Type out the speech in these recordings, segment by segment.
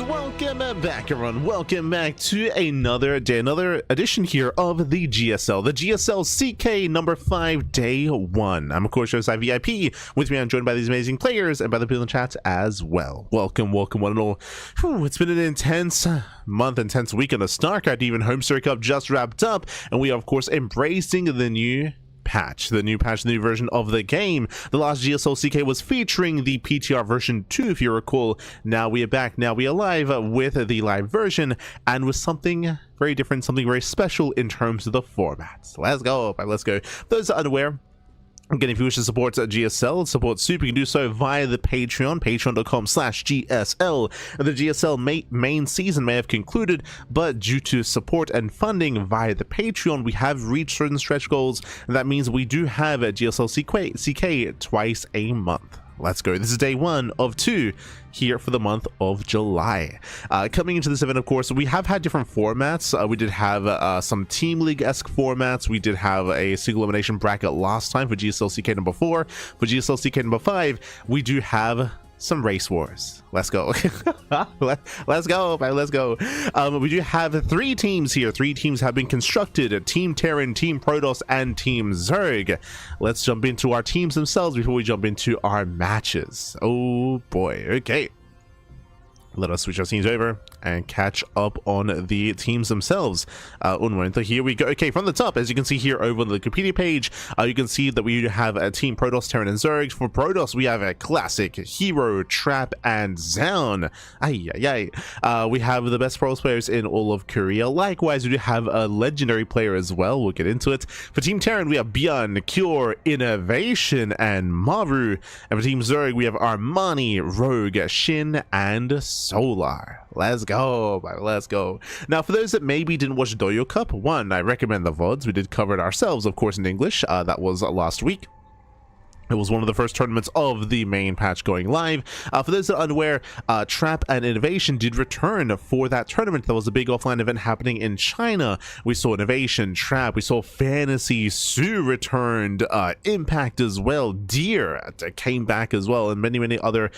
Welcome back, everyone. Welcome back to another day, another edition here of the GSL, the GSL CK number 5, day 1. I'm of course your side VIP. With me, I'm joined by these amazing players and by the people in the chat as well. Welcome, welcome, one and all. Whew, it's been an intense month, intense week on the StarCraft. Even Homestead Cup just wrapped up, and we are of course embracing the new patch, the new version of the game. The last GSL CK was featuring the PTR version 2, if you recall. Now we are back, now we are live with the live version, and with something very different, something very special in terms of the formats. Let's go, let's go. Those are unaware, again, if you wish to support GSL, support Soup, you can do so via the Patreon, patreon.com/GSL. The GSL main season may have concluded, but due to support and funding via the Patreon, we have reached certain stretch goals, and that means we do have a GSL CK twice a month. Let's go. This is day 1 of 2 here for the month of July. Coming into this event, of course, we have had different formats. We did have some Team League-esque formats. We did have a single elimination bracket last time for GSL CK number 4. For GSL CK number 5, we do have some race wars. Let's go. Let's go, man. Let's go. We do have 3 teams here. 3 teams have been constructed: Team Terran, Team Protoss, and Team Zerg. Let's jump into our teams themselves before we jump into our matches. Oh boy. Okay, let us switch our scenes over. and catch up on the teams themselves. Un momento, here we go. Okay, from the top, as you can see here over the Wikipedia page, you can see that we have a team Protoss, Terran, and Zerg. For Protoss, we have a classic herO, Trap, and Zaun. We have the best Protoss players in all of Korea. Likewise, we do have a legendary player as well. We'll get into it. For Team Terran, we have Beyond, Cure, INnoVation, and Maru. And for Team Zerg, we have Armani, Rogue, Shin, and Solar. Let's go, let's go. Now, for those that maybe didn't watch Doyo Cup, one, I recommend the VODs. We did cover it ourselves, of course, in English. That was last week. It was one of the first tournaments of the main patch going live. For those that are unaware, Trap and INnoVation did return for that tournament. There was a big offline event happening in China. We saw INnoVation, Trap, we saw Fantasy, Sue returned, Impact as well, Deer came back as well, and many other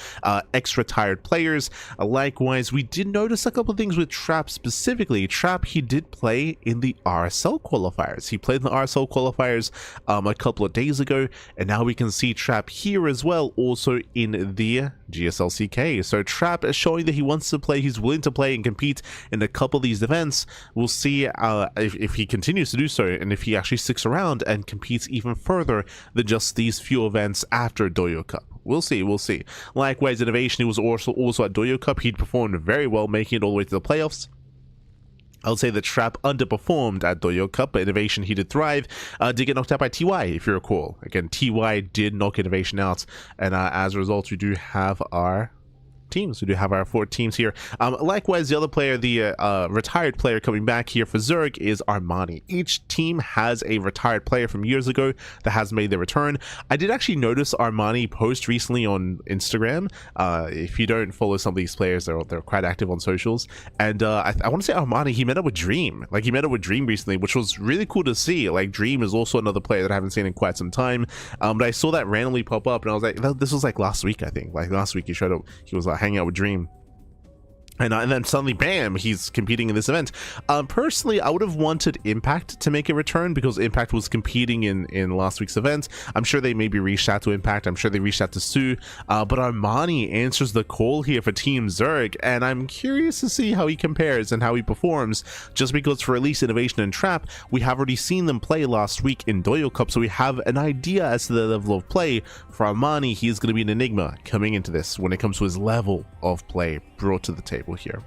ex-retired players. Likewise, we did notice a couple of things with Trap specifically. Trap, he did play in the RSL qualifiers. He played in the RSL qualifiers a couple of days ago, and now we can see Trap here as well, also in the GSL CK. So Trap is showing that he wants to play, he's willing to play and compete in a couple of these events. We'll see if he continues to do so, and if he actually sticks around and competes even further than just these few events after Doyo Cup. We'll see, we'll see. Likewise, INnoVation, he was also at Doyo Cup. He'd performed very well, making it all the way to the playoffs. I would say that Trap underperformed at Doyo Cup, but INnoVation, he did thrive. Did get knocked out by TY, if you recall. Again, TY did knock INnoVation out, and as a result, we do have our teams. We do have our 4 teams here. Likewise, the other player, the retired player coming back here for Zerg is Armani. Each team has a retired player from years ago that has made their return. I did actually notice Armani post recently on Instagram. If you don't follow some of these players, they're quite active on socials. And I want to say Armani, he met up with Dream. Like, he met up with Dream recently, which was really cool to see. Like, Dream is also another player that I haven't seen in quite some time. But I saw that randomly pop up, and I was like, this was like last week, I think. Like, last week he showed up. He was hanging out with Dream. And then suddenly, bam, he's competing in this event. Personally, I would have wanted Impact to make a return, because Impact was competing in last week's event. I'm sure they maybe reached out to Impact. I'm sure they reached out to Sue. But Armani answers the call here for Team Zerg, and I'm curious to see how he compares and how he performs, just because for at least INnoVation and Trap, we have already seen them play last week in Doyo Cup, so we have an idea as to the level of play. For Armani, he's going to be an enigma coming into this when it comes to his level of play brought to the table here.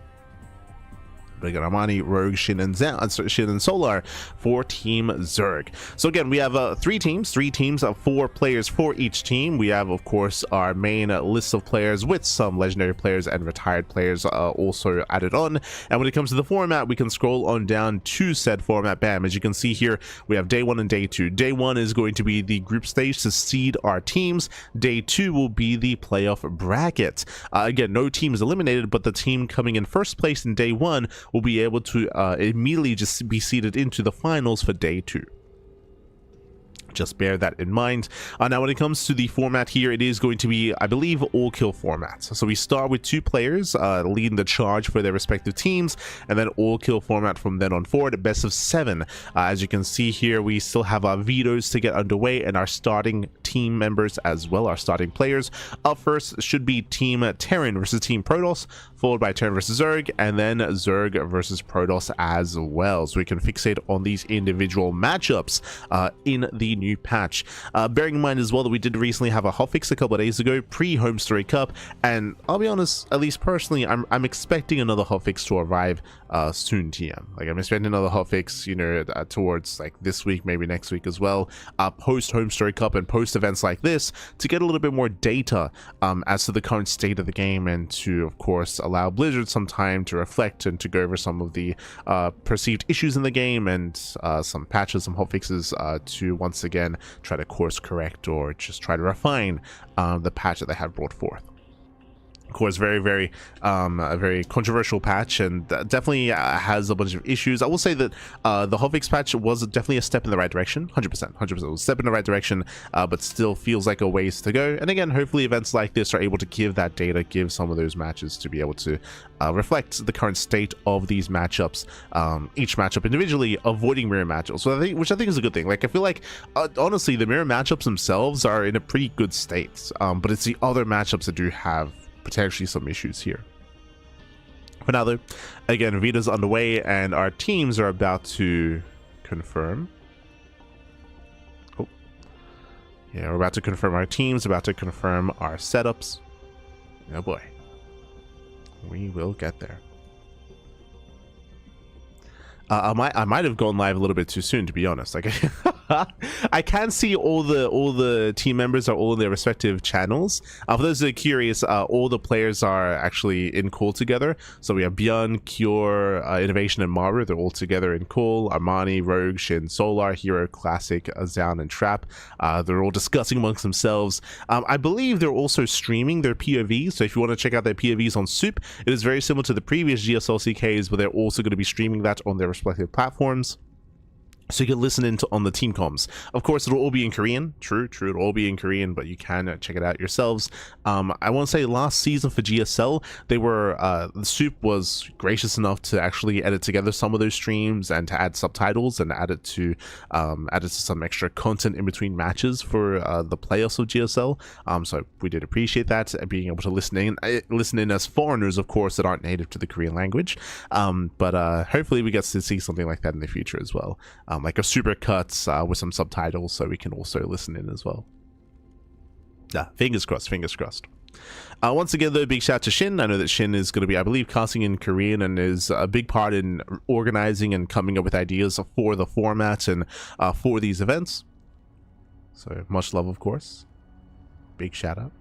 But again, Armani, Rogue, Shin, and Solar for Team Zerg. So again, we have 3 teams of 4 players for each team. We have, of course, our main list of players with some legendary players and retired players also added on. And when it comes to the format, we can scroll on down to said format. Bam, as you can see here, we have day 1 and day 2. Day 1 is going to be the group stage to seed our teams. Day 2 will be the playoff bracket. Again, no team is eliminated, but the team coming in first place in day 1 will be able to immediately just be seeded into the finals for day 2. Just bear that in mind. Now, when it comes to the format here, it is going to be, I believe, all kill formats. So we start with 2 players leading the charge for their respective teams, and then all kill format from then on forward, best of 7. As you can see here, we still have our vetoes to get underway, and our starting team members as well, our starting players. Up first should be Team Terran versus Team Protoss, followed by Terran versus Zerg, and then Zerg versus Protoss as well. So we can fixate on these individual matchups in the new patch. Bearing in mind as well that we did recently have a hotfix a couple of days ago, pre-Home Story Cup, and I'll be honest, at least personally, I'm expecting another hotfix to arrive soon, TM. Like, I'm expecting another hotfix, you know, towards like this week, maybe next week as well, post Home Story Cup and post events like this, to get a little bit more data as to the current state of the game, and to, of course, allow Blizzard some time to reflect and to go over some of the perceived issues in the game, and some patches, some hotfixes to once again try to course correct or just try to refine the patch that they have brought forth. Of course, a very controversial patch, and definitely has a bunch of issues. I will say that the hotfix patch was definitely a step in the right direction, 100%. It was a step in the right direction, but still feels like a ways to go. And again, hopefully events like this are able to give that data, give some of those matches to be able to reflect the current state of these matchups, each matchup individually, avoiding mirror matchups, which I think is a good thing. Like, I feel like, honestly, the mirror matchups themselves are in a pretty good state, but it's the other matchups that do have potentially some issues here. For now, though, again, Vita's underway, and our teams are about to confirm. Oh, yeah, we're about to confirm our teams, about to confirm our setups. Oh boy, we will get there. I might have gone live a little bit too soon, to be honest. Like, I can see all the team members are all in their respective channels. For those that are curious, all the players are actually in call together. So we have Björn, Cure, INnoVation, and Maru. They're all together in call. Armani, Rogue, Shin, Solar, herO, Classic, Zaun, and Trap. They're all discussing amongst themselves. I believe they're also streaming their POVs. So if you want to check out their POVs on Soup, it is very similar to the previous GSL CKs, but they're also going to be streaming that on their respective platforms, so you can listen into on the team comms. Of course, it'll all be in Korean. True, it'll all be in Korean, but you can check it out yourselves. I want to say last season for GSL, they were the Soup was gracious enough to actually edit together some of those streams and to add subtitles and add it to some extra content in between matches for the playoffs of GSL. So we did appreciate that, being able to listen in as foreigners, of course, that aren't native to the Korean language. But hopefully we get to see something like that in the future as well. Like a super cuts with some subtitles, so we can also listen in as well. Yeah, fingers crossed, fingers crossed. Once again, though, big shout out to Shin. I know that Shin is going to be, I believe, casting in Korean and is a big part in organizing and coming up with ideas for the format and for these events. So much love, of course. Big shout out.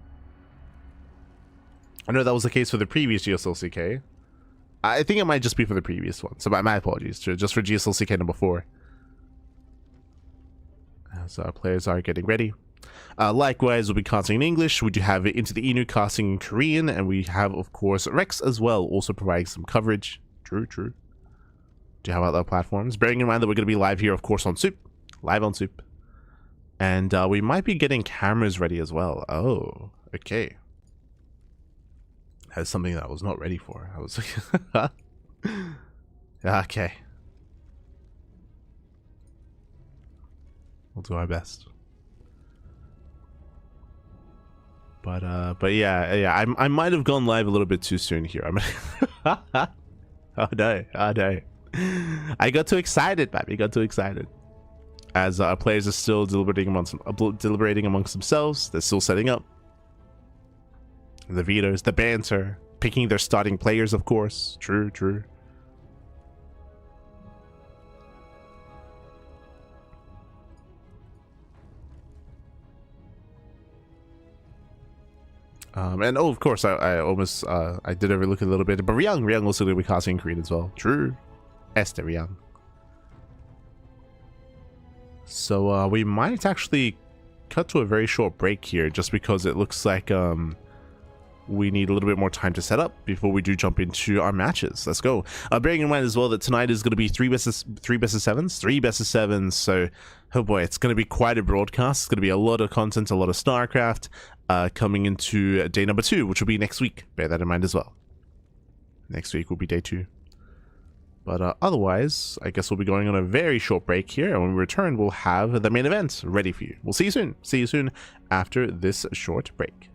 I know that was the case for the previous GSL CK. I think it might just be for the previous one. So my apologies, just for GSL CK number 4. As our players are getting ready. Likewise, we'll be casting in English. We do have Into the Inu casting in Korean, and we have, of course, Rex as well, also providing some coverage. True. Do you have other platforms? Bearing in mind that we're going to be live here, of course, on Soup. Live on Soup. And we might be getting cameras ready as well. Oh, okay. That's something that I was not ready for. I was like, okay. We'll do our best. But yeah, I might have gone live a little bit too soon here. Oh no. I got too excited, baby. Got too excited. As our players are still deliberating amongst themselves. They're still setting up. The vetoes, the banter, picking their starting players, of course. True. And oh, of course, I almost I did overlook it a little bit, but Ryang also going to be casting in Korean as well. True, Este Ryang. So we might actually cut to a very short break here, just because it looks like we need a little bit more time to set up before we do jump into our matches. Let's go. Bearing in mind as well that tonight is going to be three best of sevens. So, oh boy, it's going to be quite a broadcast. It's going to be a lot of content, a lot of StarCraft coming into day number 2, which will be next week. Bear that in mind as well. Next week will be day 2. But otherwise, I guess we'll be going on a very short break here. And when we return, we'll have the main event ready for you. We'll see you soon. See you soon after this short break.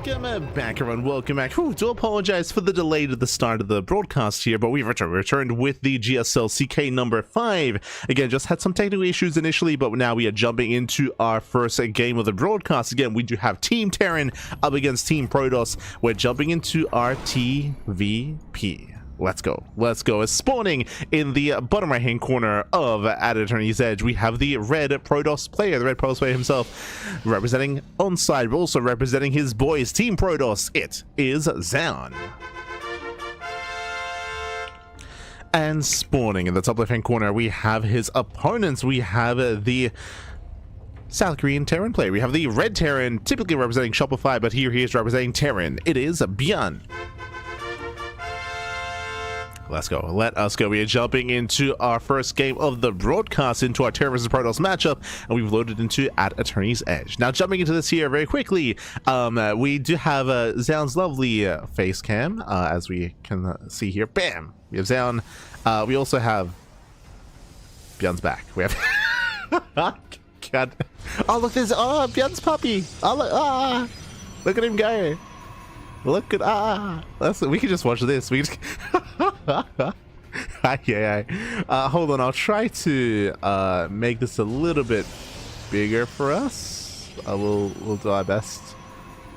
Welcome back, everyone. Welcome back. Whew, do apologize for the delay to the start of the broadcast here, but we've returned with the GSL CK number 5. Again, just had some technical issues initially, but now we are jumping into our first game of the broadcast. Again, we do have Team Terran up against Team Protoss. We're jumping into our TVP. Let's go. Let's go. As spawning in the bottom right hand corner of At Eternity's Edge, we have the red Protoss player, the red Protoss player himself, representing onside, but also representing his boys, Team Protoss. It is Zaun. And spawning in the top left hand corner, we have his opponents. We have the South Korean Terran player. We have the red Terran, typically representing Shopify, but here he is representing Terran. It is Bjorn. Let's go. Let us go. We are jumping into our first game of the broadcast, into our Terran vs Protoss matchup, and we've loaded into At Eternity's Edge. Now, jumping into this here very quickly, we do have Zaun's lovely face cam, as we can see here. Bam! We have Zaun. We also have Bjorn's back. We have God. Oh, look, there's Bjorn's puppy. Oh, look at him go. Look at we can just watch this. We just hold on, I'll try to make this a little bit bigger for us. We'll do our best.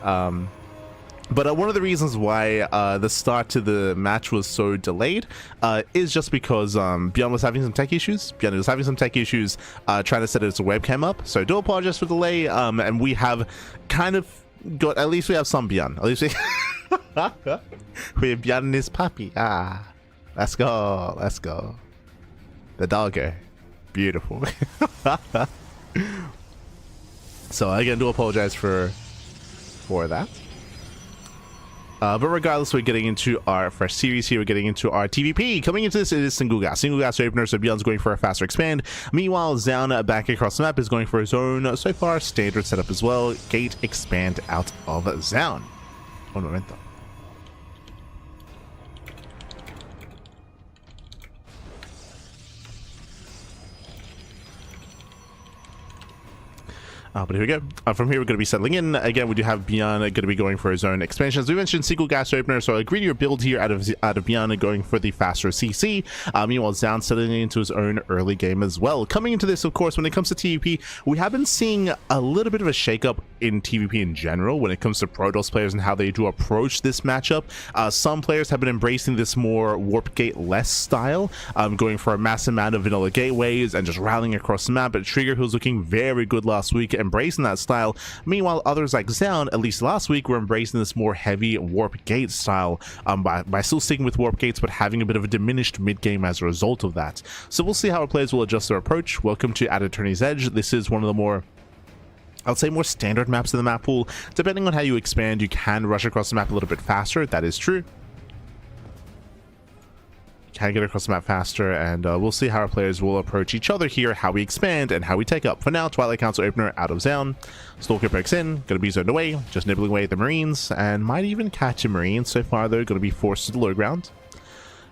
But one of the reasons why the start to the match was so delayed is just because Bjorn was having some tech issues. Bjorn was having some tech issues trying to set his webcam up. So I do apologize for the delay. And we have kind of got, at least we have some Bjorn. At least we have Bjorn and his puppy. Let's go. Let's go. The doggo. Beautiful. So again, do apologize for that. But regardless, we're getting into our fresh series here. We're getting into our TVP. Coming into this, it is single gas opener, so Bjorn's going for a faster expand. Meanwhile, Zaun back across the map is going for his own, so far, standard setup as well. Gate expand out of Zaun. Un momento. But here we go. From here, we're going to be settling in. Again, we do have Bjorn going to be going for his own expansions. We mentioned single gas opener, so a greedier build here out of Bjorn going for the faster CC. Meanwhile, Zaun settling into his own early game as well. Coming into this, of course, when it comes to TVP, we have been seeing a little bit of a shakeup in TVP in general when it comes to Protoss players and how they do approach this matchup. Some players have been embracing this more warp gate less style, going for a massive amount of vanilla gateways and just rallying across the map. But Trigger, who's looking very good last week, embracing that style. Meanwhile, others like Zaun, at least last week, were embracing this more heavy warp gate style by still sticking with warp gates but having a bit of a diminished mid game as a result of that. So we'll see how our players will adjust their approach. Welcome to At Eternity's Edge. This is one of the more, I would say, more standard maps in the map pool. Depending on how you expand, you can rush across the map a little bit faster. That is true. Can get across the map faster, and we'll see how our players will approach each other here, how we expand and how we take up. For now, Twilight Council opener out of Zaun. Stalker breaks in, gonna be zoned away, just nibbling away at the Marines, and might even catch a Marine. So far, they're gonna be forced to the low ground.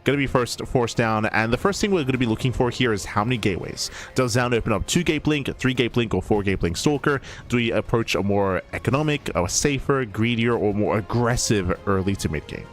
Gonna be forced down, and the first thing we're gonna be looking for here is how many gateways. Does Zaun open up 2 gate blink, 3 gate blink, or 4 gate blink Stalker? Do we approach a more economic, a safer, greedier, or more aggressive early to mid game?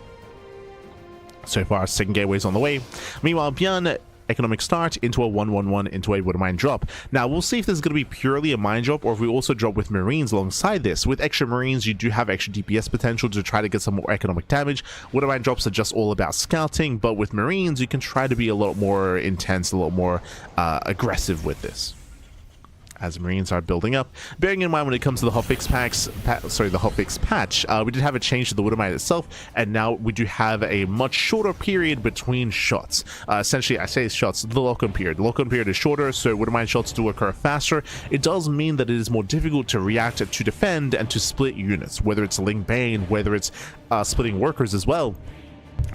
So far, second gateway's on the way. Meanwhile, Bjorn, economic start into a 1-1-1 into a wood mine drop. Now, we'll see if this is going to be purely a mine drop or if we also drop with Marines alongside this. With extra Marines, you do have extra DPS potential to try to get some more economic damage. Wood mine drops are just all about scouting, but with Marines, you can try to be a lot more intense, a lot more aggressive with this, as Marines are building up. Bearing in mind when it comes to the hotfix patch, we did have a change to the Widowmine itself, and now we do have a much shorter period between shots. Essentially, I say shots, the lock-on period. The lock-on period is shorter, so Widowmine shots do occur faster. It does mean that it is more difficult to react, to defend, and to split units, whether it's Ling Bane, whether it's splitting workers as well,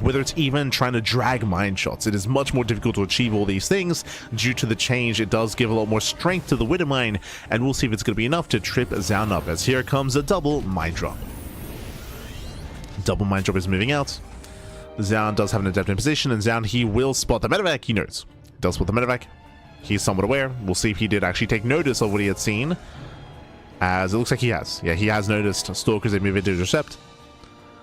whether it's even trying to drag mine shots. It is much more difficult to achieve all these things due to the change. It does give a lot more strength to the Widow Mine, and we'll see if it's going to be enough to trip Zaun up, as here comes a double mine drop. Double mine drop is moving out. Zaun does have an adept in position, and Zaun, he will spot the medevac. He knows. Does spot the medevac. He's somewhat aware. We'll see if he did actually take notice of what he had seen. As it looks like he has. Yeah, he has noticed Stalkers, they move in to intercept.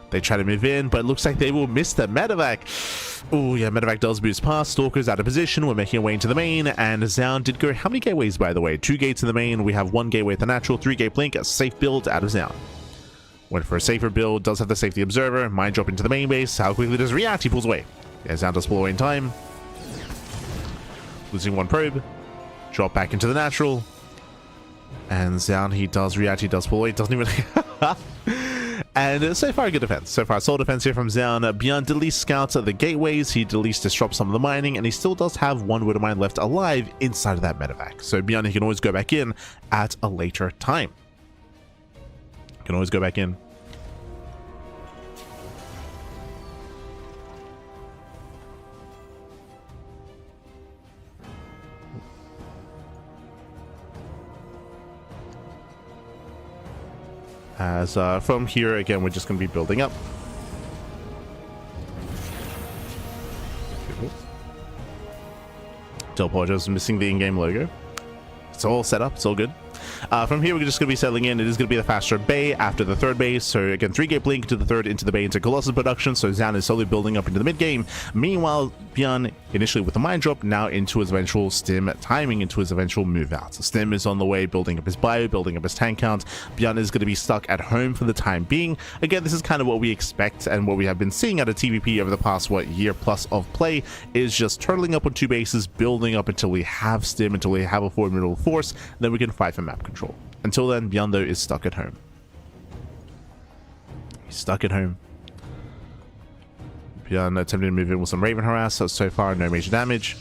They try to move in, but it looks like they will miss the medevac. Oh, yeah, medevac does boost past. Stalkers out of position. We're making our way into the main, and Zaun did go... How many gateways, by the way? 2 gates in the main. We have 1 gateway at the natural, 3 gate blink, a safe build out of Zaun. Went for a safer build, does have the safety observer. Mine drop into the main base. How quickly does react? He pulls away. Yeah, Zaun does pull away in time. Losing 1 probe. Drop back into the natural. And Zaun, he does react, he does pull away. Doesn't even... And so far, good defense. So far, solid defense here from Zaun. Beyond did at least scout the gateways. He did at least disrupt some of the mining, and he still does have 1 Widow Mine left alive inside of that medevac. So Beyond, he can always go back in at a later time. Can always go back in. As from here, again, we're just going to be building up. Don't apologize, missing the in-game logo. It's all set up, it's all good. From here, we're just going to be settling in. It is going to be the faster bay after the 3rd base. So again, 3 gate blink to the 3rd, into the bay, into Colossus production. So Zaun is slowly building up into the mid game. Meanwhile, Beyond initially with the mine drop, now into his eventual stim timing, into his eventual move out. So Stim is on the way, building up his bio, building up his tank count. Beyond is going to be stuck at home for the time being. Again, this is kind of what we expect and what we have been seeing out of TVP over the past, year plus of play, is just turtling up on 2 bases, building up until we have Stim, until we have a formidable force, then we can fight for map control. Until then, Beyond though is stuck at home. He's stuck at home. Beyond attempting to move in with some Raven harass, so far no major damage.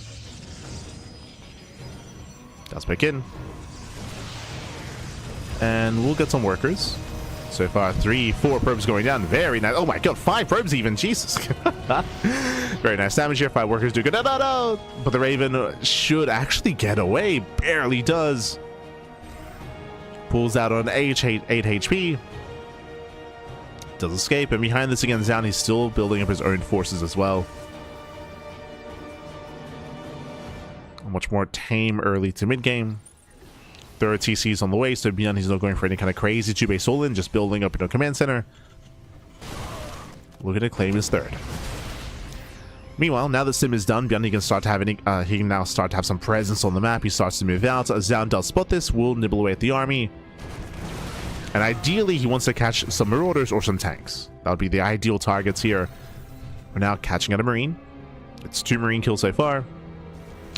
That's back in. And we'll get some workers. So far 3, 4 probes going down. Very nice. Oh my god, 5 probes even. Jesus. Very nice damage here. 5 workers do good. No. But the Raven should actually get away. Barely does. Pulls out on 8 HP. Does escape, and behind this again, Zaun, he's still building up his own forces as well. Much more tame early to mid game. 3rd TC's on the way, so Beyond, he's not going for any kind of crazy 2-base all-in, just building up in a command center. We're gonna claim his 3rd. Meanwhile, now that Sim is done, Beyond, he can start to have he can now start to have some presence on the map. He starts to move out. Zaun does spot this, will nibble away at the army. And ideally, he wants to catch some Marauders or some tanks. That would be the ideal targets here. We're now catching out a Marine. It's 2 Marine kills so far.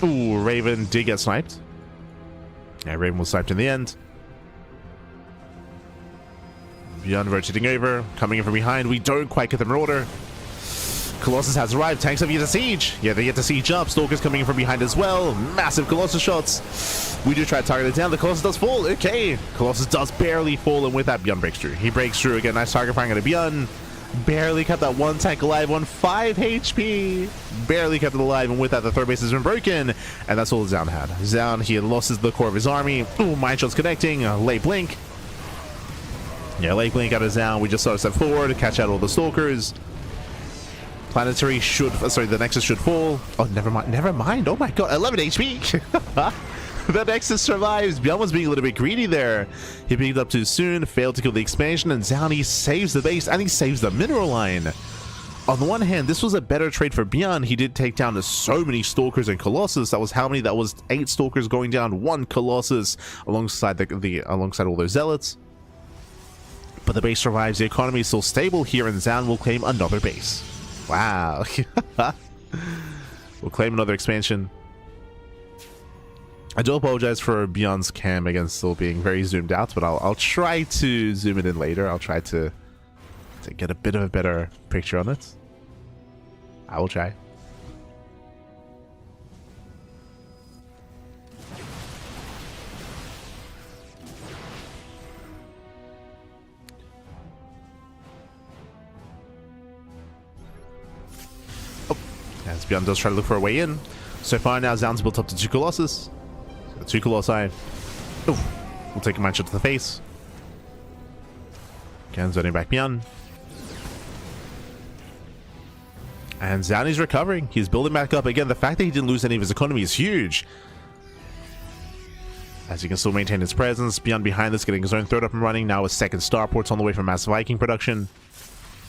Ooh, Raven did get sniped. Yeah, Raven was sniped in the end. Beyond rotating over, coming in from behind. We don't quite get the Marauder. Colossus has arrived. Tanks have yet to siege. Yeah, they get to siege up. Stalkers coming in from behind as well. Massive Colossus shots. We do try to target it down. The Colossus does fall. Okay. Colossus does barely fall, and with that, Beyond breaks through. He breaks through. Again, nice target firing at a Beyond. Barely kept that 1 tank alive on 5 HP. Barely kept it alive, and with that, the 3rd base has been broken. And that's all Zaun had. Zaun, he had lost the core of his army. Ooh, mine shots connecting. Late blink. Yeah, late blink out of Zaun. We just saw a step forward to catch out all the Stalkers. Planetary should, sorry, the Nexus should fall. Oh, never mind. Oh my god, 11 HP. The Nexus survives. Beyond was being a little bit greedy there. He picked it up too soon, failed to kill the expansion, and Zaun, he saves the base, and he saves the mineral line. On the one hand, this was a better trade for Beyond. He did take down so many Stalkers and Colossus. That was how many? That was 8 Stalkers going down, 1 Colossus, alongside alongside all those Zealots. But the base survives. The economy is still stable here, and Zaun will claim another base. Wow. We'll claim another expansion. I do apologize for Beyond's cam again still being very zoomed out, but I'll try to zoom it in later. I'll try to get a bit of a better picture on it. I will try. As Beyond does try to look for a way in. So far now, Zaun's built up to 2 Colossus. 2 Colossi. Oh, we'll take a mine shot to the face. Again, zoning back Beyond. And Zaun is recovering. He's building back up. Again, the fact that he didn't lose any of his economy is huge. as he can still maintain his presence. Beyond behind this, getting his own third up and running. Now his second starport's on the way for mass Viking production.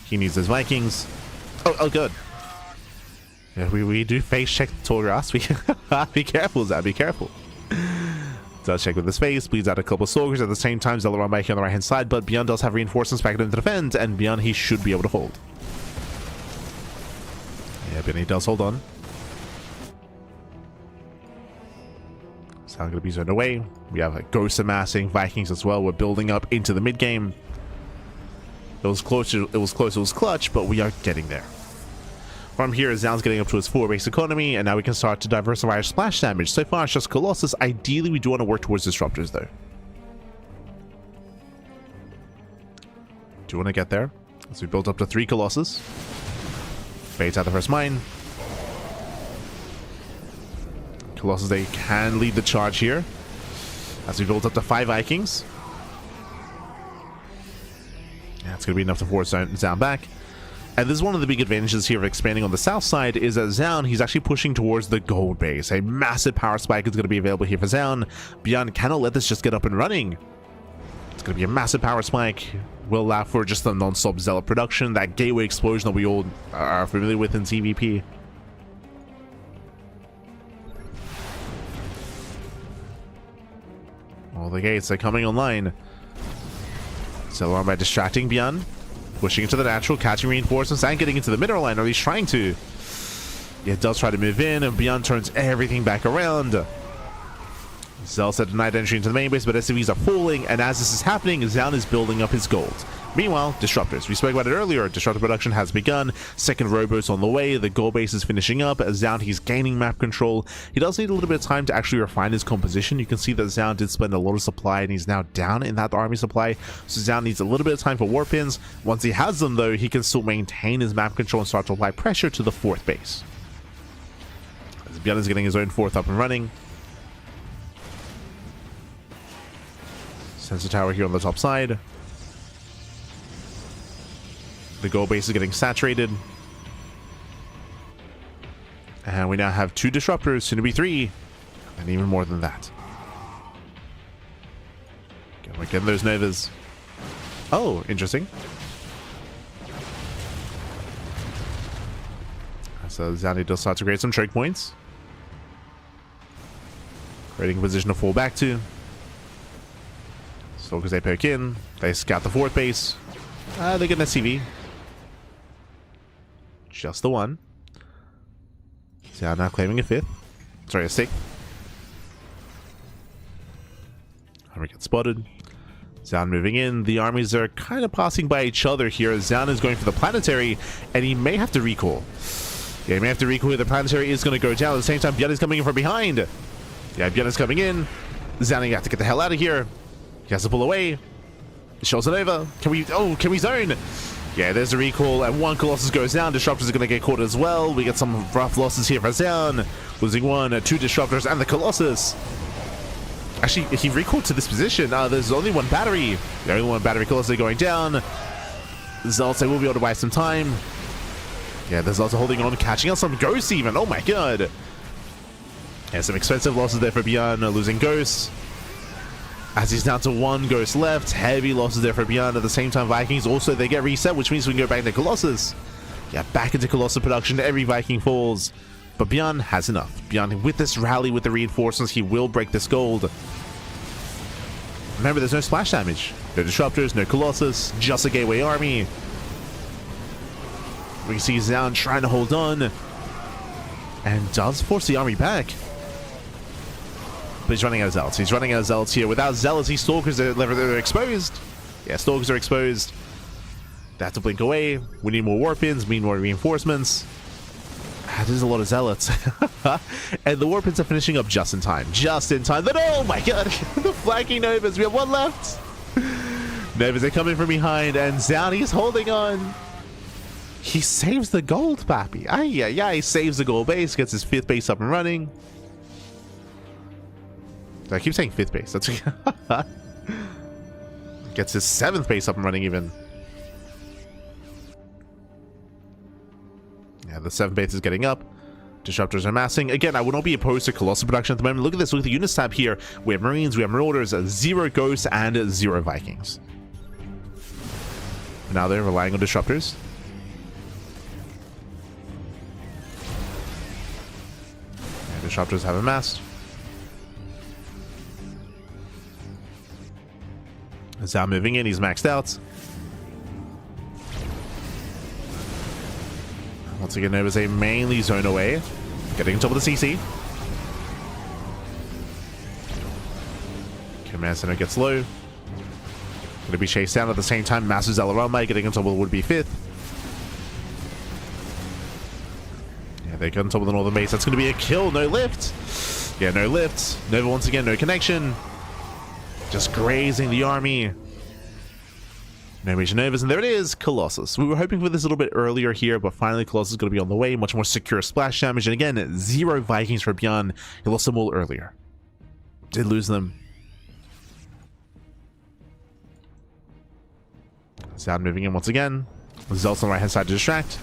He needs his Vikings. Oh, good. Yeah, we do face check the tall grass. We be careful, Zab, be careful. Does check with his face, bleeds out a couple of soldiers. At the same time, Zella back here on the right hand side, but Beyond does have reinforcements back into the defense, and Beyond he should be able to hold. Yeah, but he does hold on. So I'm going to be zoned away. We have like Ghost amassing, Vikings as well. We're building up into the mid game. It was close, it was clutch, but we are getting there. From here, Zaun's getting up to his 4 base economy, and now we can start to diversify our splash damage. So far, it's just Colossus. Ideally, we do want to work towards Disruptors, though. Do want to get there. As we build up to 3 Colossus. Baits out the first mine. Colossus, they can lead the charge here. As we build up to 5 Vikings. Yeah, it's going to be enough to force Zaun back. And this is one of the big advantages here of expanding on the south side, is that Zaun, he's actually pushing towards the gold base. A massive power spike is going to be available here for Zaun. Beyond cannot let this just get up and running. It's going to be a massive power spike. Will allow for just the non-stop Zealot production, that gateway explosion that we all are familiar with in CVP. All the gates are coming online. Zealot by distracting Beyond. Pushing into the natural, catching reinforcements, and getting into the mineral line, or at least trying to. It does try to move in, and Beyond turns everything back around. Zell said denied entry into the main base, but SCVs are falling, and as this is happening, Zaun is building up his gold. Meanwhile, Disruptors. We spoke about it earlier. Disruptor production has begun. Second Robo's on the way. The gold base is finishing up. As Zaun, he's gaining map control. He does need a little bit of time to actually refine his composition. You can see that Zaun did spend a lot of supply, and he's now down in that army supply. So Zaun needs a little bit of time for warp pins. Once he has them, though, he can still maintain his map control and start to apply pressure to the 4th base. As Beyond is getting his own 4th up and running. Sensor tower here on the top side. The gold base is getting saturated. And we now have 2 Disruptors, soon to be 3. And even more than that. Okay, we're getting those Novas. Oh, interesting. So Zani does start to create some choke points. Creating a position to fall back to. Stalkers, they poke in. They scout the 4th base. They get an SCV. Just the one. Zaun now claiming a 5th. Sorry, a 6th. And we get spotted. Zaun moving in. The armies are kind of passing by each other here. Zaun is going for the planetary, and he may have to recall. Yeah, he may have to recall. The planetary is going to go down. At the same time, Björn is coming in from behind. Yeah, Björn is coming in. Zaun, you have to get the hell out of here. He has to pull away. Shows it over. Can we zone? Yeah, there's a recall, and 1 Colossus goes down. Disruptors are going to get caught as well. We get some rough losses here for Zaun. Losing 1, 2 Disruptors, and the Colossus. Actually, he recalled to this position. There's only 1 battery. The only 1 battery Colossus going down. Zelta will be able to buy some time. Yeah, there's also holding on, catching out some Ghosts even. Oh my god. Yeah, some expensive losses there for Beyond, losing Ghosts. As he's down to 1 Ghost left. Heavy losses there for Beyond. At the same time, Vikings also, they get reset, which means we can go back to Colossus. Yeah, back into Colossus production. Every Viking falls. But Beyond has enough. Beyond, with this rally, with the reinforcements, he will break this gold. Remember, there's no splash damage. No Disruptors, no Colossus, just a Gateway army. We see Zaun trying to hold on. And does force the army back. But he's running out of Zealots. He's running out of Zealots here. Without Zealots, these Stalkers, they're exposed. Yeah, Stalkers are exposed. They have to blink away. We need more warp pins. We need more reinforcements. There's a lot of Zealots. And the warp pins are finishing up just in time. Just in time. Oh my god. The flanking Novas. We have 1 left. Novas are coming from behind. And Zaun is holding on. He saves the gold, Pappy. Yeah, he saves the gold base. Gets his 5th base up and running. I keep saying 5th base. That's gets his 7th base up and running even. Yeah, the 7th base is getting up. Disruptors are massing. Again, I would not be opposed to Colossal production at the moment. Look at this. Look at the units tab here. We have Marines, we have Marauders, 0 Ghosts, and 0 Vikings. Now they're relying on Disruptors. And Disruptors have amassed. Zao moving in. He's maxed out. Once again, Nova's a mainly zone away. Getting on top of the CC. Command Center gets low. Going to be chased down at the same time. Massive Zelarama getting on top of the would-be 5th. Yeah, they get on top of the northern base. That's going to be a kill. No lift. Yeah, no lift. Nova once again, no connection. Just grazing the army. No major Novas, and there it is, Colossus. We were hoping for this a little bit earlier here, but finally Colossus is going to be on the way. Much more secure splash damage, and again, 0 Vikings for Bjorn. He lost them all earlier. Did lose them. Zad moving in once again. Zelt's on the right hand side to distract.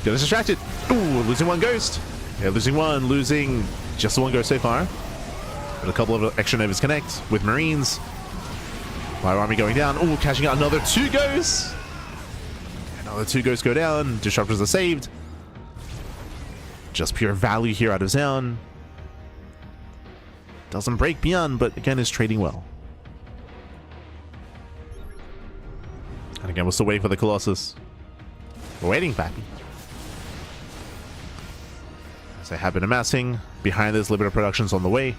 Get us distracted. Ooh, losing 1 Ghost. Yeah, losing 1, losing just the 1 Ghost so far. But a couple of extra Novas connect with Marines. My army going down. Oh, catching out another 2 Ghosts. Another 2 Ghosts go down. Disruptors are saved. Just pure value here out of Zone. Doesn't break beyond, but again is trading well. And again, we're still waiting for the Colossus. We're waiting, Pappy. As they have been amassing. Behind this, Liberator Production's on the way.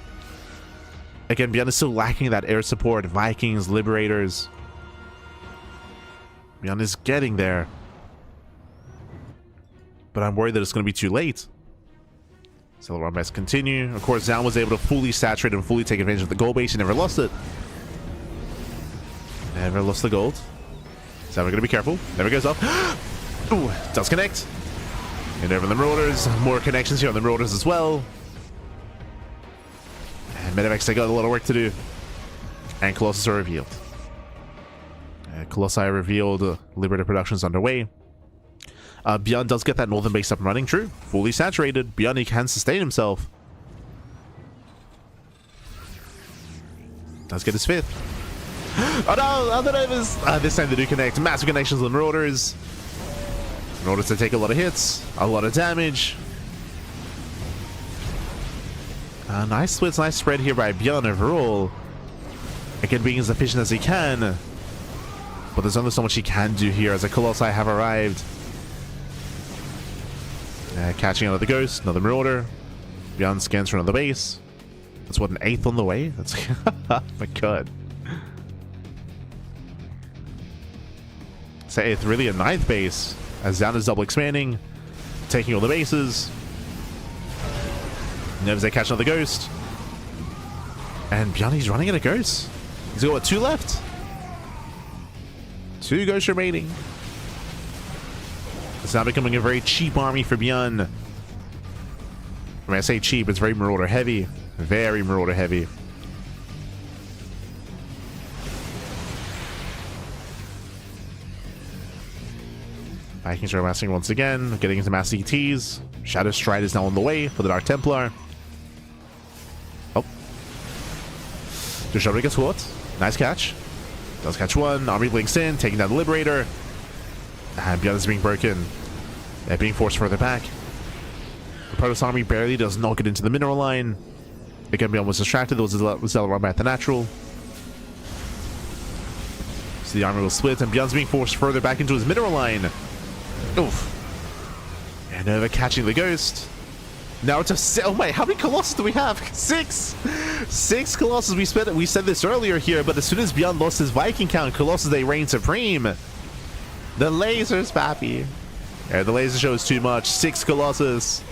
Again, Beyond is still lacking that air support. Vikings, Liberators. Beyond is getting there. But I'm worried that it's going to be too late. So the run backs continue. Of course, Zan was able to fully saturate and fully take advantage of the gold base. He never lost it. Never lost the gold. So we're going to be careful. Never goes off. Ooh, does connect. And over the Marauders. More connections here on the Marauders as well. And Medivacs, they got a lot of work to do. And Colossus are revealed. Colossi are revealed. Liberator Production's underway. Beyond does get that northern base up and running, true. Fully saturated. Beyond, he can sustain himself. Does get his 5th. Oh no! Other Novas! This time they do connect. Massive connections with Marauders. In order to take a lot of hits, a lot of damage. Nice splits, nice spread here by Bjorn overall. Again, being as efficient as he can. But there's only so much he can do here as the Colossi have arrived. Catching another Ghost, another Marauder. Bjorn scans for another base. That's what, an 8th on the way? That's oh my god. Say it's really a 9th base as Zan is double expanding, taking all the bases. Nevs, they catch another Ghost. And Bjorn's running out of Ghosts. He's got what, 2 left? 2 Ghosts remaining. It's now becoming a very cheap army for Bjorn. I mean, I say cheap, it's very Marauder heavy. Very Marauder heavy. Vikings are amassing once again, getting into mass ETs. Shadow Stride is now on the way for the Dark Templar. Oh. Disruptor gets caught. Nice catch. Does catch 1. Army blinks in, taking down the Liberator. And Beyond is being broken. They're being forced further back. The Protoss army barely does not get into the mineral line. Again, Beyond was distracted. There was a Zelarama at the natural. So the army will split, and Beyond's being forced further back into his mineral line. Oof. And Nova catching the Ghost. Now it's a... Oh my, how many Colossus do we have? 6! 6 Colossus. We said this earlier here, but as soon as Beyond lost his Viking count, Colossus, they reign supreme. The lasers, pappy. Yeah, the laser show is too much. 6 Colossus.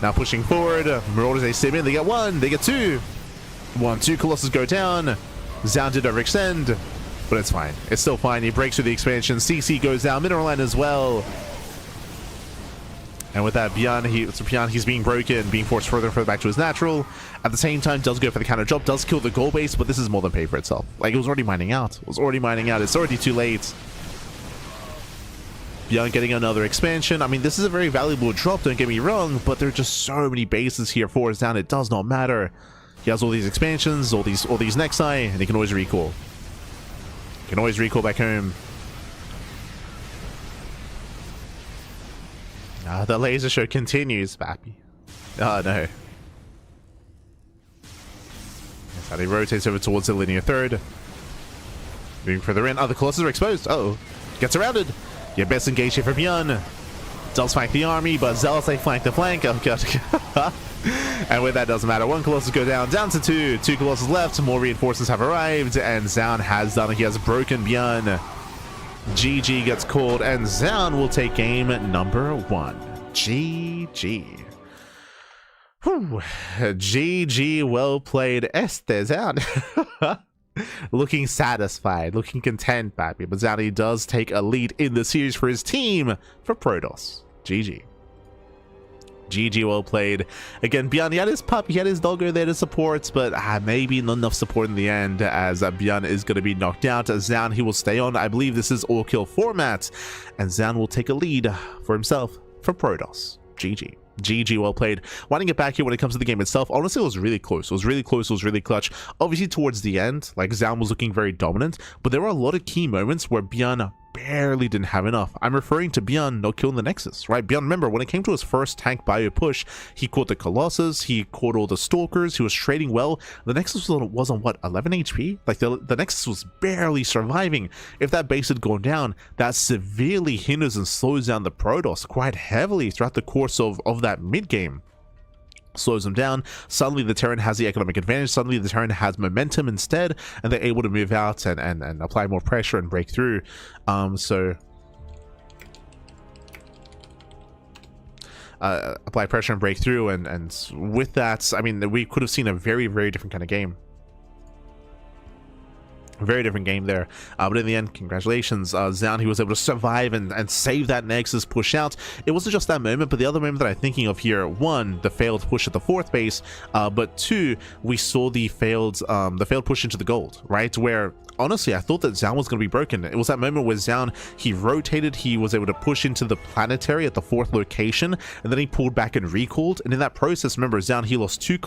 Now pushing forward. Marauders, they sim in. They get 1. They get 2. 1, 2 Colossus go down. Zan did overextend. But it's fine. It's still fine. He breaks through the expansion. CC goes down. Mineral line as well. And with that, Beyond, he's being broken, being forced further and further back to his natural. At the same time, does go for the counter jump, does kill the gold base, but this is more than pay for itself. Like, it was already mining out. It was already mining out. It's already too late. Beyond getting another expansion. I mean, this is a very valuable drop, don't get me wrong, but there are just so many bases here for us down. It does not matter. He has all these expansions, all these Nexi, and he can always recall. He can always recall back home. The laser show continues, Pappy. Oh no. That's how he rotates over towards the linear third. Moving further in. The Colossus are exposed. Uh-oh. Gets surrounded. Your best engage here for Beyond. Does flank the army, but Zealous they flank the flank. Oh god. And with that, doesn't matter. One Colossus go down to two. Two Colossus left. More reinforcements have arrived, and Zaun has done it. He has broken Beyond. GG gets called, and Zaun will take game number 1. GG. Whew. GG, well played, Zaun. Looking satisfied, looking content, Pappy. But Zaun does take a lead in the series for his team for Protoss. GG. GG, well played. Again, Beyond, he had his pup, he had his doggo there to support, but maybe not enough support in the end, as Beyond is going to be knocked out. Zaun, he will stay on. I believe this is all-kill format, and Zaun will take a lead for himself for Protoss. GG. GG, well played. Winding it back here when it comes to the game itself, honestly, it was really close. It was really close. It was really clutch. Obviously, towards the end, like, Zaun was looking very dominant, but there were a lot of key moments where Beyond barely didn't have enough. I'm referring to Beyond not killing the Nexus, right? Beyond, remember, when it came to his first tank bio push, he caught the Colossus, he caught all the Stalkers, he was trading well. The Nexus was on, what, 11 HP? Like, the Nexus was barely surviving. If that base had gone down, that severely hinders and slows down the Protoss quite heavily throughout the course of that mid-game. Slows them down. Suddenly the Terran has the economic advantage. Suddenly the Terran has momentum instead, and they're able to move out and apply more pressure and break through. Apply pressure and break through, and with that, I mean, we could have seen a very, very different kind of game. Very different game there, but in the end, congratulations, Zaun. He was able to survive and save that Nexus push out. It wasn't just that moment, but the other moment that I'm thinking of here, one, the failed push at the 4th base, but two, we saw the failed push into the gold, right? Where honestly, I thought that Zaun was going to be broken. It was that moment where Zaun, he rotated, he was able to push into the planetary at the 4th location, and then he pulled back and recalled. And in that process, remember, Zaun, he lost he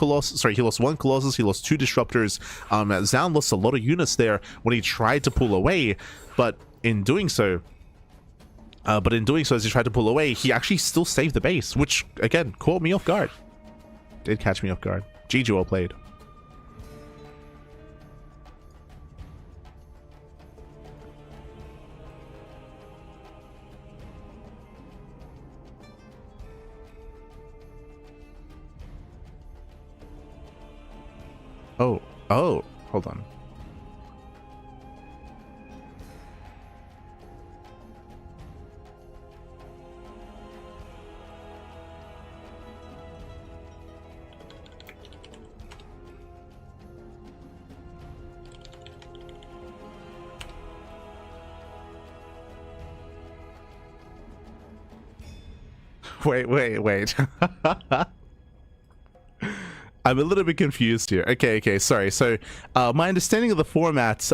lost 1 Colossus, he lost 2 Disruptors. Zaun lost a lot of units there when he tried to pull away, but in doing so, as he tried to pull away, he actually still saved the base, which, again, caught me off guard. Did catch me off guard. GG, well played. Oh, hold on. Wait. I'm a little bit confused here. Okay, sorry. So, my understanding of the format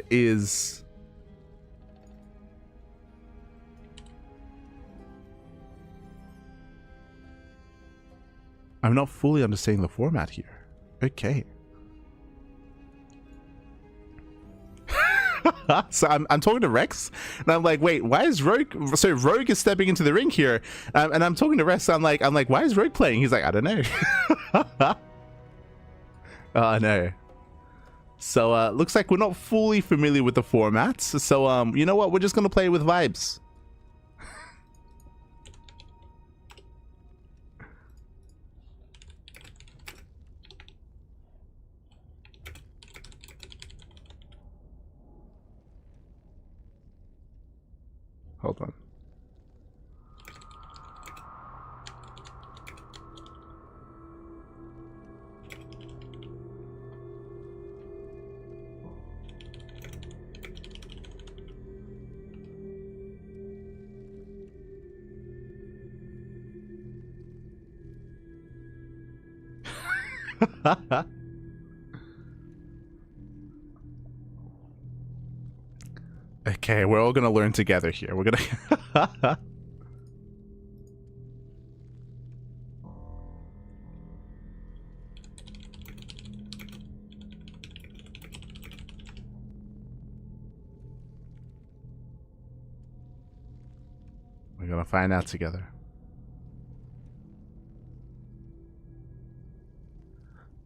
is... I'm not fully understanding the format here. Okay. So I'm talking to Rex, and I'm like, wait, why is Rogue? So Rogue is stepping into the ring here, and I'm talking to Rex. I'm like, why is Rogue playing? He's like, I don't know. Oh no. So looks like we're not fully familiar with the formats. So you know what? We're just gonna play with vibes. Hold on. Okay, we're all gonna learn together here. We're gonna We're gonna find out together.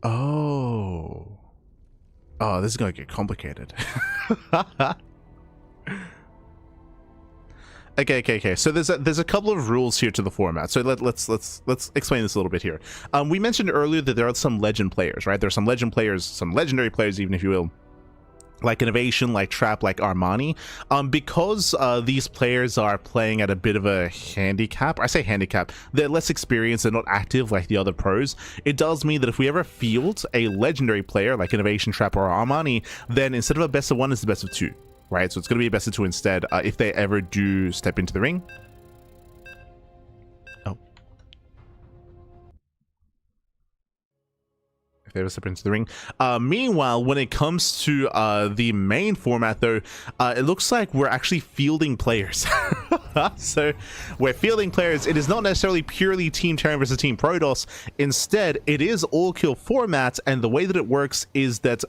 Oh. Oh, this is gonna get complicated. Okay. So there's a couple of rules here to the format. So let's explain this a little bit here. We mentioned earlier that there are some legend players, right? There are some legend players, some legendary players, even if you will, like INnoVation, like Trap, like Armani. Because these players are playing at a bit of a handicap, I say handicap, they're less experienced, they're not active like the other pros. It does mean that if we ever field a legendary player like INnoVation, Trap, or Armani, then instead of a best of one, it's the best of two, right? So it's going to be a best of two instead if they ever do step into the ring. If they ever step into the ring. Meanwhile, when it comes to the main format, though, it looks like we're actually fielding players. So we're fielding players. It is not necessarily purely Team Terran versus Team Protoss. Instead, it is all kill format, and the way that it works is that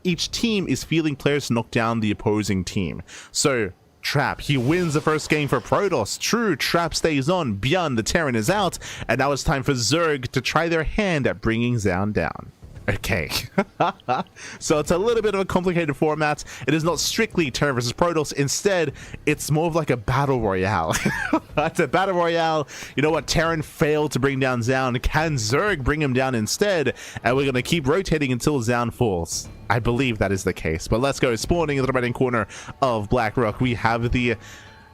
each team is fielding players to knock down the opposing team. So Trap, he wins the first game for Protoss. True, Trap stays on. Beyond, the Terran is out, and now it's time for Zerg to try their hand at bringing Zaun down. Okay. So it's a little bit of a complicated format. It is not strictly Terran versus Protoss. Instead, it's more of like a battle royale. It's a battle royale. You know what? Terran failed to bring down Zaun. Can Zerg bring him down instead? And we're going to keep rotating until Zaun falls. I believe that is the case. But let's go. Spawning in the right-hand corner of Blackrock, we have the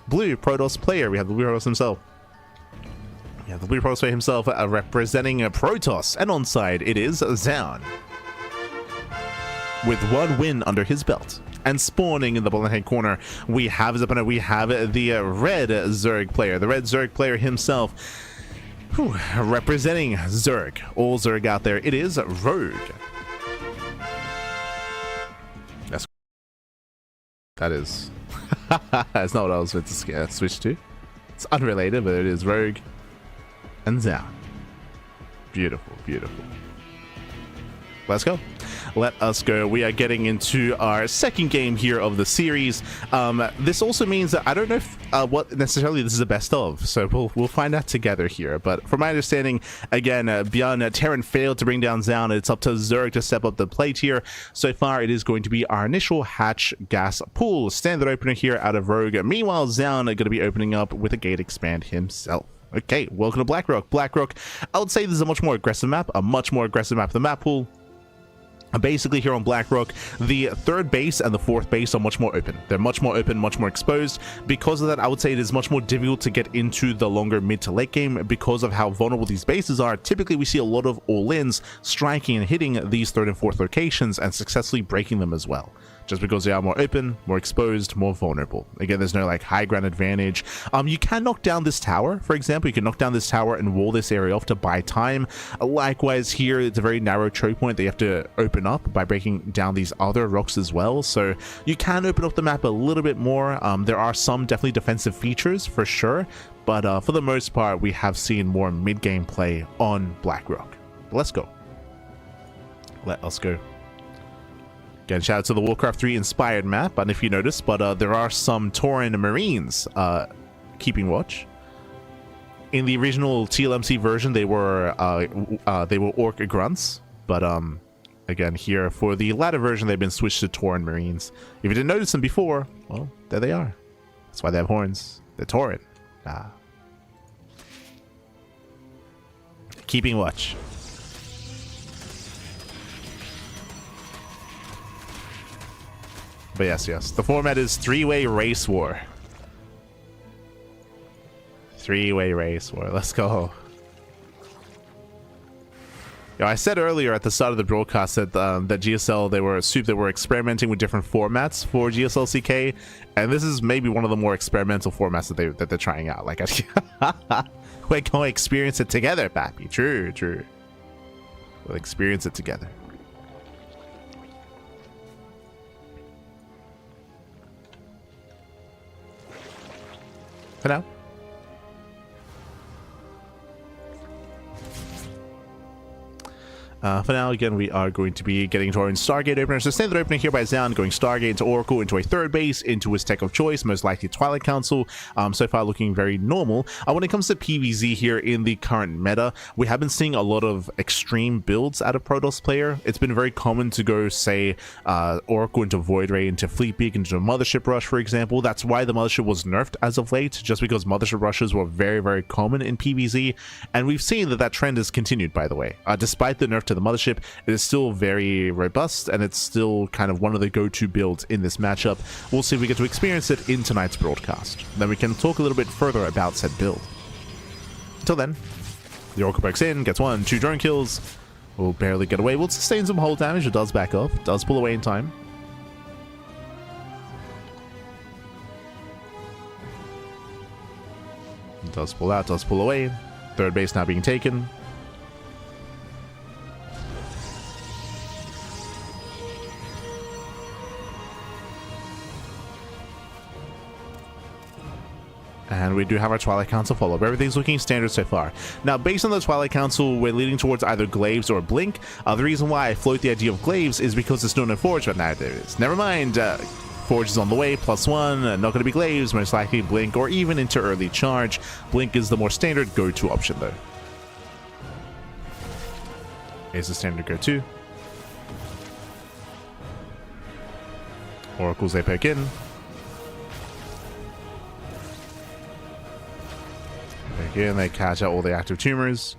blue Protoss player. We have the blue Protoss himself. Yeah, the blue Protoss player himself representing Protoss. And on side, it is Zaun, with one win under his belt. And spawning in the bottom-hand corner, we have his opponent. We have the red Zerg player. The red Zerg player himself, representing Zerg. All Zerg out there. It is Rogue. That is... That's not what I was meant to switch to. It's unrelated, but it is Rogue and Zaun. Beautiful, beautiful. Let's go. Let us go. We are getting into our second game here of the series. This also means that I don't know if, what necessarily this is a best of, so we'll find out together here. But from my understanding, again, beyond Terran failed to bring down Zaun, it's up to Zerg to step up the plate here. So far, it is going to be our initial hatch gas pool. Standard opener here out of Rogue. Meanwhile, Zaun are going to be opening up with a gate expand himself. Okay, welcome to Blackrock. Blackrock, I would say this is a much more aggressive map, the map pool. Basically, here on Blackrock, the third base and the fourth base are much more open. They're much more open, much more exposed. Because of that, I would say it is much more difficult to get into the longer mid to late game because of how vulnerable these bases are. Typically, we see a lot of all-ins striking and hitting these third and fourth locations and successfully breaking them as well, just because they are more open, more exposed, more vulnerable. Again, there's no like high ground advantage. You can knock down this tower, for example. You can knock down this tower and wall this area off to buy time. Likewise here, it's a very narrow choke point that you have to open up by breaking down these other rocks as well. So you can open up the map a little bit more. There are some definitely defensive features for sure, but for the most part, we have seen more mid-game play on Blackrock. Let's go. Let us go. Again, shout out to the Warcraft 3 inspired map, and if you notice, but there are some Tauren Marines keeping watch. In the original TLMC version, they were Orc Grunts, but again, here for the latter version, they've been switched to Tauren Marines. If you didn't notice them before, well, there they are. That's why they have horns. They're Tauren. Keeping watch. But yes, the format is three-way race war. Three-way race war. Let's go. Yo, I said earlier at the start of the broadcast that that GSL they were experimenting with different formats for GSL CK, and this is maybe one of the more experimental formats that they're trying out. Like, we're going to experience it together, Pappy. True. We'll experience it together. for now. For now, again, we are going to be getting to our own Stargate opener. So standard opener here by Zaun, going Stargate into Oracle, into a third base, into his tech of choice, most likely Twilight Council. So far looking very normal. When it comes to PvZ here in the current meta, we have been seeing a lot of extreme builds out of Protoss player. It's been very common to go, say, Oracle into Void Ray, into Fleetbeak, into Mothership Rush, for example. That's why the Mothership was nerfed as of late, just because Mothership Rushes were very, very common in PvZ. And we've seen that that trend has continued, by the way. Despite the nerf to the Mothership, it is still very robust, and it's still kind of one of the go-to builds in this matchup. We'll see if we get to experience it in tonight's broadcast. Then we can talk a little bit further about said build. Until then, the Oracle breaks in, gets 1, 2 drone kills. Will barely get away. Will sustain some hull damage. It does back off. Does pull away in time. It does pull out. Does pull away. Third base now being taken. And we do have our Twilight Council follow-up. Everything's looking standard so far. Now, based on the Twilight Council, we're leading towards either Glaives or Blink. The reason why I float the idea of Glaives is because it's known in Forge, but now there is. Never mind. Forge is on the way, +1. Not going to be Glaives, most likely Blink, or even into early charge. Blink is the more standard go-to option, though. Is the standard go-to. Oracles, they poke in. Again, they catch out all the active tumors.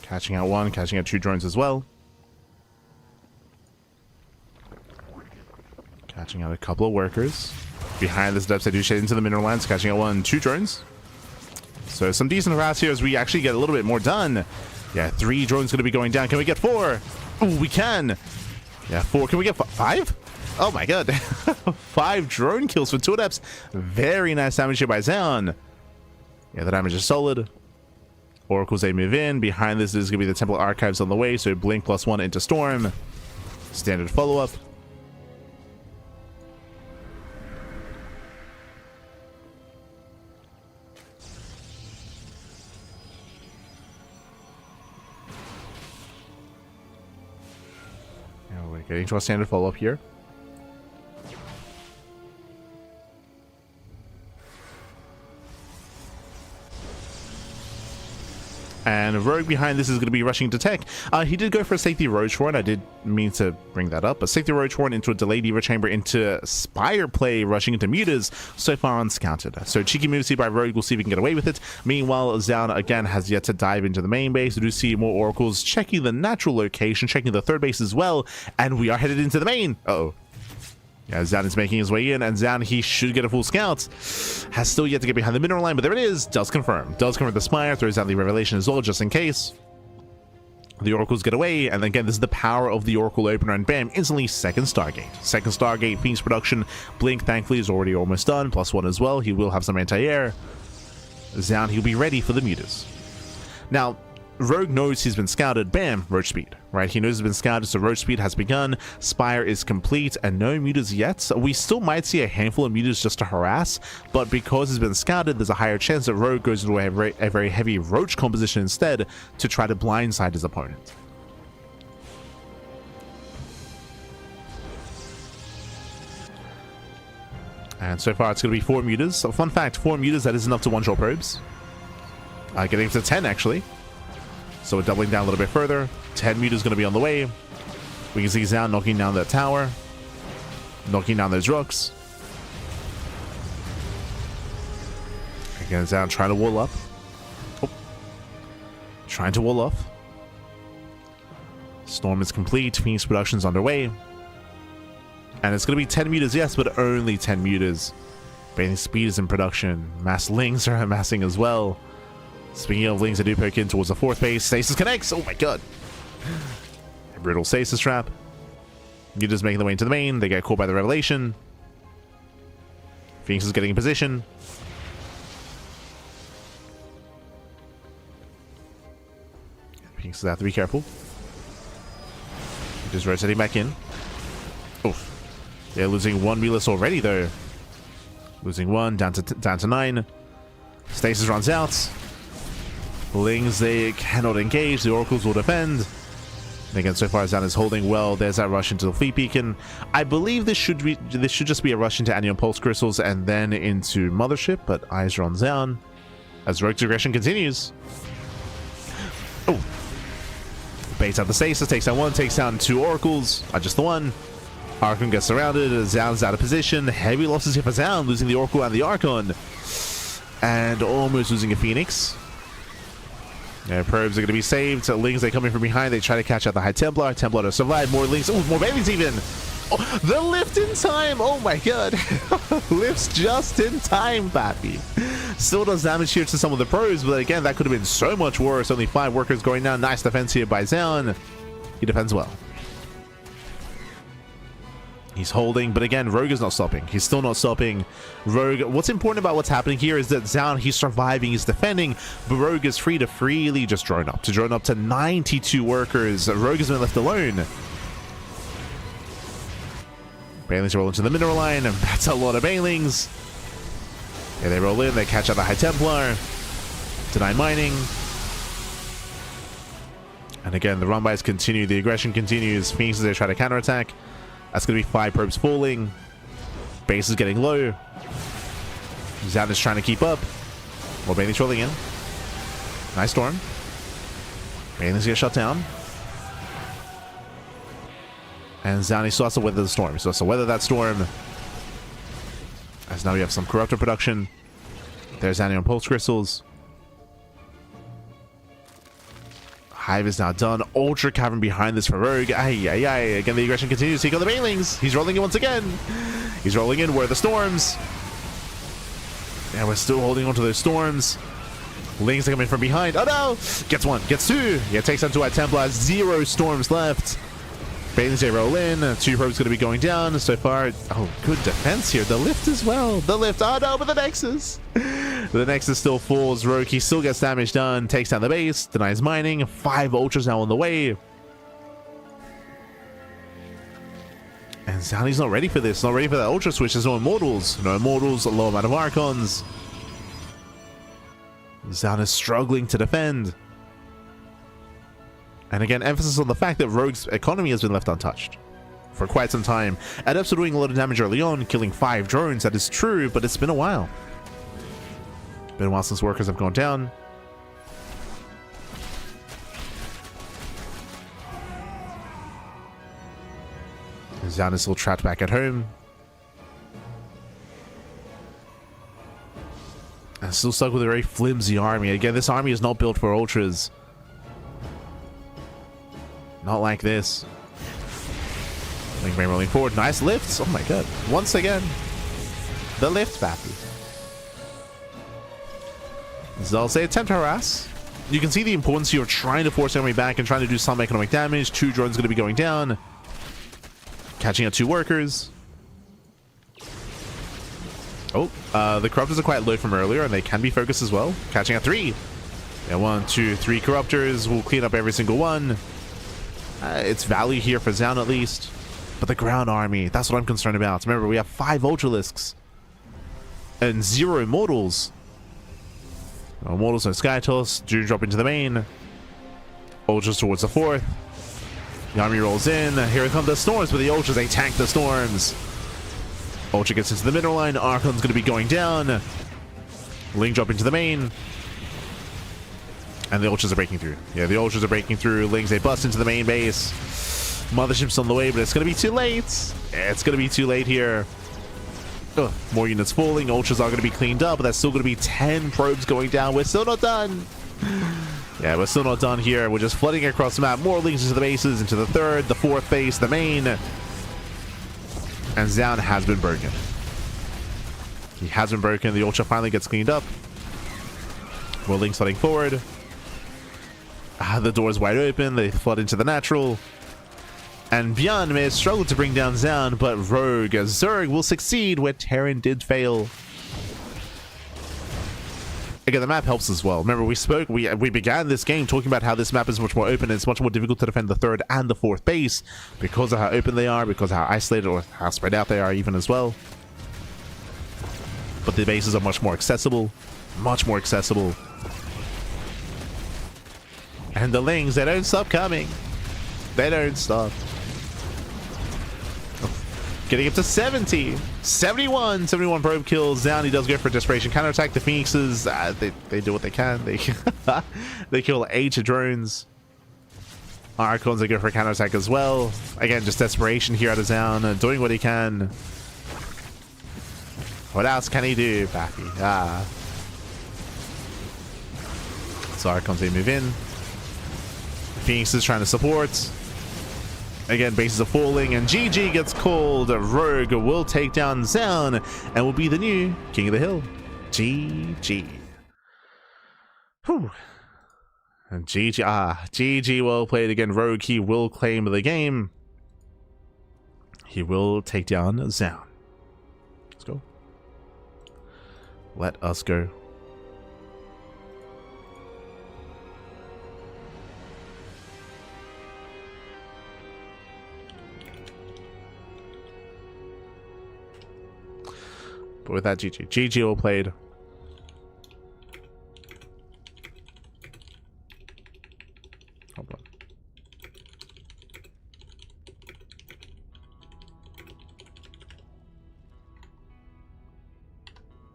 Catching out 1, catching out 2 drones as well. Catching out a couple of workers. Behind this depths, they do shade into the mineral lands, catching out 1, 2 drones. So some decent harass here as we actually get a little bit more done. Yeah, 3 drones going to be going down. Can we get 4? Oh, we can. Yeah, 4. Can we get 5? Oh my god. 5 drone kills for 2 adepts. Very nice damage here by Zaun. Yeah, the damage is solid. Oracles, they move in. Behind this is going to be the Temple Archives on the way, so Blink +1 into Storm. Standard follow-up. Yeah, we're getting to our standard follow-up here. And Rogue behind this is going to be rushing to tech. He did go for a safety Roach Horn. I did mean to bring that up. A safety Roach Horn into a delayed Eva Chamber into Spire play, rushing into Mutas. So far unscounted. So cheeky moves here by Rogue. We'll see if we can get away with it. Meanwhile, Zaun again has yet to dive into the main base. We do see more Oracles checking the natural location, checking the third base as well. And we are headed into the main. Uh-oh. Yeah, Zaun is making his way in, and Zaun, he should get a full scout. Has still yet to get behind the mineral line, but there it is. Does confirm. Does confirm the Spire. Throws out the Revelation as well, just in case. The Oracles get away, and again, this is the power of the Oracle opener, and bam, instantly second Stargate. Second Stargate, Phoenix production. Blink, thankfully, is already almost done. +1 as well. He will have some anti-air. Zaun, he'll be ready for the Mutas. Now, Rogue knows he's been scouted. Bam, Roach Speed, right? He knows he's been scouted, so Roach Speed has begun. Spire is complete, and no Mutas yet. We still might see a handful of Mutas just to harass, but because he's been scouted, there's a higher chance that Rogue goes into a very heavy Roach composition instead to try to blindside his opponent. And so far, it's going to be 4 Mutas. So fun fact, 4 Mutas, that is enough to one-shot probes. Getting to 10, actually. So we're doubling down a little bit further. 10 Mutas going to be on the way. We can see Zaun knocking down that tower. Knocking down those rocks. Again, Zaun trying to wall up. Oh. Trying to wall off. Storm is complete. Phoenix production's underway. And it's going to be 10 Mutas, yes, but only 10 Mutas. Bathing Speed is in production. Mass Lings are amassing as well. Speaking of Lings, I do poke in towards the 4th base. Stasis connects! Oh my god! A brutal Stasis trap. Mutas making their way into the main. They get caught by the Revelation. Phoenix is getting in position. Phoenix is have to be careful. Just rotating back in. Oof. They're losing 1 Mulas already, though. Losing 1, down to 9. Stasis runs out. Lings, they cannot engage. The Oracles will defend. And again, so far Zan is holding well. There's that rush into the Fleet Beacon. I believe this should just be a rush into Anion Pulse Crystals and then into Mothership, but eyes are on Zan as Rogue's aggression continues. Oh, baits out the Stasis, takes down 1, takes down 2 Oracles. Just the 1. Archon gets surrounded. Zan's out of position. Heavy losses here for Zan, losing the Oracle and the Archon, and almost losing a Phoenix. Yeah, probes are going to be saved. Lings, they come in from behind. They try to catch out the High Templar. Templar to survive. More Lings. Oh, more Baileys even. Oh, the lift in time. Oh my god. Lifts just in time, Pappy. Still does damage here to some of the pros, but again, that could have been so much worse. Only 5 workers going down. Nice defense here by Zan. He defends well. He's holding, but again, Rogue is not stopping. He's still not stopping. Rogue, what's important about what's happening here is that Zan, he's surviving, he's defending, but Rogue is free to freely just drone up. To drone up to 92 workers. Rogue has been left alone. Bailings roll into the mineral line, and that's a lot of Bailings. Yeah, they roll in, they catch out the High Templar. Deny mining. And again, the run-bys continue, the aggression continues. Phoenixes, they try to counterattack. That's going to be 5 probes falling. Base is getting low. Zan is trying to keep up. More Bailey's rolling in. Nice storm. Bailey's get shut down. And Zan, he still has to weather the storm. He still has to weather that storm. As now we have some Corruptor production. There's Anion Pulse Crystals. Hive is now done. Ultra Cavern behind this for Rogue. Ay, ay, ay. Again, the aggression continues. He got the Bailings. He's rolling in once again. He's rolling in. Where are the storms? Yeah, we're still holding on to those storms. Lings are coming from behind. Oh no! Gets 1, gets 2. Yeah, takes down 2 at Templar. 0 storms left. Bailings, they roll in. 2 probes going to be going down so far. Oh, good defense here. The lift as well. The lift. Oh no, but the Nexus. The Nexus still falls. Rogue, he still gets damage done. Takes down the base. Denies mining. 5 Ultras now on the way. And Zani's not ready for this. Not ready for that Ultra switch. There's no Immortals. No Immortals. A low amount of Archons. Zan is struggling to defend. And again, emphasis on the fact that Rogue's economy has been left untouched for quite some time. Adepts are doing a lot of damage early on, killing 5 drones. That is true, but it's been a while. Been a while since workers have gone down. Zan is still trapped back at home. And still stuck with a very flimsy army. Again, this army is not built for Ultras. Not like this. Link Brain rolling forward. Nice lifts. Oh my god. Once again. The lift, Bappy. They'll say attempt to harass. You can see the importance here of trying to force enemy back and trying to do some economic damage. 2 drones going to be going down. Catching out 2 workers. Oh, the Corruptors are quite low from earlier, and they can be focused as well. Catching out 3. Yeah, 1, 2, 3 Corruptors. We'll clean up every single one. It's value here for Zan at least. But the ground army, that's what I'm concerned about. Remember, we have 5 Ultralisks. And 0 Immortals. No Immortals, no Sky Toss. June drop into the main. Ultras towards the 4th. The army rolls in. Here come the storms, but the Ultras, they tank the storms. Ultra gets into the middle line. Archon's going to be going down. Link drop into the main. And the Ultras are breaking through. Yeah, the Ultras are breaking through. Lings, they bust into the main base. Mothership's on the way, but it's going to be too late. It's going to be too late here. Ugh, more units falling. Ultras are going to be cleaned up, but that's still going to be 10 probes going down. We're still not done. Yeah, we're still not done here. We're just flooding across the map. More Lings into the bases, into the 3rd, the 4th base, the main. And Zan has been broken. He has been broken. The Ultra finally gets cleaned up. More Lings flooding forward. The door is wide open. They flood into the natural. And Bjorn may have struggled to bring down Zan, but Rogue Zerg will succeed where Terran did fail. Again, the map helps as well. Remember, we began this game talking about how this map is much more open and it's much more difficult to defend the 3rd and the 4th base because of how open they are, because of how isolated or how spread out they are even as well. but the bases are much more accessible. Much more accessible. And the Lings, they don't stop coming. They don't stop. Getting up to 70. 71 probe kills down. He does go for a desperation counterattack. The Phoenixes, they do what they can. They kill 8 drones. Archons, they go for a counterattack as well. Again, just desperation here out of Zaun, doing what he can. What else can he do, Pappy? So Archons, they move in. Phoenix is trying to support. Again, bases are falling, and GG gets called. Rogue will take down Zaun and will be the new King of the Hill. GG. Whew. And GG well played again. Rogue, he will claim the game. He will take down Zaun. Let's go. Let us go. But with that, GG all played. Hold on.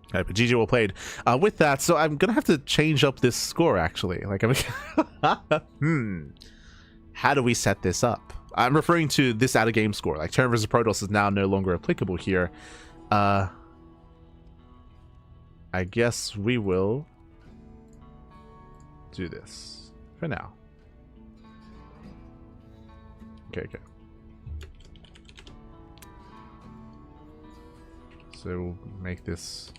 Okay, but GG all played. With that, so I'm gonna have to change up this score actually. Like, how do we set this up? I'm referring to this out of game score. Like, Terran vs Protoss is now no longer applicable here. I guess we will do this for now. Okay. So we'll make this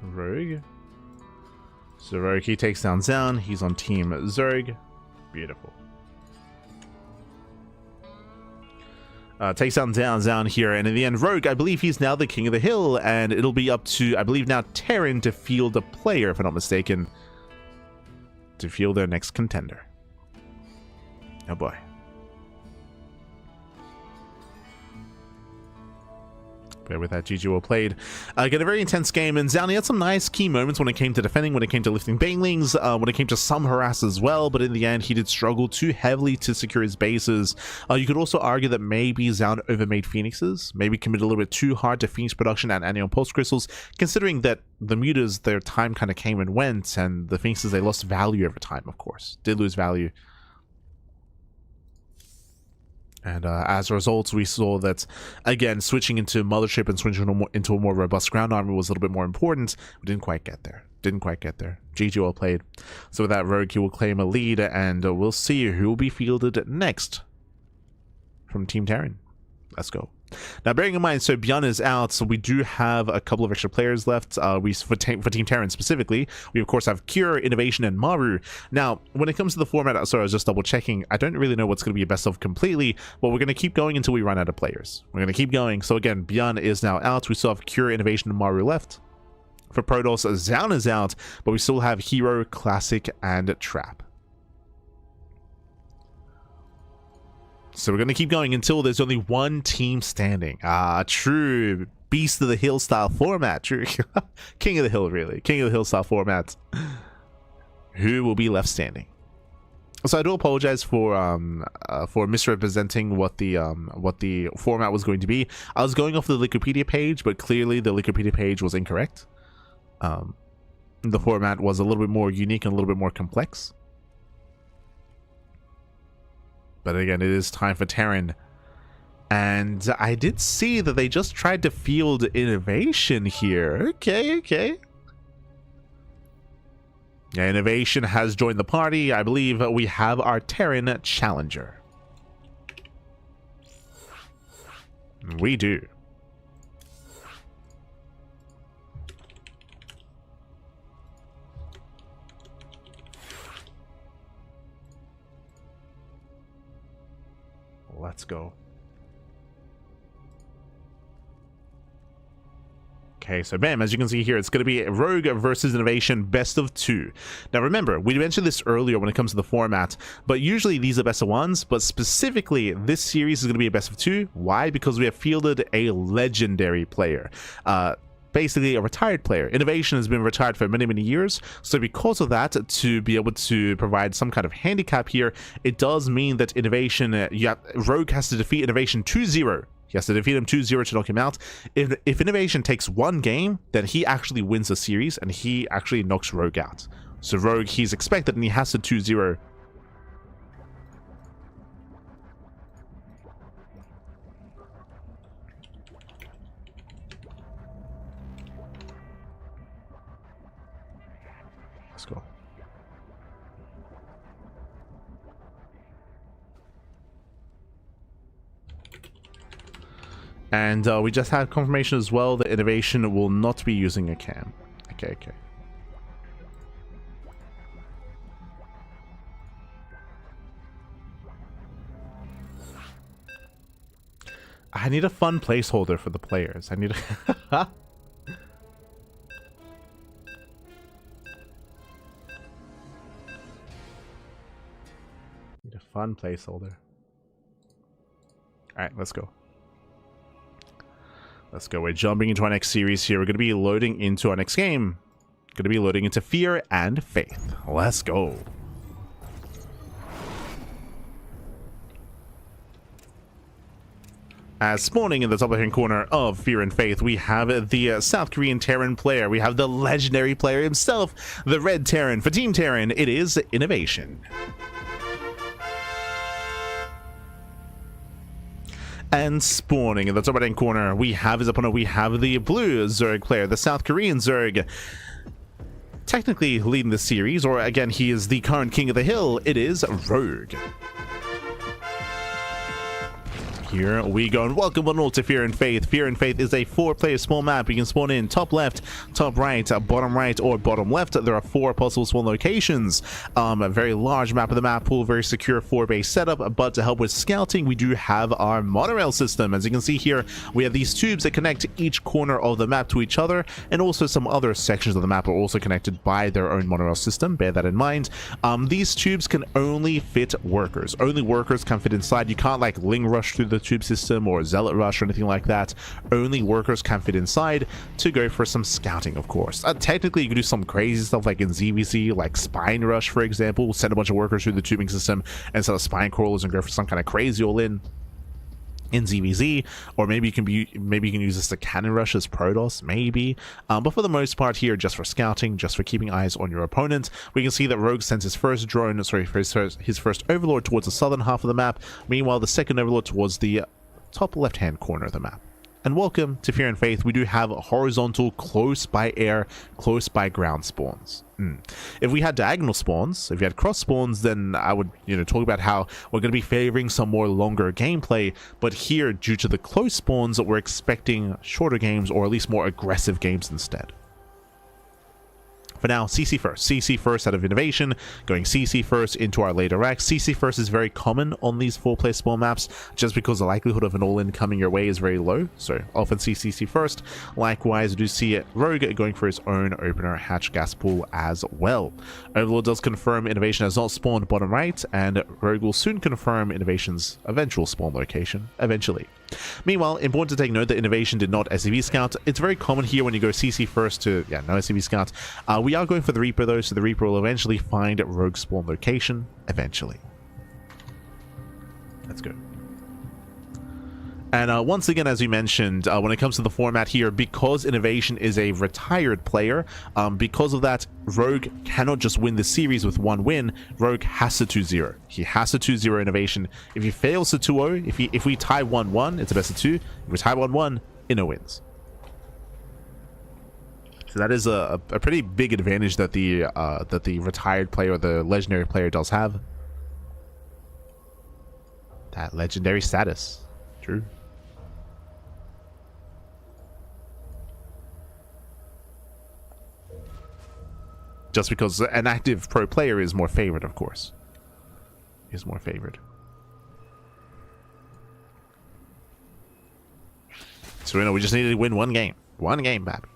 Rogue. So Rogue, he takes down Zaun. He's on Team Zerg. Beautiful. Takes down Zaun here, and in the end, Rogue, I believe he's now the King of the Hill, and it'll be up to, I believe now, Terran to field a player, if I'm not mistaken, to field their next contender. Oh boy. But with that, GG well played. Again, a very intense game, and Zaun had some nice key moments when it came to defending, when it came to lifting banelings, when it came to some harass as well, but in the end, he did struggle too heavily to secure his bases. You could also argue that maybe Zaun overmade Phoenixes, maybe committed a little bit too hard to Phoenix production and Anion Pulse Crystals, considering that the Mutas, their time kind of came and went, and the Phoenixes, they lost value over time, of course. Did lose value. And as a result, we saw that, again, switching into Mothership and switching into a more robust ground army was a little bit more important. We didn't quite get there. GG well played. So with that, Rogue, he will claim a lead, and we'll see who will be fielded next from Team Terran. Let's go. Now, bearing in mind, so Bjorn is out, so we do have a couple of extra players left. For Team Terran specifically, we of course have Cure, INnoVation, and Maru. Now, when it comes to the format, sorry, I was just double checking. I don't really know what's going to be a best of completely, but we're going to keep going until we run out of players. We're going to keep going. So again, Bjorn is now out. We still have Cure, INnoVation, and Maru left. For Protoss, Zaun is out, but we still have herO, Classic, and Trap. So we're going to keep going until there's only one team standing. True. Beast of the Hill style format. True. King of the Hill, really. King of the Hill style format. Who will be left standing? So I do apologize for misrepresenting what the format was going to be. I was going off the Wikipedia page, but clearly the Wikipedia page was incorrect. The format was a little bit more unique and a little bit more complex. But again, it is time for Terran. And I did see that they just tried to field INnoVation here. Okay. Yeah, INnoVation has joined the party. I believe we have our Terran challenger. We do. Let's go. Okay, so bam, as you can see here, it's going to be Rogue versus INnoVation best of 2. Now remember, we mentioned this earlier when it comes to the format, but usually these are best of 1s, but specifically this series is going to be a best of 2. Why? Because we have fielded a legendary player. Basically a retired player. INnoVation has been retired for many years, so because of that, to be able to provide some kind of handicap here, it does mean that Rogue has to defeat INnoVation 2-0. He has to defeat him 2-0 to knock him out. If INnoVation takes one game, then he actually wins the series and he actually knocks Rogue out. So Rogue, he's expected and he has to 2-0. Let's go. And we just had confirmation as well that INnoVation will not be using a cam. Okay. I need a fun placeholder for the players. I need a need a fun placeholder. Alright, let's go. Let's go. We're jumping into our next series here. We're going to be loading into our next game. Going to be loading into Fear and Faith. Let's go. As spawning in the top left-hand corner of Fear and Faith, we have the South Korean Terran player. We have the legendary player himself, the Red Terran. For Team Terran, it is INnoVation. And spawning in the top right-hand corner, we have his opponent. We have the blue Zerg player, the South Korean Zerg. Technically leading the series, or again, he is the current king of the hill. It is Rogue. Here we go, and welcome one all to Fear and Faith. Fear and Faith is a 4-player small map. You can spawn in top left, top right, bottom right, or bottom left. There are 4 possible spawn locations. A very large map of the map pool, very secure 4-base setup, but to help with scouting, we do have our monorail system. As you can see here, we have these tubes that connect each corner of the map to each other, and also some other sections of the map are also connected by their own monorail system. Bear that in mind. These tubes can only fit workers. Only workers can fit inside. You can't like Ling Rush through the tube system or Zealot Rush or anything like that. Only workers can fit inside to go for some scouting, of course. Technically, you can do some crazy stuff like in ZVZ, like Spine Rush, for example. Send a bunch of workers through the tubing system instead of spine crawlers and go for some kind of crazy all-in ZVZ, or maybe you can use this to cannon rush as Protoss, maybe. But for the most part here, just for scouting, just for keeping eyes on your opponent. We can see that Rogue sends his first drone, his first overlord towards the southern half of the map. Meanwhile, the second overlord towards the top left-hand corner of the map. And welcome to Fear and Faith. We do have horizontal, close by air, close by ground spawns. If we had diagonal spawns, if you had cross spawns, then I would, talk about how we're going to be favoring some more longer gameplay. But here, due to the close spawns, we're expecting shorter games, or at least more aggressive games instead. For now, CC first. CC first out of INnoVation, going CC first into our later racks. CC first is very common on these 4-player spawn maps, just because the likelihood of an all-in coming your way is very low, so often see CC first. Likewise, we do see Rogue going for his own opener hatch gas pool as well. Overlord does confirm INnoVation has not spawned bottom right, and Rogue will soon confirm INnoVation's eventual spawn location, eventually. Meanwhile, important to take note that INnoVation did not SCV scout. It's very common here when you go CC first to, no SCV scout. We are going for the Reaper though, so the Reaper will eventually find Rogue spawn location, eventually. Let's go. And once again, as we mentioned, when it comes to the format here, because INnoVation is a retired player, because of that, Rogue cannot just win the series with one win. Rogue has to 2-0. He has to 2-0 INnoVation. If he fails to 2-0, if we tie 1-1, it's a best of 2. If we tie 1-1, Inno wins. So that is a pretty big advantage that the retired player or the legendary player does have. That legendary status. True. Just because an active pro player is more favored, of course. Is more favored. So, we just needed to win one game. One game, baby.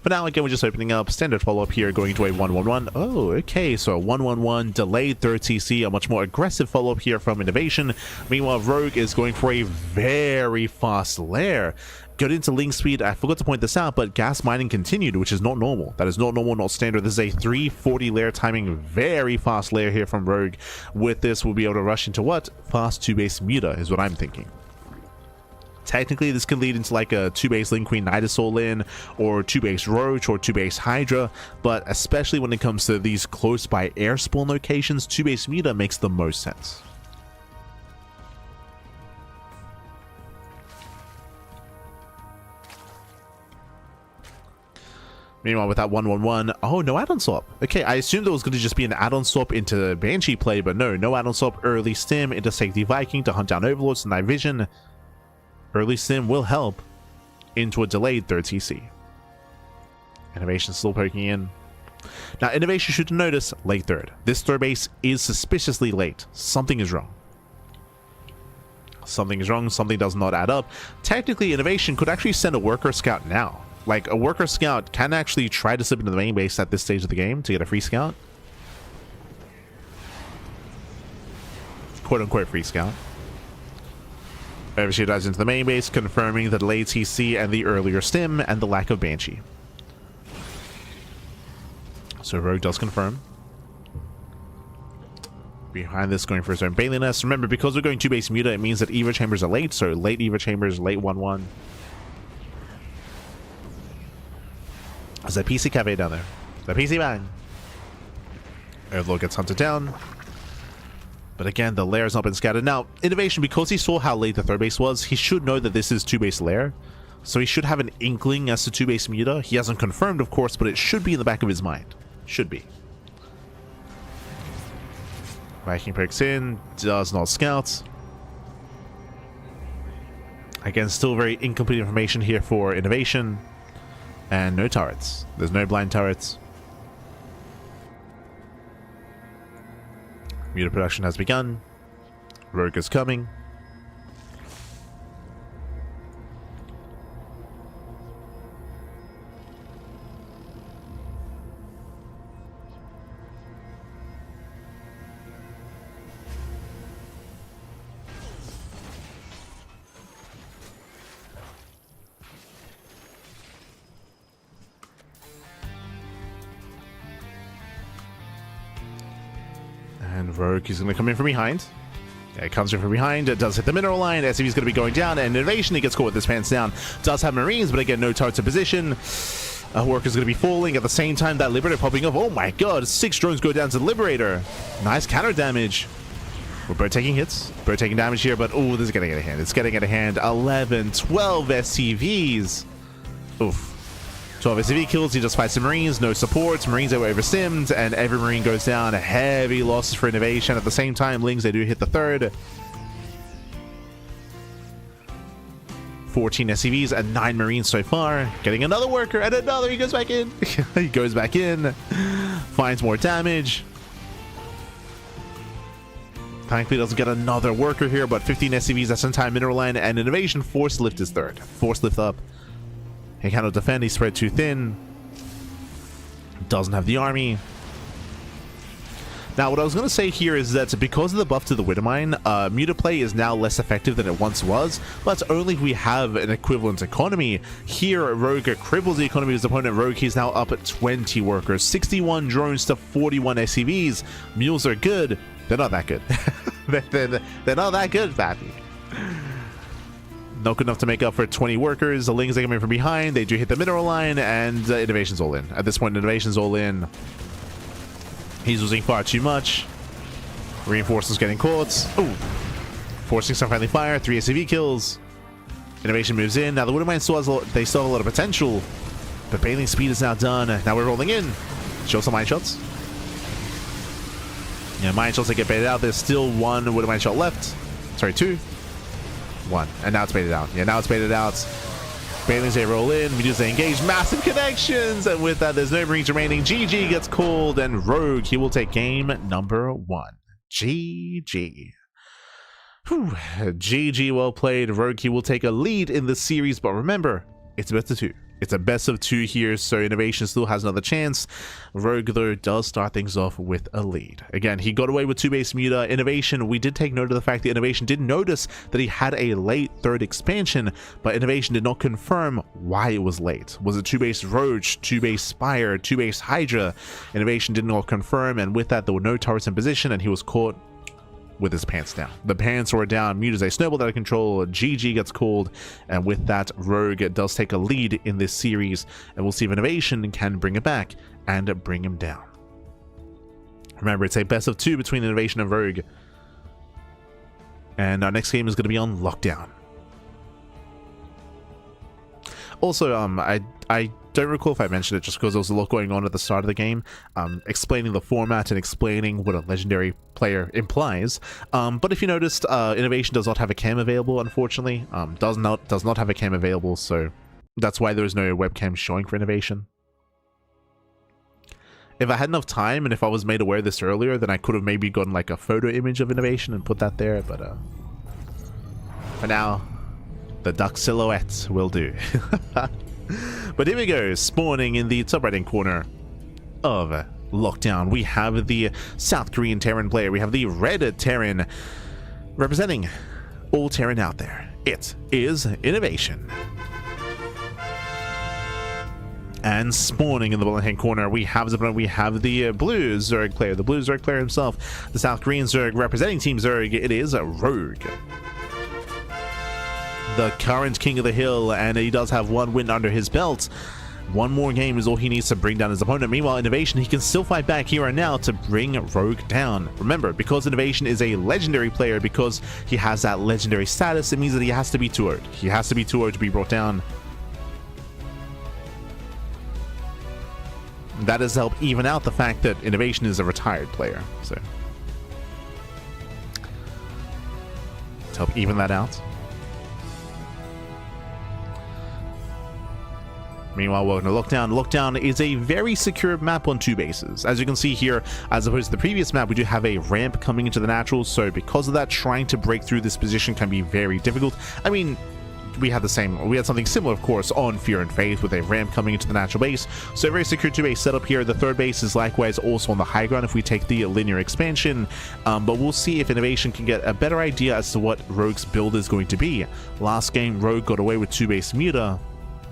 But now again, we're just opening up standard follow-up here, going to a 1-1-1. Oh, okay, so a 1-1-1 delayed third CC, a much more aggressive follow-up here from INnoVation. Meanwhile, Rogue is going for a very fast lair. Got into link speed. I forgot to point this out, but gas mining continued, which is not normal. That is not normal, not standard. This is a 340 lair timing, very fast lair here from Rogue. With this, we'll be able to rush into what? Fast 2-base Muta is what I'm thinking. Technically, this can lead into like a 2-base Link Queen Nidasaur in, or 2-base Roach, or 2-base Hydra, but especially when it comes to these close by air spawn locations, 2-base Muta makes the most sense. Meanwhile, with that 1-1-1, oh, no add-on swap. Okay, I assumed there was going to just be an add-on swap into Banshee play, but no add-on swap. Early stim into Safety Viking to hunt down Overlords and INnoVation. Early stim will help into a delayed third CC. INnoVation still poking in. Now, INnoVation should notice late third. This third base is suspiciously late. Something is wrong. Something is wrong. Something does not add up. Technically, INnoVation could actually send a worker scout now. Like, a worker scout can actually try to slip into the main base at this stage of the game to get a free scout. Quote-unquote free scout. Overshoot dives into the main base, confirming the delayed TC and the earlier stim and the lack of Banshee. So Rogue does confirm. Behind this, going for his own Bailey Nest. Remember, because we're going 2-base Muta, it means that Evo Chambers are late, so late Evo Chambers, late 1-1. There's a PC cafe down there. The PC bang. Overlord gets hunted down. But again, the lair has not been scattered. Now, INnoVation, because he saw how late the third base was, he should know that this is 2-base lair. So he should have an inkling as to 2-base Muta. He hasn't confirmed, of course, but it should be in the back of his mind. Should be. Viking pokes in, does not scout. Again, still very incomplete information here for INnoVation. And no turrets. There's no blind turrets. Muta production has begun. Rogue is coming. And Rogue is going to come in from behind. Yeah, it comes in from behind. It does hit the mineral line. SCV's going to be going down. And INnoVation, he gets caught with his pants down. Does have Marines, but again, no turrets in position. Worker's going to be falling. At the same time, that Liberator popping up. Oh my god, 6 drones go down to the Liberator. Nice counter damage. We're both taking hits. Both taking damage here, but oh, this is getting out of hand. It's getting out of hand. 11, 12 SCVs. Oof. 12 SCV kills, he just fights the Marines, no supports, Marines that were overstimmed, and every Marine goes down. Heavy losses for INnoVation. At the same time, Lings, they do hit the third. 14 SCVs and 9 Marines so far. Getting another worker and another, he goes back in. He goes back in, finds more damage. Thankfully doesn't get another worker here, but 15 SCVs, that's in time mineral line, and INnoVation force lift is third. Force lift up. He cannot defend, he's spread too thin. Doesn't have the army. Now, what I was going to say here is that because of the buff to the Widowmine, Muta play is now less effective than it once was, but only if we have an equivalent economy. Here, Rogue cripples the economy of his opponent. Rogue, he's now up at 20 workers, 61 drones to 41 SCVs. Mules are good. They're not that good. they're not that good, Fappy. Not good enough to make up for 20 workers. The Lings, they come in from behind. They do hit the mineral line, and INnoVation's all in. At this point, INnoVation's all in. He's losing far too much. Reinforcements getting caught. Ooh. Forcing some friendly fire. 3 SCV kills. INnoVation moves in. Now, the Widowmine still has they still have a lot of potential, but bailing speed is now done. Now we're rolling in. Show some mine shots. Yeah, mine shots, they get baited out. There's still 1 Widowmine shot left. Sorry, 2. 1. And now it's baited out. Yeah, now it's baited out. Bailings, they roll in. We just engage. Massive connections. And with that, there's no Marines remaining. GG gets called. And Rogue, he will take game number 1. GG. Whew. GG, well played. Rogue, he will take a lead in the series. But remember, it's best of 2. It's a best of 2 here, so INnoVation still has another chance. Rogue, though, does start things off with a lead. Again, he got away with 2-base Muta. INnoVation, we did take note of the fact that INnoVation did notice that he had a late 3rd expansion, but INnoVation did not confirm why it was late. Was it 2-base Roach, 2-base Spire, 2-base Hydra? INnoVation did not confirm, and with that, there were no turrets in position, and he was caught with his pants down. The pants were down, Muta's a snowball out of control, GG gets called, and with that, Rogue does take a lead in this series, and we'll see if INnoVation can bring it back and bring him down. Remember, it's a best of 2 between INnoVation and Rogue, and our next game is going to be on Lockdown. Also, I don't recall if I mentioned it just because there was a lot going on at the start of the game, explaining the format and explaining what a legendary player implies. But if you noticed, INnoVation does not have a cam available, unfortunately. Does not have a cam available, so that's why there is no webcam showing for INnoVation. If I had enough time and if I was made aware of this earlier, then I could have maybe gotten like a photo image of INnoVation and put that there, but for now, the duck silhouette will do. But here we go, spawning in the top right-hand corner of Lockdown. We have the South Korean Terran player. We have the red Terran representing all Terran out there. It is INnoVation. And spawning in the bottom-hand corner, we have the blue Zerg player, the blue Zerg player himself, the South Korean Zerg representing Team Zerg. It is Rogue, the current king of the hill, and he does have 1 win under his belt. 1 more game is all he needs to bring down his opponent. Meanwhile, INnoVation, he can still fight back here and now to bring Rogue down. Remember, because INnoVation is a legendary player, because he has that legendary status, it means that he has to be 2-0'd. He has to be 2-0'd to be brought down. That is to help even out the fact that INnoVation is a retired player. So, to help even that out. Meanwhile, welcome to Lockdown. Lockdown is a very secure map on 2 bases. As you can see here, as opposed to the previous map, we do have a ramp coming into the natural, so because of that, trying to break through this position can be very difficult. I mean, we had something similar, of course, on Fear and Faith with a ramp coming into the natural base. So a very secure 2-base setup here. The 3rd base is likewise also on the high ground if we take the linear expansion, but we'll see if INnoVation can get a better idea as to what Rogue's build is going to be. Last game, Rogue got away with 2-base Muta.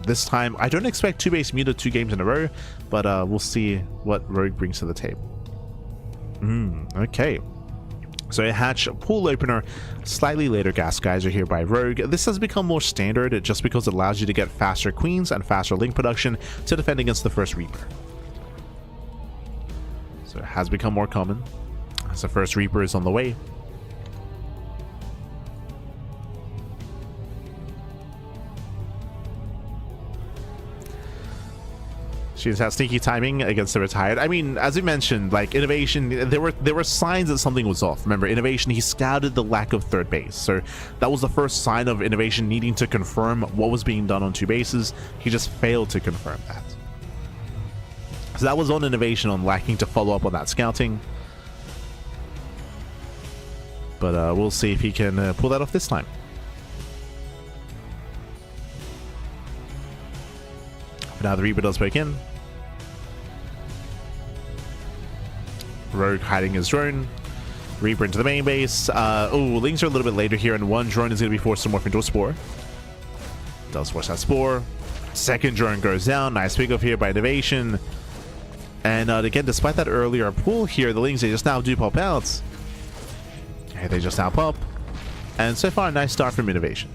This time, I don't expect 2-base Muta 2 games in a row, but we'll see what Rogue brings to the table. Okay. So a hatch pool opener, slightly later gas geyser here by Rogue. This has become more standard just because it allows you to get faster queens and faster link production to defend against the first Reaper. So it has become more common as the first Reaper is on the way. She just has sneaky timing against the retired. I mean, as we mentioned, like INnoVation, there were signs that something was off. Remember, INnoVation, he scouted the lack of 3rd base, so that was the first sign of INnoVation needing to confirm what was being done on 2 bases. He just failed to confirm that. So that was on INnoVation on lacking to follow up on that scouting. But we'll see if he can pull that off this time. Now the Reaper does break in. Rogue hiding his drone. Reaper into the main base. Oh, Lings are a little bit later here, and 1 drone is going to be forced to morph into a Spore. Does force that Spore. 2nd drone goes down. Nice pick off here by INnoVation. And again, despite that earlier pull here, the Lings, they just now do pop out. Okay, they just now pop. And so far, a nice start from INnoVation.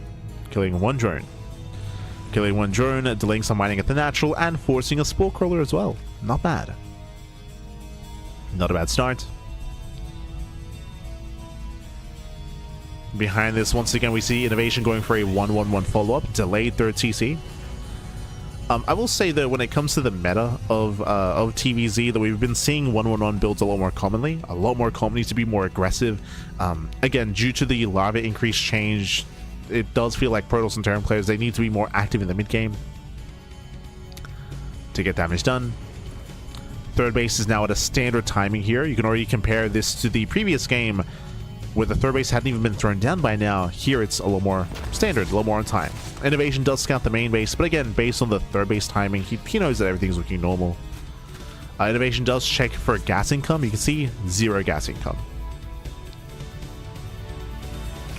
Killing 1 drone. Killing 1 drone, delaying some mining at the natural, and forcing a Spore Crawler as well. Not bad. Not a bad start. Behind this, once again, we see INnoVation going for a 1-1-1 follow-up, delayed 3rd CC. I will say that when it comes to the meta of TVZ, that we've been seeing 1-1-1 builds a lot more commonly. A lot more commonly to be more aggressive. Again, due to the Larva increase change, it does feel like Protoss and Terran players, they need to be more active in the mid-game to get damage done. 3rd base is now at a standard timing here. You can already compare this to the previous game where the third base hadn't even been thrown down by now. Here it's a little more standard, a little more on time. INnoVation does scout the main base, but again, based on the third base timing, he knows that everything's looking normal. INnoVation does check for gas income. You can see 0 gas income.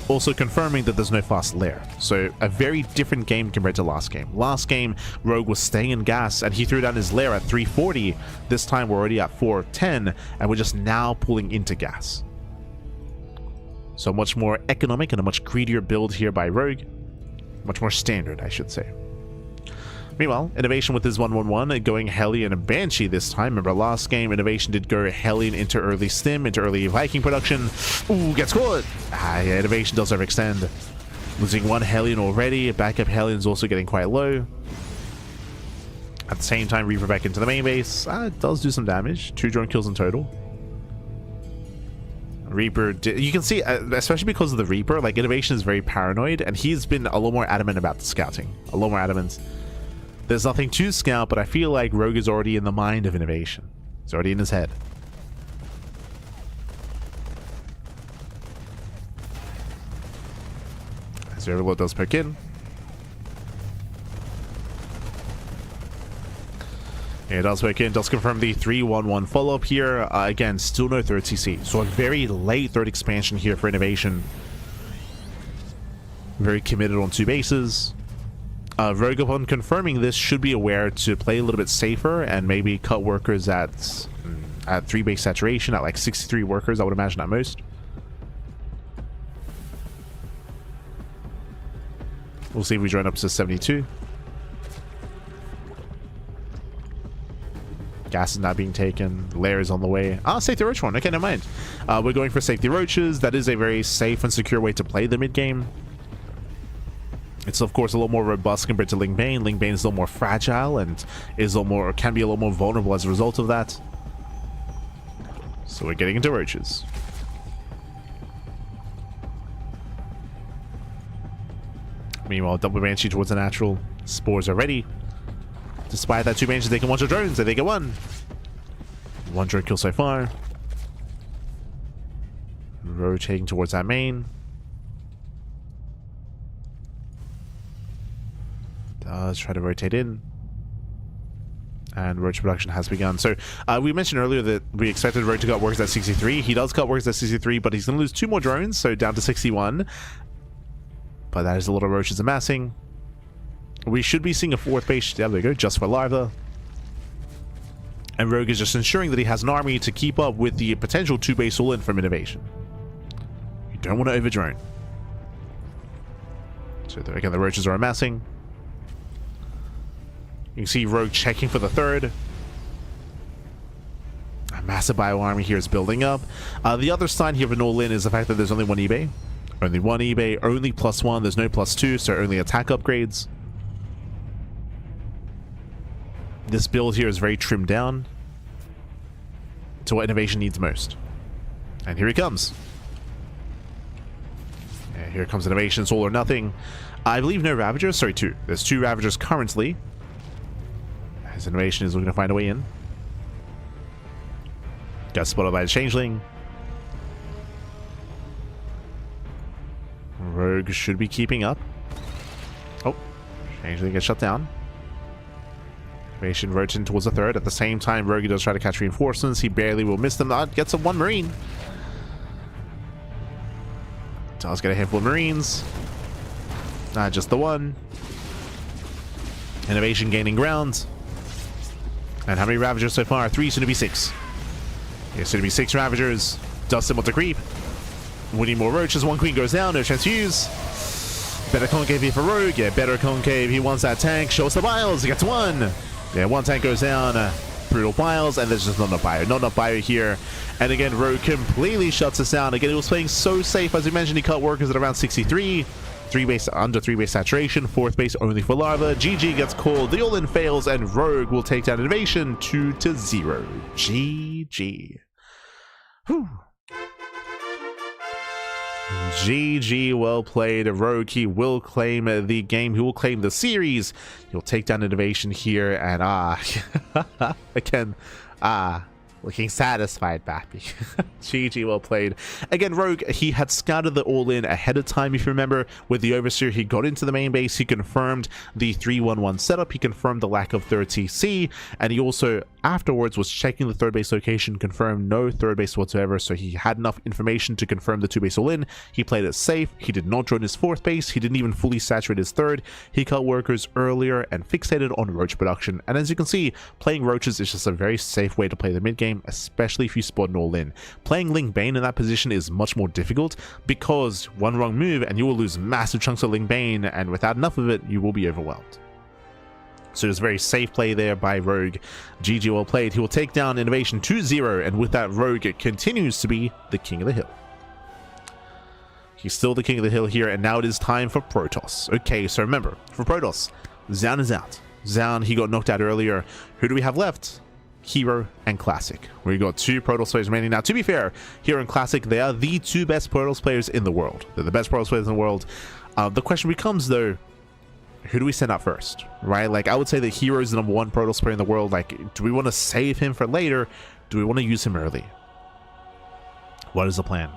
Also confirming that there's no fast lair. So a very different game compared to last game. Last game, Rogue was staying in gas and he threw down his lair at 340. This time we're already at 410 and we're just now pulling into gas. So much more economic and a much greedier build here by Rogue. Much more standard, I should say. Meanwhile, INnoVation with his 1-1-1 going Hellion and Banshee this time. Remember last game, INnoVation did go Hellion into early Stim, into early Viking production. Ooh, gets caught! Yeah, INnoVation does overextend. Losing 1 Hellion already. Backup Hellion's also getting quite low. At the same time, Reaper back into the main base. It does do some damage. 2 drone kills in total. Reaper, you can see, especially because of the Reaper, like INnoVation is very paranoid, and he's been a little more adamant about the scouting. A little more adamant. There's nothing to scout, but I feel like Rogue is already in the mind of INnoVation. It's already in his head. As Overlord does poke in. Yeah, it does poke in, does confirm the 3-1-1 follow-up here. Again, still no third CC. So a very late third expansion here for INnoVation. Very committed on 2 bases. Rogue, upon confirming this, should be aware to play a little bit safer and maybe cut workers at 3 base saturation, at like 63 workers, I would imagine at most. We'll see if we join up to 72. Gas is not being taken. Lair is on the way. Safety Roach one. Okay, never mind. We're going for Safety Roaches. That is a very safe and secure way to play the mid-game. It's of course a little more robust compared to Ling Bane. Ling Bane is a little more fragile and is a little more, can be a little more vulnerable as a result of that. So we're getting into roaches. Meanwhile, double Banshee towards the natural. Spores are ready. Despite that, 2 Banshees taking 1 drones, they get 1. 1 drone kill so far. Rotating towards that main. Does try to rotate in. And Roach production has begun. So we mentioned earlier that we expected Roach to cut workers at 63. He does cut workers at 63, but he's going to lose 2 more drones, so down to 61. But that is a lot of Roaches amassing. We should be seeing a 4th base, there we go, just for Larva. And Rogue is just ensuring that he has an army to keep up with the potential 2 base all-in from INnoVation. You don't want to overdrone. So again, the Roaches are amassing. You can see Rogue checking for the 3rd. A massive bio army here is building up. The other sign here of an all-in is the fact that there's only 1 eBay. Only 1 eBay, only +1, there's no +2, so only attack upgrades. This build here is very trimmed down to what INnoVation needs most. And here he comes. Yeah, here comes INnoVation, it's all or nothing. I believe no Ravagers, sorry, 2. There's 2 Ravagers currently. As INnoVation is looking to find a way in. Got spotted by the Changeling. Rogue should be keeping up. Oh, Changeling gets shut down. INnoVation rotating towards the 3rd. At the same time, Rogue does try to catch reinforcements. He barely will miss them. Gets a 1 Marine. Does get a handful of Marines. Not just the 1. INnoVation gaining ground. And how many Ravagers so far? 3, soon to be 6. Yeah, soon to be 6 Ravagers. Does similar to creep. We need more Roaches. 1 Queen goes down. No chance to use. Better concave here for Rogue. Yeah, better concave. He wants that tank. Show us the biles. He gets 1. Yeah, 1 tank goes down. Brutal biles. And there's just not enough bio. Not enough bio here. And again, Rogue completely shuts us down. Again, he was playing so safe. As we mentioned, he cut workers at around 63. 3 base under 3 base saturation. 4th base only for Larva. GG gets called. The all-in fails. And Rogue will take down INnoVation 2-0. GG. Whew. GG, well played. Rogue, he will claim the game. He will claim the series. He'll take down INnoVation here. And again, Looking satisfied, Bappy. GG, well played. Again, Rogue, he had scouted the all-in ahead of time, if you remember. With the Overseer, he got into the main base, he confirmed the 3-1-1 setup, he confirmed the lack of third TC, and he also, afterwards, was checking the third base location, confirmed no third base whatsoever, so he had enough information to confirm the 2-base all-in. He played it safe, he did not join his fourth base, he didn't even fully saturate his third, he cut workers earlier and fixated on roach production. And as you can see, playing roaches is just a very safe way to play the mid game, especially if you spot an all-in. Playing Ling Bane in that position is much more difficult because one wrong move and you will lose massive chunks of Ling Bane, and without enough of it, you will be overwhelmed. So it's a very safe play there by Rogue. GG, well played. He will take down INnoVation 2-0, and with that, Rogue continues to be the king of the hill. He's still the king of the hill here, and now it is time for Protoss. Okay, so remember, for Protoss, Zan is out. Zan, he got knocked out earlier. Who do we have left? herO and Classic. We got 2 Protoss players remaining. Now, to be fair, herO and Classic, they are the 2 best Protoss players in the world. They're the best Protoss players in the world. The question becomes, though, who do we send out first, right? Like, I would say that herO is the #1 Protoss player in the world. Like, do we want to save him for later? Do we want to use him early? What is the plan?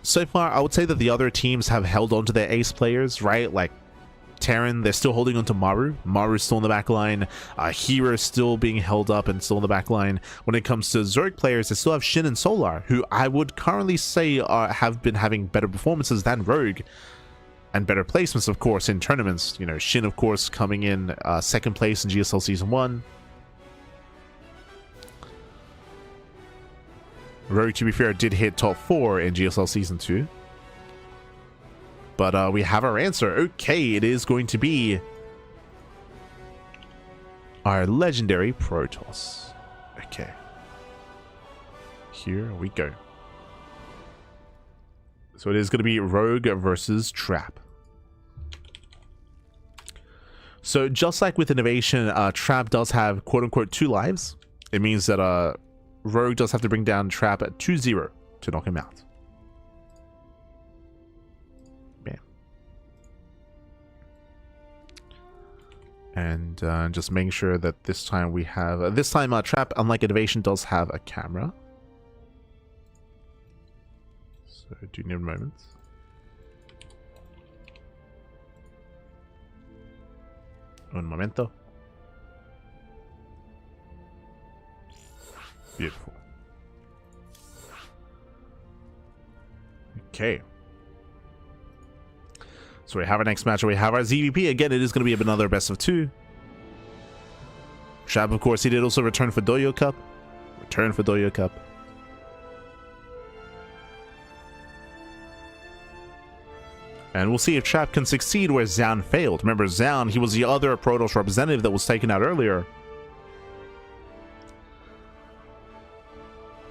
So far, I would say that the other teams have held on to their ace players, right? Like, Terran, they're still holding on to Maru. Maru's still in the back line. herO is still being held up and still in the back line. When it comes to Zerg players, they still have Shin and Solar, who I would currently say have been having better performances than Rogue. And better placements, of course, in tournaments. You know, Shin, of course, coming in 2nd place in GSL Season 1. Rogue, to be fair, did hit top 4 in GSL Season 2. But we have our answer. Okay, it is going to be our legendary Protoss. Okay. Here we go. So it is going to be Rogue versus Trap. So just like with INnoVation, Trap does have quote-unquote 2 lives. It means that Rogue does have to bring down Trap at 2-0 to knock him out. Bam. And just making sure that this time we have... this time Trap, unlike INnoVation, does have a camera. So do you need a moment? Un momento. Beautiful. Okay. So we have our next match. We have our ZVP. Again, it is going to be another best of 2. Trap, of course, he did also return for Doyo Cup. Return for Doyo Cup. And we'll see if Trap can succeed where Zan failed. Remember, Zan, he was the other Protoss representative that was taken out earlier.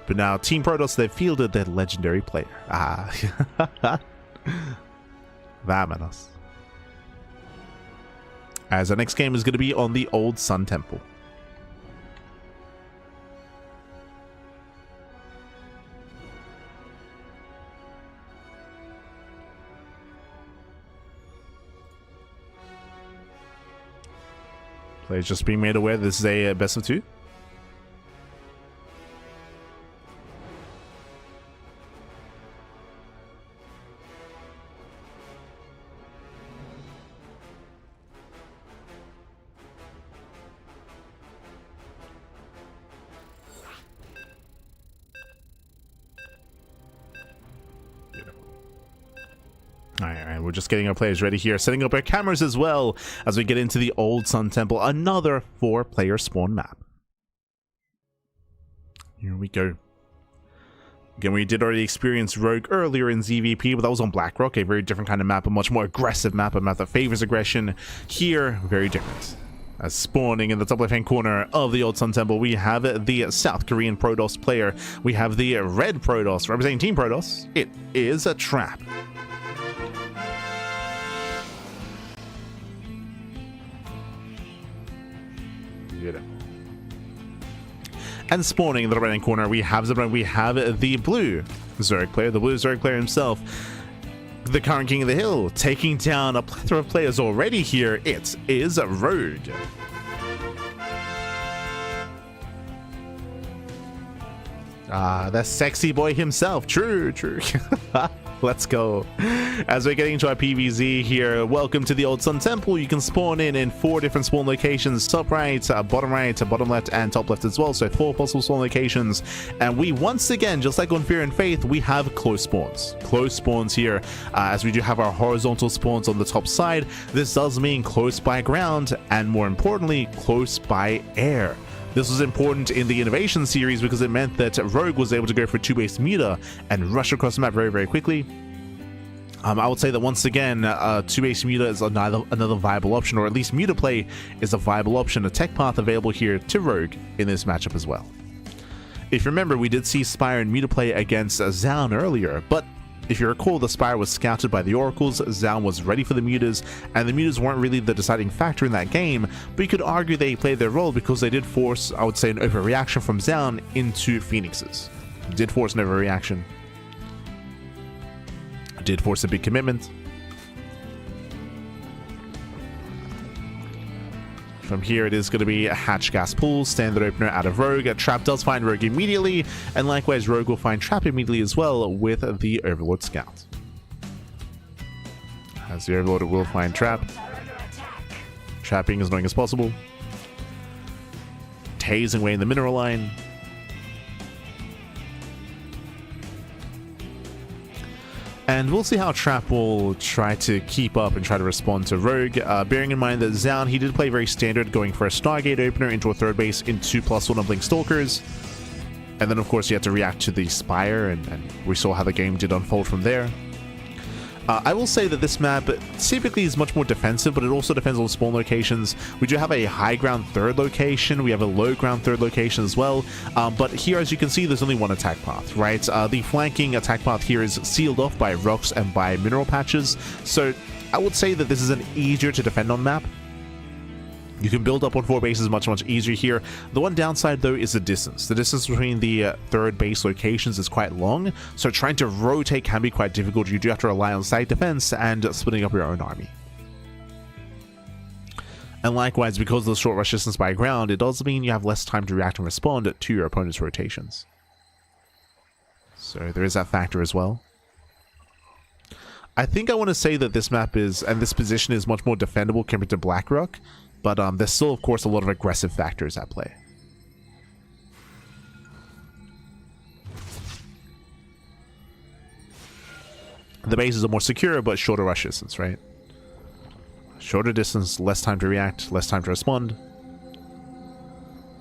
But now, Team Protoss, they fielded their legendary player. Ah. Vámonos. As our next game is going to be on the Old Sun Temple. Players just being made aware this is a best of 2. Alright, we're just getting our players ready here, setting up our cameras as well as we get into the Old Sun Temple, another 4-player spawn map. Here we go. Again, we did already experience Rogue earlier in ZVP, but that was on Blackrock, a very different kind of map, a much more aggressive map, a map that favors aggression. Here, very different. As spawning in the top left-hand corner of the Old Sun Temple, we have the South Korean Protoss player. We have the Red Protoss representing Team Protoss. It is a Trap. And spawning in the right-hand corner, we have the blue Zerg player, the blue Zerg player himself, the current king of the hill, taking down a plethora of players already here. It is Rogue. The sexy boy himself. True. Let's go. As we're getting to our PvZ here, welcome to the Old Sun Temple. You can spawn in 4 different spawn locations: top right, bottom left, and top left as well. So 4 possible spawn locations. And we once again, just like on Fear and Faith, we have close spawns. Close spawns here, as we do have our horizontal spawns on the top side. This does mean close by ground, and more importantly, close by air. This was important in the INnoVation series because it meant that Rogue was able to go for 2-base meter and rush across the map very quickly. I would say that once again, 2-base meter is another viable option, or at least meter play is a viable option, a tech path available here to Rogue in this matchup as well. If you remember, we did see Spire and meter play against Zaun earlier, but if you recall, the Spire was scouted by the Oracles, Zaun was ready for the mutas, and the mutas weren't really the deciding factor in that game, but you could argue they played their role because they did force, I would say, an overreaction from Zaun into Phoenixes. Did force an overreaction. Did force a big commitment. From here, it is going to be a Hatch Gas Pool, standard opener out of Rogue. Trap does find Rogue immediately, and likewise, Rogue will find Trap immediately as well with the Overlord Scout. As the Overlord will find Trap. Trap being as annoying as possible. Tasing away in the mineral line. And we'll see how Trap will try to keep up and try to respond to Rogue. Bearing in mind that Zaun, he did play very standard, going for a Stargate opener into a third base into +1 Unblink Stalkers. And then, of course, he had to react to the Spire, and we saw how the game did unfold from there. I will say that this map typically is much more defensive, but it also depends on spawn locations. We do have a high ground third location, we have a low ground third location as well, but here, as you can see, there's only one attack path, right? The flanking attack path here is sealed off by rocks and by mineral patches, so I would say that this is an easier to defend on map. You can build up on 4 bases much easier here. The one downside, though, is the distance. The distance between the third base locations is quite long, so trying to rotate can be quite difficult. You do have to rely on site defense and splitting up your own army. And likewise, because of the short rush distance by ground, it does mean you have less time to react and respond to your opponent's rotations. So there is that factor as well. I think I want to say that this map is, and this position is much more defendable compared to Blackrock, but there's still, of course, a lot of aggressive factors at play. The bases are more secure, but shorter rush distance, right? Shorter distance, less time to react, less time to respond.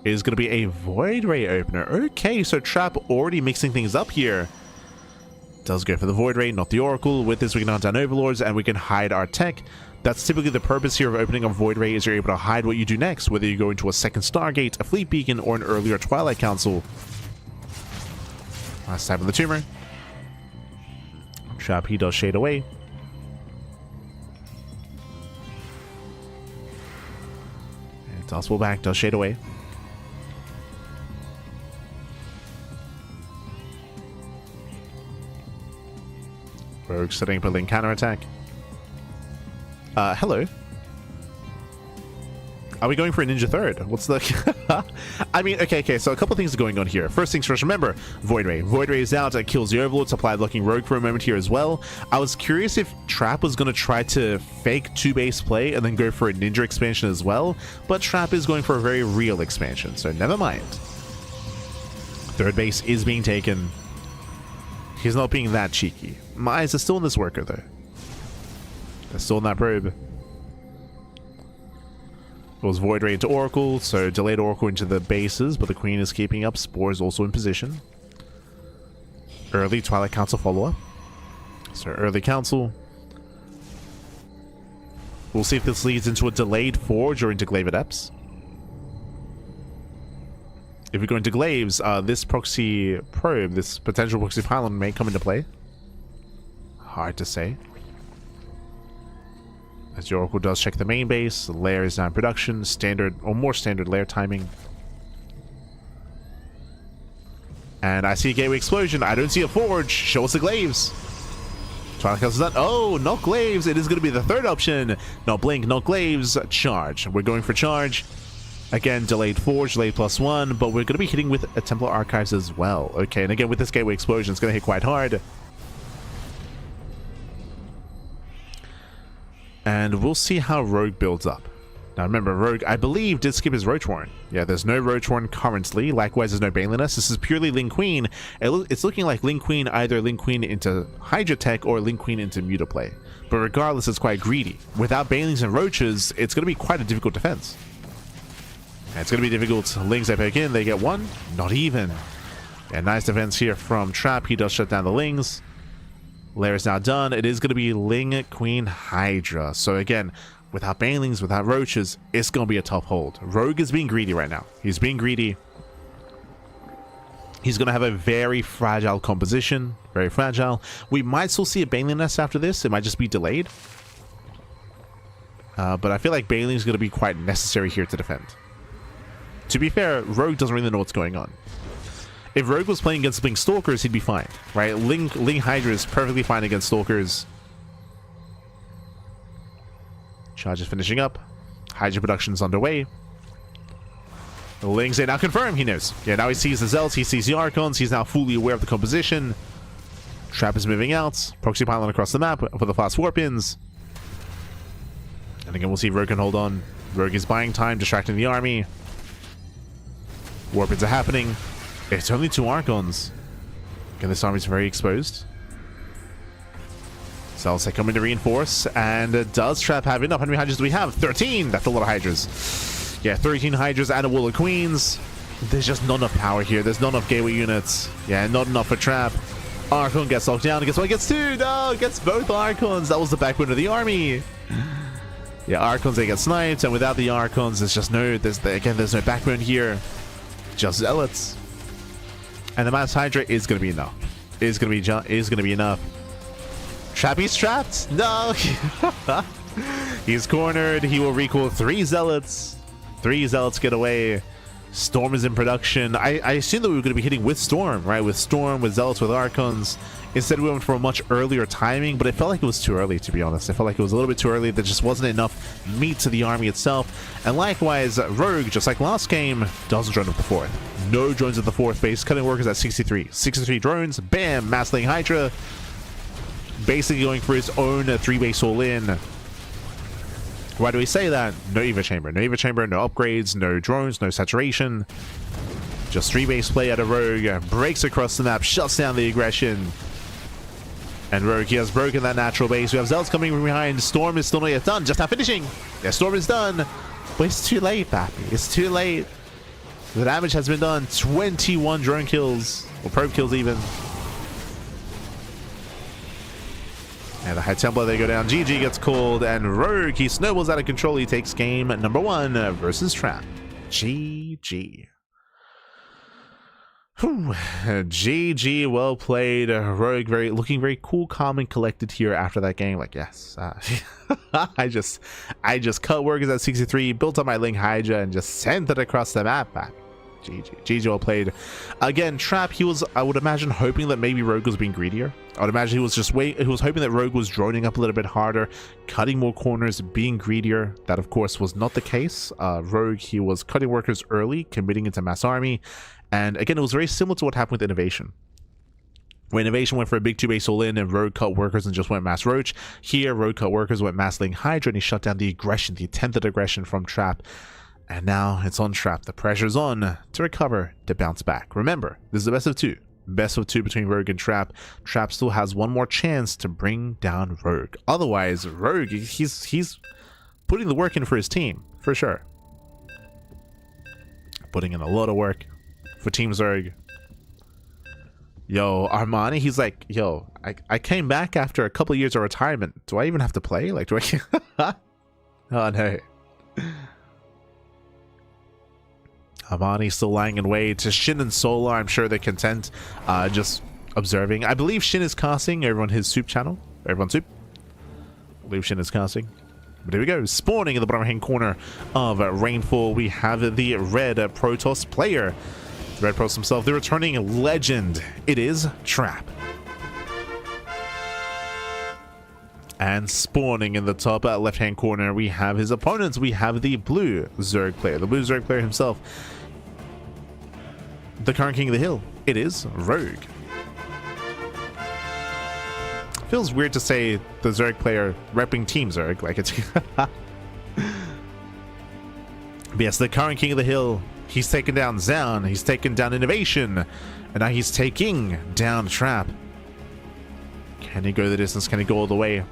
It is going to be a Void Ray opener. Okay, so Trap already mixing things up here. Does go for the Void Ray, not the Oracle. With this, we can hunt down Overlords, and we can hide our tech. That's typically the purpose here of opening a Void Ray, is you're able to hide what you do next, whether you go into a second Stargate, a Fleet Beacon, or an earlier Twilight Council. Last time in the Tumor. Trap, he does shade away. And does pull back, does shade away. Rogue setting up a link counterattack. Hello. Are we going for a ninja third? What's the... I mean, okay, so a couple things are going on here. First things first, remember, Void Ray. Void Ray is out, it kills the Overlord, supply blocking Rogue for a moment here as well. I was curious if Trap was going to try to fake 2-base play and then go for a ninja expansion as well, but Trap is going for a very real expansion, so never mind. Third base is being taken. He's not being that cheeky. My eyes are still in this worker, though. They're still in that probe. It was Void Ray into Oracle, so delayed Oracle into the bases, but the Queen is keeping up. Spore is also in position. Early Twilight Council follow-up. So early Council. We'll see if this leads into a delayed Forge or into Glaive Adepts. If we go into Glaives, this proxy probe, this potential proxy pylon may come into play. Hard to say. As the Oracle does check the main base, lair is now in production, standard or more standard lair timing. And I see a gateway explosion. I don't see a forge. Show us the glaives. Twilight Council's done. Oh, not glaives. It is going to be the third option. Not blink, not glaives. Charge. We're going for charge. Again, delayed Forge, delayed +1, but we're going to be hitting with a Templar Archives as well. Okay, and again, with this Gateway Explosion, it's going to hit quite hard. And we'll see how Rogue builds up. Now remember, Rogue, I believe, did skip his Roach Warren. Yeah, there's no Roach Warren currently. Likewise, there's no Baneliness. This is purely Ling Queen. It's looking like Ling Queen, either Ling Queen into Hydra Tech or Ling Queen into Mutaplay. But regardless, it's quite greedy. Without Banelings and Roaches, it's going to be quite a difficult defense. And it's going to be difficult. Lings they pick in, they get one. Not even. Yeah, nice defense here from Trap. He does shut down the Lings. Lair is now done. It is going to be Ling Queen Hydra. So again, without Banelings, without Roaches, it's going to be a tough hold. Rogue is being greedy right now. He's being greedy. He's going to have a very fragile composition. Very fragile. We might still see a Baneling Nest after this. It might just be delayed. But I feel like Baneling is going to be quite necessary here to defend. To be fair, Rogue doesn't really know what's going on. If Rogue was playing against Ling Stalkers, he'd be fine, right? Ling Hydra is perfectly fine against Stalkers. Charge is finishing up. Hydra production is underway. The Lings, they now confirm he knows. Yeah, now he sees the Zealots, he sees the Archons, he's now fully aware of the composition. Trap is moving out. Proxy pylon across the map for the fast warp-ins. And again, we'll see if Rogue can hold on. Rogue is buying time, distracting the army. Warp-ins are happening. It's only 2 Archons. Again, this army's very exposed. Zealots they come in to reinforce. And does Trap have enough? How many Hydras do we have? 13! That's a lot of Hydras. Yeah, 13 Hydras and a Wall of Queens. There's just not enough power here. There's not enough gateway units. Yeah, not enough for Trap. Archon gets locked down. Guess what? Gets 2! No! Gets both Archons. That was the backbone of the army. Yeah, Archons, they get sniped. And without the Archons, there's just no... There's no backbone here. Just Zealots. And the Mass Hydra is going to be enough. Is going to be enough. Trappy's trapped. No. He's cornered. He will recall 3 Zealots. 3 Zealots get away. Storm is in production. I assumed that we were going to be hitting with Storm, right? With Storm, with Zealots, with Archons. Instead, we went for a much earlier timing, but it felt like it was too early, to be honest. I felt like it was a little bit too early. There just wasn't enough meat to the army itself. And likewise, Rogue, just like last game, doesn't drone up the 4th. No drones at the 4th base. Cutting workers at 63. 63 drones. Bam! Massling Hydra. Basically going for his own 3-base all-in. Why do we say that? No EVA chamber. No EVA chamber, no upgrades, no drones, no saturation. Just 3-base play at a Rogue. Breaks across the map, shuts down the aggression. And Rogue, he has broken that natural base. We have Zealots coming from behind. Storm is still not yet done. Just now finishing. Yeah, Storm is done. But it's too late, Pappy. It's too late. The damage has been done. 21 drone kills. Or probe kills even. And the High Templar, they go down. GG gets called. And Rogue, he snowballs out of control. He takes game number 1 versus Trap. GG. Whew. GG, well played. Rogue looking very cool, calm, and collected here after that game. Like, yes, I just cut workers at 63, built up my Ling Hydra, and just sent it across the map. GG, well played. Again, Trap, he was, I would imagine, hoping that maybe Rogue was being greedier. I would imagine he was hoping that Rogue was droning up a little bit harder, cutting more corners, being greedier. That, of course, was not the case. Rogue, he was cutting workers early, committing into mass army. And again, it was very similar to what happened with INnoVation. When INnoVation went for a big 2-base all-in and Rogue cut workers and just went mass Roach. Here, Rogue cut workers, went mass Ling Hydra, and he shut down the aggression, the attempted aggression from Trap. And now it's on Trap. The pressure's on to recover, to bounce back. Remember, this is the best of 2. Best of 2 between Rogue and Trap. Trap still has one more chance to bring down Rogue. Otherwise, Rogue, he's putting the work in for his team, for sure. Putting in a lot of work for Team Zerg. Yo, Armani, he's like, yo, I came back after a couple of years of retirement. Do I even have to play? Like, do I... Oh, no. Armani still lying in wait. To Shin and Solar, I'm sure they're content just observing. I believe Shin is casting over on his soup channel. Everyone soup. I believe Shin is casting. But here we go. Spawning in the bottom hand corner of Rainfall, we have the Red Protoss player. Red Protoss himself, the returning legend. It is Trap. And spawning in the top left-hand corner, we have his opponents. We have the blue Zerg player, the blue Zerg player himself, the current king of the hill. It is Rogue. Feels weird to say the Zerg player repping Team Zerg, like it's... But yes, the current king of the hill, he's taken down Zan, he's taken down INnoVation, and now he's taking down Trap. Can he go the distance? Can he go all the way?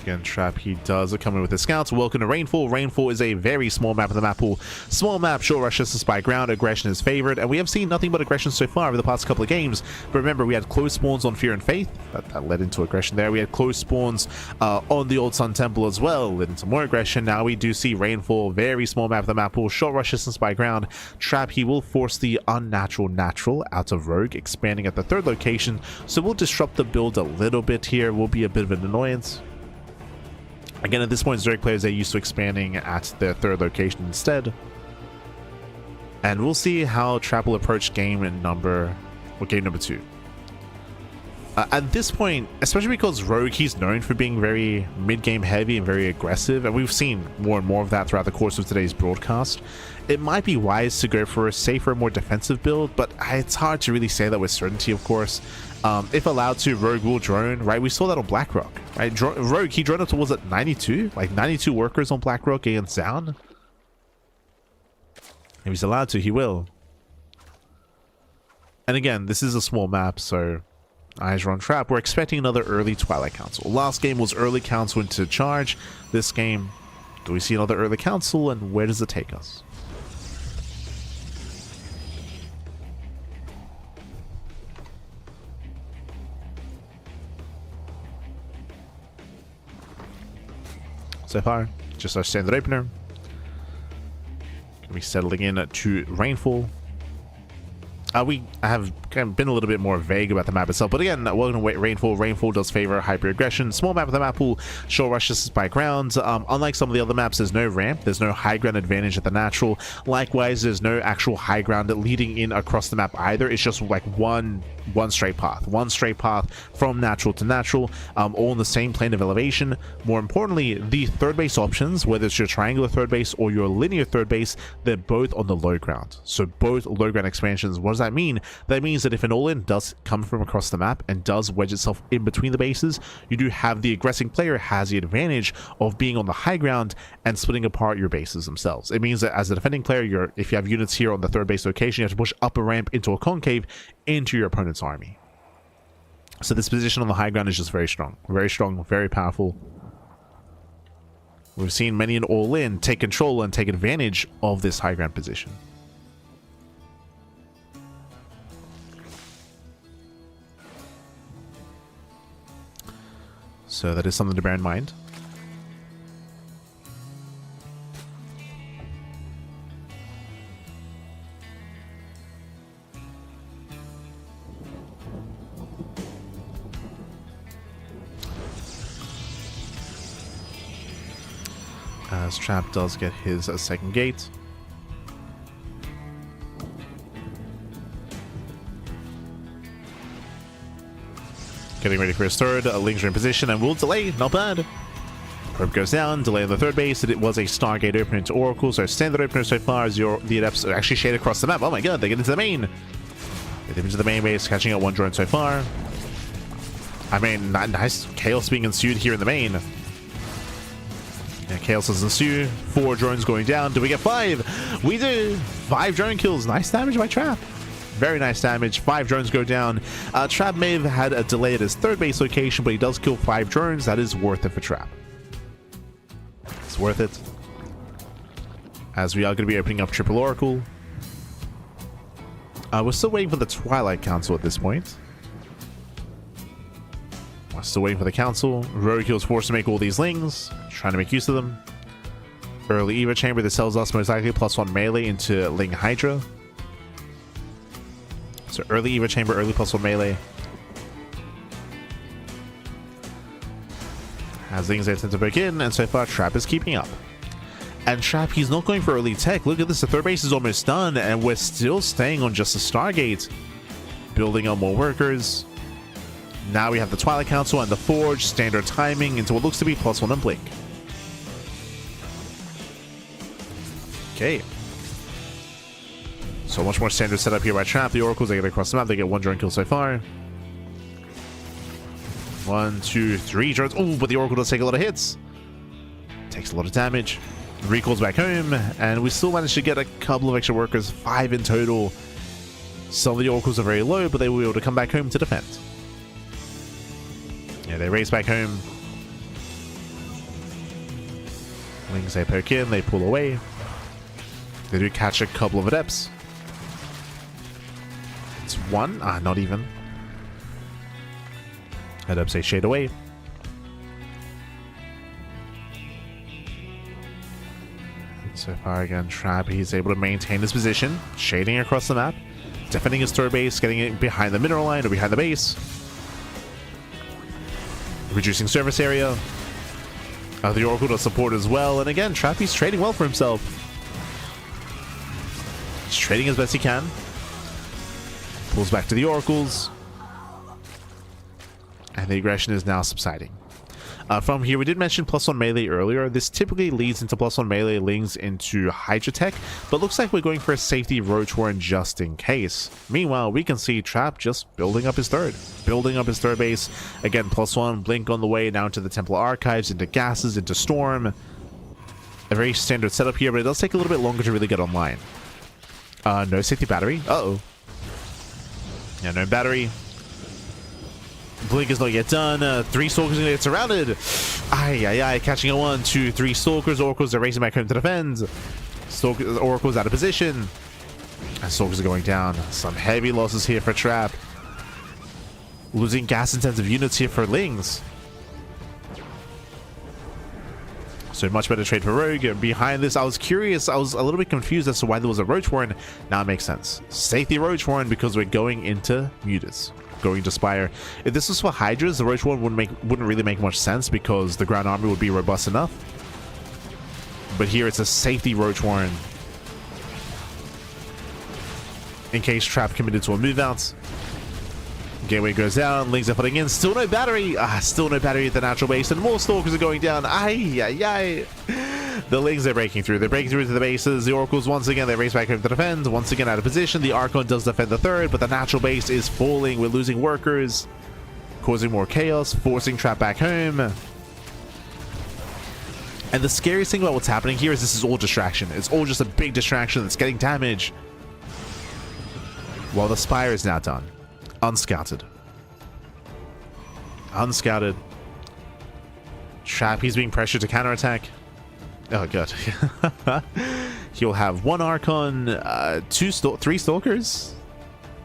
Again, Trap, he does come in with the scouts. Welcome to Rainfall. Rainfall is a very small map of the map pool. Small map, short rush distance by ground. Aggression is favored, and we have seen nothing but aggression so far over the past couple of games. But remember, we had close spawns on Fear and Faith. That led into aggression there. We had close spawns on the Old Sun Temple as well, led into more aggression. Now we do see Rainfall, very small map of the map pool. Short rush distance by ground. Trap, he will force the unnatural natural out of Rogue, expanding at the third location. So we'll disrupt the build a little bit here. Will be a bit of an annoyance. Again, at this point, Zerg players are used to expanding at their third location instead. And we'll see how Trap will approach game number 2. At this point, especially because Rogue, he's known for being very mid-game heavy and very aggressive, and we've seen more and more of that throughout the course of today's broadcast, it might be wise to go for a safer, more defensive build, but it's hard to really say that with certainty, of course. If allowed to, Rogue will drone, right? We saw that on Blackrock, right? Rogue, he droned up to, was it 92? Like 92 workers on Blackrock against Sound? If he's allowed to, he will. And again, this is a small map, so eyes are on Trap. We're expecting another early Twilight Council. Last game was early Council into charge. This game, do we see another early Council, and where does it take us? So far, just our standard opener. Gonna be settling in to Rainfall. I have kind of been a little bit more vague about the map itself, but again, welcome to Rainfall. Rainfall does favor hyper aggression. Small map of the map pool, short rush distance by ground. Unlike some of the other maps, there's no ramp, there's no high ground advantage at the natural. Likewise, there's no actual high ground leading in across the map either. It's just like one straight path from natural to natural, all in the same plane of elevation. More importantly, the third base options, whether it's your triangular third base or your linear third base, they're both on the low ground. So both low ground expansions. What does that mean? That means that if an all-in does come from across the map and does wedge itself in between the bases, you do have the aggressing player has the advantage of being on the high ground and splitting apart your bases themselves. It means that as a defending player, if you have units here on the third base location, you have to push up a ramp into a concave into your opponent's army. So this position on the high ground is just very strong, very powerful. We've seen many an all-in take control and take advantage of this high ground position. So that is something to bear in mind. As Trap does get his second gate. Getting ready for his third, Lings are in position and will delay, not bad. Probe goes down, delay on the third base. It was a Stargate opener into Oracle, so standard opener so far as the adepts are actually shaded across the map. Oh my god, they get into the main. They get into the main base, catching out one drone so far. I mean, nice chaos being ensued here in the main. Yeah, chaos does ensue. 4 drones going down. Do we get 5? We do. 5 drone kills. Nice damage by Trap. Very nice damage. 5 drones go down. Trap may have had a delay at his third base location, but he does kill 5 drones. That is worth it for Trap. It's worth it. As we are going to be opening up Triple Oracle. We're still waiting for the Twilight Council at this point. We're still waiting for the Council. Rogue was forced to make all these Lings. Trying to make use of them. Early Eva Chamber that sells us most likely +1 melee into Ling Hydra. So early Eva Chamber, early +1 melee. As things attempt to break in, and so far Trap is keeping up. And Trap, he's not going for early tech. Look at this, the third base is almost done, and we're still staying on just a Stargate. building up more workers. Now we have the Twilight Council and the Forge, standard timing into what looks to be +1 and Blink. Okay. So much more standard setup here by Trap. The Oracles, they get across the map. They get 1 drone kill so far. 1, 2, 3 drones. Oh, but the Oracle does take a lot of hits. Takes a lot of damage. Recalls back home, and we still managed to get a couple of extra workers, 5 in total. Some of the Oracles are very low, but they will be able to come back home to defend. Yeah, they race back home. Wings, they poke in, they pull away. They do catch a couple of adepts. It's 1? Ah, not even. Adepts, they shade away. So far again, Trap, he's able to maintain his position, shading across the map, defending his third base, getting it behind the mineral line or behind the base, reducing service area. The Oracle does support as well, and again, Trap, he's trading well for himself. He's trading as best he can. Pulls back to the Oracles, and the aggression is now subsiding. From here, we did mention +1 melee earlier. This typically leads into +1 melee, links into Hydra Tech, but looks like we're going for a safety Roach Warren just in case. Meanwhile, we can see Trap just building up his third base. Again, +1, Blink on the way, now into the Temple Archives, into Gases, into Storm. A very standard setup here, but it does take a little bit longer to really get online. No safety battery. Uh-oh. Yeah, no battery. Blink is not yet done. 3 Stalkers gonna get surrounded. Ay, catching a 1, 2, 3 Stalkers. Oracles are racing back home to defend. Oracles out of position. And Stalkers are going down. Some heavy losses here for Trap. Losing gas-intensive units here for Lings. So much better trade for Rogue. Behind this, I was curious. I was a little bit confused as to why there was a Roach Warren. Now it makes sense. Safety Roach Warren because we're going into Mutas. Going to Spire. If this was for Hydras, the Roach Warren wouldn't really make much sense because the ground army would be robust enough. But here it's a safety Roach Warren. In case Trap committed to a move out. Gateway goes down, Lings are putting in, still no battery. Still no battery at the natural base, and more Stalkers are going down. The Lings are breaking through. They're breaking through to the bases. The Oracles, once again, they race back home to defend. Once again, out of position. The Archon does defend the third, but the natural base is falling. We're losing workers, causing more chaos, forcing Trap back home. And the scariest thing about what's happening here is this is all distraction. It's all just a big distraction that's getting damage. While the Spire is now done. Unscouted. Trap, he's being pressured to counterattack. Oh, good. He'll have 1 Archon, 3 Stalkers.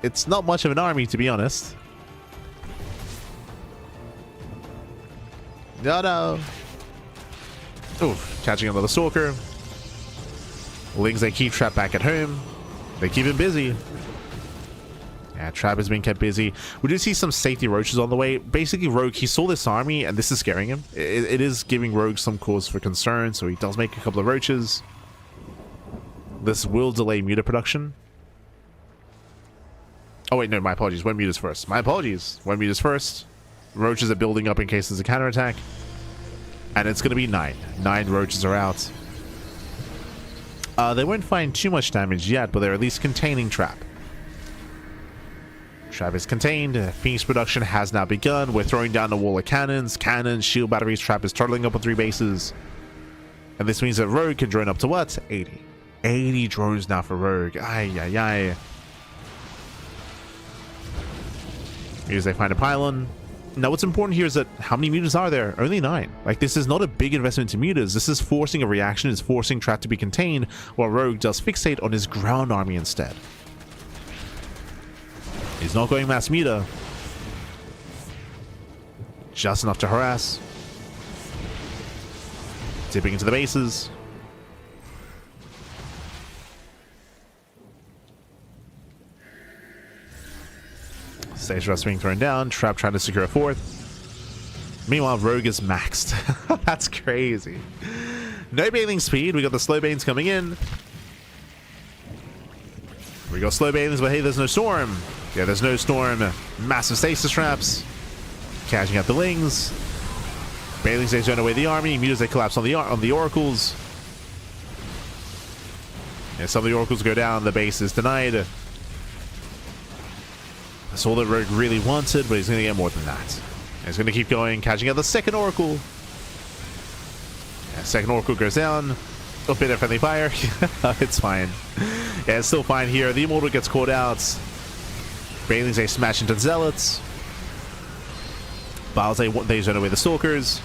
It's not much of an army, to be honest. No. Oof, catching another Stalker. Lings, they keep Trap back at home. They keep him busy. Yeah, Trap is being kept busy. We do see some safety Roaches on the way. Basically, Rogue, he saw this army, and this is scaring him. It is giving Rogue some cause for concern, so he does make a couple of Roaches. This will delay Muta production. Oh, wait, no, my apologies. When Muta's first. My apologies. When Muta's first. Roaches are building up in case there's a counterattack. And it's going to be 9. 9 Roaches are out. They won't find too much damage yet, but they're at least containing Trap. Trap is contained. Phoenix production has now begun. We're throwing down a wall of cannons, shield batteries. Trap is turtling up on 3 bases. And this means that Rogue can drone up to what? 80. 80 drones now for Rogue. Ay. Here's they find a pylon. Now what's important here is that how many mutas are there? Only 9. Like, this is not a big investment into mutas. This is forcing a reaction. It's forcing Trap to be contained while Rogue does fixate on his ground army instead. He's not going mass muta. Just enough to harass. Dipping into the bases. Stage Rust being thrown down. Trap trying to secure a 4th. Meanwhile, Rogue is maxed. That's crazy. No bathing speed. We got the slow banes coming in. We got slow Banelings, but hey, there's no storm. Yeah, there's no storm. Massive stasis traps. Catching out the Lings. Banelings, they turn away the army. Mutas, they collapse on the oracles. Yeah, some of the oracles go down. The base is denied. That's all that Rogue really wanted, but he's going to get more than that. He's going to keep going, catching out the second oracle. Yeah, second oracle goes down. A bit of friendly fire. It's fine. Yeah, it's still fine here. The Immortal gets caught out. Banelings, they smash into Zealots. Biles, they turn away the Stalkers.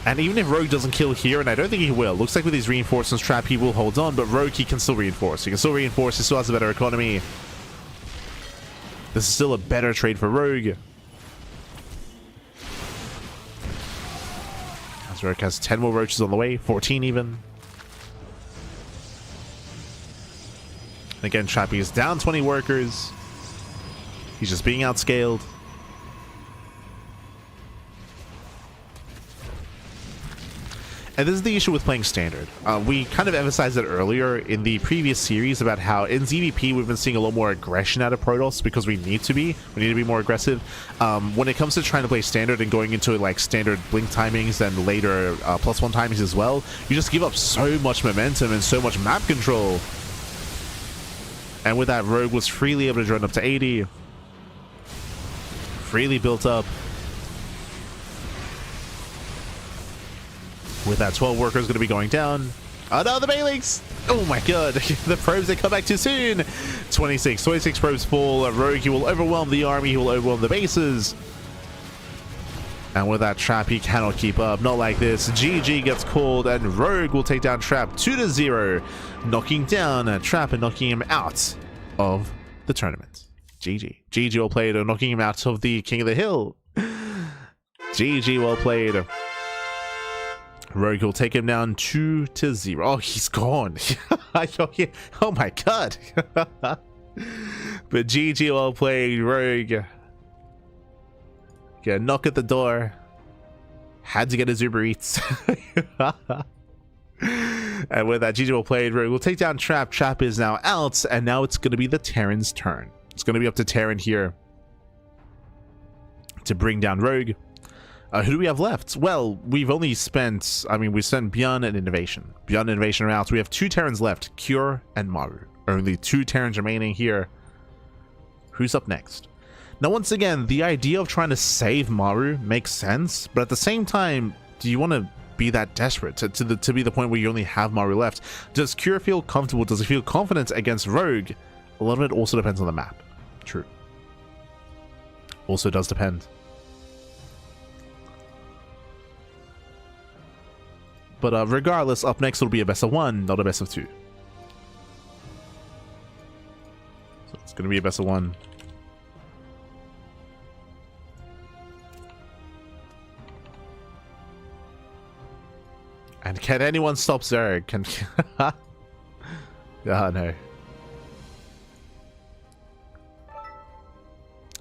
And even if Rogue doesn't kill here, and I don't think he will, looks like with his reinforcements trap he will hold on, but Rogue, he can still reinforce. He still has a better economy. This is still a better trade for Rogue. As Rogue has 10 more roaches on the way, 14 even. Again, Trappy is down 20 workers. He's just being outscaled. And this is the issue with playing Standard. We kind of emphasized it earlier in the previous series about how in ZVP we've been seeing a lot more aggression out of Protoss because we need to be. We need to be more aggressive. When it comes to trying to play Standard and going into like standard blink timings and later +1 timings as well, you just give up so much momentum and so much map control. And with that, Rogue was freely able to run up to 80. Freely built up. With that, 12 workers going to be going down. Oh no, the Banelings! Oh my god, the probes, they come back too soon. 26 probes fall. Rogue, he will overwhelm the army, he will overwhelm the bases. And with that trap, he cannot keep up. Not like this. GG gets called, and Rogue will take down Trap 2-0, knocking down Trap and knocking him out of the tournament. GG. GG well played, knocking him out of the King of the Hill. GG well played. Rogue will take him down 2-0. Oh, he's gone. Oh my god. But GG well played, Rogue. Get a knock at the door. Had to get his Uber Eats. And with that, GG well played, Rogue will take down Trap. Trap is now out, and now it's going to be the Terran's turn. It's going to be up to Terran here to bring down Rogue. Who do we have left? Well, we've only spent, we sent Beyond and INnoVation. Beyond and INnoVation are out. So we have 2 Terrans left, Cure and Maru. Only 2 Terrans remaining here. Who's up next? Now, once again, the idea of trying to save Maru makes sense, but at the same time, do you want to be that desperate to be the point where you only have Maru left? Does Cure feel comfortable? Does he feel confident against Rogue? A lot of it also depends on the map. True. Also does depend. But regardless, up next will be a best of 1, not a best of 2. So it's going to be a best of 1. And can anyone stop Zerg? Can... Oh, no.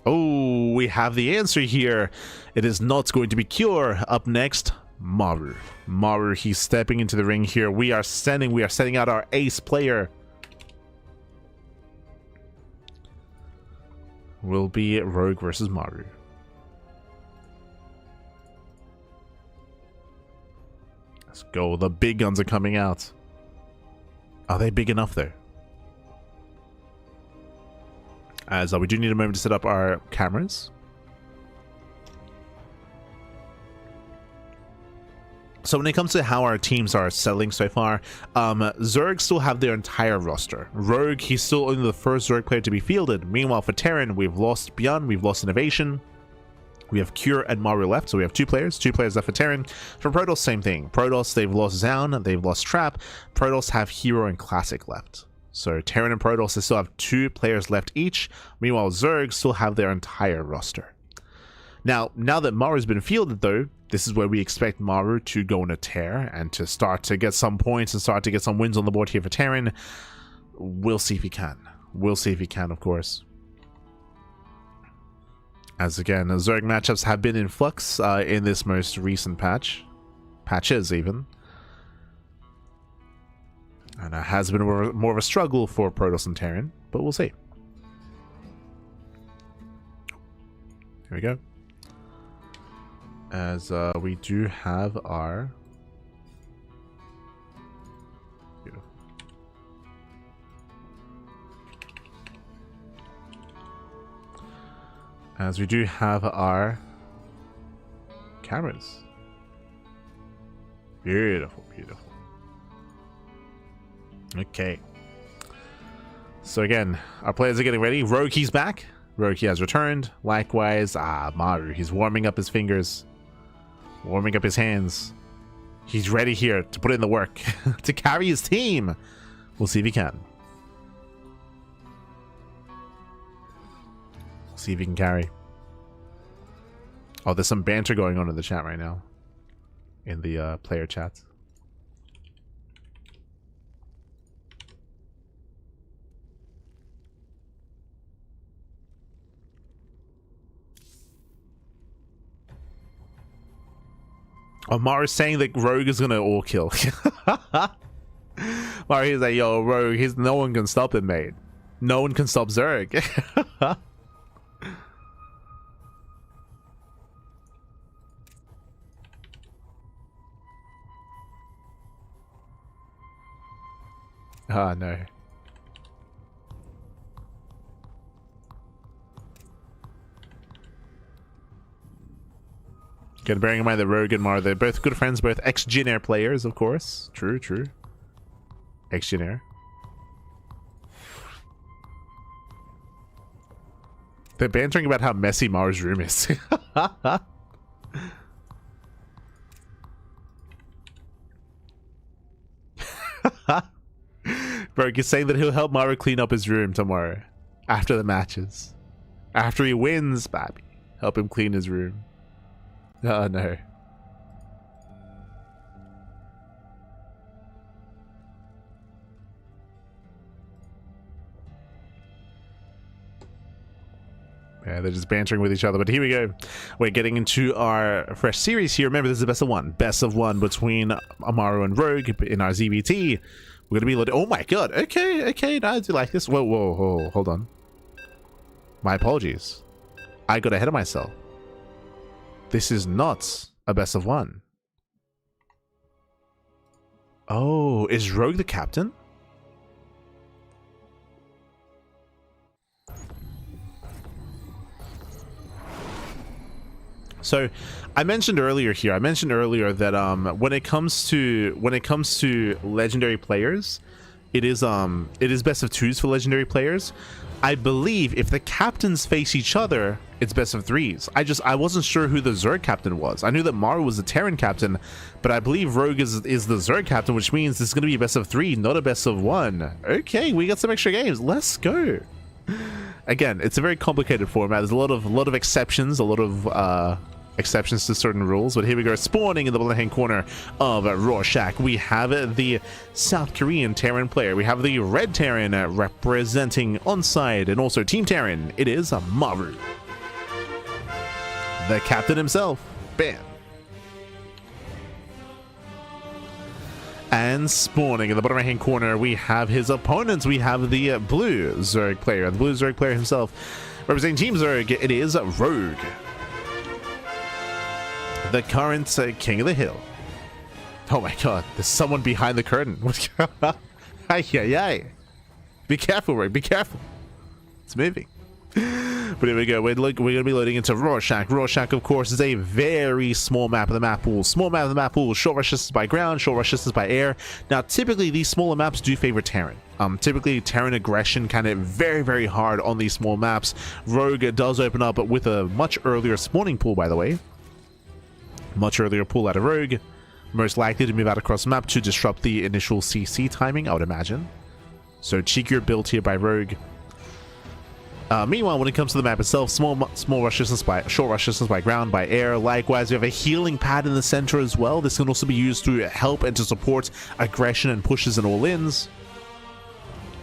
Oh, we have the answer here. It is not going to be Cure. Up next, Maru. Maru, he's stepping into the ring here. We are sending out our ace player. Will be Rogue versus Maru. Let's go. The big guns are coming out. Are they big enough though? As we do need a moment to set up our cameras. So when it comes to how our teams are settling so far, Zerg still have their entire roster. Rogue, he's still only the first Zerg player to be fielded. Meanwhile, for Terran, we've lost Beyond, we've lost INnoVation. We have Cure and Maru left, so we have 2 players left for Terran. For Protoss, same thing. Protoss, they've lost Zaun, they've lost Trap. Protoss have herO and Classic left. So Terran and Protoss, they still have 2 players left each. Meanwhile, Zerg still have their entire roster. Now that Maru's been fielded though, this is where we expect Maru to go on a tear and to start to get some points and start to get some wins on the board here for Terran. We'll see if he can. We'll see if he can, of course. As again, Zerg matchups have been in flux in this most recent patches even. And it has been more of a struggle for Protoss and Terran, but we'll see. Here we go. As we do have our... Beautiful. As we do have our cameras. Beautiful, beautiful. Okay. So again, our players are getting ready. Roki's back. Roki has returned. Likewise, Maru. He's warming up his fingers. Warming up his hands. He's ready here to put in the work. To carry his team. We'll see if he can. We'll see if he can carry. Oh, there's some banter going on in the chat right now. In the player chat. Oh, Maru's saying that Rogue is gonna all kill. Maru is like, yo, Rogue, no one can stop him, mate. No one can stop Zerg. Ah, no. Again, bearing in mind that Rogue and Maru, they're both good friends, both ex-Jin Air players, of course. True, true. Ex-Jin Air. They're bantering about how messy Maru's room is. Rogue is saying that he'll help Maru clean up his room tomorrow. After the matches. After he wins, baby. Help him clean his room. Oh no. Yeah, they're just bantering with each other, but here we go. We're getting into our fresh series here. Remember, this is a best of one. Best of one between Maru and Rogue in our ZVT. We're gonna be loaded. Oh my god. Okay, okay, no, I do like this. Whoa, whoa, whoa, hold on. My apologies. I got ahead of myself. This is not a best of one. Oh, is Rogue the captain? So, I mentioned earlier that when it comes to legendary players, it is best of twos for legendary players. I believe if the captains face each other, it's best of threes. I wasn't sure who the Zerg captain was. I knew that Maru was the Terran captain, but I believe Rogue is the Zerg captain, which means this is going to be a best of three, not a best of one. Okay, we got some extra games. Let's go. Again, it's a very complicated format. There's a lot of exceptions, a lot of exceptions to certain rules, but here we go. Spawning in the left hand corner of Rorschach, we have the South Korean Terran player. We have the Red Terran representing onside and also Team Terran. It is Maru, the captain himself. Bam. And spawning in the bottom right hand corner, we have his opponents. We have the blue Zerg player, the blue Zerg player himself. Representing Team Zerg, it is Rogue, the current king of the hill. Oh my god, there's someone behind the curtain. Ay, ay, ay. Be careful, Rogue, be careful. It's moving. But here we go. We're going to be loading into Rorschach. Rorschach, of course, is a very small map of the map pool. Small map of the map pool. Short rush distance by ground, short rush distance by air. Now, typically, these smaller maps do favor Terran. Typically, Terran aggression kind of very, very hard on these small maps. Rogue does open up with a much earlier spawning pool, by the way. Much earlier pull out of Rogue. Most likely to move out across the map to disrupt the initial CC timing, I would imagine. So, cheekier build here by Rogue. Meanwhile, when it comes to the map itself, small rush distance by short rush distance by ground, by air. Likewise, we have a healing pad in the center as well. This can also be used to help and to support aggression and pushes and all-ins.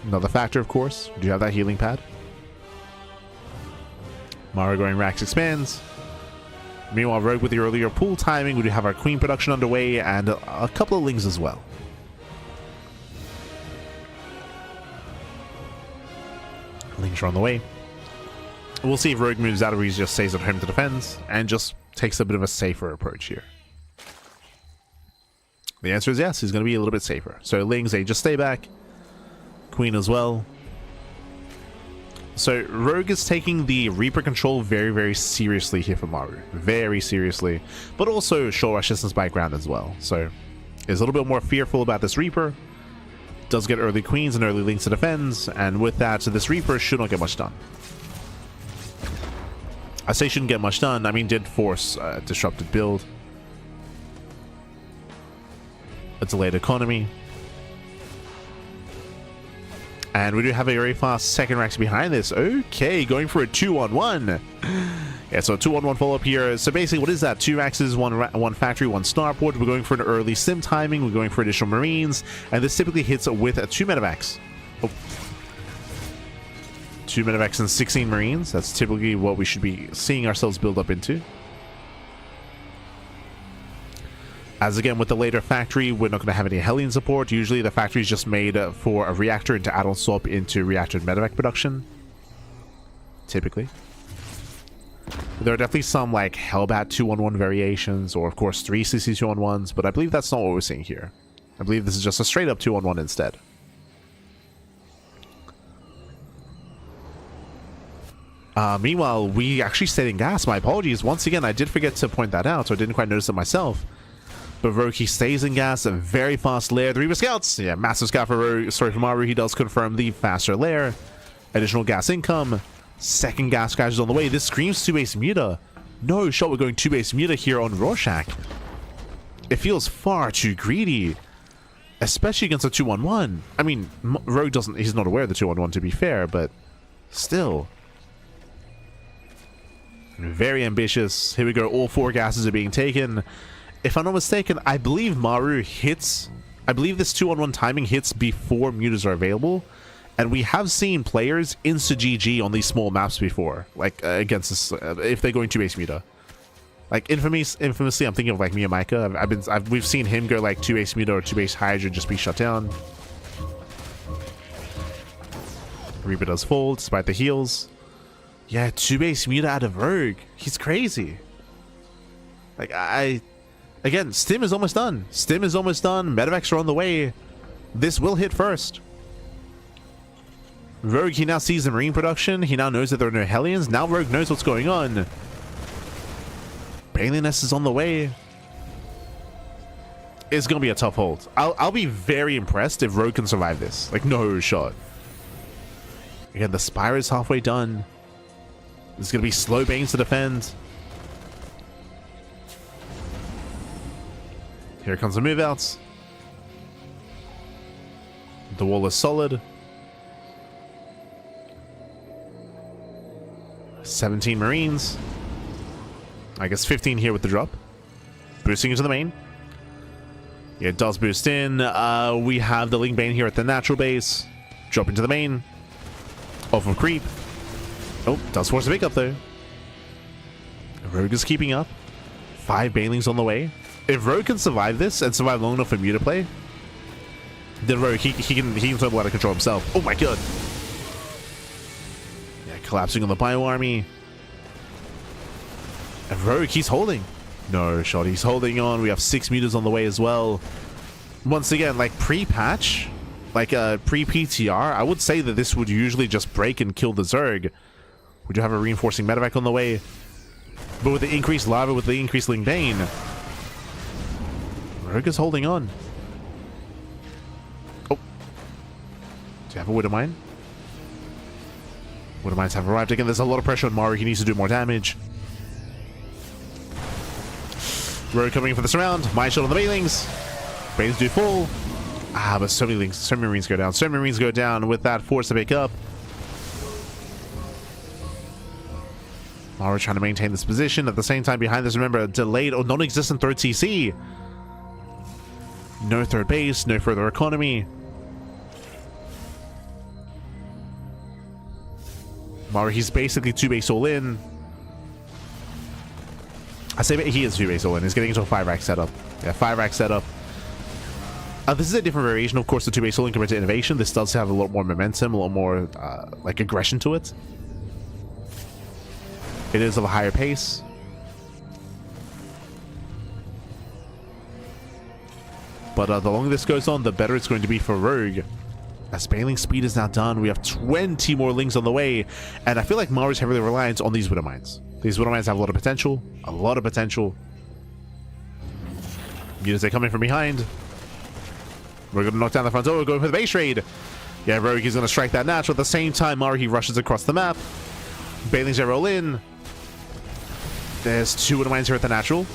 Another factor, of course. Do you have that healing pad? Maru going Rax expands. Meanwhile, Rogue with the earlier pool timing. We do have our Queen production underway and a couple of Lings as well. Lings are on the way. We'll see if Rogue moves out or he just stays at home to defend and just takes a bit of a safer approach here. The answer is yes, he's going to be a little bit safer. So Lings, they just stay back. Queen as well. So Rogue is taking the Reaper control very, very seriously here for Maru. Very seriously. But also short resistance background as well. So is a little bit more fearful about this Reaper. Does get early Queens and early Lings to defend. And with that, so this Reaper should not get much done. I say shouldn't get much done. I mean, did force a disrupted build. A delayed economy. And we do have a very fast second Rex behind this. Okay, going for a 2-on-1. Yeah, so a 2-on-1 follow-up here. So basically, what is that? 2 Rexes, one factory, 1 starport. We're going for an early sim timing. We're going for additional Marines. And this typically hits with a 2 medevacs. Oh. 2 medevacs and 16 Marines. That's typically what we should be seeing ourselves build up into. As again, with the later factory, we're not going to have any Hellion support. Usually the factory is just made for a reactor and to add-on swap into reactor and medevac production. Typically. There are definitely some like Hellbat 2-on-1 variations, or of course 3 CC 2-on-1s, but I believe that's not what we're seeing here. I believe this is just a straight up 2-on-1 instead. Meanwhile, we actually stayed in gas. My apologies. Once again, I did forget to point that out, so I didn't quite notice it myself. But Rogue, he stays in gas, a very fast lair. The Reaper Scouts, yeah, massive scout for Rogue, sorry, for Maru. He does confirm the faster lair. Additional gas income. Second gas guys is on the way. This screams 2-base Muta. No shot, we're going 2-base Muta here on Rorschach. It feels far too greedy, especially against a 2-on-1. I mean, Rogue doesn't, he's not aware of the 2-on-1 to be fair, but still. Very ambitious. Here we go, all 4 gases are being taken. If I'm not mistaken, I believe Maru hits... I believe this 2-on-1 timing hits before mutas are available. And we have seen players insta-GG on these small maps before. Like, against this... if they're going 2-base muta. Like, infamously, I'm thinking of, like, Miyamika. We've seen him go, like, 2-base muta or 2-base Hydra just be shut down. Reaper does fall, despite the heals. Yeah, 2-base muta out of Rogue. He's crazy. Like, again, Stim is almost done. Stim is almost done. Medevacs are on the way. This will hit first. Rogue, he now sees the Marine production. He now knows that there are no Hellions. Now Rogue knows what's going on. Baliness is on the way. It's going to be a tough hold. I'll be very impressed if Rogue can survive this. Like, no shot. Again, the Spire is halfway done. There's going to be slow Banes to defend. Here comes the move outs. The wall is solid. 17 Marines. I guess 15 here with the drop. Boosting into the main. Yeah, it does boost in. We have the Ling Bane here at the natural base. Drop into the main. Off of creep. Oh, does force a pick up though. Rogue is keeping up. 5 Banelings on the way. If Rogue can survive this and survive long enough for Muta play, then Rogue, he can totally out of control himself. Oh my god. Yeah, collapsing on the Bio Army. And Rogue, he's holding. No shot, he's holding on. We have 6 Mutas on the way as well. Once again, like pre-patch, like pre-PTR, I would say that this would usually just break and kill the Zerg. We do have a reinforcing medevac on the way. But with the increased lava, with the increased Ling Bane, Rogue is holding on. Oh. Do you have a Widow Mine? Widow Mines have arrived again. There's a lot of pressure on Maru. He needs to do more damage. Rogue coming in for this round. Mine shot on the Banelings. Banes do fall. Ah, but so many Marines go down. So many Marines go down with that force to pick up. Maru trying to maintain this position. At the same time, behind this, remember, a delayed or non-existent third CC. No third base, no further economy. Maru, he's basically 2-base all in. I say he is 2-base all in. He's getting into a 5-rack setup. Yeah, 5-rack setup. This is a different variation, of course, the 2-base link compared to INnoVation. This does have a lot more momentum, a lot more like aggression to it. It is of a higher pace. But the longer this goes on, the better it's going to be for Rogue. As Bailing speed is now done, we have 20 more links on the way, and I feel like Maru's heavily reliant on these Widow Mines. These Widow Mines have a lot of potential, Units, they come in from behind. We're going to knock down the front door, going for the base raid. Yeah, Rogue is going to strike that natural. At the same time, Maru, he rushes across the map. Bailings, they roll in. There's 2 Widow Mines here at the natural.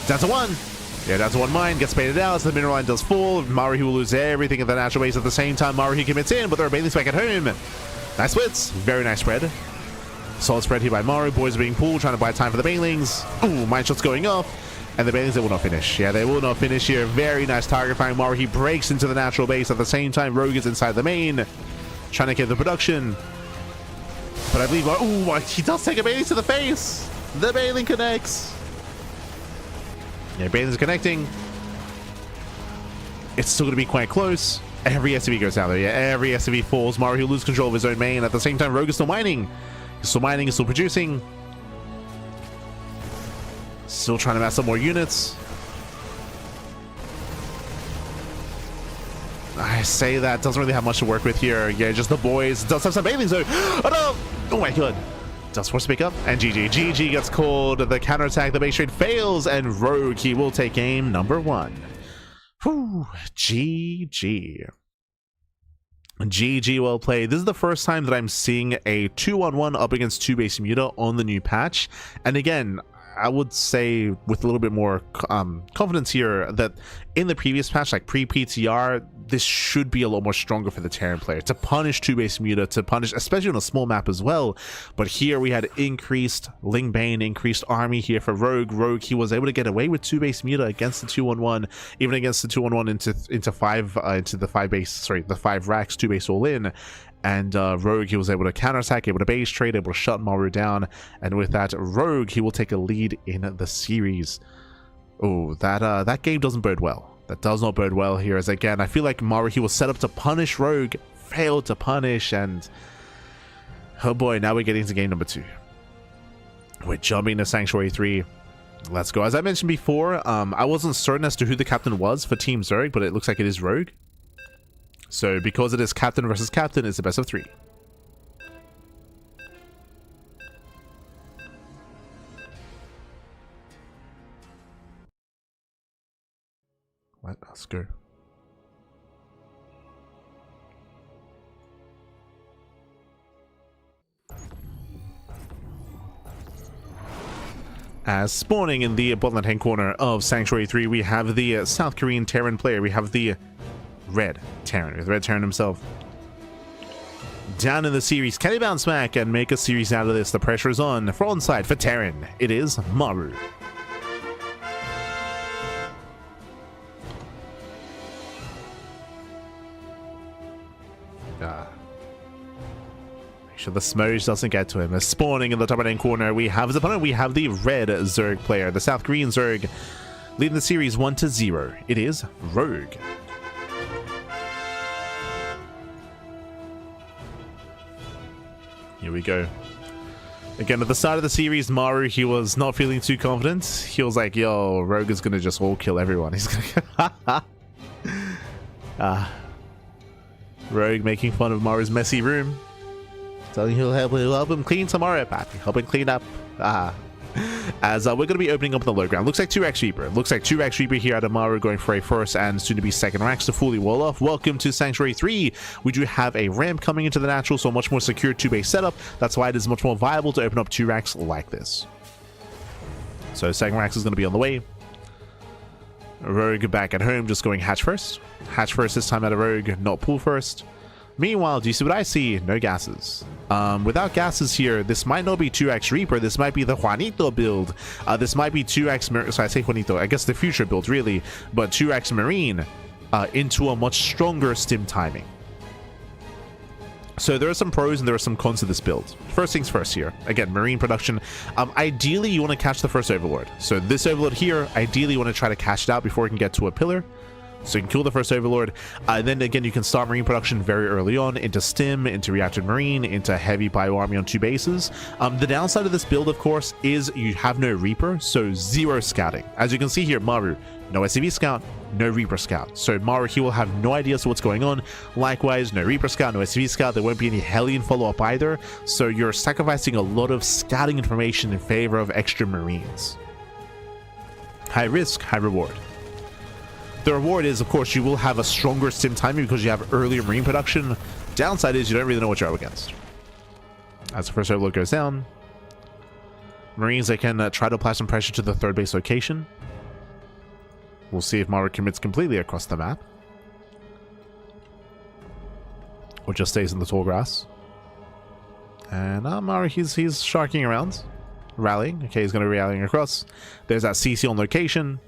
Down to 1. Yeah, down to 1 mine, gets baited out, so the mineral line does fall. Maru, he will lose everything at the natural base. At the same time, Maru, he commits in, but there are Bailings back at home. Nice splits. Very nice spread. Solid spread here by Maru. Boys are being pulled, trying to buy time for the Bailings. Ooh, mine shots going off. And the Bailings, they will not finish. Yeah, they will not finish here. Very nice target firing. Maru, he breaks into the natural base. At the same time, Rogue is inside the main, trying to get the production. But I believe, ooh, he does take a Bailing to the face. The Bailing connects. Yeah, Bailing's connecting. It's still going to be quite close. Every SCV goes down there. Yeah, every SCV falls. Maru, he'll lose control of his own main. At the same time, Rogue is still mining. He's still mining, he's still producing. Still trying to mass up more units. I say that doesn't really have much to work with here. Yeah, just the boys. Does have some Bailings though. Oh no! Oh my god. Does force to pick up, and GG. GG gets called. The counterattack, the base trade fails, and Rogue, he will take game number 1. Whew, GG. GG, well played. This is the first time that I'm seeing a 2-on-1 up against 2-base Muta on the new patch. And again, I would say with a little bit more confidence here that in the previous patch, like pre-PTR, this should be a lot more stronger for the Terran player to punish 2-base Muta, to punish, especially on a small map as well. But here we had increased Ling Bane, increased army here for Rogue. Rogue, he was able to get away with 2-base Muta against the 2-on-1, even against the 2-on-1 into the 5 racks, 2-base all in. And Rogue, he was able to counterattack, able to base trade, able to shut Maru down. And with that, Rogue, he will take a lead in the series. Oh, that game doesn't bode well. That does not bode well here, as again, I feel like Maru, he was set up to punish Rogue, failed to punish, and oh boy, now we're getting to game number 2. We're jumping to Sanctuary 3. Let's go. As I mentioned before, I wasn't certain as to who the captain was for Team Zerg, but it looks like it is Rogue. So because it is captain versus captain, it's the best of 3. Let's go. As spawning in the bottom left-hand corner of Sanctuary 3, we have the South Korean Terran player. We have the Red Terran, the Red Terran himself. Down in the series, can he bounce back and make a series out of this? The pressure is on. For onside for Terran, it is Maru. Make sure the smudge doesn't get to him. As spawning in the top right-hand corner, we have his opponent. We have the Red Zerg player, the South Korean Zerg, leading the series 1-0. It is Rogue. Here we go. Again, at the start of the series, Maru, he was not feeling too confident. He was like, yo, Rogue is gonna just all kill everyone. He's gonna Rogue making fun of Maru's messy room. Telling he'll help him clean tomorrow, Pappy. Help him clean up. As we're going to be opening up the low ground. Looks like 2x Reaper. Looks like 2x Reaper here out of Maru, going for a first and soon to be second racks to fully wall off. Welcome to Sanctuary 3. We do have a ramp coming into the natural, so a much more secure 2-base setup. That's why it is much more viable to open up 2 racks like this. So second racks is going to be on the way. Rogue back at home, just going hatch first. Hatch first this time out of Rogue, not pool first. Meanwhile, do you see what I see? No gases. Without gases here, this might not be 2x Reaper. This might be the Juanito build. This might be 2x... So I say Juanito. I guess the future build, really. But 2x Marine into a much stronger stim timing. So there are some pros and there are some cons to this build. First things first here. Again, Marine production. Ideally, you want to catch the first Overlord. So this Overlord here, ideally you want to try to catch it out before it can get to a pillar. So you can kill the first Overlord, and then again you can start Marine production very early on into Stim, into Reactive Marine, into Heavy Bio Army on 2 bases. The downside of this build, of course, is you have no Reaper, so 0 scouting. As you can see here, Maru, no SCV scout, no Reaper scout. So Maru, he will have no idea as to what's going on. Likewise, no Reaper scout, no SCV scout. There won't be any Hellion follow-up either. So you're sacrificing a lot of scouting information in favor of extra Marines. High risk, high reward. The reward is, of course, you will have a stronger Stim timing because you have earlier Marine production. Downside is you don't really know what you're up against. As the first Overlord goes down, Marines, they can try to apply some pressure to the 3rd base location. We'll see if Maru commits completely across the map, or just stays in the tall grass. And Maru, he's sharking around, rallying. Okay, he's going to be rallying across. There's that CC on location.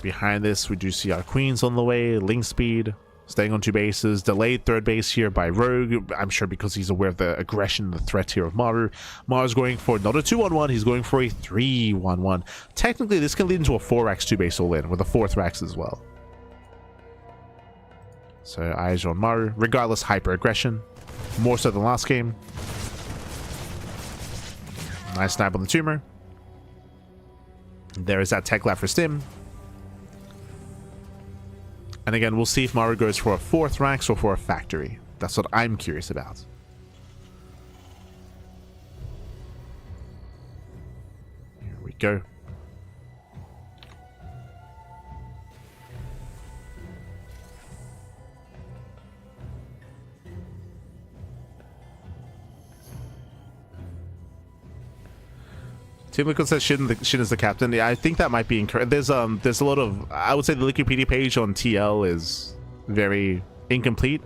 Behind this, we do see our Queens on the way, Link Speed, staying on 2 bases, delayed 3rd base here by Rogue, I'm sure because he's aware of the aggression, the threat here of Maru. Maru's going for not a 2-1-1, he's going for a 3-1-1. Technically, this can lead into a 4-Rax 2-base all-in, with a 4th Rax as well. So, eyes on Maru. Regardless, hyper-aggression. More so than last game. Nice snap on the tumor. There is that tech lab for Stim. And again, we'll see if Maru goes for a 4th Rax or for a factory. That's what I'm curious about. Here we go. Team Liquid says Shin is the captain. Yeah, I think that might be incorrect. There's a lot of, I would say the Wikipedia page on TL is very incomplete.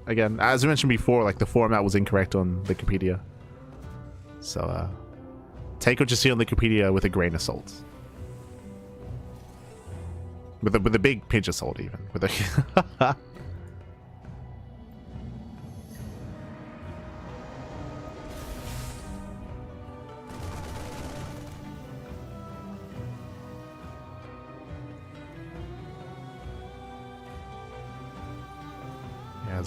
Again, as I mentioned before, like the format was incorrect on Wikipedia. So take what you see on Wikipedia with a grain of salt. With a big pinch of salt even. With a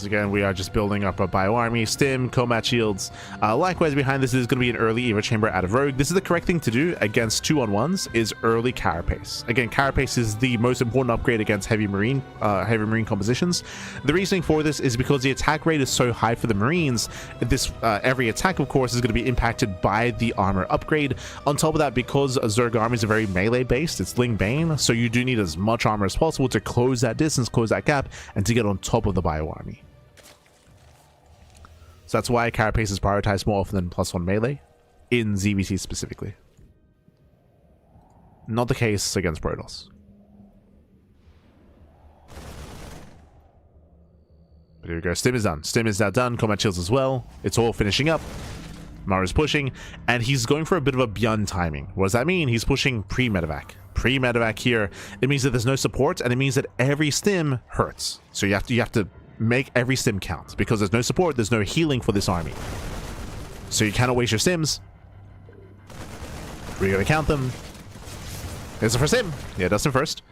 again, we are just building up a bio army, Stim, combat shields. Likewise, behind this is going to be an early Evo chamber out of Rogue. This is the correct thing to do against 2-on-1s, is early Carapace. Again, Carapace is the most important upgrade against heavy marine compositions. The reasoning for this is because the attack rate is so high for the Marines. This every attack, of course, is going to be impacted by the armor upgrade. On top of that, because Zerg armies are very melee based, it's Ling Bane, so you do need as much armor as possible to close that distance, close that gap, and to get on top of the bio army. So that's why Carapace is prioritized more often than +1 melee, in ZVT specifically. Not the case against Protoss. But here we go, Stim is done. Stim is now done, combat shields as well. It's all finishing up. Maru's pushing, and he's going for a bit of a Beyond timing. What does that mean? He's pushing pre-medevac. Pre-medevac here, it means that there's no support, and it means that every Stim hurts. So you have to make every Stim count, because there's no support, there's no healing for this army. So you cannot waste your Stims. We're going to count them. There's the first Stim. Yeah, Dustin first.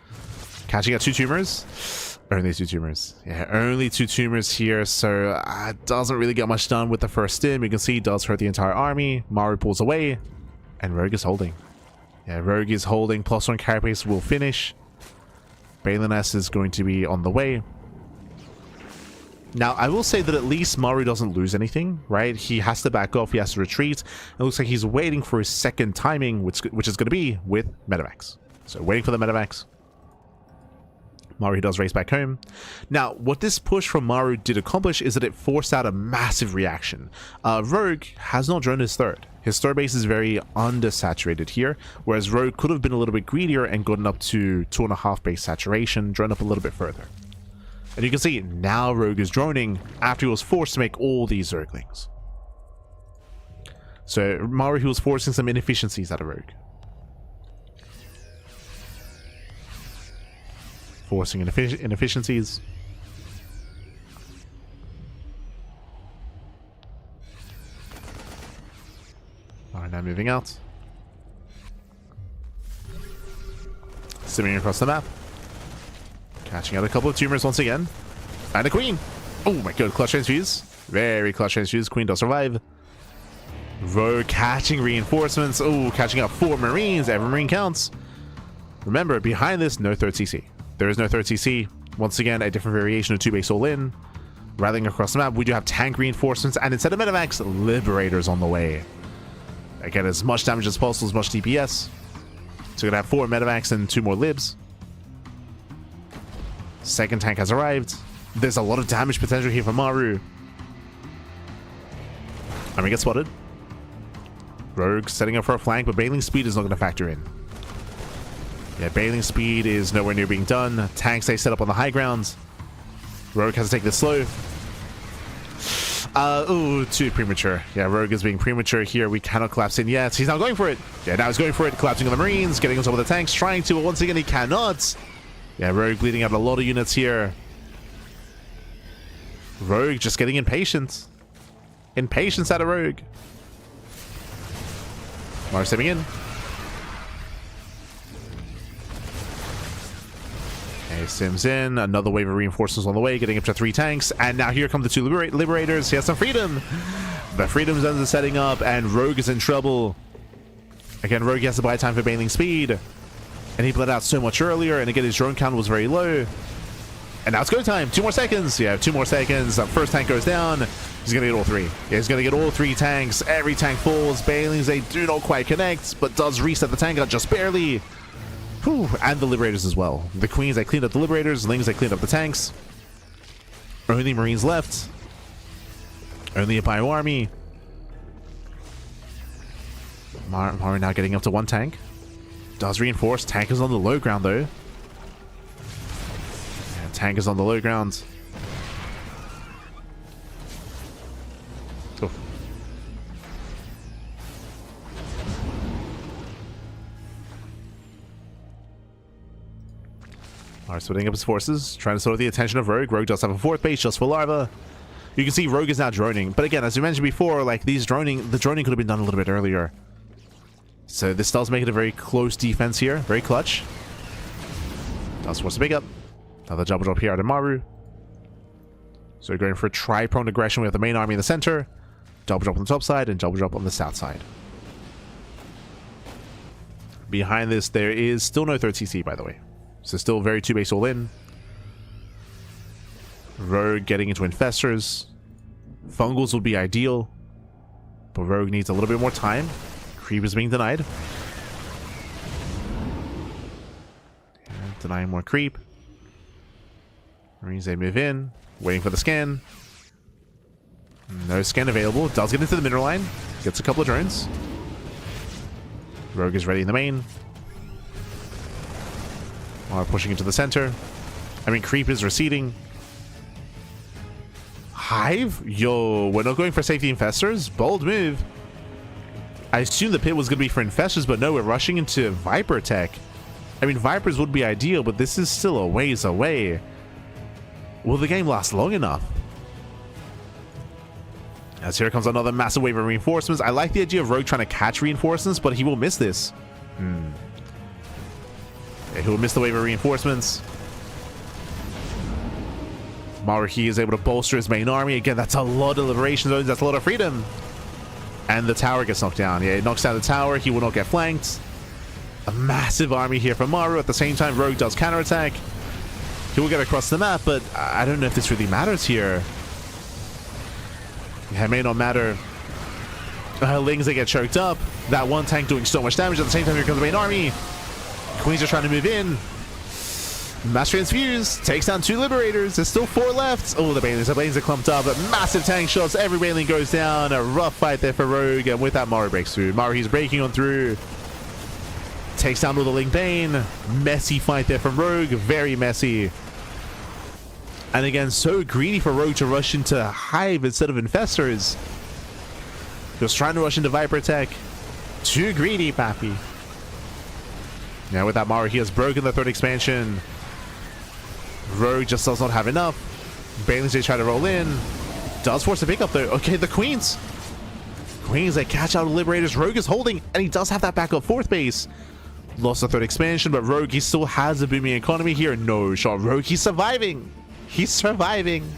Catching at 2 tumors. Only 2 tumors. Yeah, only 2 tumors here, so doesn't really get much done with the first Stim. You can see it does hurt the entire army. Maru pulls away, and Rogue is holding. Yeah, Rogue is holding. +1 Carapace will finish. Balin S is going to be on the way. Now, I will say that at least Maru doesn't lose anything, right? He has to back off, he has to retreat. It looks like he's waiting for his second timing, which is going to be with medevacs. So, waiting for the medevacs. Maru does race back home. Now, what this push from Maru did accomplish is that it forced out a massive reaction. Rogue has not drawn his 3rd. His 3rd base is very undersaturated here, whereas Rogue could have been a little bit greedier and gotten up to 2.5 base saturation, drawn up a little bit further. And you can see now Rogue is droning after he was forced to make all these Zerglings. So Maru, he was forcing some inefficiencies out of Rogue. Forcing inefficiencies. Alright, now moving out. Simming across the map. Catching out a couple of tumors once again. And a queen. Oh my god, clutch transfuse. Very clutch transfuse. Queen does survive. Rogue catching reinforcements. Oh, catching up 4 Marines. Every Marine counts. Remember, behind this, no third CC. There is no third CC. Once again, a different variation of 2-base all-in. Rallying across the map, we do have tank reinforcements, and instead of medevacs, liberators on the way. Again, as much damage as possible, as much DPS. So we're gonna have 4 medevacs and 2 more libs. Second tank has arrived. There's a lot of damage potential here for Maru. And we get spotted. Rogue setting up for a flank, but bailing speed is not going to factor in. Yeah, bailing speed is nowhere near being done. Tanks stay set up on the high grounds. Rogue has to take this slow. Ooh, too premature. Yeah, Rogue is being premature here. We cannot collapse in yet. He's not going for it. Yeah, now he's going for it. Collapsing on the Marines, getting on top of the tanks, trying to, but once again, he cannot. Yeah, Rogue bleeding out a lot of units here. Rogue just getting impatient. Impatience out of Rogue. Maru stepping in. Okay, Sims in. Another wave of reinforcements on the way, getting up to 3 tanks. And now here come the 2 liberators. He has some freedom. The freedom zones are setting up, and Rogue is in trouble. Again, Rogue has to buy time for bailing speed. And he bled out so much earlier, and again, his drone count was very low. And now it's go time. 2 more seconds. Yeah, 2 more seconds. First tank goes down. He's going to get all 3. Yeah, he's going to get all 3 tanks. Every tank falls. Bailings, they do not quite connect, but does reset the tank just barely. Whew. And the liberators as well. The queens, they cleaned up the liberators. Lings, they cleaned up the tanks. Only Marines left. Only a bio army. Maru now getting up to 1 tank. Does reinforce. Tank is on the low ground, though. Tank is on the low ground. Oh. Alright, splitting up his forces, trying to slow the attention of Rogue. Rogue does have a 4th base just for larva. You can see Rogue is now droning, but again, as we mentioned before, like the droning could have been done a little bit earlier. So this does make it a very close defense here, very clutch. Does force a big up. Another double drop here out of Maru. So we're going for a tri-pronged aggression. We have the main army in the center, double drop on the top side, and double drop on the south side. Behind this, there is still no 3rd CC, by the way. So still very 2-base all-in. Rogue getting into infestors. Fungals would be ideal, but Rogue needs a little bit more time. Creep is being denied. And denying more creep. Marines, they move in, waiting for the scan. No scan available. Does get into the mineral line. Gets a couple of drones. Rogue is ready in the main. Are pushing into the center. I mean, creep is receding. Hive? Yo, we're not going for safety infestors? Bold move. I assumed the pit was going to be for infestors, but no, we're rushing into Viper tech. I mean, Vipers would be ideal, but this is still a ways away. Will the game last long enough? As here comes another massive wave of reinforcements. I like the idea of Rogue trying to catch reinforcements, but he will miss this. Yeah, he will miss the wave of reinforcements. Maru is able to bolster his main army. Again, that's a lot of liberation zones. That's a lot of freedom. And the tower gets knocked down. Yeah, it knocks down the tower. He will not get flanked. A massive army here from Maru. At the same time, Rogue does counterattack. He will get across the map, but I don't know if this really matters here. Yeah, it may not matter. Lings, they get choked up. That 1 tank doing so much damage. At the same time, here comes the main army. Queens are trying to move in. Mass transfuse takes down 2 liberators. There's still 4 left. Oh, the Bailings are clumped up. Massive tank shots. Every Bailing goes down. A rough fight there for Rogue. And with that, Maru breaks through. Maru, he's breaking on through. Takes down all the Ling Bane. Messy fight there from Rogue. Very messy. And again, so greedy for Rogue to rush into Hive instead of Infestors. He was trying to rush into Viper Tech. Too greedy, Pappy. Now with that, Maru, he has broken the 3rd expansion. Rogue just does not have enough. Bailings, they try to roll in. Does force a pickup though. Okay, the Queens. Queens, they catch out the Liberators. Rogue is holding, and he does have that backup 4th base. Lost the third expansion, but Rogue, he still has a booming economy here. No shot. Rogue, he's surviving. He's surviving.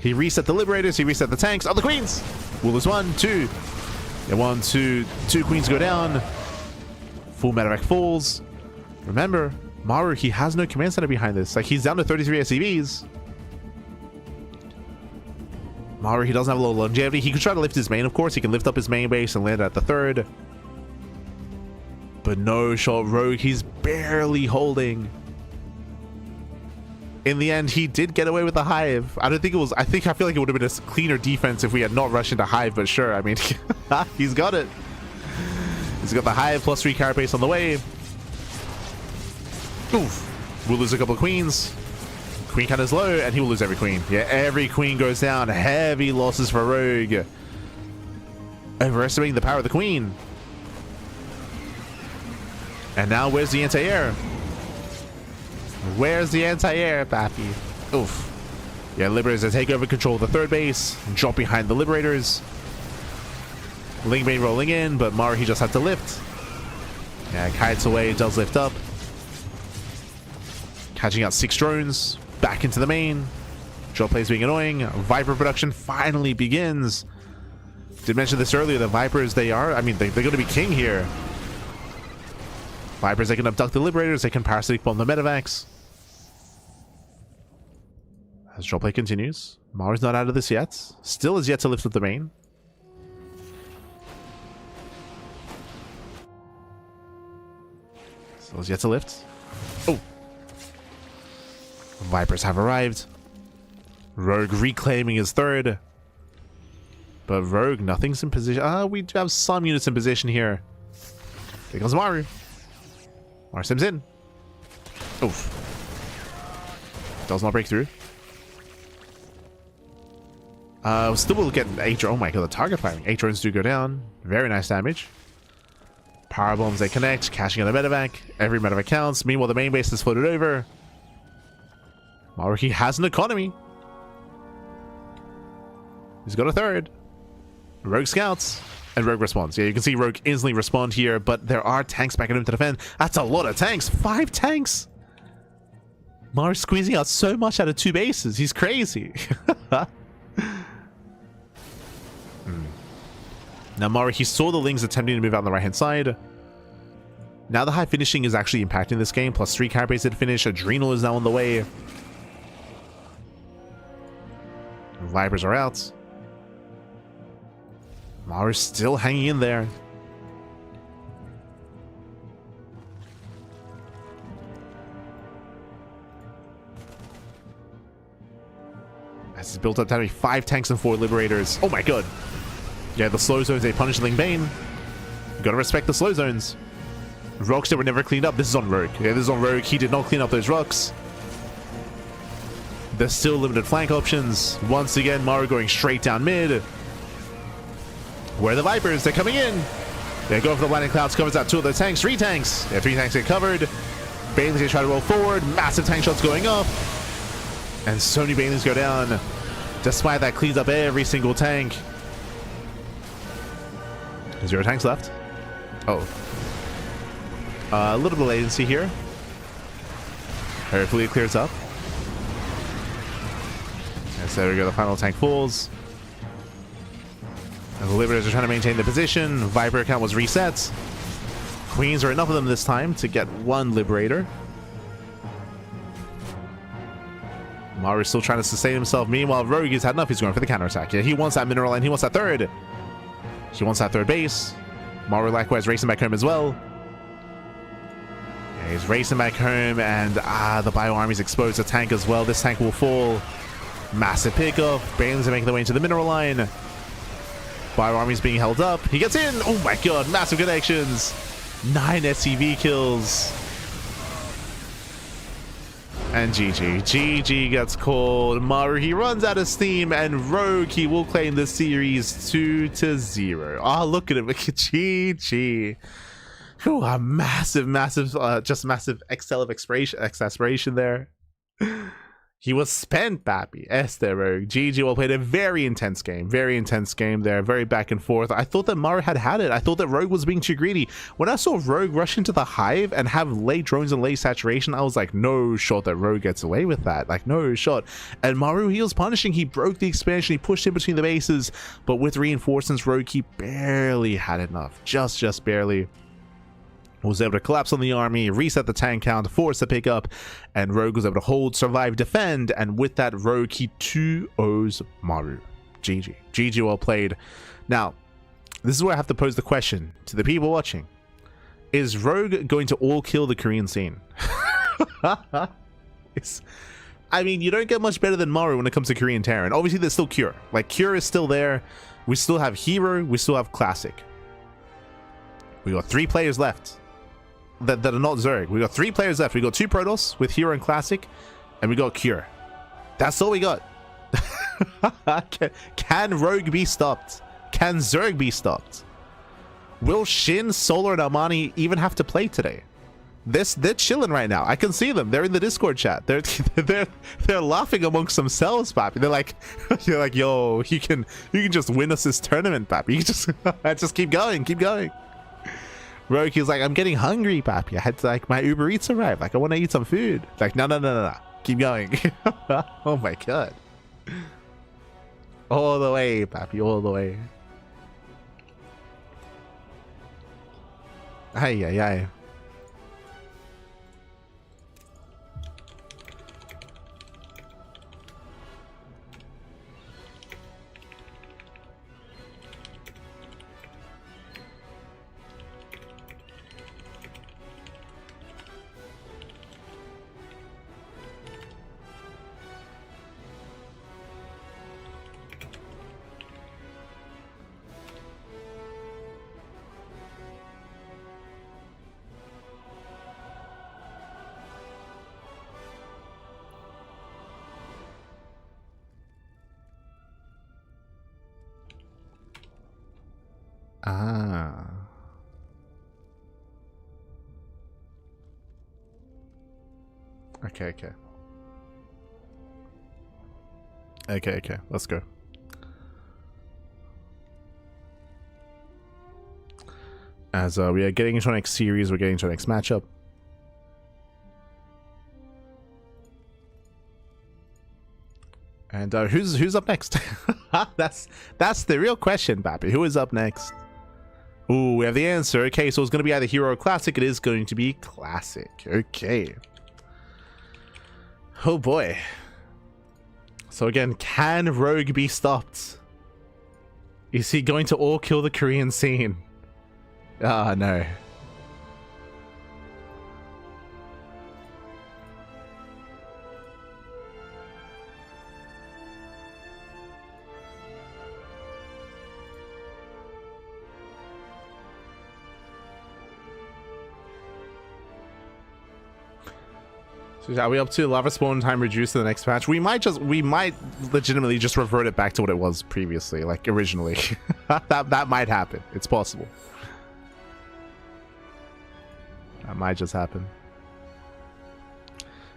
He reset the Liberators. He reset the tanks. Oh, the Queens. Well, there's 1, 2. Yeah, 1, 2. 2 Queens go down. Full medevac falls. Remember, Maru, he has no command center behind this. Like, he's down to 33 SCVs. Maru, he doesn't have a lot of longevity. He could try to lift his main, of course. He can lift up his main base and land at the 3rd. But no shot. Rogue, he's barely holding. In the end, he did get away with the Hive. I feel like it would have been a cleaner defense if we had not rushed into Hive, but sure, I mean, he's got it. He's got the Hive plus 3 carapace on the way. Oof. We'll lose a couple of Queens. Queen count is low, and he will lose every Queen. Yeah, every Queen goes down. Heavy losses for Rogue. Overestimating the power of the Queen. And now, where's the anti-air? Where's the anti-air, Pappy? Oof. Yeah, Liberators, they take over control of the 3rd base. Drop behind the Liberators. Lingbane rolling in, but Maru, he just had to lift. Yeah, kites away, does lift up. Catching out 6 drones. Back into the main. Drop plays being annoying. Viper production finally begins. Did mention this earlier, the Vipers, they're going to be king here. Vipers, they can abduct the Liberators, they can parasitic bomb the medevacs. As drop play continues. Maru's not out of this yet. Still is yet to lift up the main. Still is yet to lift. Oh! Vipers have arrived. Rogue reclaiming his 3rd. But Rogue, nothing's in position. We do have some units in position here. Here comes Maru. Maru sims in. Oof. Does not break through. Still will get 8 drones. Oh my god, the target firing. 8 drones do go down. Very nice damage. Power bombs, they connect. Cashing on the medevac. Every medevac counts. Meanwhile, the main base is floated over. Maru, he has an economy. He's got a 3rd. Rogue scouts. And Rogue responds. Yeah, you can see Rogue instantly respond here, but there are tanks backing him to defend. That's a lot of tanks. 5 tanks. Maru's squeezing out so much out of 2 bases. He's crazy. Now Maru, he saw the Lings attempting to move out on the right-hand side. Now the high finishing is actually impacting this game. Plus 3 carapace to finish. Adrenal is now on the way. Vipers are out. Maru's still hanging in there. As he's built up to 5 tanks and 4 Liberators. Oh my god. Yeah, the slow zones, they punish Lingbane. You gotta respect the slow zones. Rocks that were never cleaned up. This is on Rogue. Yeah, this is on Rogue. He did not clean up those rocks. There's still limited flank options. Once again, Maru going straight down mid. Where are the Vipers? They're coming in. They go for the landing clouds, covers out 2 of their tanks, 3 tanks. Yeah, 3 tanks get covered. Banelings, they try to roll forward. Massive tank shots going up. And so many Banelings go down. Despite that, cleans up every single tank. 0 tanks left. Oh. A little bit of latency here. Hopefully it clears up. And so there we go, the final tank falls. And the Liberators are trying to maintain the position. Viper count was reset. Queens are enough of them this time to get 1 Liberator. Maru's still trying to sustain himself. Meanwhile, Rogue has had enough. He's going for the counterattack. Yeah, he wants that mineral and he wants that 3rd. He wants that 3rd base. Maru likewise racing back home as well. Yeah, he's racing back home, and the Bio Army's exposed a tank as well. This tank will fall. Massive pickoff. Banelings are making their way into the mineral line. Bio Army's being held up. He gets in. Oh my god, massive connections. 9 SCV kills. And GG. GG gets called. Maru, he runs out of steam, and Rogue, he will claim the series 2-0. Oh, look at him. GG. Ooh, a massive, massive, just massive exhale of exasperation there. He was spent, Pappy. Este Rogue. GG well played. A very intense game. Very intense game there. Very back and forth. I thought that Maru had it. I thought that Rogue was being too greedy. When I saw Rogue rush into the hive and have late drones and late saturation, I was like, no shot that Rogue gets away with that. Like, no shot. And Maru, he was punishing. He broke the expansion. He pushed in between the bases. But with reinforcements, Rogue, he barely had enough. Just barely. Was able to collapse on the army, reset the tank count, force a pickup, and Rogue was able to hold, survive, defend, and with that, Rogue, he 2-0s Maru. GG. GG well played. Now, this is where I have to pose the question to the people watching. Is Rogue going to all kill the Korean scene? I mean, you don't get much better than Maru when it comes to Korean Terran. Obviously, there's still Cure. Like, Cure is still there. We still have herO. We still have Classic. We got 3 players left. That are not Zerg. We got 3 players left. We got 2 Protoss with herO and Classic, and we got Cure. That's all we got. Can Rogue be stopped? Can Zerg be stopped? Will Shin, Solar, and Armani even have to play today? They're chilling right now. I can see them. They're in the Discord chat. They're laughing amongst themselves, Pappy. They're like, you're like, yo, you can just win us this tournament, Pappy. You just keep going, keep going. Rogue, he's like, I'm getting hungry, Pappy. I had to, like, my Uber Eats arrived. Like, I want to eat some food. Like, no. Keep going. Oh my god. All the way, Pappy, all the way. Ay. Ah. Okay. Let's go. As we are getting into our next series, we're getting into our next matchup. And who's up next? That's the real question, Pappy. Who is up next? Ooh, we have the answer. Okay, so it's going to be either herO or Classic. It is going to be Classic. Okay. Oh boy. So again, can Rogue be stopped? Is he going to all kill the Korean scene? Ah, no. So are we up to lava spawn time reduced in the next patch? We might legitimately just revert it back to what it was previously, like originally. that might happen. It's possible. That might just happen.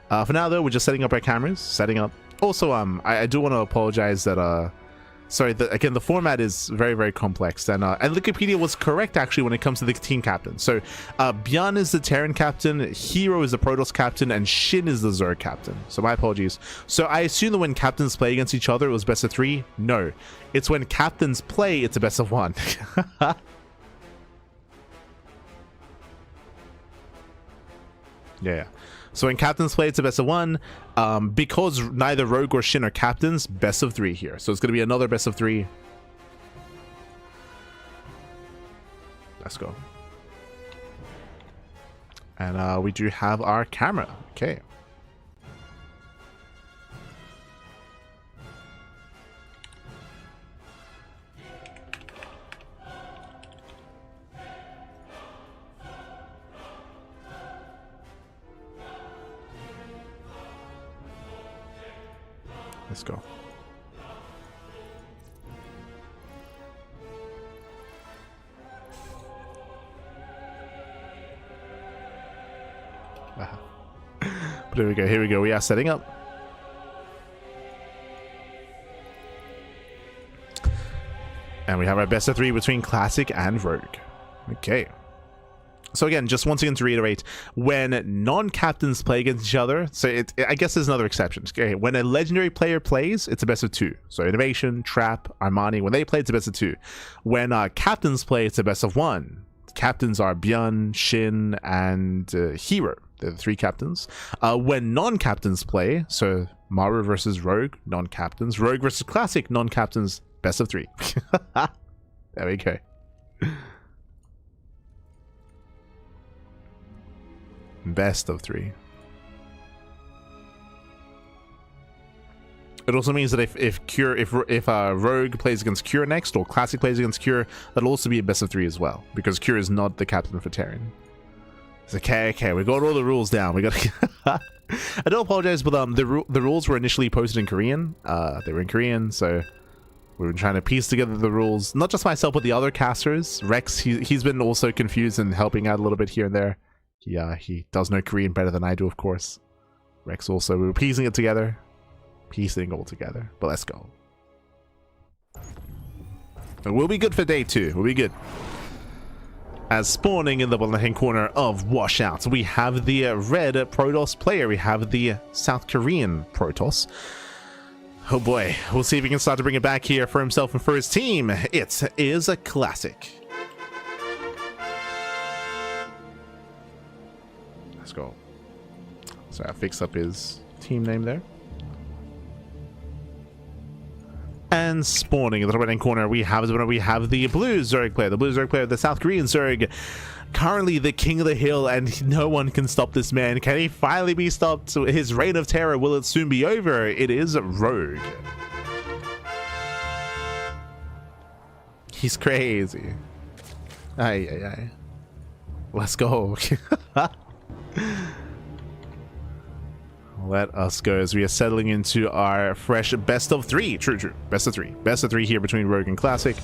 For now though, we're just setting up our cameras, setting up. Also, I do want to apologize that sorry, again, the format is very, very complex, and Wikipedia was correct actually when it comes to the team captain. So Byan is the Terran captain, herO is the Protoss captain, and Shin is the Zerg captain. So my apologies. So I assume that when captains play against each other, it was best of 3. No, it's when captains play, it's a best of 1. Yeah. So when captains play, it's a best of 1. Because neither Rogue or Shin are captains, best of 3 here. So it's going to be another best of 3. Let's go. And we do have our camera. Okay. Let's go. But here we go. We are setting up. And we have our best of 3 between Classic and Rogue. Okay. So again, just once again to reiterate, when non-captains play against each other, so I guess there's another exception. Okay, when a legendary player plays, it's a best of 2. So INnoVation, Trap, Armani, when they play, it's a best of 2. When captains play, it's a best of 1. Captains are Byun, Shin, and herO. They're the 3 captains. When non-captains play, so Maru versus Rogue, non-captains. Rogue versus Classic, non-captains, best of 3. There we go. Best of 3. It also means that if Rogue plays against Cure next, or Classic plays against Cure, that'll also be a best of 3 as well, because Cure is not the captain for Terran. It's okay, we got all the rules down. We got. I do apologize, but the rules were initially posted in Korean. They were in Korean, so we've been trying to piece together the rules. Not just myself, but the other casters. Rex, he's been also confused and helping out a little bit here and there. He does know Korean better than I do, of course. Rex also, we were piecing it together. Piecing all together. But let's go. We'll be good for day 2. We'll be good. As spawning in the bottom left-hand corner of Washout, we have the red Protoss player. We have the South Korean Protoss. Oh boy. We'll see if he can start to bring it back here for himself and for his team. It is a Classic. Let's go. So I fix up his team name there. And spawning in the right-hand corner, we have the blue Zerg player. The blue Zerg player, the South Korean Zerg. Currently the king of the hill, and no one can stop this man. Can he finally be stopped? His reign of terror, will it soon be over? It is Rogue. He's crazy. Aye. Let's go. Let us go as we are settling into our fresh best of 3. True. Best of 3. Best of 3 here between Rogue and Classic.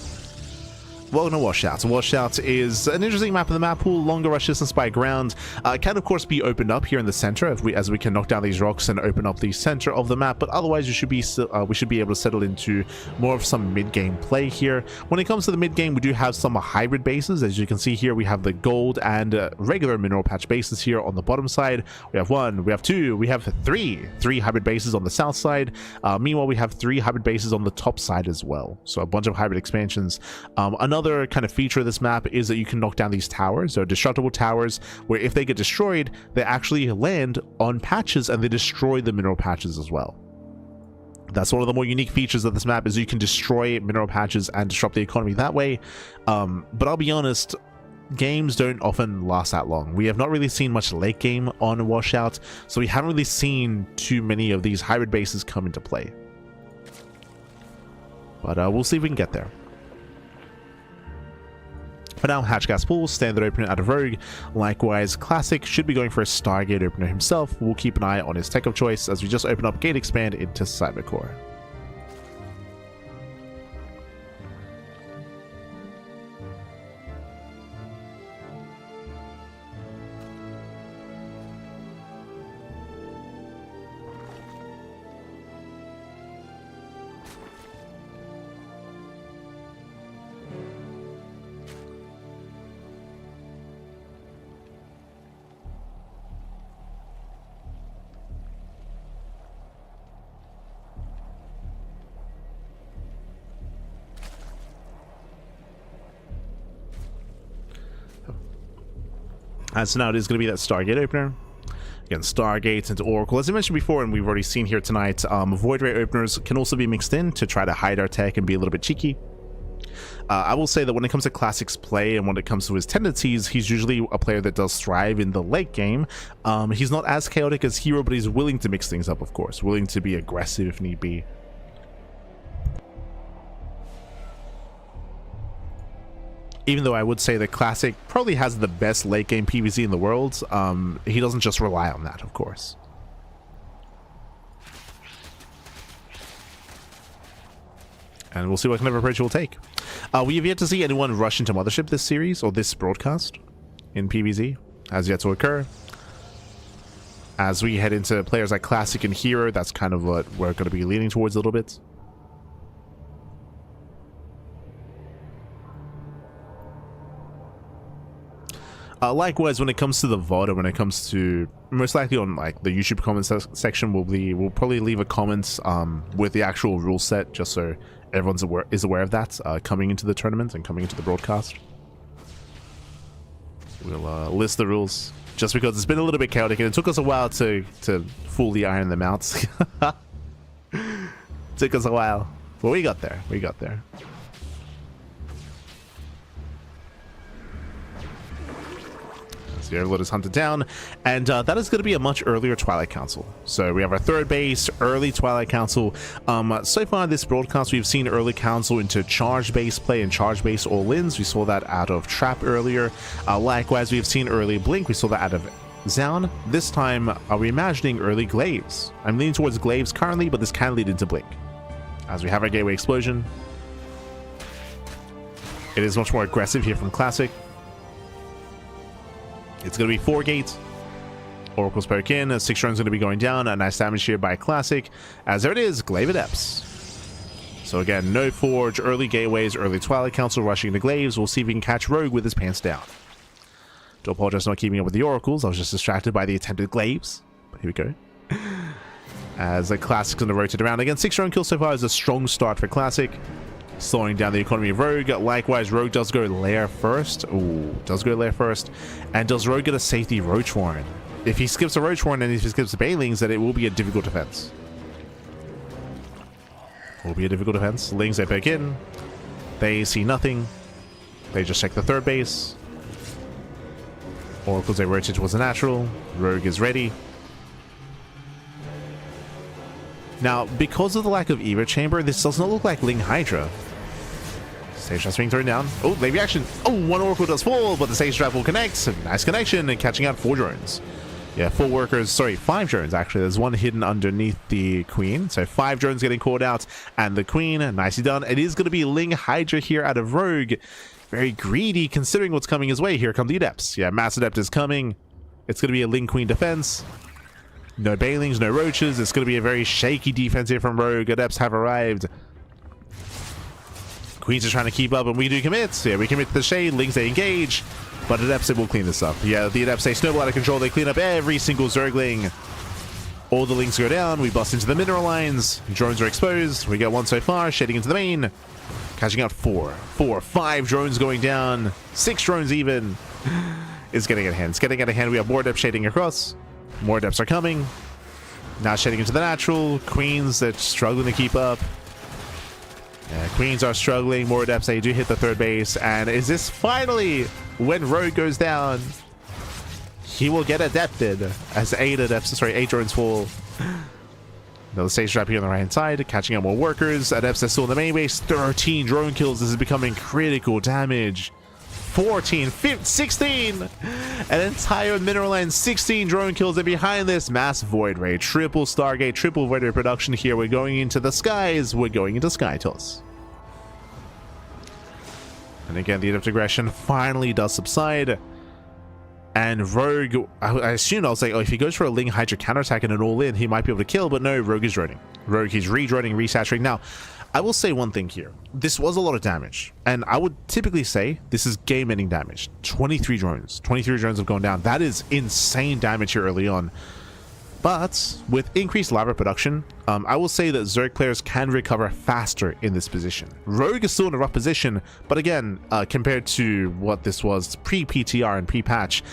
Welcome to Washout. Washout is an interesting map in the map pool, longer rush distance by ground. Can of course be opened up here in the center as we can knock down these rocks and open up the center of the map. But otherwise, we should be able to settle into more of some mid-game play here. When it comes to the mid-game, we do have some hybrid bases. As you can see here, we have the gold and regular mineral patch bases here on the bottom side. We have 1, we have 2, we have 3 hybrid bases on the south side. Meanwhile, we have 3 hybrid bases on the top side as well. So a bunch of hybrid expansions. Another kind of feature of this map is that you can knock down these towers, so destructible towers, where if they get destroyed, they actually land on patches and they destroy the mineral patches as well. That's one of the more unique features of this map, is you can destroy mineral patches and disrupt the economy that way. But I'll be honest, games don't often last that long. We have not really seen much late game on Washout, so we haven't really seen too many of these hybrid bases come into play. But we'll see if we can get there. For now, Hatch Gas Pool, standard opener out of Rogue. Likewise, Classic should be going for a Stargate opener himself. We'll keep an eye on his tech of choice as we just open up Gate Expand into Cybercore. And so now it is going to be that Stargate opener. Again, Stargates into Oracle. As I mentioned before, and we've already seen here tonight, Void Ray openers can also be mixed in to try to hide our tech and be a little bit cheeky. I will say that when it comes to Classic's play and when it comes to his tendencies, he's usually a player that does thrive in the late game. He's not as chaotic as herO, but he's willing to mix things up, of course. Willing to be aggressive if need be. Even though I would say that Classic probably has the best late game PvZ in the world, he doesn't just rely on that, of course. And we'll see what kind of approach we'll take. We have yet to see anyone rush into Mothership this series, or this broadcast, in PvZ. Has yet to occur. As we head into players like Classic and herO, that's kind of what we're going to be leaning towards a little bit. Likewise, when it comes to the VOD, when it comes to most likely on like the YouTube comments section, we'll probably leave a comment with the actual rule set, just so everyone's aware of that coming into the tournament and coming into the broadcast. We'll list the rules, just because it's been a little bit chaotic and it took us a while to fully iron them out. Took us a while, but we got there. We got there. The Overlord is hunted down, and that is going to be a much earlier Twilight Council. So we have our third base, early Twilight Council. So far this broadcast, we've seen early Council into charge base play and charge base all-ins. We saw that out of Trap earlier. Likewise, we've seen early Blink. We saw that out of Zaun. This time, are we imagining early Glaives? I'm leaning towards Glaives currently, but this can lead into Blink. As we have our Gateway Explosion. It is much more aggressive here from Classic. It's going to be 4 gates. Oracle's poke in. 6 drones going to be going down. A nice damage here by Classic. As there it is, Glaive Adepts. So again, no Forge, early Gateways, early Twilight Council rushing to Glaives. We'll see if we can catch Rogue with his pants down. Do apologize for not keeping up with the Oracles. I was just distracted by the attempted Glaives. But here we go. As the Classic's going to rotate around. Again, 6 drone kills so far is a strong start for Classic. Slowing down the economy of Rogue. Likewise, Rogue does go lair first. Ooh, does go lair first. And does Rogue get a safety Roach Warren? If he skips a Roach Warren and if he skips the Banelings, then it will be a difficult defense. Will be a difficult defense. Lings, they pick in. They see nothing. They just check the third base. Oracles, they rotate towards the natural. Rogue is ready. Now, because of the lack of Evo Chamber, this does not look like Ling Hydra. Stage Trap's being thrown down. Oh, late reaction. Oh, one Oracle does fall, but the Stage Trap will connect. Nice connection and catching out 4 drones. Yeah, 4 workers. Sorry, 5 drones actually. There's one hidden underneath the Queen. So 5 drones getting called out. And the Queen, nicely done. It is going to be Ling Hydra here out of Rogue. Very greedy considering what's coming his way. Here come the Adepts. Yeah, Mass Adept is coming. It's going to be a Ling Queen defense. No Banelings, no Roaches. It's going to be a very shaky defense here from Rogue. Adepts have arrived. Queens are trying to keep up, and we do commit. Yeah, we commit to the Shade. Lings, they engage. But Adepts, they will clean this up. Yeah, the Adepts, they snowball out of control. They clean up every single Zergling. All the Lings go down. We bust into the mineral lines. Drones are exposed. We got 1 so far. Shading into the main. Catching out 4. 5 drones going down. 6 drones even. It's getting out of hand. It's getting out of hand. We have more Adepts shading across. More Adepts are coming. Now shading into the natural. Queens, they're struggling to keep up. Yeah, Queens are struggling. More Adepts, they do hit the third base. And is this finally when Rogue goes down? He will get adepted as 8 Adepts, sorry, 8 drones fall. Another Stage Trap here on the right hand side, catching up more workers. Adepts are still in the main base. 13 drone kills. This is becoming critical damage. 14, 15, 16, an entire mineral line, 16 drone kills, and behind this, mass Void Ray, triple Stargate, triple Void Ray production here. We're going into the skies, we're going into Sky Toss. And again, the Adept aggression finally does subside. And Rogue, I assumed, I was like, oh, if he goes for a Ling Hydra counterattack and an all-in, he might be able to kill, but no, Rogue is droning. Rogue, he's re-droning, resaturating. Now, I will say one thing here. This was a lot of damage, and I would typically say this is game-ending damage. 23 drones. 23 drones have gone down. That is insane damage here early on. But with increased lava production, I will say that Zerg players can recover faster in this position. Rogue is still in a rough position, but again, compared to what this was pre-PTR and pre-patch,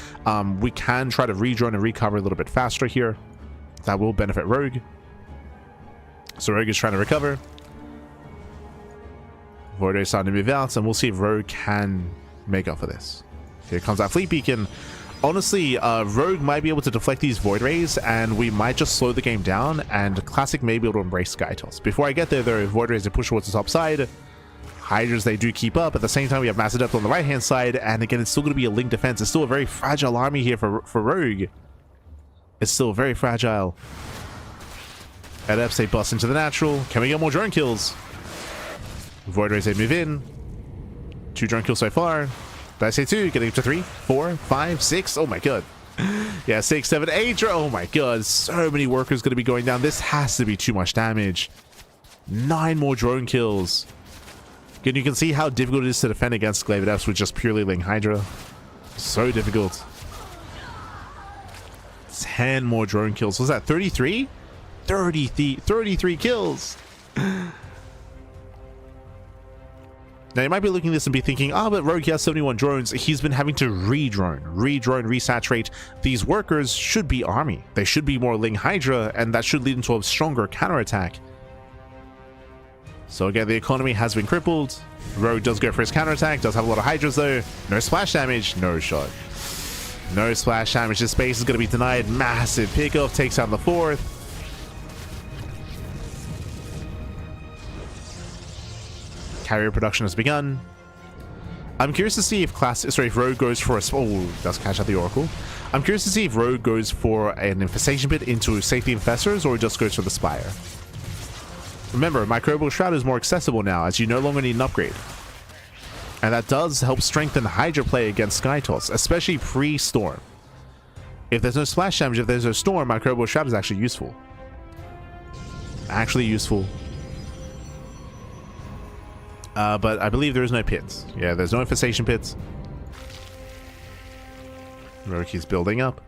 we can try to re-drone and recover a little bit faster here. That will benefit Rogue. So Rogue is trying to recover. Void Ray starting to move out, and we'll see if Rogue can make up for this. Here comes our Fleet Beacon. Honestly, Rogue might be able to deflect these Void Rays, and we might just slow the game down, and Classic may be able to embrace Sky Toss. Before I get there, though, Void Rays, they push towards the top side. Hydras, they do keep up. At the same time, we have Mass Adept on the right-hand side, and again, it's still going to be a Link defense. It's still a very fragile army here for Rogue. It's still very fragile. Adepts, they bust into the natural. Can we get more drone kills? Void Rays, they move in. 2 drone kills so far. Did I say 2? Getting up to 3, 4, 5, 6. Oh my god. Yeah, 6, 7, 8. Oh my god. So many workers going to be going down. This has to be too much damage. 9 more drone kills. Again, you can see how difficult it is to defend against Glaive Adepts with just purely Ling Hydra. So difficult. 10 more drone kills. Was that 33? 33 kills. Now, you might be looking at this and be thinking, oh, but Rogue has 71 drones. He's been having to re-drone, resaturate. These workers should be army. They should be more Ling Hydra, and that should lead into a stronger counterattack. So again, the economy has been crippled. Rogue does go for his counterattack, does have a lot of Hydras though. No splash damage, no shot. No splash damage. This base is going to be denied. Massive pickoff, takes out the 4th. Carrier production has begun. I'm curious to see if if Rogue goes for a... Oh, does catch out the Oracle. I'm curious to see if Rogue goes for an infestation pit into safety infestors or just goes for the Spire. Remember, Microbial Shroud is more accessible now as you no longer need an upgrade. And that does help strengthen Hydra play against Skytoss, especially pre-Storm. If there's no splash damage, if there's no Storm, Microbial Shroud is actually useful. Actually useful. But I believe there is no pits. Yeah, there's no infestation pits. Roki's building up.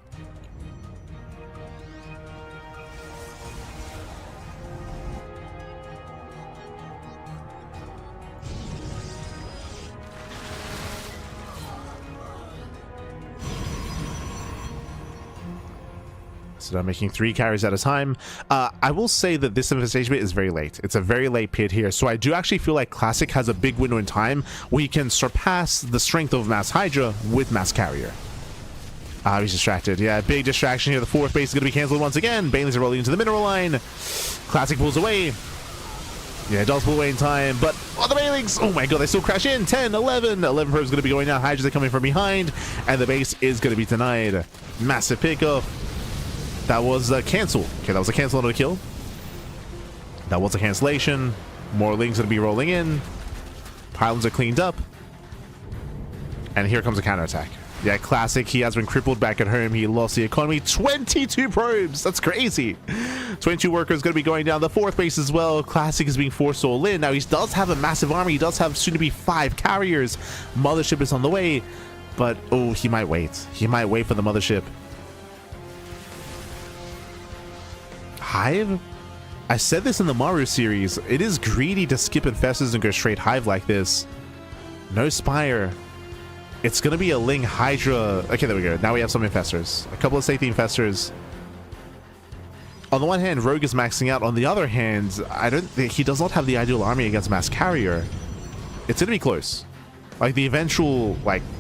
So I'm making 3 carries at a time. I will say that this infestation pit is very late. It's a very late pit here. So I do actually feel like Classic has a big window in time where he can surpass the strength of Mass Hydra with Mass Carrier. He's distracted. Yeah, big distraction here. The 4th base is going to be cancelled once again. Banelings are rolling into the mineral line. Classic pulls away. Yeah, it does pull away in time, but the Banelings, oh my god, they still crash in. 10, 11 probes going to be going down. Hydras are coming from behind, and the base is going to be denied. Massive pickoff. That was a cancel. Okay, that was a cancel, not a kill. That was a cancellation. More Lings going to be rolling in. Pylons are cleaned up. And here comes a counterattack. Yeah, Classic. He has been crippled back at home. He lost the economy. 22 probes. That's crazy. 22 workers going to be going down. The 4th base as well. Classic is being forced all in. Now, he does have a massive army. He does have soon to be 5 carriers. Mothership is on the way. But, oh, he might wait. He might wait for the Mothership. Hive? I said this in the Maru series. It is greedy to skip infestors and go straight Hive like this. No Spire. It's going to be a Ling Hydra. Okay, there we go. Now we have some infestors. A couple of safety infestors. On the one hand, Rogue is maxing out. On the other hand, I don't think he does not have the ideal army against Mass Carrier. It's going to be close. Like the eventual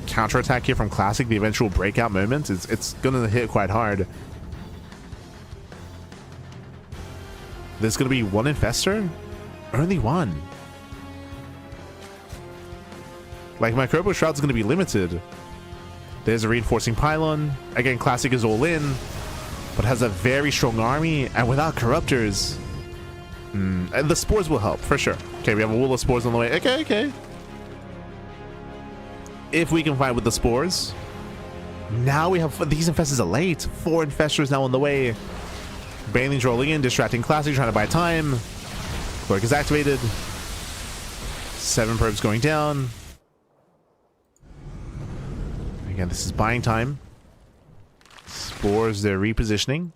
counterattack here from Classic, the eventual breakout moment, it's going to hit quite hard. There's going to be 1 infestor? Only 1. Like, Microbial Shroud's going to be limited. There's a reinforcing pylon. Again, Classic is all in, but has a very strong army, and without Corruptors. And the Spores will help, for sure. Okay, we have a wall of Spores on the way. Okay. If we can fight with the Spores. Now we have... These infestors are late. 4 infestors now on the way. Banelings rolling in, distracting Classic, trying to buy time. Clerk is activated. 7 probes going down. Again, this is buying time. Spores, they're repositioning.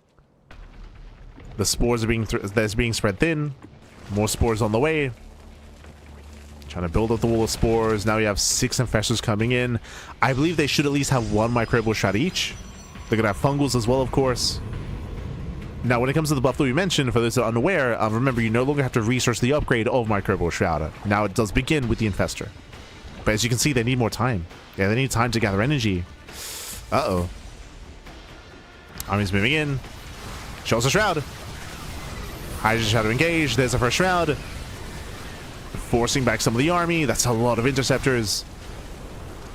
The spores are being spread thin. More spores on the way. Trying to build up the wall of spores. Now we have 6 infestors coming in. I believe they should at least have 1 microbial shot each. They're going to have fungals as well, of course. Now, when it comes to the buff that we mentioned, for those that are unaware, remember, you no longer have to research the upgrade of Microbial Shroud. Now, it does begin with the Infestor. But as you can see, they need more time. Yeah, they need time to gather energy. Uh-oh. Army's moving in. Shows a Shroud. Hydra Shroud to engage. There's the first Shroud. Forcing back some of the army. That's a lot of Interceptors.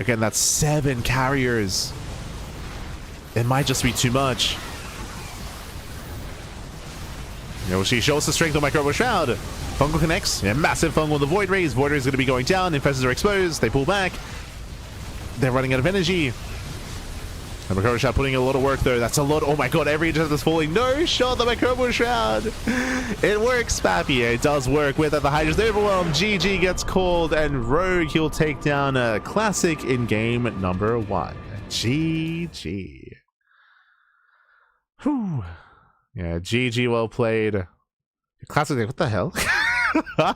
Again, that's 7 carriers. It might just be too much. She shows the strength of Microbial Shroud. Fungal connects. Yeah, massive fungal on the Void Rays. Void Rays is going to be going down. Infestors are exposed. They pull back. They're running out of energy. And Microbial Shroud putting in a lot of work though. That's a lot. Oh my god, every Interceptor is falling. No shot, the Microbial Shroud. It works, Pappy. It does work. With that, the Hydra's overwhelmed. GG gets called, and Rogue, he'll take down a Classic in game number 1. GG. Whew. Yeah, GG, well played. Classic, like, what the hell?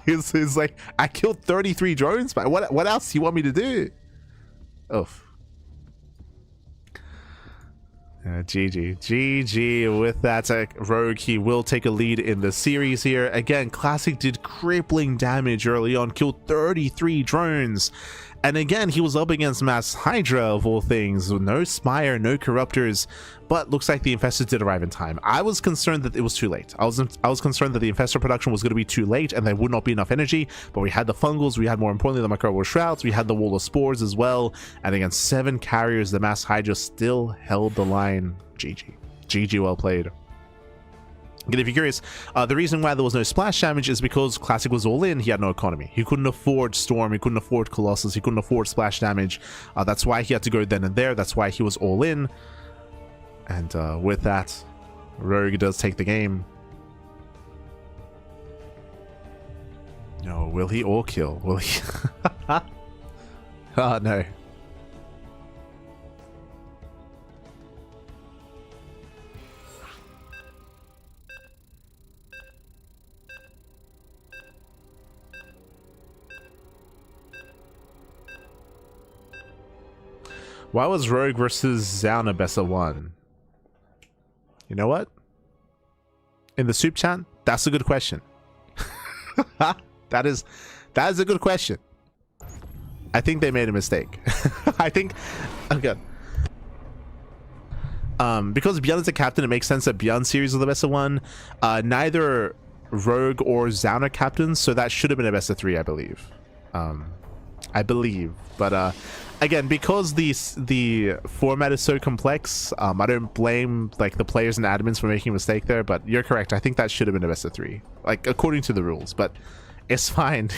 It's like, I killed 33 drones, but what else do you want me to do? Oof. GG with that. Rogue, he will take a lead in the series here. Again, Classic did crippling damage early on, killed 33 drones. And again, he was up against Mass Hydra of all things. No Spire, no Corruptors, but looks like the Infestors did arrive in time. I was concerned that it was too late. I was concerned that the Infestor production was going to be too late and there would not be enough energy, but we had the Fungals, we had, more importantly, the Microbial Shrouds, we had the Wall of Spores as well, and against 7 carriers, the Mass Hydra still held the line. GG, well played. Again, if you're curious, the reason why there was no splash damage is because Classic was all in. He had no economy. He couldn't afford Storm. He couldn't afford Colossus. He couldn't afford splash damage. That's why he had to go then and there. That's why he was all in. And with that, Rogue does take the game. No, will he all kill? Will he? Oh, no. Why was Rogue versus Zauna best of 1? You know what? In the soup chat, that's a good question. that is a good question. I think they made a mistake. I think okay. Because Beyond is a captain, it makes sense that Beyond series is the best of 1. Neither Rogue or Zauna captains, so that should have been a best of 3, I believe. But again, because the format is so complex, I don't blame like the players and admins for making a mistake there, but you're correct. I think that should have been a best of 3, like according to the rules, but it's fine.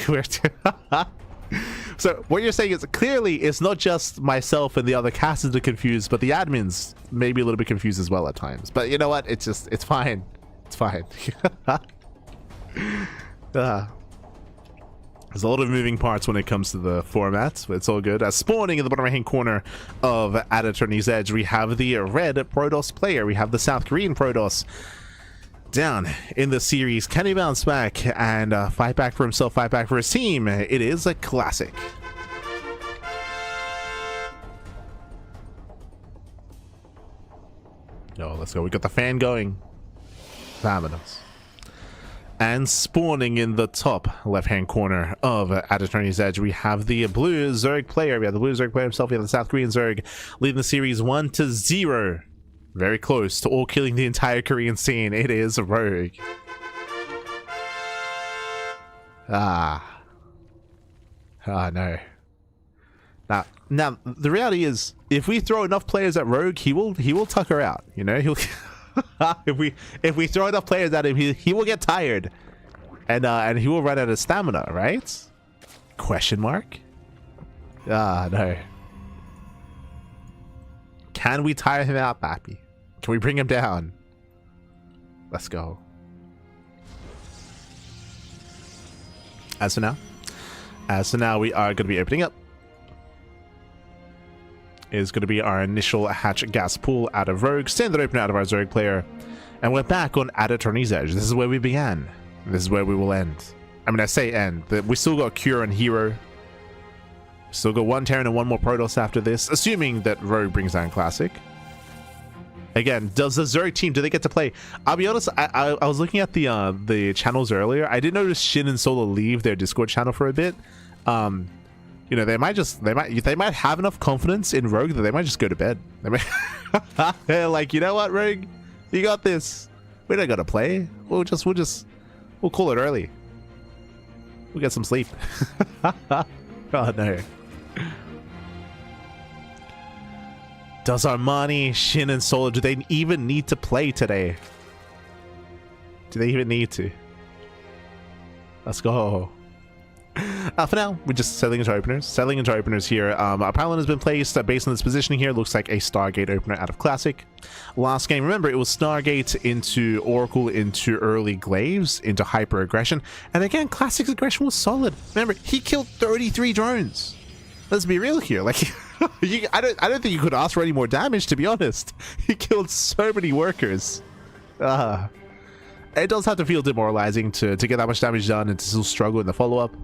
So what you're saying is clearly it's not just myself and the other casters are confused, but the admins may be a little bit confused as well at times. But you know what? It's fine. It's fine. There's a lot of moving parts when it comes to the format, but it's all good. Spawning in the bottom right-hand corner of At Attorney's Edge, we have the red Protoss player. We have the South Korean Protoss down in the series. Can he bounce back and fight back for himself, fight back for his team? It is a classic. Oh, let's go. We got the fan going. Fabulous. And spawning in the top left-hand corner of At Attorney's Edge, we have the blue Zerg player. We have the blue Zerg player himself. We have the South Korean Zerg leading the series 1-0. Very close to all killing the entire Korean scene. It is Rogue. No. Now the reality is, if we throw enough players at Rogue, he will tuck her out. You know, he'll. if we throw enough players at him, he will get tired, and he will run out of stamina, right? Question mark. No. Can we tire him out, Bappy? Can we bring him down? Let's go. As for now, we are going to be opening up. Is going to be our initial hatch gas pool out of Rogue, standard open out of our Zerg player, and we're back on At Attorney's Edge. This is where we began. This is where we will end. I mean, I say end. We still got Cure and herO. Still got 1 Terran and 1 more Protoss after this, assuming that Rogue brings down Classic. Again, does the Zerg team, do they get to play? I'll be honest, I was looking at the channels earlier. I did notice Shin and Solo leave their Discord channel for a bit. You know, they might have enough confidence in Rogue that they might just go to bed. They might they're like, you know what, Rogue, you got this. We don't gotta play. We'll call it early. We'll get some sleep. Oh no. Does Armani, Shin, and Solo, do they even need to play today? Do they even need to? Let's go. For now, we're just settling into openers here. Our pylon has been placed based on this positioning here. Looks like a Stargate opener out of Classic. Last game, remember, it was Stargate into Oracle, into early Glaives, into Hyper Aggression. And again, Classic's aggression was solid. Remember, he killed 33 drones. Let's be real here. Like, I don't think you could ask for any more damage, to be honest. He killed so many workers. It does have to feel demoralizing to get that much damage done and to still struggle in the follow-up.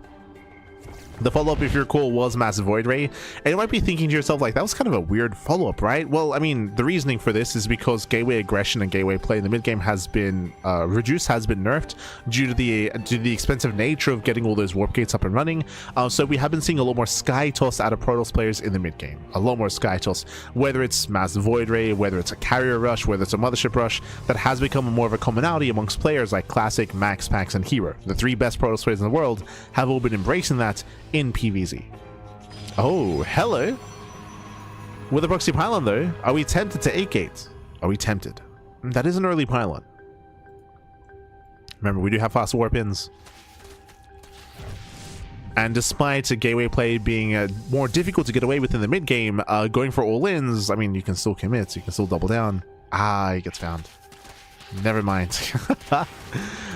The follow-up, if you recall, was Massive Void Ray, and you might be thinking to yourself, like, that was kind of a weird follow-up, right? Well, I mean, the reasoning for this is because gateway aggression and gateway play in the mid-game has been reduced, has been nerfed due to the expensive nature of getting all those warp gates up and running. So we have been seeing a lot more Sky Toss out of Protoss players in the mid-game. A lot more Sky Toss, whether it's Massive Void Ray, whether it's a Carrier Rush, whether it's a Mothership Rush, that has become more of a commonality amongst players like Classic, Max, Pax, and herO. The 3 best Protoss players in the world have all been embracing that in PvZ. Oh, hello. With a proxy pylon, though, are we tempted to 8-gate? Are we tempted? That is an early pylon. Remember, we do have fast warp ins. And despite a gateway play being more difficult to get away with in the mid-game, going for all-ins, I mean, you can still commit, you can still double down. Ah, he gets found. Never mind.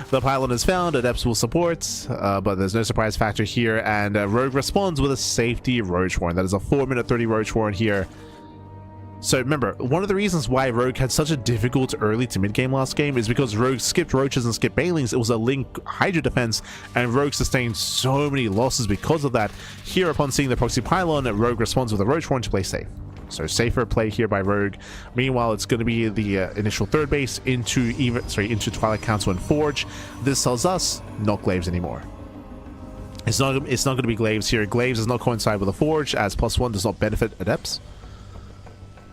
The pylon is found, Adepts will support, but there's no surprise factor here, and Rogue responds with a safety Roach Warren. That is a 4-minute 30 Roach Warren here. So remember, one of the reasons why Rogue had such a difficult early to mid-game last game is because Rogue skipped Roaches and skipped Banelings. It was a Link Hydra defense, and Rogue sustained so many losses because of that. Here, upon seeing the proxy pylon, Rogue responds with a Roach Warren to play safe. So safer play here by Rogue. Meanwhile, it's going to be the initial third base into Twilight Council and Forge. This tells us not Glaives anymore. It's not going to be Glaives here. Glaives does not coincide with the Forge, as +1 does not benefit Adepts.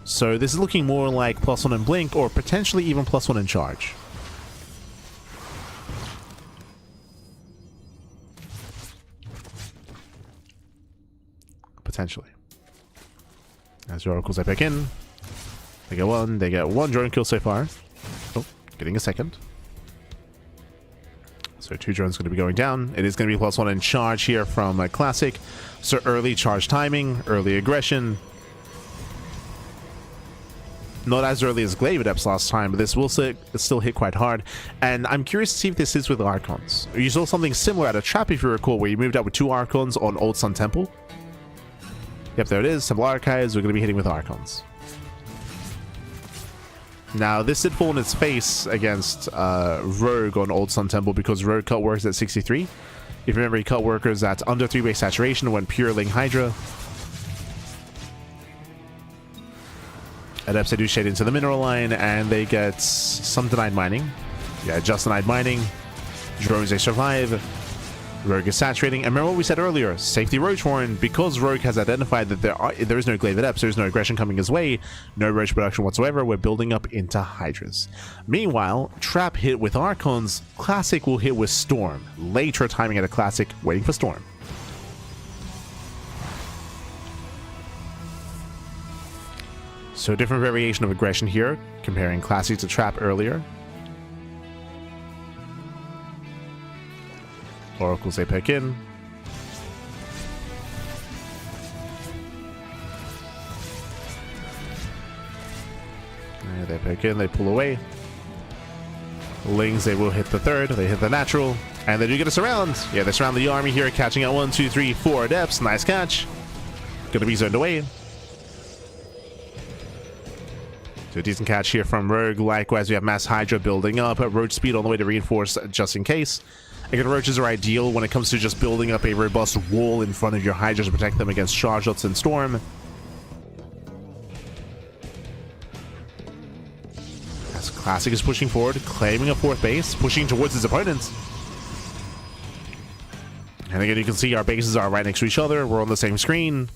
So this is looking more like +1 in Blink, or potentially even +1 in Charge. Potentially. As your oracles, I pick in. They get one drone kill so far. Oh, getting a second. So 2 drones going to be going down. It is going to be +1 in Charge here from Classic. So early charge timing, early aggression. Not as early as Glaive Adepts last time, but this will still hit quite hard. And I'm curious to see if this is with Archons. You saw something similar at a trap, if you recall, where you moved out with 2 Archons on Old Sun Temple. Yep, there it is. Temple Archives. We're going to be hitting with Archons. Now, this did fall in its face against Rogue on Old Sun Temple because Rogue cut workers at 63. If you remember, he cut workers at under 3-base saturation when pure Ling Hydra. Adepts, they do shade into the mineral line, and they get some denied mining. Yeah, just denied mining. Drones, they survive. Rogue is saturating, and remember what we said earlier, safety Roach Warren, because Rogue has identified that there is no Glaive Adepts, there is no aggression coming his way, no Roach production whatsoever, we're building up into Hydras. Meanwhile, Trap hit with Archons, Classic will hit with Storm. Later timing at a Classic, waiting for Storm. So different variation of aggression here, comparing Classic to Trap earlier. Oracles, they pick in. And they pick in, they pull away. Lings, they will hit the third, they hit the natural, and they do get a surround. Yeah, they surround the army here, catching out 1, 2, 3, 4 Adepts. Nice catch. Gonna be zoned away. So a decent catch here from Rogue. Likewise, we have Mass Hydra building up. Roach speed on the way to reinforce just in case. Again, Roaches are ideal when it comes to just building up a robust wall in front of your Hydras to protect them against charge shots and Storm. As Classic is pushing forward, claiming a 4th base, pushing towards his opponents. And again, you can see our bases are right next to each other. We're on the same screen.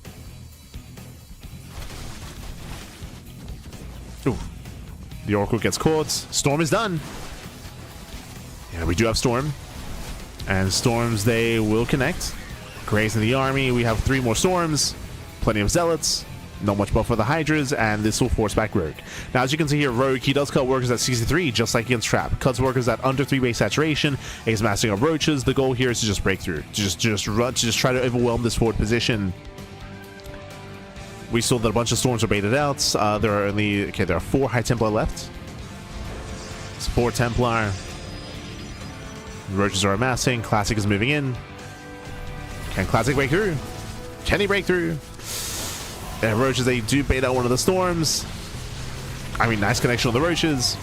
Ooh. The Oracle gets caught. Storm is done. Yeah, we do have Storm. And Storms, they will connect. Grays in the army. We have 3 more Storms. Plenty of Zealots. Not much buff for the Hydras. And this will force back Rogue. Now, as you can see here, Rogue, he does cut workers at 63, just like against Trap. Cuts workers at under 3-base saturation. He's mastering up Roaches. The goal here is to just break through. To just try to overwhelm this forward position. We saw that a bunch of Storms were baited out. There are 4 High Templar left. It's 4 Templar. Roaches are amassing. Classic is moving in. Can Classic break through? Can he break through? And Roaches, they do bait out one of the storms. I mean, nice connection on the Roaches.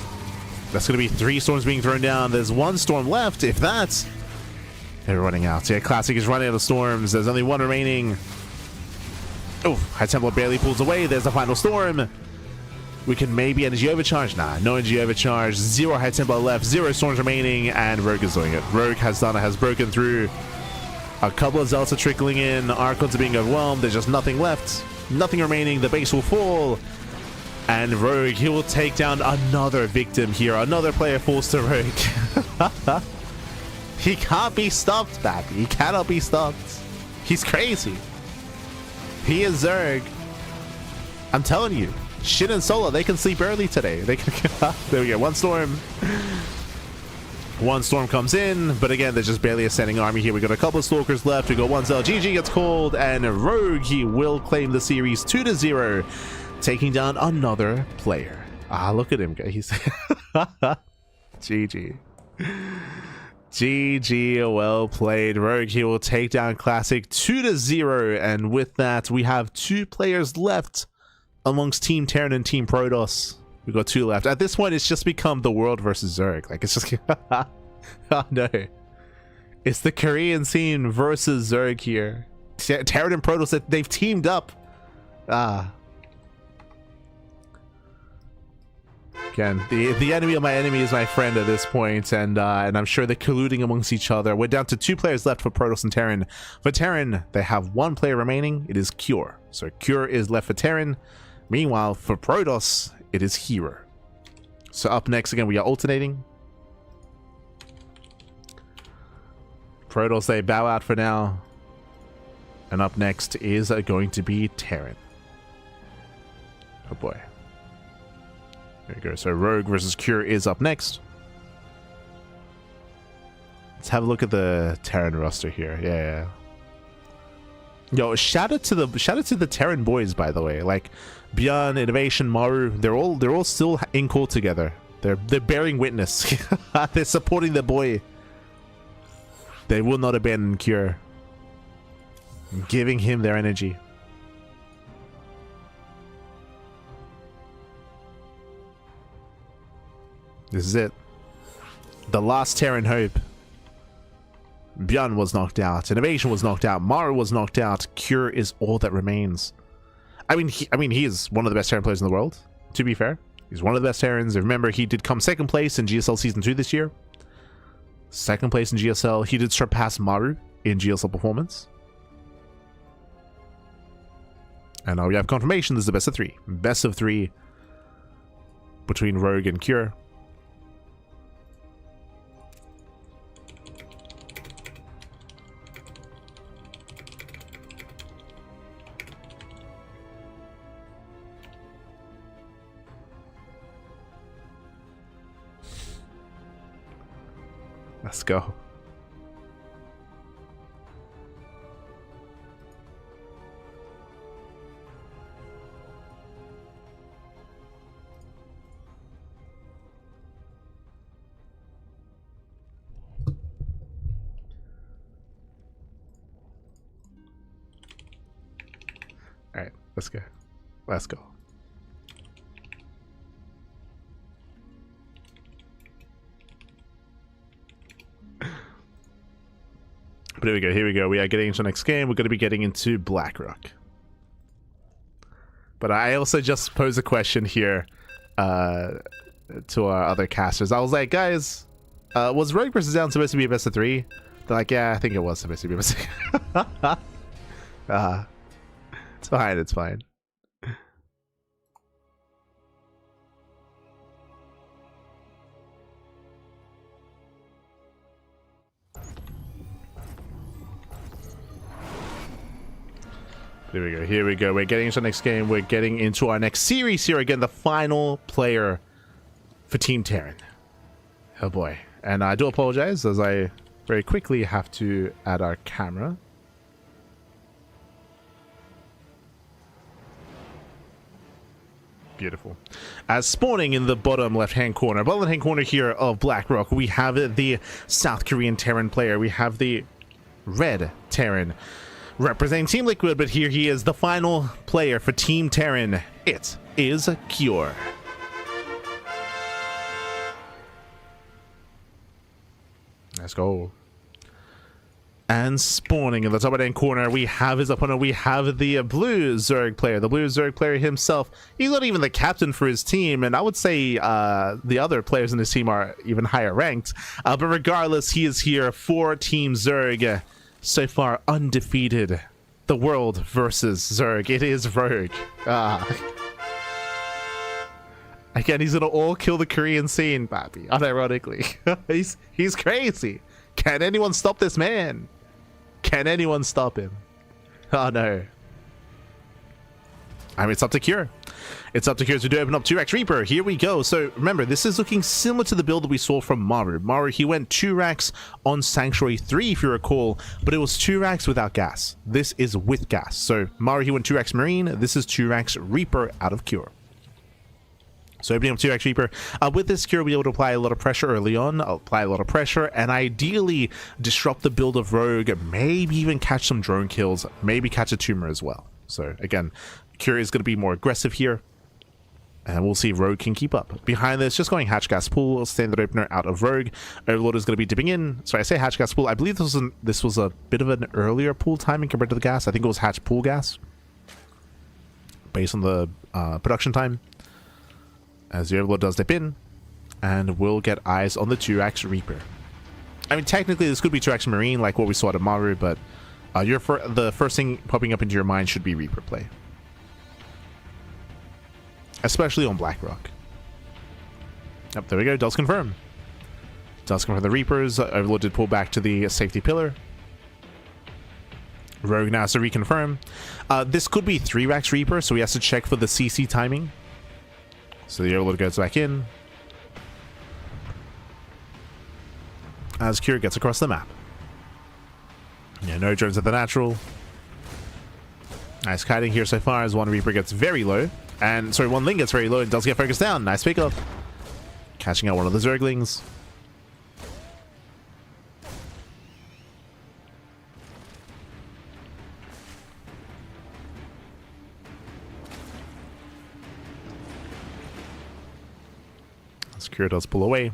That's going to be 3 storms being thrown down. There's 1 storm left, if that. They're running out. Yeah, Classic is running out of storms. There's only 1 remaining. Oh, High Templar barely pulls away. There's the final storm. We can maybe energy overcharge. Nah, no energy overcharge. 0 High Templar left. 0 storms remaining. And Rogue is doing it. Rogue has done it, has broken through. A couple of Zealots are trickling in. Archons are being overwhelmed. There's just nothing left. Nothing remaining. The base will fall. And Rogue, he will take down another victim here. Another player falls to Rogue. He can't be stopped, Bappy. He cannot be stopped. He's crazy. He is Zerg. I'm telling you. Shin and Solar, they can sleep early today. They can. There we go. 1 storm. 1 storm comes in, but again, there's just barely a standing army here. We got a couple of Stalkers left. We got 1 Zell. GG gets called, and Rogue, he will claim the series 2-0, taking down another player. Ah, look at him. He's GG. GG, well played. Rogue, he will take down Classic 2-0, and with that, we have 2 players left amongst Team Terran and Team Protoss. We got 2 left. At this point, it's just become the world versus Zerg. Like, it's just oh no, it's the Korean scene versus Zerg here. Terran and Protoss, they've teamed up. Again, the enemy of my enemy is my friend at this point, and I'm sure they're colluding amongst each other. We're down to 2 players left for Protoss and Terran. For Terran, they have 1 player remaining. It is Cure. So Cure is left for Terran. Meanwhile, for Protoss, it is herO. So up next, again, we are alternating. Protoss, they bow out for now. And up next is going to be Terran. Oh boy. There we go. So Rogue versus Cure is up next. Let's have a look at the Terran roster here. Yeah. Yo, shout out to the Terran boys, by the way. Like Bjorn, INnoVation, Maru, they're all still in call together. They're bearing witness. They're supporting the boy. They will not abandon Cure. Giving him their energy. This is it. The last Terran hope. Bjorn was knocked out. INnoVation was knocked out. Maru was knocked out. Cure is all that remains. I mean, he is one of the best Terran players in the world. To be fair, he's one of the best Terrans. Remember, he did come 2nd place in GSL Season 2 this year. 2nd place in GSL. He did surpass Maru in GSL performance. And now we have confirmation. This is the best of 3. Best of 3 between Rogue and Cure. Let's go. All right, let's go. Let's go. But here we go, here we go. We are getting into the next game. We're going to be getting into BlackRock. But I also just posed a question here to our other casters. I was like, guys, was Rogue vs. Down supposed to be a best of 3? They're like, yeah, I think it was supposed to be a best of 3. It's fine, it's fine. There we go. Here we go. We're getting into the next game. We're getting into our next series here. Again, the final player for Team Terran. Oh boy. And I do apologize as I very quickly have to add our camera. Beautiful. As spawning in the bottom left-hand corner, here of BlackRock, we have the South Korean Terran player. We have the red Terran. representing Team Liquid, but here he is, the final player for Team Terran. It is Cure. Let's go. And spawning in the top right-hand corner, we have his opponent. We have the blue Zerg player. The blue Zerg player himself. He's not even the captain for his team, and I would say the other players in his team are even higher ranked. But regardless, he is here for Team Zerg. So far, undefeated. The world versus Zerg. It is Rogue. Again, he's gonna all kill the Korean scene, Papi. Unironically. he's crazy. Can anyone stop this man? Can anyone stop him? Oh no. I mean, it's up to Cure. It's up to Cure to do open up 2-Rax Reaper. Here we go. So remember, this is looking similar to the build that we saw from Maru. Maru, he went 2-Rax on Sanctuary 3, if you recall, but it was 2-Rax without gas. This is with gas. So Maru, he went 2-Rax Marine. This is 2-Rax Reaper out of Cure. So opening up 2-Rax Reaper. With this, Cure will be able to apply a lot of pressure early on, apply a lot of pressure, and ideally disrupt the build of Rogue, maybe even catch some drone kills, maybe catch a tumor as well. So again, Cure is going to be more aggressive here, and we'll see if Rogue can keep up. Behind this, just going Hatch Gas Pool, standard opener out of Rogue. Overlord is going to be dipping in. Sorry, I say Hatch Gas Pool. I believe this was a bit of an earlier pool timing compared to the gas. I think it was Hatch Pool Gas, based on the production time. As the Overlord does dip in, and we'll get eyes on the 2-Rax Reaper. I mean, technically, this could be 2-Rax Marine, like what we saw at Maru, but the first thing popping up into your mind should be Reaper play. Especially on Blackrock. Yep, there we go. Does confirm. Does confirm the Reapers. Overlord did pull back to the safety pillar. Rogue now has to reconfirm. This could be 3-Rax Reaper, so he has to check for the CC timing. So the Overlord goes back in as Cure gets across the map. Yeah, no drones at the natural. Nice kiting here so far as one Reaper gets very low. And, sorry, one Ling gets very low and does get focused down. Nice pickup. Catching out one of the Zerglings. Cure does pull away.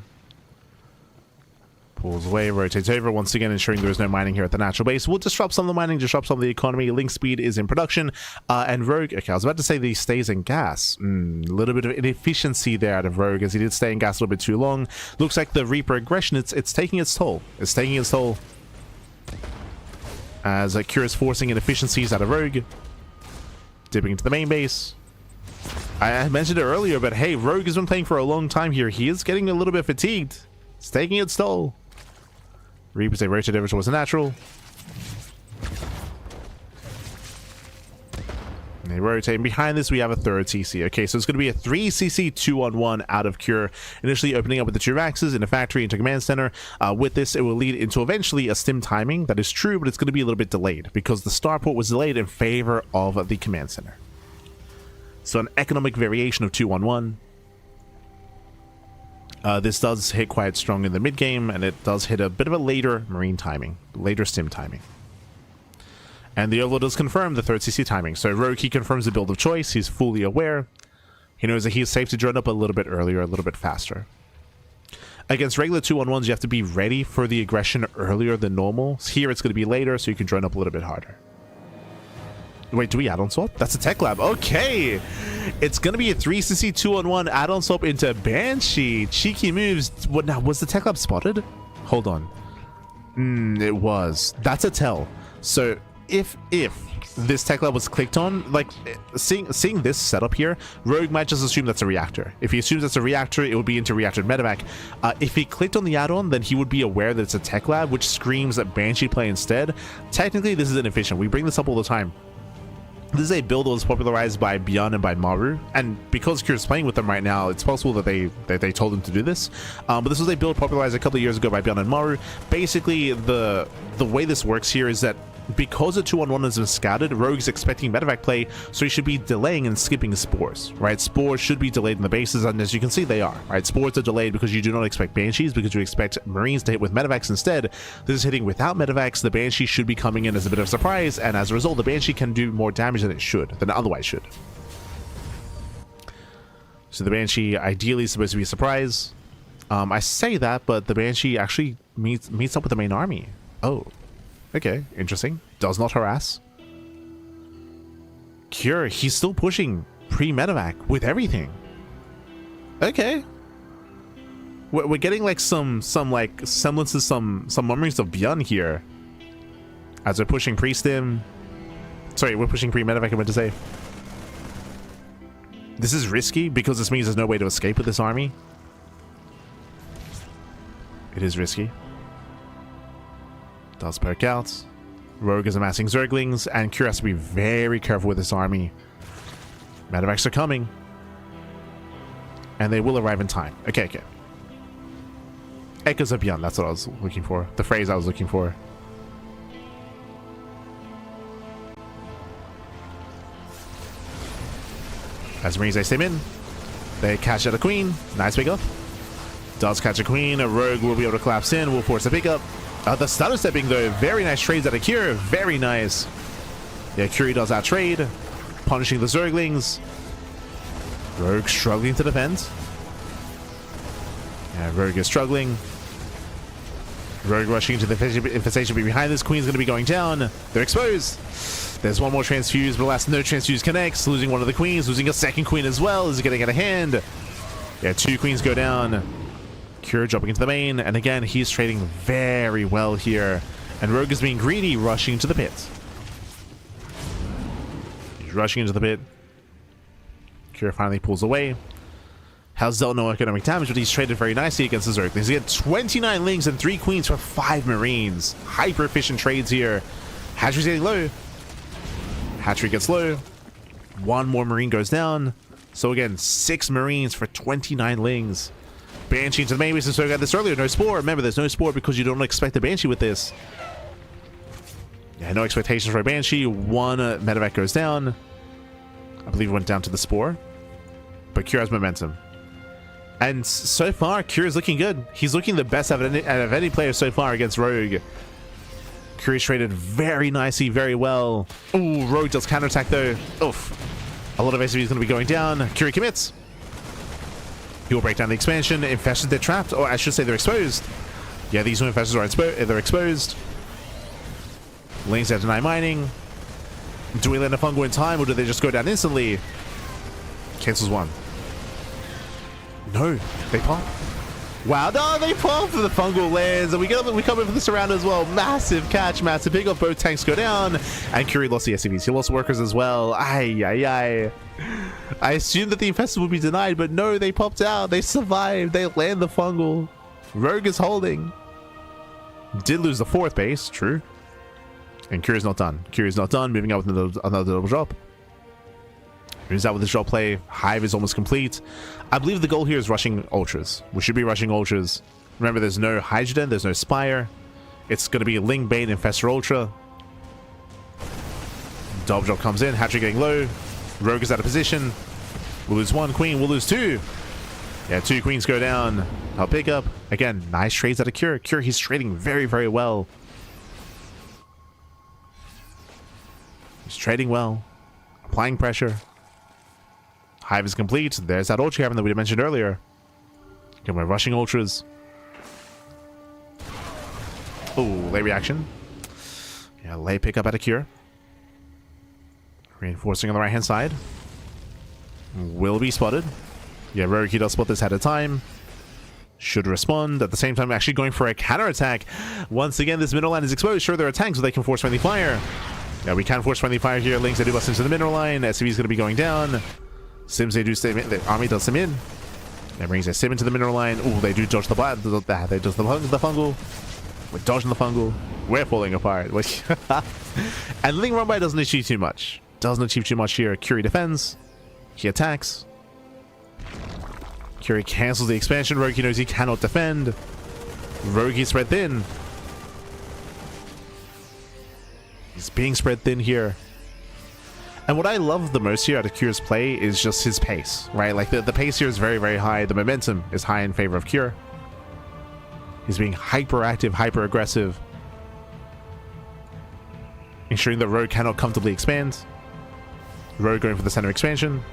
Pulls away, rotates over, once again ensuring there is no mining here at the natural base. We'll disrupt some of the mining, disrupt some of the economy. Link speed is in production. And Rogue, okay, I was about to say that he stays in gas. A little bit of inefficiency there out of Rogue, as he did stay in gas a little bit too long. Looks like the Reaper aggression, it's taking its toll. It's taking its toll. As Cure is forcing inefficiencies out of Rogue. Dipping into the main base. I mentioned it earlier, but hey, Rogue has been playing for a long time here. He is getting a little bit fatigued. It's taking its toll. Reapers, they rotate over towards the natural. And they rotate. And behind this, we have a third CC. Okay, so it's going to be a 3CC 2-on-1 out of Cure. Initially opening up with the 2-Raxes in a factory into command center. With this, it will lead into eventually a stim timing. That is true, but it's going to be a little bit delayed because the starport was delayed in favor of the command center. So an economic variation of 2-on-1. This does hit quite strong in the mid game, and it does hit a bit of a later marine timing, later stim timing. And the Overlord does confirm the third CC timing. So Rogue, he confirms the build of choice. He's fully aware. He knows that he is safe to drone up a little bit earlier, a little bit faster. Against regular 2-on-1s, you have to be ready for the aggression earlier than normal. Here, it's going to be later, so you can drone up a little bit harder. Wait, do we add-on swap? That's a tech lab. Okay. It's going to be a 3CC 2-on-1 add-on swap into Banshee. Cheeky moves. What now? Was the tech lab spotted? Hold on. It was. That's a tell. So if this tech lab was clicked on, like seeing this setup here, Rogue might just assume that's a reactor. If he assumes that's a reactor, it would be into reactor medevac. If he clicked on the add-on, then he would be aware that it's a tech lab, which screams that Banshee play instead. Technically, this is inefficient. We bring this up all the time. This is a build that was popularized by Beyond and by Maru, and because Cure's playing with them right now, it's possible that they told him to do this. But this was a build popularized a couple of years ago by Beyond and Maru. Basically, the way this works here is that because the 2-on-1 has been scouted, Rogue's expecting medevac play, so he should be delaying and skipping spores, right? Spores should be delayed in the bases, and as you can see, they are, right? Spores are delayed because you do not expect Banshees, because you expect Marines to hit with medevacs instead. This is hitting without medevacs. The Banshee should be coming in as a bit of a surprise, and as a result, the Banshee can do more damage than it otherwise should. So the Banshee ideally is supposed to be a surprise. I say that, but the Banshee actually meets up with the main army. Oh, okay, interesting. Does not harass. Cure, he's still pushing pre-medevac with everything. Okay. We're getting like some like semblances, some mummerings of Beyond here. As we're pushing pre-stim. Sorry, we're pushing pre-medevac, I meant to say. This is risky because this means there's no way to escape with this army. It is risky. Does perk out. Rogue is amassing Zerglings, and Cure has to be very careful with this army. Medevacs are coming. And they will arrive in time. Okay. Echoes of Beyond, that's what I was looking for. The phrase I was looking for. As Marines, they stim in. They catch out a Queen. Nice pickup. Does catch a Queen. A Rogue will be able to collapse in. Will force a pickup. The stutter stepping, though. Very nice trades out of Cure. Very nice. Yeah, Cure does that trade. Punishing the Zerglings. Rogue struggling to defend. Yeah, Rogue is struggling. Rogue rushing into the infestation, but behind this, Queen's going to be going down. They're exposed. There's one more transfuse, but alas, no transfuse connects. Losing one of the Queens, losing a second Queen as well. Is getting out of hand. Yeah, 2 Queens go down. Cure dropping into the main, and again, he's trading very well here. And Rogue is being greedy, rushing into the pit. He's rushing into the pit. Cure finally pulls away. Has dealt no economic damage, but he's traded very nicely against the Zerglings. He had 29 Lings and 3 Queens for 5 Marines. Hyper efficient trades here. Hatchery's getting low. Hatchery gets low. 1 more Marine goes down. So again, 6 Marines for 29 Lings. Banshee into the main base, so I got this earlier. No Spore. Remember, there's no Spore because you don't expect a Banshee with this. Yeah, no expectations for a Banshee. 1 medevac goes down. I believe it went down to the Spore. But Cure has momentum. And so far, Cure is looking good. He's looking the best out of any player so far against Rogue. Cure traded very nicely, very well. Ooh, Rogue does counterattack though. Oof. A lot of SCV is going to be going down. Cure commits. He will break down the expansion. Infestors, they're trapped. Or I should say they're exposed. Yeah, these new infestors are they're exposed. Lings that deny mining. Do we land a fungal in time, or do they just go down instantly? Cancels 1. No, they pop. Wow, no, they pop for the fungal lands, and we come in for this round as well. Massive catch, massive pickup. Both tanks go down, and Curie lost the SCVs. He lost workers as well. Ay. I assumed that the infestors would be denied, but no, they popped out. They survived. They land the fungal. Rogue is holding. Did lose the 4th base, true. And Curie's not done. Curie's not done. Moving out with another double drop. Moves out with this drop play. Hive is almost complete. I believe the goal here is rushing Ultras. We should be rushing Ultras. Remember, there's no Hydrogen, there's no Spire. It's going to be Ling, Bane, Infestor Ultra. Double drop comes in. Hatchery getting low. Rogue is out of position. We'll lose 1 Queen. We'll lose 2. Yeah, 2 Queens go down. I'll pick up. Again, nice trades out of Cure. Cure, he's trading very, very well. He's trading well. Applying pressure. Hive is complete. There's that Ultra Cavern that we mentioned earlier. Again, we're rushing Ultras. Oh, late reaction. Yeah, late pickup out of Cure. Reinforcing on the right-hand side. Will be spotted. Yeah, Rogue does spot this ahead of time. Should respond. At the same time, actually going for a counterattack. Once again, this middle line is exposed. Sure, there are tanks, so they can force friendly fire. Yeah, we can force friendly fire here. Lings, they do bust into the mineral line. SCV is going to be going down. Sims, they do stay in. The army does sim in. That brings a sim into the mineral line. Ooh, they do dodge the blast. They dodge the fungal. We're dodging the fungal. We're falling apart. And Ling run by doesn't achieve too much. Doesn't achieve too much here. Curie defends. He attacks. Curie cancels the expansion. Rogue knows he cannot defend. Rogue is spread thin. He's being spread thin here. And what I love the most here out of Cure's play is just his pace, right? Like the pace here is very, very high. The momentum is high in favor of Cure. He's being hyperactive, hyper aggressive, ensuring that Rogue cannot comfortably expand. Rogue going for the center expansion.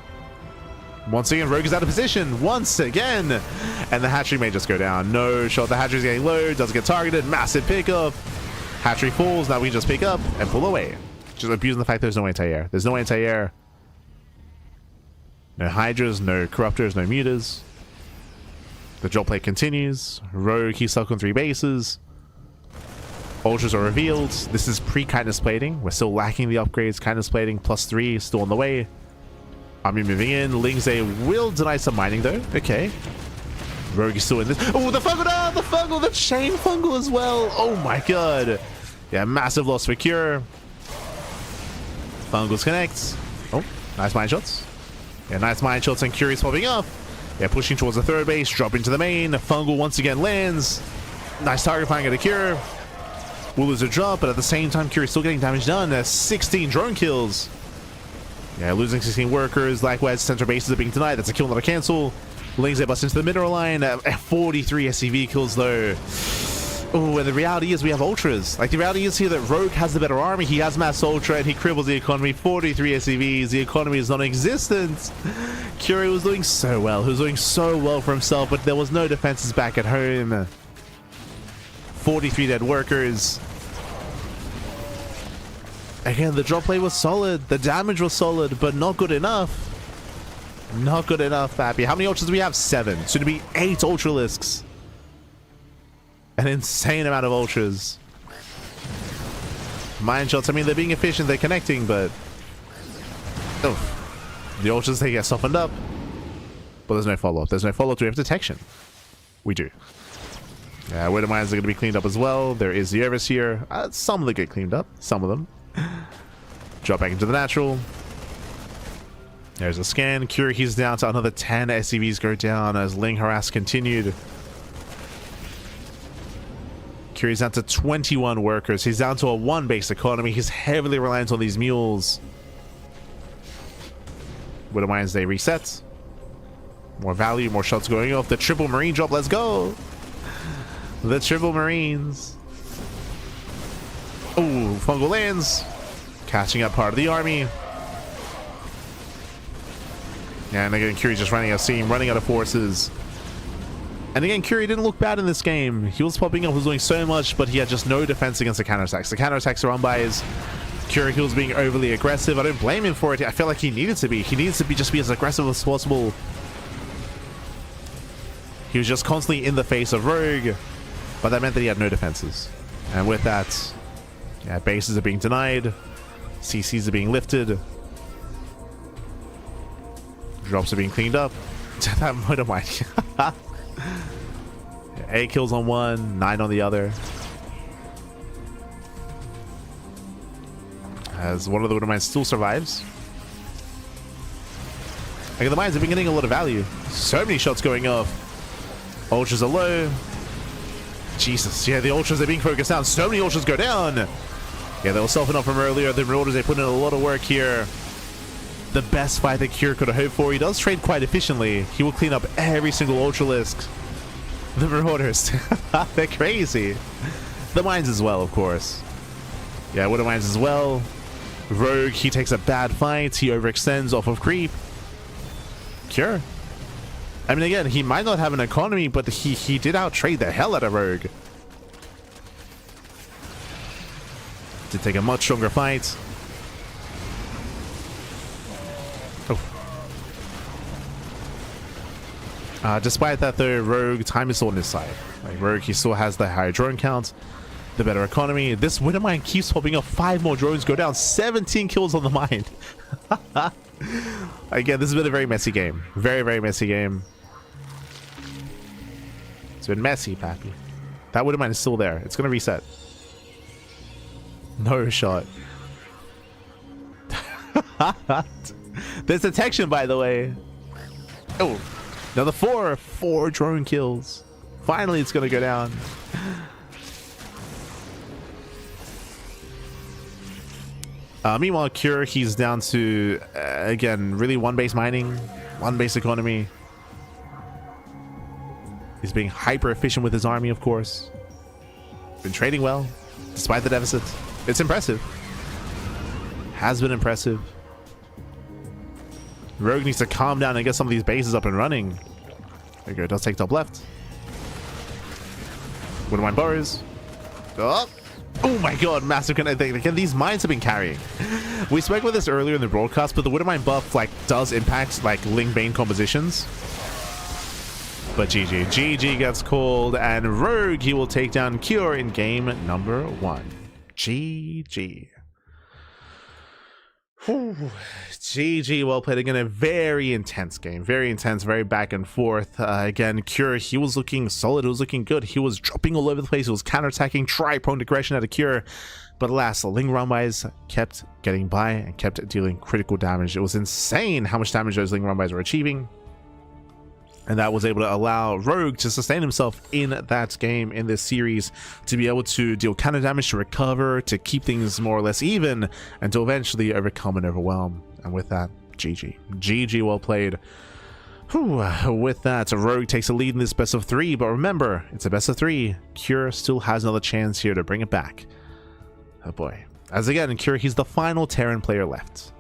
Once again, Rogue is out of position once again, and the hatchery may just go down. No shot. The hatchery's getting low, doesn't get targeted. Massive pickup. Hatchery falls. Now we just pick up and pull away. Just abusing the fact there's no anti-air. There's no anti-air. No Hydras, no Corruptors, no Mutas. The drop play continues. Rogue, he's stuck on 3 bases. Ultras are revealed. This is pre-Kindness plating. We're still lacking the upgrades. Kindness plating +3 is still on the way. Army moving in. Lingze will deny some mining though. Okay. Rogue is still in this. Oh, the fungal! No, the fungal! The chain fungal as well! Oh my god! Yeah, massive loss for Cure. Fungals connects. Oh, nice mine shots. Yeah, nice mine shots, and Cure is popping up. Yeah, pushing towards the 3rd base, drop into the main. Fungal once again lands. Nice target flying at a Cure. Will lose a drop, but at the same time, Cure is still getting damage done. 16 drone kills. Yeah, losing 16 workers. Likewise, center bases are being denied. That's a kill, not a cancel. Lingze busts into the mineral line. 43 SCV kills though. Oh, and the reality is we have ultras. Like, the reality is here that Rogue has the better army. He has mass ultra and he cribbles the economy. 43 SCVs. The economy is non-existent. Cure was doing so well. He was doing so well for himself, but there was no defenses back at home. 43 dead workers. Again, the drop play was solid. The damage was solid, but not good enough. Not good enough, Pappy. How many ultras do we have? 7. Soon to be 8 ultralisks. An insane amount of ultras. Mine shots, I mean, they're being efficient, they're connecting, but... oh, the ultras, they get softened up. But there's no follow-up. There's no follow-up. Do we have detection? We do. Yeah, Widow Mines are going to be cleaned up as well. There is the Overseer. Some of them get cleaned up. Some of them. Drop back into the natural. There's a scan. Cure, he's down to another 10 SCVs go down as Ling harass continued. Curie's down to 21 workers. He's down to a 1 base economy. He's heavily reliant on these mules. Widow Mines, they reset. More value, more shots going off. The triple marine drop, let's go. The triple marines. Oh, fungal lands. Catching up part of the army. Yeah, and again, Curie just running out of steam, running out of forces. And again, Curie didn't look bad in this game. He was popping up, was doing so much, but he had just no defense against the counterattacks. The counterattacks are run by his Curie. He was being overly aggressive. I don't blame him for it. I feel like he needed to be. He needed to be just be as aggressive as possible. He was just constantly in the face of Rogue, but that meant that he had no defenses. And with that, yeah, bases are being denied. CCs are being lifted. Drops are being cleaned up. That might have mine. 8 kills on one, 9 on the other. As one of the Widow Mines still survives. Like, the mines have been getting a lot of value. So many shots going off. Ultras are low. Jesus, yeah, the ultras are being focused down. So many ultras go down. Yeah, they were softened up from earlier. The Marauders, they put in a lot of work here. The best fight that Cure could have hoped for. He does trade quite efficiently. He will clean up every single ultralisk. The Marauders, they're crazy. The mines as well, of course. Yeah, Widow Mines as well. Rogue, he takes a bad fight. He overextends off of creep. Cure. I mean, again, he might not have an economy, but he did outtrade the hell out of Rogue. Did take a much stronger fight. Despite that, though, Rogue, time is still on his side. Like, Rogue, he still has the higher drone count, the better economy. This Widow Mine keeps popping up. 5 more drones go down. 17 kills on the mine. Again, this has been a very messy game. Very, very messy game. It's been messy, Pappy. That Widow Mine is still there. It's going to reset. No shot. There's detection, by the way. Oh. Another 4 drone kills. Finally, it's going to go down. Meanwhile, Cure, he's down to, again, really one base mining, one base economy. He's being hyper efficient with his army, of course. Been trading well, despite the deficit. It's impressive. Has been impressive. Rogue needs to calm down and get some of these bases up and running. There you go, does take top left. Wouldn't mind borrows. Oh my god, massive connect. Again, these mines have been carrying. We spoke about this earlier in the broadcast, but the Widowmine buff like does impact like Ling Bane compositions. But GG gets called, and Rogue, he will take down Cure in game number 1. GG. GG, well played. Again, a very intense game, very intense, very back and forth. Again, Cure, he was looking solid, he was looking good, he was dropping all over the place, he was counterattacking, prone aggression at a Cure, but alas, the Ling Runbys kept getting by and kept dealing critical damage. It was insane how much damage those Ling Runbys were achieving, and that was able to allow Rogue to sustain himself in that game, in this series, to be able to deal counter damage, to recover, to keep things more or less even, and to eventually overcome and overwhelm. And with that, GG, well played. Whew. With that, Rogue takes a lead in this best of 3, but remember, it's a best of 3. Cure still has another chance here to bring it back. Oh boy. As again, Cure, he's the final Terran player left.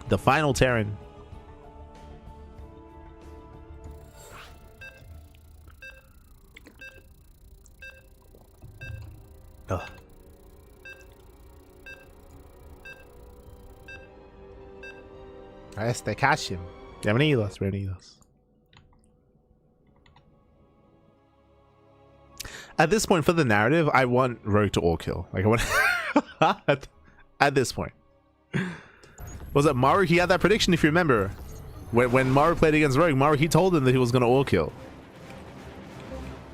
The final Terran. Ugh. Cashin. Bienvenidos. At this point, for the narrative, I want Rogue to all kill. Like, I want at this point. Was it Maru? He had that prediction, if you remember. When Maru played against Rogue, Maru, he told him that he was going to all kill.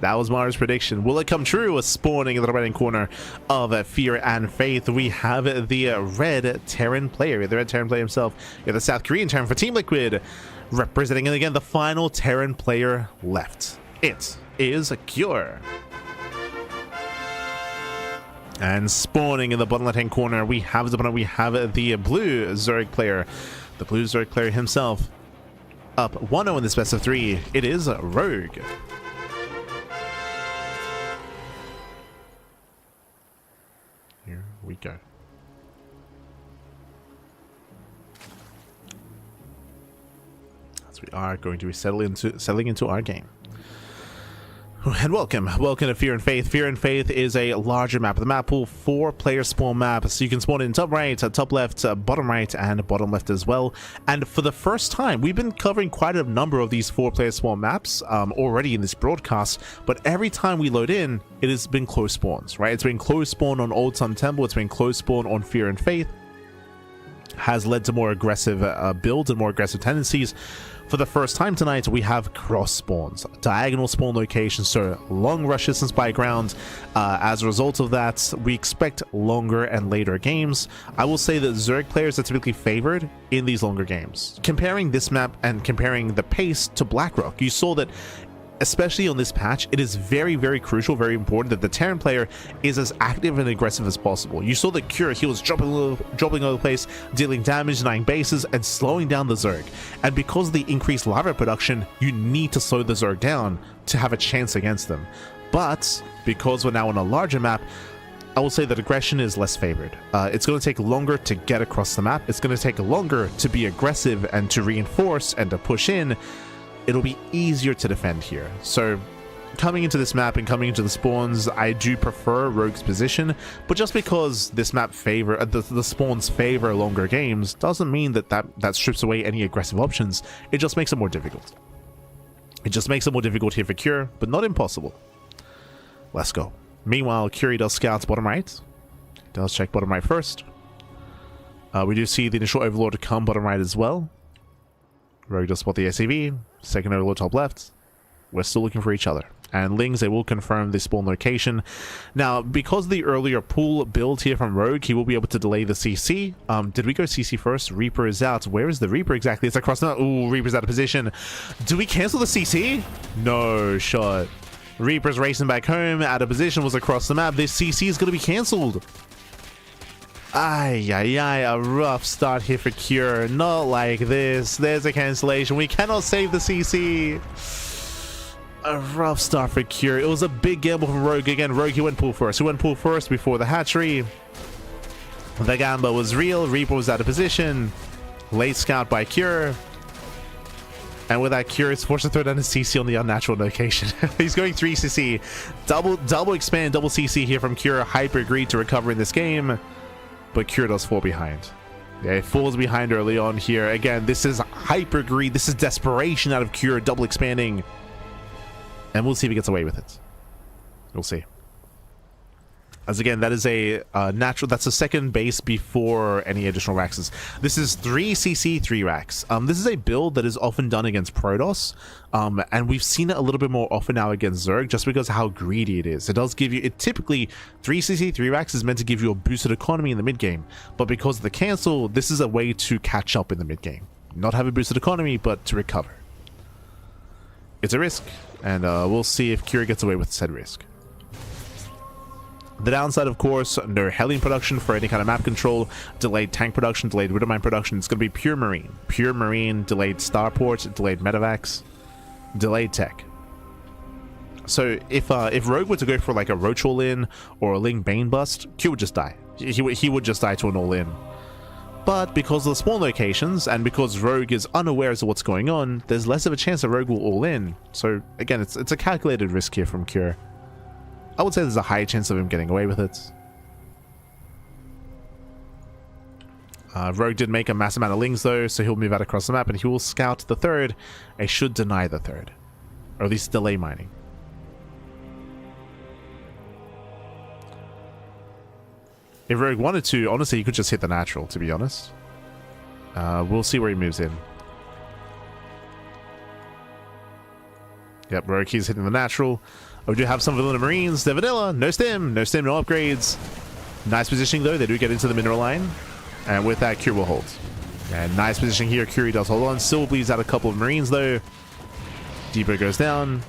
That was Maru's prediction. Will it come true? A spawning in the right-hand corner of Fear and Faith. We have the red Terran player, the red Terran player himself, the South Korean Terran for Team Liquid, representing, and again, the final Terran player left. It is Cure. And spawning in the bottom left-hand corner, we have the blue Zerg player, the blue Zerg player himself, up 1-0 in this best of 3. It is Rogue. Here we go. As we are going to be settling into our game. And welcome to Fear and Faith. Fear and Faith is a larger map. The map pool, 4-player spawn map, so you can spawn in top right, top left, bottom right, and bottom left as well. And for the first time, we've been covering quite a number of these 4-player spawn maps already in this broadcast, but every time we load in, it has been close spawns, right? It's been close spawn on Old Sun Temple, it's been close spawn on Fear and Faith, has led to more aggressive builds and more aggressive tendencies. For the first time tonight, we have cross spawns, diagonal spawn locations, so long rush distance by ground. As a result of that, we expect longer and later games. I will say that Zerg players are typically favored in these longer games. Comparing this map and comparing the pace to Blackrock, you saw that especially on this patch, it is very, very crucial, very important that the Terran player is as active and aggressive as possible. You saw that Cure, he was dropping all over the place, dealing damage, denying bases, and slowing down the Zerg. And because of the increased lava production, you need to slow the Zerg down to have a chance against them. But because we're now on a larger map, I will say that aggression is less favored. It's going to take longer to get across the map. It's going to take longer to be aggressive and to reinforce and to push in. It'll be easier to defend here. So coming into this map and coming into the spawns, I do prefer Rogue's position, but just because this map the spawns favor longer games doesn't mean that strips away any aggressive options. It just makes it more difficult. It just makes it more difficult here for Cure, but not impossible. Let's go. Meanwhile, Cure does scouts bottom right. Does check bottom right first. We do see the initial Overlord come bottom right as well. Rogue does spot the SCV. Second Overlord top left. We're still looking for each other. And Lings, they will confirm the spawn location. Now, because of the earlier pool build here from Rogue, he will be able to delay the CC. Did we go CC first? Reaper is out. Where is the Reaper exactly? It's across now. Ooh, Reaper's out of position. Do we cancel the CC? No shot. Reaper's racing back home. Out of position, was across the map. This CC is going to be cancelled. Ay, ay, ay, a rough start here for Cure. Not like this. There's a cancellation. We cannot save the CC. A rough start for Cure. It was a big gamble from Rogue. Again, Rogue, he went pull first. He went pull first before the hatchery. The gamble was real. Reaper was out of position. Late scout by Cure. And with that, Cure is forced to throw down his CC on the unnatural location. He's going 3 CC. Double expand, double CC here from Cure. Hyper agreed to recover in this game. But Cure does fall behind. Yeah, it falls behind early on here. Again, this is hyper greed. This is desperation out of Cure, double expanding. And we'll see if he gets away with it. We'll see. As again, that is a natural, that's a second base before any additional racks. This is 3 CC, 3 racks. This is a build that is often done against Protoss, and we've seen it a little bit more often now against Zerg, just because of how greedy it is. It does give you, it typically, 3 CC, 3 racks is meant to give you a boosted economy in the mid game, but because of the cancel, this is a way to catch up in the mid game. Not have a boosted economy, but to recover. It's a risk, and we'll see if Cure gets away with said risk. The downside, of course, no Hellion production for any kind of map control, delayed tank production, delayed Widowmine production. It's going to be pure Marine. Pure Marine, delayed Starport, delayed Medevacs, delayed tech. So if Rogue were to go for like a Roach all-in or a Ling Bane bust, Q would just die. He would just die to an all-in. But because of the spawn locations, and because Rogue is unaware as to what's going on, there's less of a chance that Rogue will all-in. So again, it's a calculated risk here from Cure. I would say there's a high chance of him getting away with it. Rogue did make a mass amount of Lings though, so he'll move out across the map and he will scout the third. I should deny the third. Or at least delay mining. If Rogue wanted to, honestly, he could just hit the natural, to be honest. We'll see where he moves in. Yep, Rogue, he's hitting the natural. We do have some vanilla Marines. They're vanilla. No stim, no upgrades. Nice positioning, though. They do get into the mineral line. And with that, Cure will hold. And nice positioning here. Curie does hold on. Still bleeds out a couple of Marines, though. Depot goes down.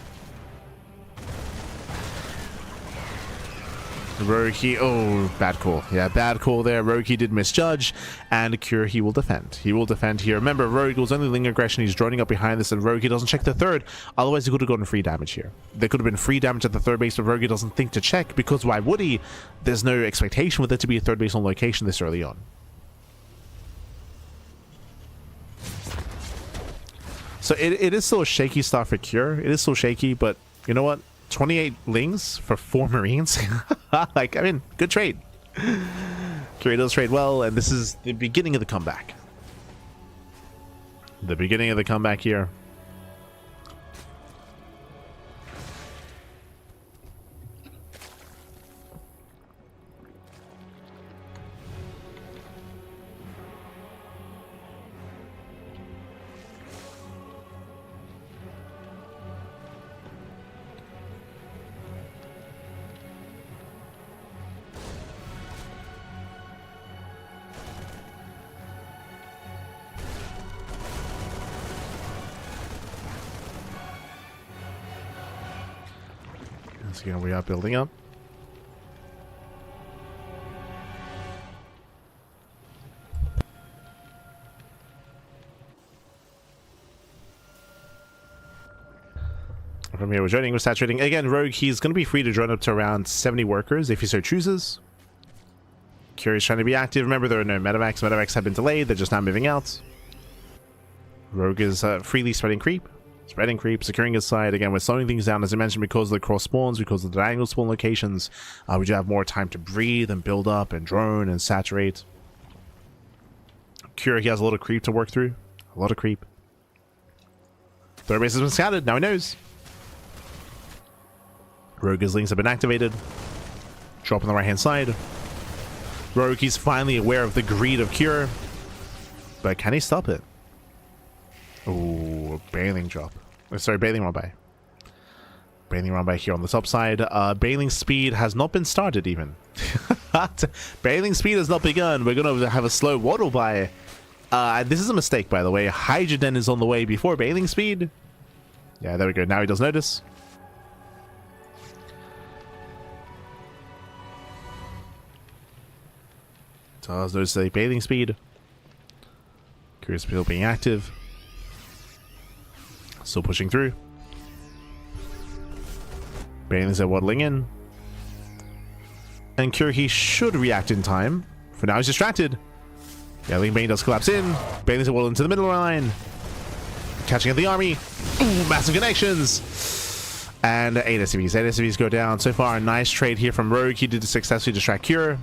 Roki, oh, bad call. Yeah, bad call there. Roki did misjudge, and Cure, he will defend. He will defend here. Remember, Rogue was only Ling aggression. He's droning up behind this, and Roki doesn't check the third. Otherwise, he could have gotten free damage here. There could have been free damage at the third base, but Roki doesn't think to check, because why would he? There's no expectation with it to be a third base on location this early on. So it is still a shaky start for Cure. It is still shaky, but you know what? 28 Lings for 4 Marines. Like, I mean, good trade. Cure does trade well, and this is the beginning of the comeback. The beginning of the comeback here. So, you know, we are building up. From here, we're joining, we're saturating. Again, Rogue, he's going to be free to join up to around 70 workers if he so chooses. Curious trying to be active. Remember, there are no medevacs. Medevacs have been delayed. They're just now moving out. Rogue is freely spreading creep. Spreading creep, securing his side. Again, we're slowing things down, as I mentioned, because of the cross spawns, because of the diagonal spawn locations. We do have more time to breathe and build up and drone and saturate. Cure, he has a lot of creep to work through. A lot of creep. Third base has been scouted. Now he knows. Rogue's links have been activated. Drop on the right hand side. Rogue, he's finally aware of the greed of Cure. But can he stop it? Ooh, Bailing drop. Sorry, Bailing run by. Bailing run by here on the top side. Bailing speed has not been started even. Bailing speed has not begun. We're going to have a slow waddle by. This is a mistake, by the way. Hydrogen is on the way before Bailing speed. Yeah, there we go. Now he does notice. Does notice the bathing speed. Curious still being active. Still pushing through. Bailing's at waddling in. And CranKy should react in time. For now, he's distracted. Yeah, Bane does collapse in. Bailing's at waddle into the middle line. Catching at the army. Ooh, massive connections. And 8 SCVs. 8 SCVs go down. So far, a nice trade here from Rogue. He did successfully distract Cure.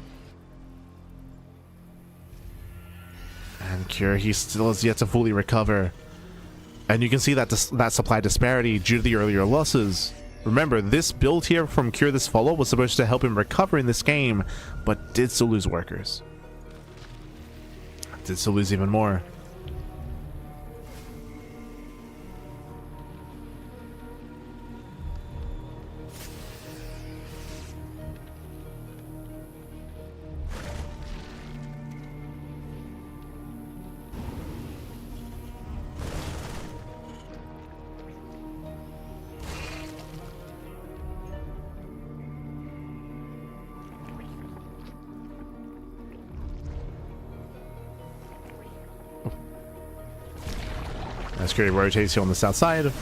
And Cure, he still has yet to fully recover. And you can see that that supply disparity due to the earlier losses. Remember, this build here from Cure this follow was supposed to help him recover in this game, but did still lose workers. Did still lose even more. As Curry rotates here on the south side.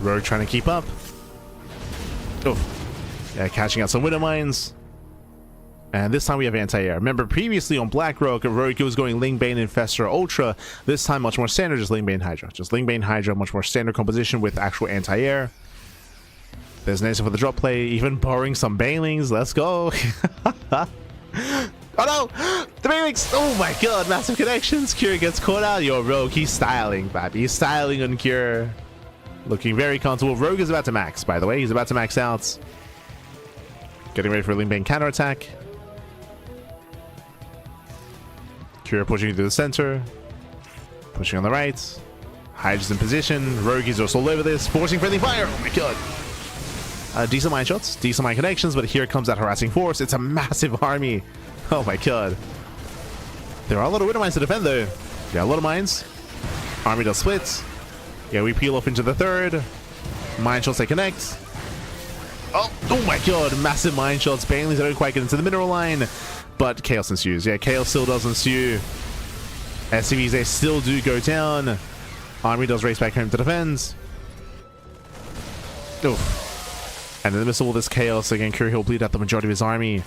Rogue trying to keep up. Oh, yeah, catching out some Widow Mines. And this time we have anti-air. Remember, previously on Black Rogue was going Ling Bane, Infestor, Ultra. This time much more standard, just Ling Bane, Hydra. Just Ling Bane, Hydra, much more standard composition with actual anti-air. There's Nasa for the drop play, even borrowing some Banelings. Let's go. Oh no! The Banelings! Oh my god, massive connections. Cure gets caught out. Yo, Rogue, he's styling, baby. He's styling on Cure. Looking very comfortable. Rogue is about to max, by the way. He's about to max out. Getting ready for a Ling Bane counterattack. Cure pushing through the center. Pushing on the right. Hydra's in position. Rogue is also all over this. Forcing friendly fire. Oh my god. Decent mine shots. Decent mine connections, but here comes that harassing force. It's a massive army. Oh my god. There are a lot of Widow Mines to defend though. Yeah, a lot of mines. Army does split. Yeah, we peel off into the third. Mine shots, they connect. Oh my god, massive mine shots. Banelings don't quite get into the mineral line, but chaos ensues. Yeah, chaos still does ensue. SCVs, they still do go down. Army does race back home to defend. Oof. And in the midst of all this chaos, again, Curry will bleed out the majority of his army.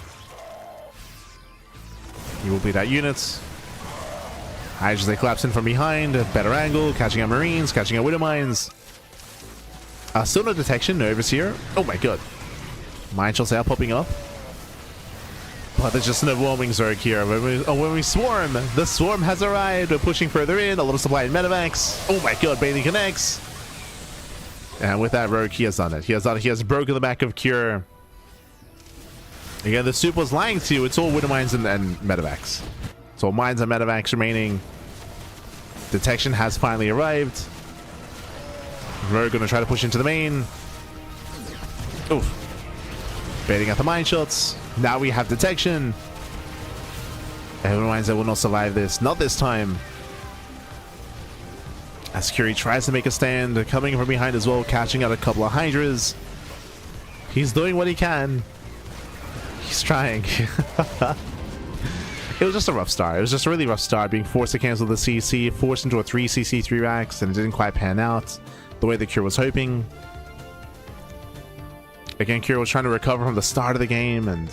He will bleed out units. Hydras, they collapse in from behind. Better angle, catching out Marines, catching out Widow Mines. Still no detection, no overseer. Oh my god. Mine shots are popping up. But there's just an overwhelming Zerg here. When we swarm, the swarm has arrived. We're pushing further in. A lot of supply in medevacs. Oh my god, Bailey connects. And with that, Rogue, he has done it. He has done it. He has broken the back of Cure. Again, the soup was lying to you. It's all Widow Mines and medevacs. It's all mines and medevacs remaining. Detection has finally arrived. We're going to try to push into the main. Oof. Baiting out the mine shots. Now we have detection. Widow Mines that will not survive this. Not this time. As Curie tries to make a stand. Coming from behind as well. Catching out a couple of Hydras. He's doing what he can. He's trying. It was just a rough start. It was just a really rough start, being forced to cancel the CC, forced into a 3 CC 3 racks, and it didn't quite pan out the way that Cure was hoping. Again, Cure was trying to recover from the start of the game and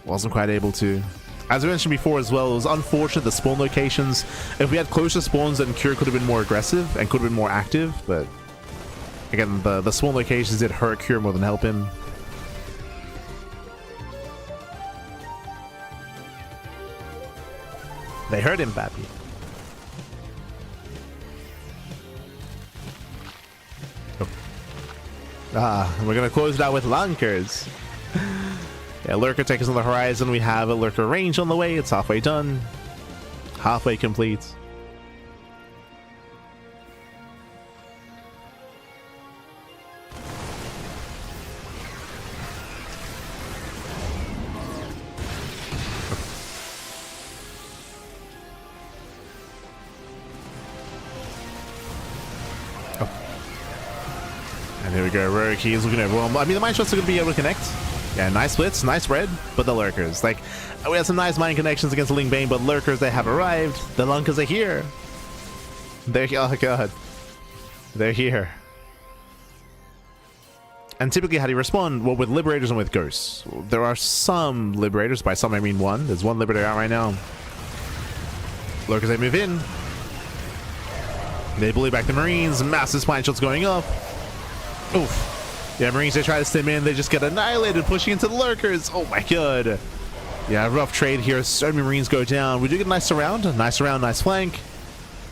wasn't quite able to. As I mentioned before as well, it was unfortunate the spawn locations. If we had closer spawns, then Cure could have been more aggressive and could have been more active, but again, the spawn locations did hurt Cure more than help him. They hurt him badly. Oh. We're gonna close it out with Lunkers. Yeah, Lurker Tech is on the horizon. We have a Lurker range on the way. It's halfway done. Halfway complete. And there we go, Rogue, he is looking over. Well, I mean, the mine shots are going to be able to connect. Yeah, nice splits, nice spread, but the lurkers. Like, we had some nice mind connections against the Ling Bane, but lurkers, they have arrived. The lunkers are here. They're here. Oh, God. They're here. And typically, how do you respond? Well, with Liberators and with Ghosts. There are some Liberators. By some, I mean one. There's one Liberator out right now. Lurkers, they move in. They bully back the Marines. Massive spine shots going up. Oof. Yeah, Marines, they try to stim in. They just get annihilated, pushing into the lurkers. Oh my god. Yeah, rough trade here. So many Marines go down. We do get a nice surround. Nice surround, nice flank.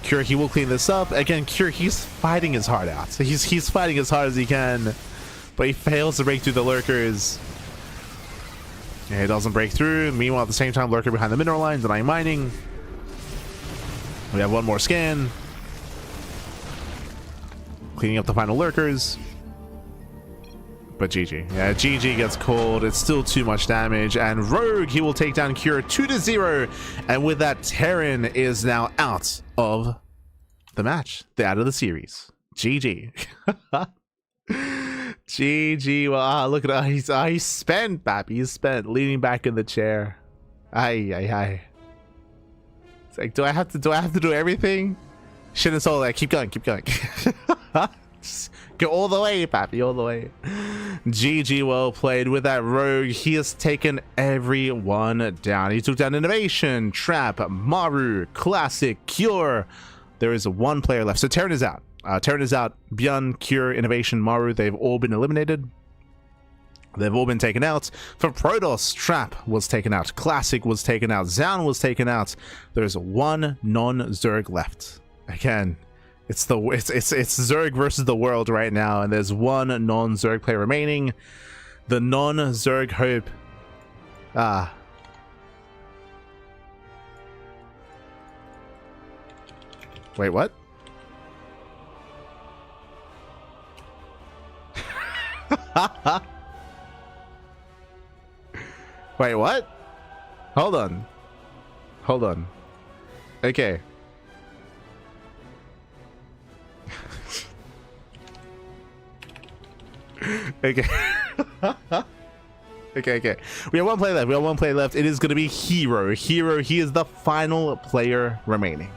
Cure, he will clean this up. Again, Cure, he's fighting his heart out. He's fighting as hard as he can. But he fails to break through the lurkers. Yeah, he doesn't break through. Meanwhile, at the same time, lurker behind the mineral line, denying mining. We have one more scan. Cleaning up the final lurkers. But GG. Yeah, GG gets called. It's still too much damage. And Rogue, he will take down Cure 2-0. And with that, Terran is now out of the match. They're out of the series. GG. GG. Well, look at he's spent, Pappy. He's spent, leaning back in the chair. Aye. It's like, do I have to do everything? Shit and soul, like, keep going. Just go all the way, Pappy, all the way. GG, well played. With that Rogue, he has taken everyone down. He took down INnoVation, Trap, Maru, Classic, Cure. There is one player left. So Terran is out. Bjorn, Cure, INnoVation, Maru, they've all been eliminated. They've all been taken out. For Protoss, Trap was taken out. Classic was taken out. Zaun was taken out. There's one non-Zerg left. Again, it's Zerg versus the world right now, and there's one non-Zerg player remaining. The non-Zerg hope. Wait, what? Wait, what? Hold on. Okay. Okay. Okay. We have one player left. It is going to be herO. herO, he is the final player remaining.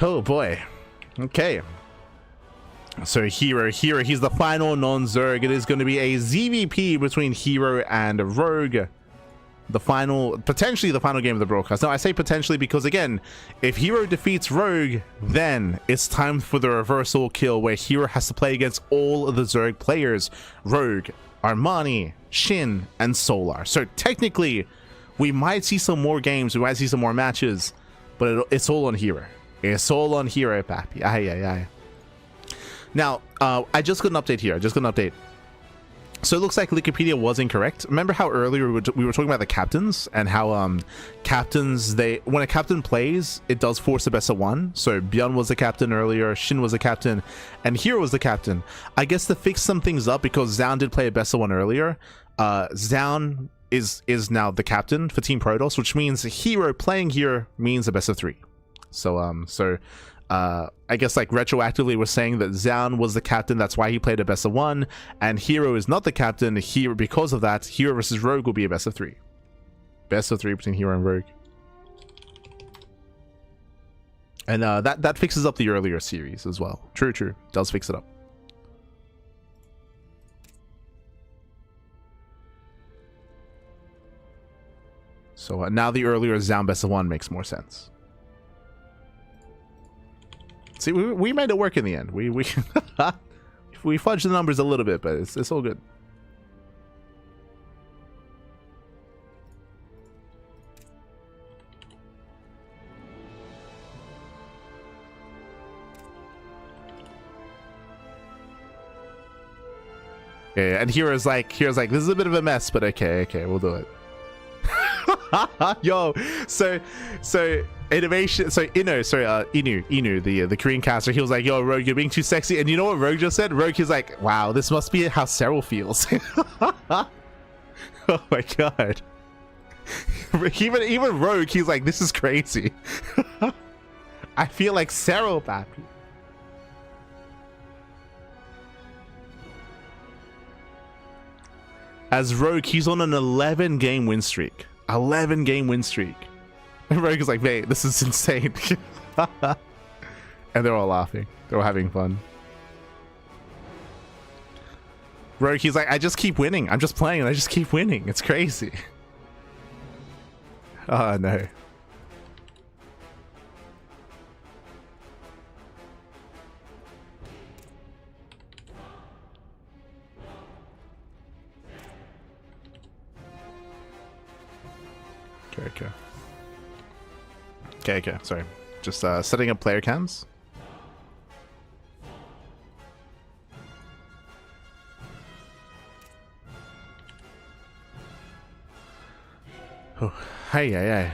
Oh boy. Okay. So herO, he's the final non-Zerg. It is going to be a ZVP between herO and Rogue. Potentially the final game of the broadcast. Now I say potentially because, again, if herO defeats Rogue, then it's time for the reversal kill where herO has to play against all of the Zerg players. Rogue, Armani, Shin, and Solar. So technically, we might see some more games, we might see some more matches, but it's all on herO. It's all on herO, Pappy. Aye. Now, I just got an update here. So it looks like Wikipedia was incorrect. Remember how earlier we were talking about the captains and how captains, when a captain plays, it does force a best of one. So Bjorn was the captain earlier, Shin was the captain, and herO was the captain. I guess to fix some things up, because Zaun did play a best of one earlier, Zaun is now the captain for Team Protoss, which means herO playing here means a best of three. So I guess, like, retroactively we're saying that Zaun was the captain, that's why he played a best of one, and herO is not the captain. Because of that, herO versus Rogue will be a best of three. Best of three between herO and Rogue. And that fixes up the earlier series as well. True. Does fix it up. So now the earlier Zaun best of one makes more sense. See, we made it work in the end. We fudged the numbers a little bit, but it's all good. Yeah, and hero's like, this is a bit of a mess, but okay, we'll do it. Yo, so INnoVation, so Innu, the Korean caster, he was like, yo, Rogue, you're being too sexy. And you know what Rogue just said? Rogue, he's like, wow, this must be how herO feels. Oh my god. Even Rogue, he's like, this is crazy. I feel like herO, Pappy. As Rogue, he's on an 11-game win streak. 11-game win streak. And Rogue is like, mate, this is insane. And they're all laughing. They're all having fun. Rogue, he's like, I just keep winning. I'm just playing and I just keep winning. It's crazy. Oh, no. Okay, sorry. Just setting up player cams. Oh, hey.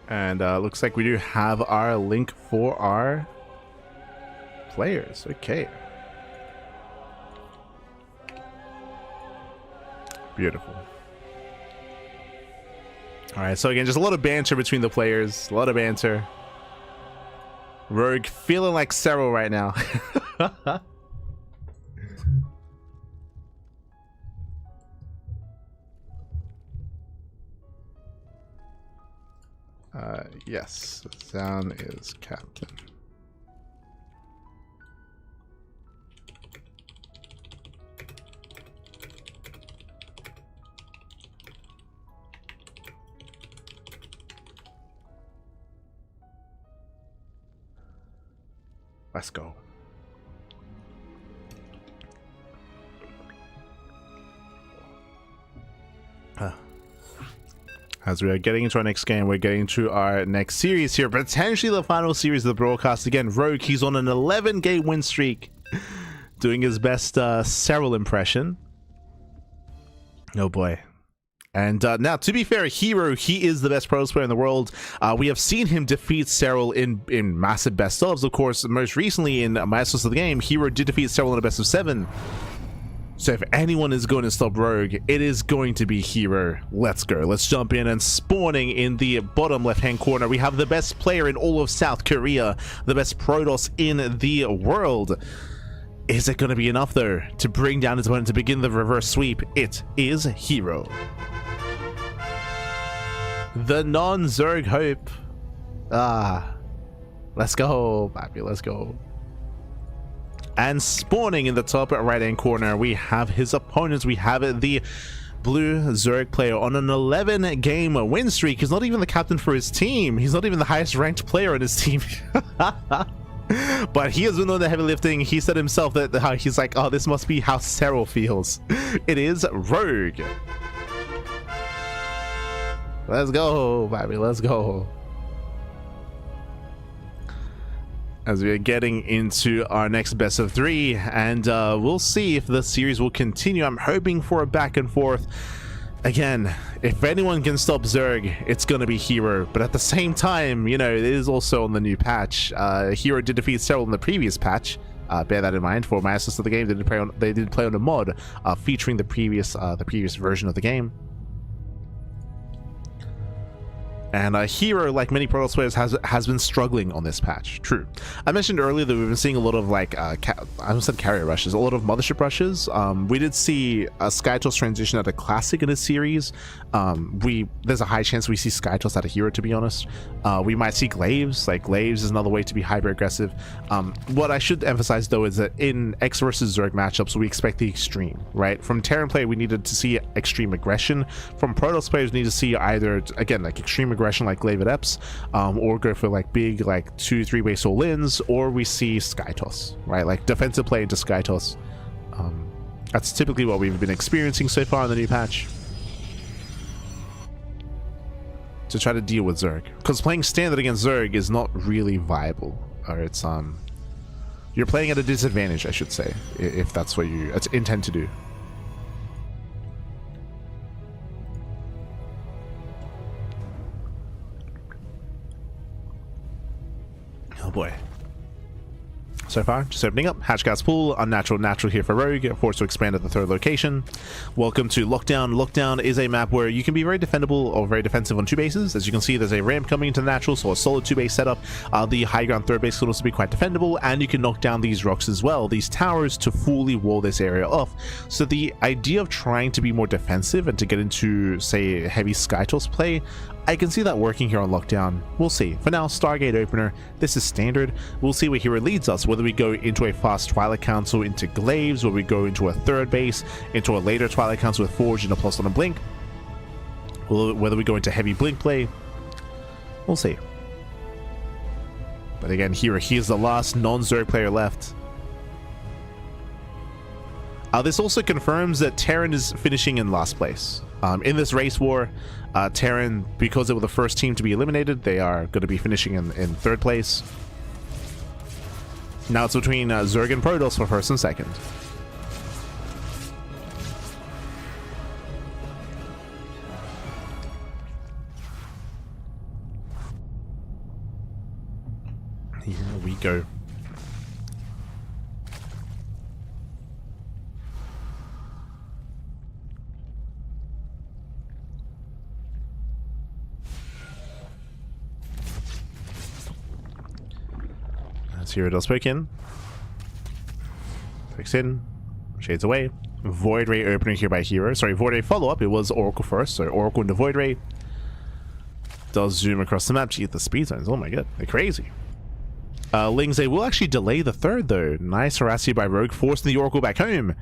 And looks like we do have our link for our players. Okay. Beautiful. All right, so again, just a lot of banter between the players. A lot of banter. Rogue feeling like herO right now. Yes, Zan is captain. Let's go. As we are getting into our next game, we're getting to our next series here, potentially the final series of the broadcast. Again, Rogue, he's on an 11-game win streak, doing his best herO impression. Oh boy. And now, to be fair, herO, he is the best pros player in the world. We have seen him defeat herO in massive best ofs. Of course, most recently in Masters of the Game, herO did defeat herO in a best of 7. So if anyone is going to stop Rogue, it is going to be herO. Let's go. Let's jump in, and spawning in the bottom left-hand corner, we have the best player in all of South Korea, the best Protoss in the world. Is it going to be enough, though, to bring down his opponent to begin the reverse sweep? It is herO. The non-Zerg hope. Let's go, baby, let's go. And spawning in the top right-hand corner, we have his opponents. We have the blue Zerg player on an 11-game win streak. He's not even the captain for his team. He's not even the highest ranked player on his team. But he has been doing the heavy lifting. He said himself that he's like, oh, this must be how herO feels. It is Rogue. Let's go, baby, let's go. As we are getting into our next best of 3, and we'll see if the series will continue. I'm hoping for a back and forth. Again, if anyone can stop Zerg, it's going to be herO. But at the same time, you know, it is also on the new patch. herO did defeat herO in the previous patch. Bear that in mind. For Masters of the Game, they did play on a mod featuring the previous version of the game. And herO, like many Protoss players, has been struggling on this patch. True. I mentioned earlier that we've been seeing a lot of, like, I almost said carrier rushes, a lot of mothership rushes. We did see a SkyToss transition at a classic in this series. There's a high chance we see SkyToss at a herO, to be honest. We might see Glaives. Like, Glaives is another way to be hyper aggressive. What I should emphasize, though, is that in X versus Zerg matchups, we expect the extreme, right? From Terran play, we needed to see extreme aggression. From Protoss players, we need to see either, again, like extreme aggression like Glaive at Eps, or go for like big, like 2-3 way Sol-Lins, or we see SkyToss, right? Like defensive play into SkyToss. That's typically what we've been experiencing so far in the new patch, to try to deal with Zerg, because playing standard against Zerg is not really viable, or it's you're playing at a disadvantage, I should say, if that's what you intend to do. Oh boy. So far, just opening up. Hatch gas pool, unnatural, natural here for Rogue, forced to expand at the third location. Welcome to Lockdown. Lockdown is a map where you can be very defendable or very defensive on two bases. As you can see, there's a ramp coming into the natural, so a solid two base setup. The high ground third base can also be quite defendable, and you can knock down these rocks as well, these towers, to fully wall this area off. So the idea of trying to be more defensive and to get into, say, heavy sky toss play, I can see that working here on Lockdown. We'll see. For now, Stargate opener, this is standard. We'll see where Hero leads us, whether we go into a fast Twilight Council into Glaives, whether we go into a third base, into a later Twilight Council with Forge and a plus on a Blink, whether we go into heavy Blink play. We'll see. But again, here's the last non-Zerg player left. This also confirms that Terran is finishing in last place. In this race war, Terran, because they were the first team to be eliminated, they are going to be finishing in third place. Now it's between Zerg and Protoss for first and second. Here we go. Here it does poke in. Fix in. Shades away. Void Ray opener here by Hero. Sorry, Void Ray follow-up. It was Oracle first, so Oracle into Void Ray. Does zoom across the map to get the speed zones. Oh my god, they're crazy. Lings, they will actually delay the third though. Nice harass by Rogue, forcing the Oracle back home.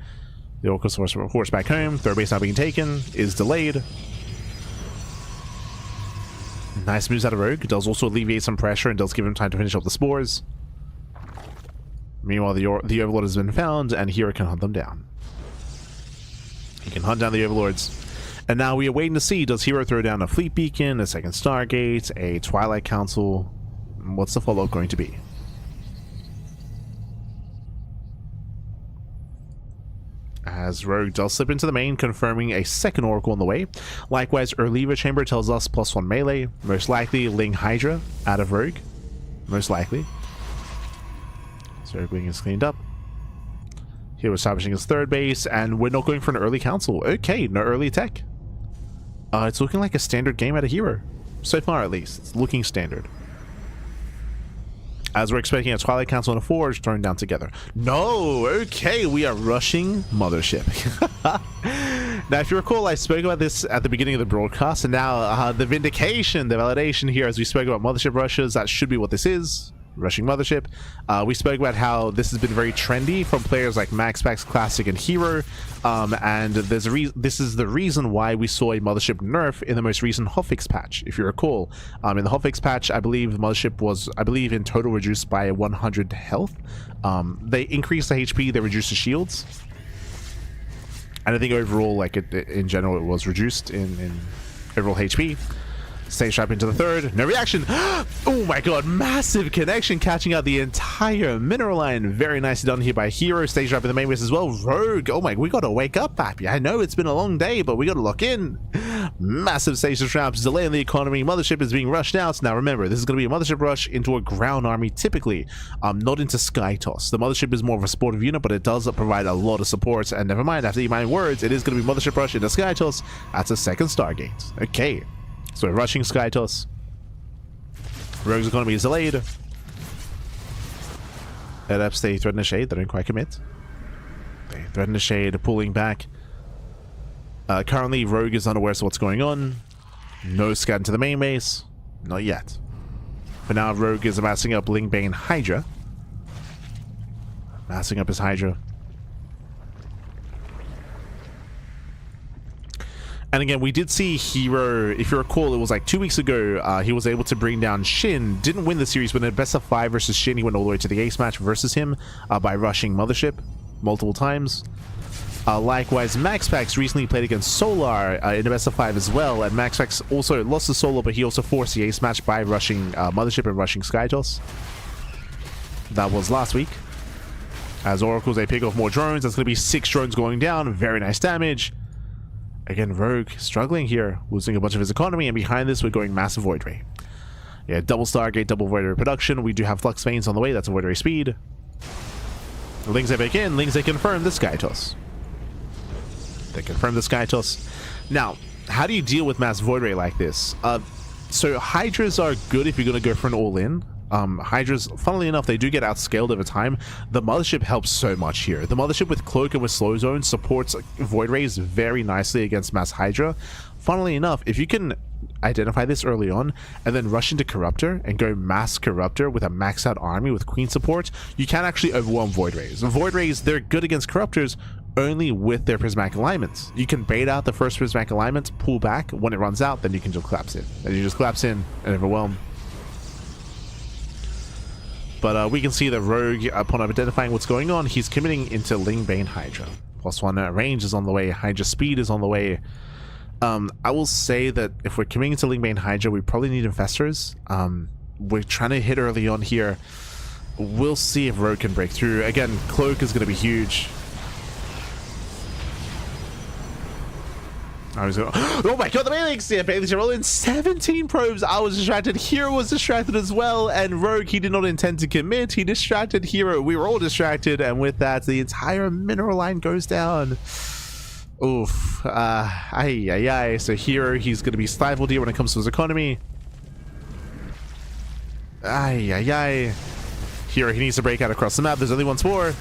The Oracle's forced back home. Third base now being taken. Is delayed. Nice moves out of Rogue. Does also alleviate some pressure and does give him time to finish up the spores. Meanwhile, the Overlord has been found, and Hero can hunt them down. He can hunt down the Overlords. And now we are waiting to see, does Hero throw down a Fleet Beacon, a second Stargate, a Twilight Council? What's the follow-up going to be? As Rogue does slip into the main, confirming a second Oracle on the way. Likewise, Erleva Chamber tells us +1 melee. Most likely, Ling Hydra out of Rogue. Most likely. So Wing is cleaned up. Here we're establishing his third base, and we're not going for an early council. Okay, no early tech. It's looking like a standard game out of Hero. So far, at least. It's looking standard. As we're expecting a Twilight Council and a Forge thrown down together. No! Okay, we are rushing Mothership. Now, if you recall, I spoke about this at the beginning of the broadcast, and now the vindication, the validation here, as we spoke about Mothership rushes, that should be what this is. Rushing Mothership. We spoke about how this has been very trendy from players like MaxPax, Classic, and Hero, and there's this is the reason why we saw a Mothership nerf in the most recent hotfix patch. If you recall, in the hotfix patch, I believe the Mothership was, in total reduced by 100 health. They increased the HP, they reduced the shields, and I think overall, like in general, it was reduced in overall HP. Stage trap into the third. No reaction. Oh my god. Massive connection catching out the entire mineral line. Very nicely done here by Hero. Stage trap in the main base as well. Rogue. Oh my, we got to wake up, Pappy. I know it's been a long day, but we got to lock in. Massive stage traps. Delay in the economy. Mothership is being rushed out. Now remember, this is going to be a Mothership rush into a ground army typically. Not into Sky Toss. The Mothership is more of a supportive unit, but it does provide a lot of support. And never mind, after my words, it is going to be Mothership rush into Sky Toss. That's a second Stargate. Okay. So rushing Sky Toss. Rogue's economy is delayed. Adepts, they threaten the shade. They don't quite commit. They threaten the shade, pulling back. Currently, Rogue is unaware of what's going on. No scat into the main base. Not yet. For now, Rogue is amassing up Lingbane Hydra. Amassing up his Hydra. And again, we did see Hero, if you recall, it was like 2 weeks ago, he was able to bring down Shin. Didn't win the series, but in a best of 5 versus Shin, he went all the way to the ace match versus him by rushing Mothership multiple times. Likewise, MaxPax recently played against Solar in a best of 5 as well, and MaxPax also lost to Solar, but he also forced the ace match by rushing Mothership and rushing Skytoss. That was last week. As Oracles, they pick off more drones. That's going to be 6 drones going down. Very nice damage. Again, Rogue struggling here, losing a bunch of his economy, and behind this, we're going massive Void Ray. Yeah, double Stargate, double Void Ray production. We do have Flux Veins on the way. That's a Void Ray speed. Lings they back in. Lings they confirm the Sky Toss. They confirm the Sky Toss. Now, how do you deal with mass Void Ray like this? So Hydras are good if you're going to go for an all-in. Hydras, funnily enough, they do get outscaled over time. The Mothership helps so much here. The Mothership with Cloak and with Slow Zone supports Void Rays very nicely against Mass Hydra. Funnily enough, if you can identify this early on and then rush into Corruptor and go Mass Corruptor with a maxed out army with Queen support, you can actually overwhelm Void Rays. Void Rays, they're good against Corruptors only with their prismatic alignments. You can bait out the first prismatic alignment, pull back. When it runs out, then you can just collapse in. And you just collapse in and overwhelm. But we can see that Rogue, upon identifying what's going on, he's committing into Lingbane Hydra. +1 range is on the way. Hydra speed is on the way. I will say that if we're committing into Lingbane Hydra, we probably need Infestors. We're trying to hit early on here. We'll see if Rogue can break through. Again, Cloak is going to be huge. Oh my god, the Bailings! Yeah, Bailings are rolling 17 probes. I was distracted. herO was distracted as well. And Rogue, he did not intend to commit. He distracted herO. We were all distracted. And with that, the entire mineral line goes down. Oof. So herO, he's going to be stifled here when it comes to his economy. herO, he needs to break out across the map. There's only once more.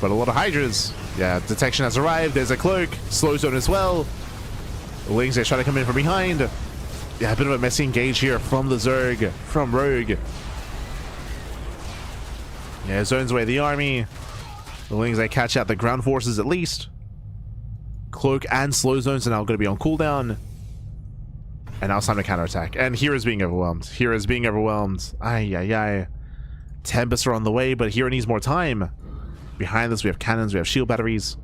But a lot of Hydras. Yeah, detection has arrived. There's a Cloak. Slow Zone as well. Lings, they try to come in from behind. Yeah, a bit of a messy engage here from the Zerg, from Rogue. Yeah, zones away the army. The Lings, they catch out the ground forces at least. Cloak and Slow Zones are now going to be on cooldown. And now it's time to counterattack. And hero's being overwhelmed. Hero's being overwhelmed. Tempest are on the way, but hero needs more time. Behind us, we have cannons, we have shield batteries.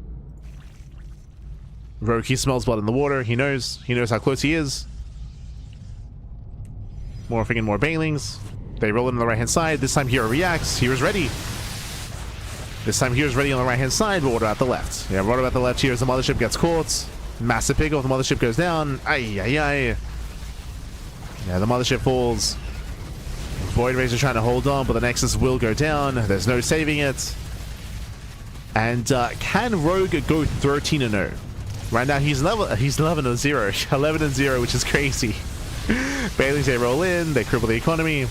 Rogue, he smells blood in the water. He knows how close he is. Morphing in more Banelings. They roll in on the right-hand side. This time herO reacts. hero's ready. This time hero's ready on the right-hand side, but what about the left? Yeah, what about the left here as the Mothership gets caught. Massive pickle, the Mothership goes down. Yeah, the Mothership falls. Void Rays are trying to hold on, but the Nexus will go down. There's no saving it. And can Rogue go 13-0? Right now he's 11-0, 11-0, which is crazy. Bailings, they roll in, they cripple the economy.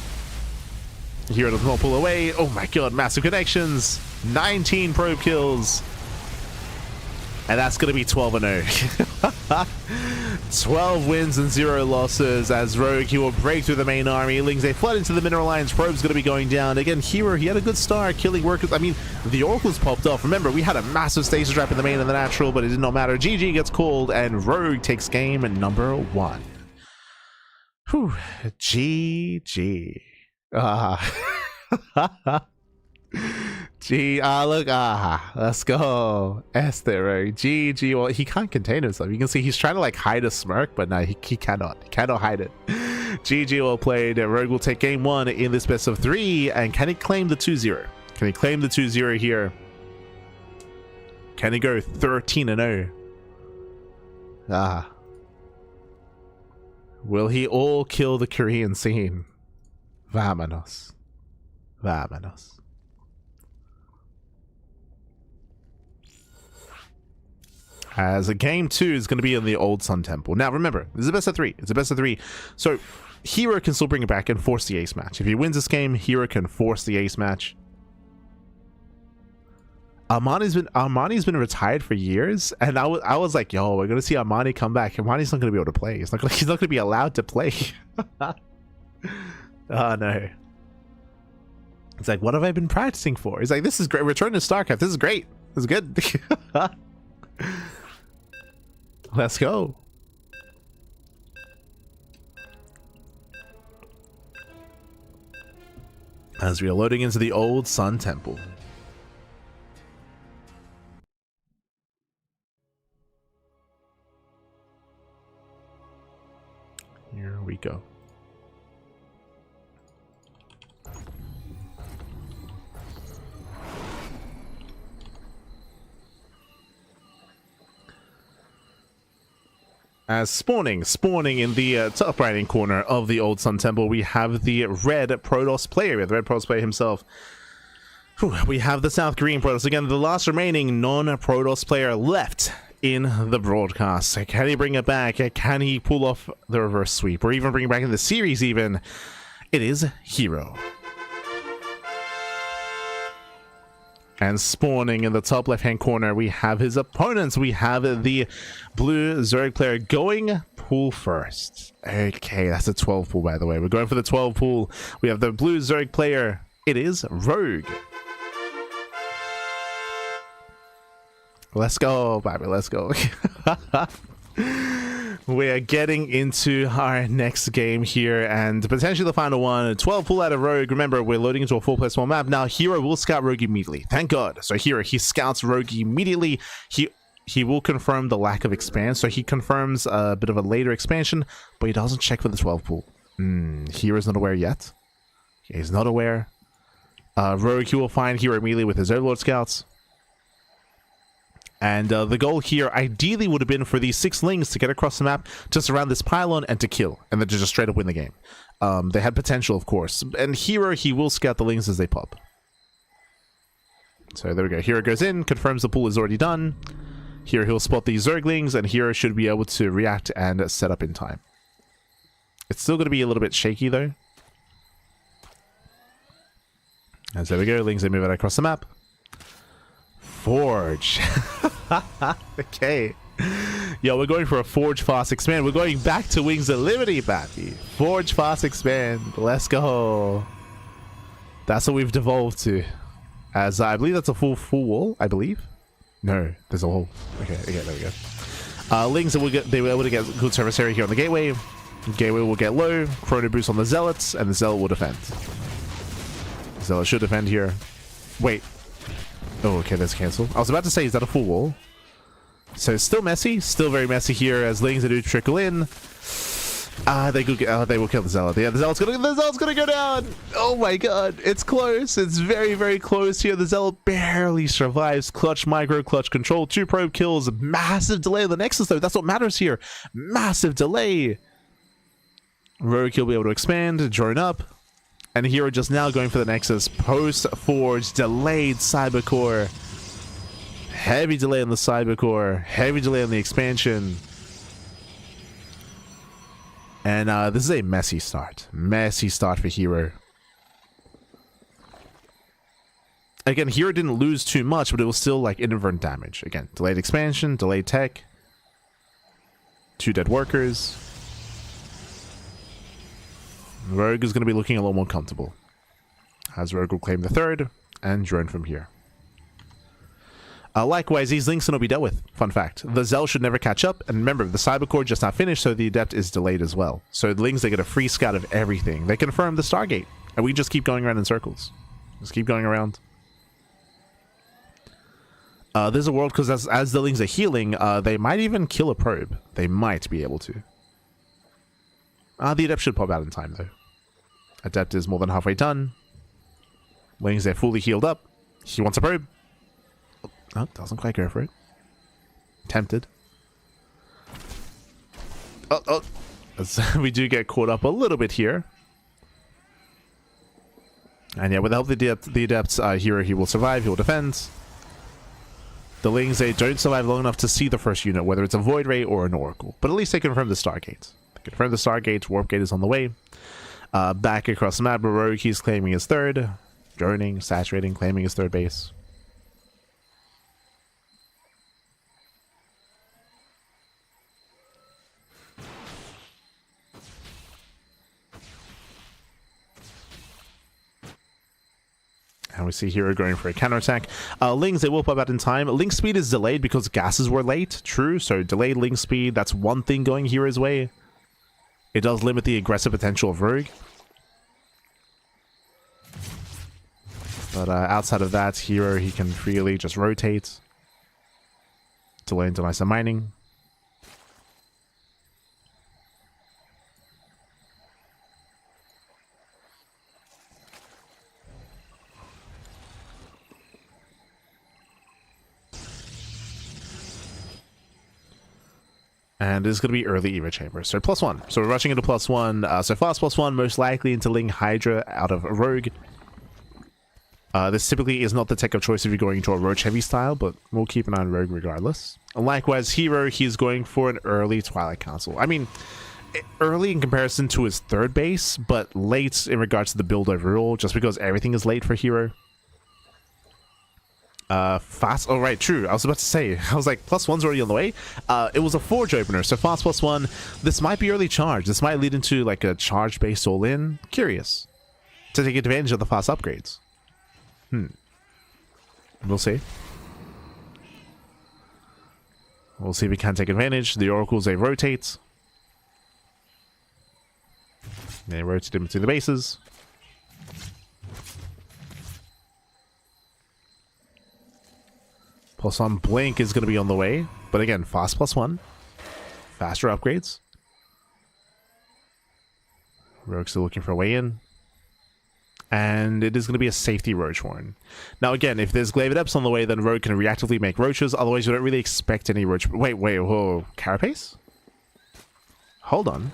herO does not pull away. Oh my god, massive connections. 19 probe kills. And that's going to be 12-0. 12 wins and 0 losses as Rogue, he will break through the main army. Lings, they flood into the mineral lines. Probe's going to be going down. Again, herO, he had a good start killing workers. I mean, the Oracles popped off. Remember, we had a massive stasis trap in the main and the natural, but it did not matter. GG gets called, and Rogue takes game number 1. Whew. GG. Look, let's go. Esther, GG. Well, he can't contain himself. You can see he's trying to like hide a smirk, but no, he cannot. He cannot hide it. GG, well played. Rogue will take game 1 in this best of 3, and can he claim the 2-0? Can he claim the 2-0 here? Can he go 13-0? Will he all kill the Korean scene? Vámonos. Vámonos. As a game 2 is going to be in the Old Sun Temple. Now remember, this is a best of 3. It's a best of 3. So herO can still bring it back and force the ace match. If he wins this game, herO can force the ace match. Armani's been retired for years, and I was like, yo, we're gonna see Armani come back. Armani's not gonna be able to play. He's not gonna be allowed to play. Oh no. It's like, what have I been practicing for? He's like, this is great. Return to StarCraft. This is great. This is good. Let's go. As we are loading into the Old Sun Temple. Here we go. As spawning in the top right-hand corner of the Old Sun Temple, we have the red Protoss player, the red Protoss player himself. We have the South Korean Protoss. Again, the last remaining non-Protoss player left in the broadcast. Can he bring it back? Can he pull off the reverse sweep? Or even bring it back in the series even? It is herO. And spawning in the top left-hand corner, we have his opponents. We have the blue Zerg player going pool first. Okay, that's a 12 pool, by the way. We're going for the 12 pool. We have the blue Zerg player. It is Rogue. Let's go, baby. Let's go. We are getting into our next game here, and potentially the final one. 12 pull out of Rogue. Remember, we're loading into a 4+1 map. Now, herO will scout Rogue immediately. Thank God. So here, he scouts Rogue immediately. He will confirm the lack of expand. So he confirms a bit of a later expansion, but he doesn't check for the 12 pool. herO's not aware yet. He's not aware. Rogue, he will find herO immediately with his Overlord scouts. And the goal here ideally would have been for these 6 lings to get across the map, to surround this pylon and to kill, and then to just straight up win the game. They had potential, of course. And herO, he will scout the lings as they pop. So there we go. herO goes in, confirms the pool is already done. Here he'll spot these Zerglings, and herO should be able to react and set up in time. It's still going to be a little bit shaky, though. As there we go, lings, they move it across the map. Forge. Okay. Yo, we're going for a Forge fast expand. We're going back to Wings of Liberty, baby. Forge fast expand. Let's go. That's what we've devolved to. As I believe that's a full wall, I believe. No, there's a wall. Okay, there we go. Lings, they were able to get good service area here on the gateway. Gateway will get low. Chrono boost on the Zealots, and the Zealot will defend. Zealot should defend here. Wait. Oh, okay, that's cancelled. I was about to say, is that a full wall? So it's still messy, still very messy here as lings do trickle in. They will kill the Zealot. Yeah, the Zealot's gonna go down. Oh my god, it's close. It's very, very close here. The Zealot barely survives. Clutch micro, clutch control, 2 probe kills. Massive delay on the Nexus though. That's what matters here. Massive delay. Rogue will be able to expand, drone up. And here we're just now going for the Nexus. Post-Forge, delayed Cybercore. Heavy delay on the Cybercore. Heavy delay on the expansion. And this is a messy start. Messy start for herO. Again, herO didn't lose too much, but it was still like inadvertent damage. Again, delayed expansion, delayed tech. 2 dead workers. Rogue is going to be looking a lot more comfortable, as Rogue will claim the 3rd and drone from here. Likewise, these links will be dealt with. Fun fact, the Zell should never catch up, and remember, the Cybercore just not finished, so the Adept is delayed as well. So the links, they get a free scout of everything. They confirm the Stargate, and we just keep going around in circles. Just keep going around. There's a world, because as the links are healing, they might even kill a probe. They might be able to. The Adept should pop out in time, though. Adept is more than halfway done. Lings, they're fully healed up. He wants a probe. Oh, doesn't quite go for it. Tempted. Oh. We do get caught up a little bit here. And yeah, with the help of the Adepts, herO, he will survive. He will defend. The Lings, they don't survive long enough to see the first unit, whether it's a Void Ray or an Oracle. But at least they confirm the Stargate. Confirm the Stargate, Warp Gate is on the way. Back across the map, Rogue, he's claiming his 3rd. Droning, saturating, claiming his 3rd base. And we see herO going for a counterattack. Lings, they will pop out in time. Link speed is delayed because gases were late. True, so delayed link speed, that's one thing going herO's way. It does limit the aggressive potential of Rogue. But outside of that, herO, he can freely just rotate. Delay and deny some mining. And this is going to be early Eva Chamber. So +1. So we're rushing into +1. So fast +1, most likely into Ling Hydra out of Rogue. This typically is not the tech of choice if you're going to a roach heavy style, but we'll keep an eye on Rogue regardless. And likewise, herO, he's going for an early Twilight Council. I mean, early in comparison to his third base, but late in regards to the build overall, just because everything is late for herO. Fast, oh right, true, I was about to say, I was like, +1's already on the way. It was a forge opener, so fast +1. This might be early charge. This might lead into like a charge based all in. Curious to take advantage of the fast upgrades. We'll see. We'll see if we can take advantage. The oracles, they rotate. They rotate in between the bases. +1 blink is going to be on the way, but again, fast +1, faster upgrades. Rogue's still looking for a way in, and it is going to be a safety roach horn. Now again, if there's Glaive Adepts on the way, then Rogue can reactively make roaches. Otherwise, you don't really expect any roach. Wait, whoa, Carapace? Hold on,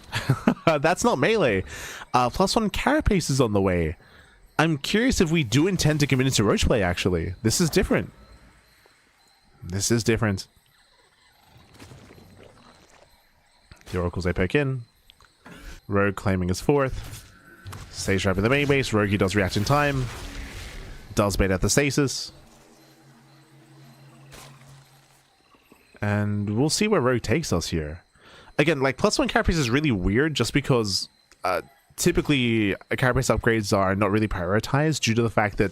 that's not melee. +1 Carapace is on the way. I'm curious if we do intend to commit into roach play. Actually, this is different. This is different. The oracles they poke in. Rogue claiming his fourth. Stage trap in the main base. Rogue, he does react in time. Does bait at the stasis. And we'll see where Rogue takes us here. Again, like +1 carapace is really weird just because typically carapace upgrades are not really prioritized due to the fact that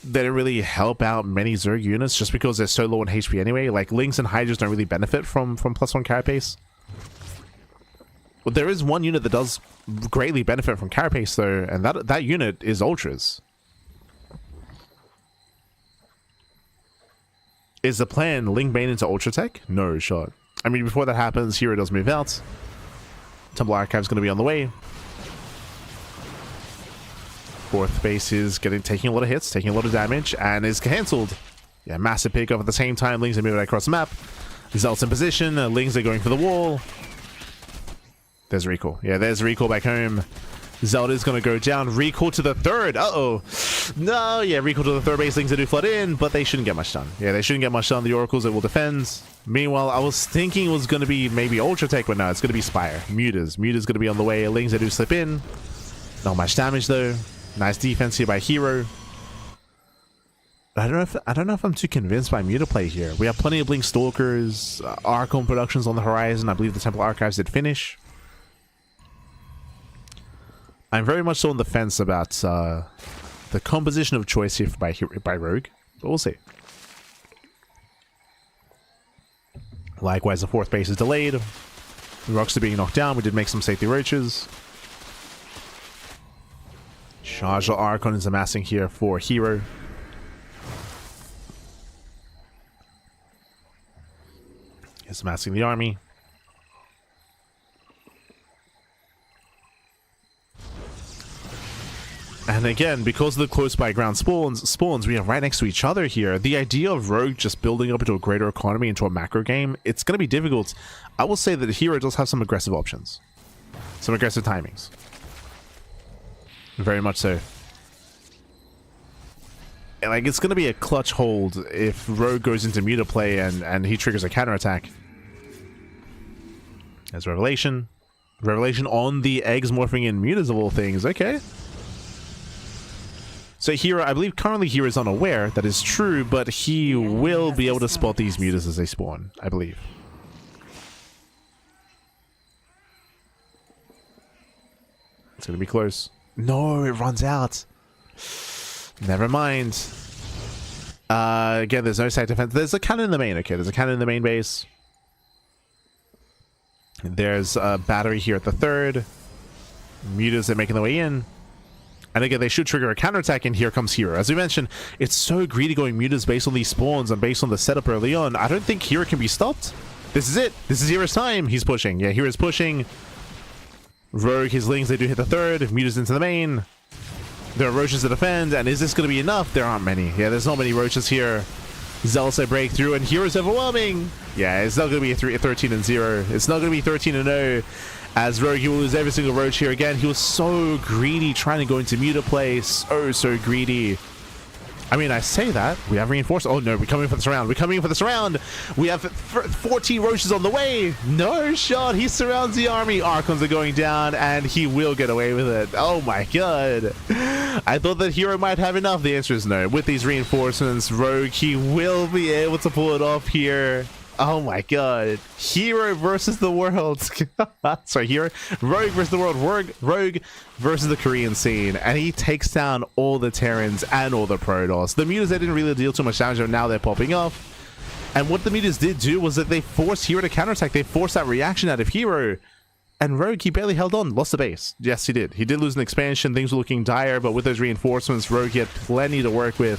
they don't really help out many Zerg units just because they're so low on HP anyway. Like Lynx and Hydras don't really benefit from +1 carapace. But there is one unit that does greatly benefit from carapace though, and that unit is Ultras. Is the plan Link Bane into Ultra Tech? No shot. I mean, before that happens, herO does move out. Temple Archive's going to be on the way. Fourth base is taking a lot of hits, taking a lot of damage, and is cancelled. Yeah, massive pick off at the same time. Lings are moving across the map. Zelt's in position. Lings are going for the wall. There's recall. Yeah, there's recall back home. Zelda is going to go down. Recall to the third. Uh-oh. No, yeah, recall to the third base. Lings do flood in, but they shouldn't get much done. Yeah, they shouldn't get much done. The oracles, it will defend. Meanwhile, I was thinking it was going to be maybe Ultra Tech, but no, it's going to be Spire. Mutas going to be on the way. Lings do slip in. Not much damage, though. Nice defense here by herO. I don't know if I'm too convinced by Muta play here. We have plenty of Blink Stalkers, Archon productions on the horizon. I believe the Temple Archives did finish. I'm very much so on the fence about the composition of choice here by Rogue, but we'll see. Likewise, the fourth base is delayed. The rocks are being knocked down. We did make some safety roaches. Charge Archon is amassing here for herO. He's amassing the army. And again, because of the close by ground spawns, we are right next to each other here. The idea of Rogue just building up into a greater economy, into a macro game, it's going to be difficult. I will say that herO does have some aggressive options. Some aggressive timings. Very much so. And like, it's going to be a clutch hold if Rogue goes into Muta play and he triggers a counterattack. There's Revelation. Revelation on the eggs morphing in Mutas of all things. Okay. So herO, I believe currently herO is unaware. That is true, but he will be able to spot these Mutas as they spawn, I believe. It's going to be close. No, it runs out. Never mind. Again, there's no side defense. There's a cannon in the main. Okay, there's a cannon in the main base. There's a battery here at the third. Mutas are making their way in. And again, they should trigger a counterattack, and here comes herO. As we mentioned, it's so greedy going Mutas based on these spawns and based on the setup early on. I don't think herO can be stopped. This is it. This is herO's time. He's pushing. Yeah, herO's pushing. Rogue, his Lings, they do hit the third. Mutas into the main. There are roaches to defend, and is this going to be enough? There aren't many. Yeah, there's not many roaches here. Zealous break through, and herO's overwhelming. Yeah, it's not going to be a 13-0. It's not going to be 13-0. As Rogue, he will lose every single roach here again. He was so greedy trying to go into Muta play. So greedy. I mean, I say that. We have reinforced. Oh, no. We're coming for this round. We're coming for this round. We have 14 roaches on the way. No shot. He surrounds the army. Archons are going down, and he will get away with it. Oh, my God. I thought that herO might have enough. The answer is no. With these reinforcements, Rogue, he will be able to pull it off here. Oh, my God. herO versus the world. Sorry, herO. Rogue versus the world. Rogue versus the Korean scene. And he takes down all the Terrans and all the Protoss. The mutas, they didn't really deal too much damage, but now they're popping off. And what the mutas did do was that they forced herO to counterattack. They forced that reaction out of herO. And Rogue, he barely held on. Lost the base. Yes, he did. He did lose an expansion. Things were looking dire. But with those reinforcements, Rogue had plenty to work with.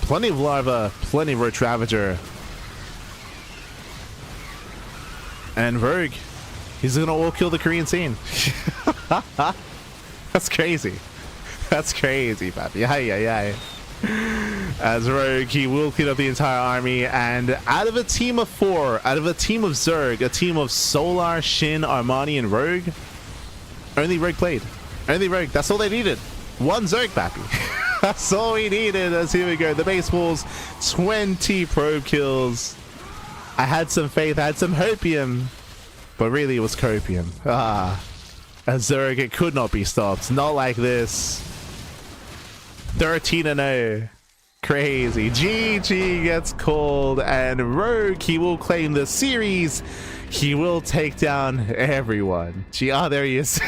Plenty of Larva. Plenty of Roach Ravager. And Rogue, he's gonna all kill the Korean scene. That's crazy. That's crazy, papi. Aye. As Rogue, he will clean up the entire army, and out of a team of 4, out of a team of Zerg, a team of Solar, Shin, Armani, and Rogue, only Rogue played. Only Rogue. That's all they needed. One Zerg, papi. That's all we needed. As here we go. The baseballs, 20 probe kills. I had some faith, I had some hopium, but really it was copium. Ah, a Zerg, it could not be stopped. Not like this. 13-0. Crazy. GG gets called, and Rogue, he will claim the series. He will take down everyone. Ah, there he is.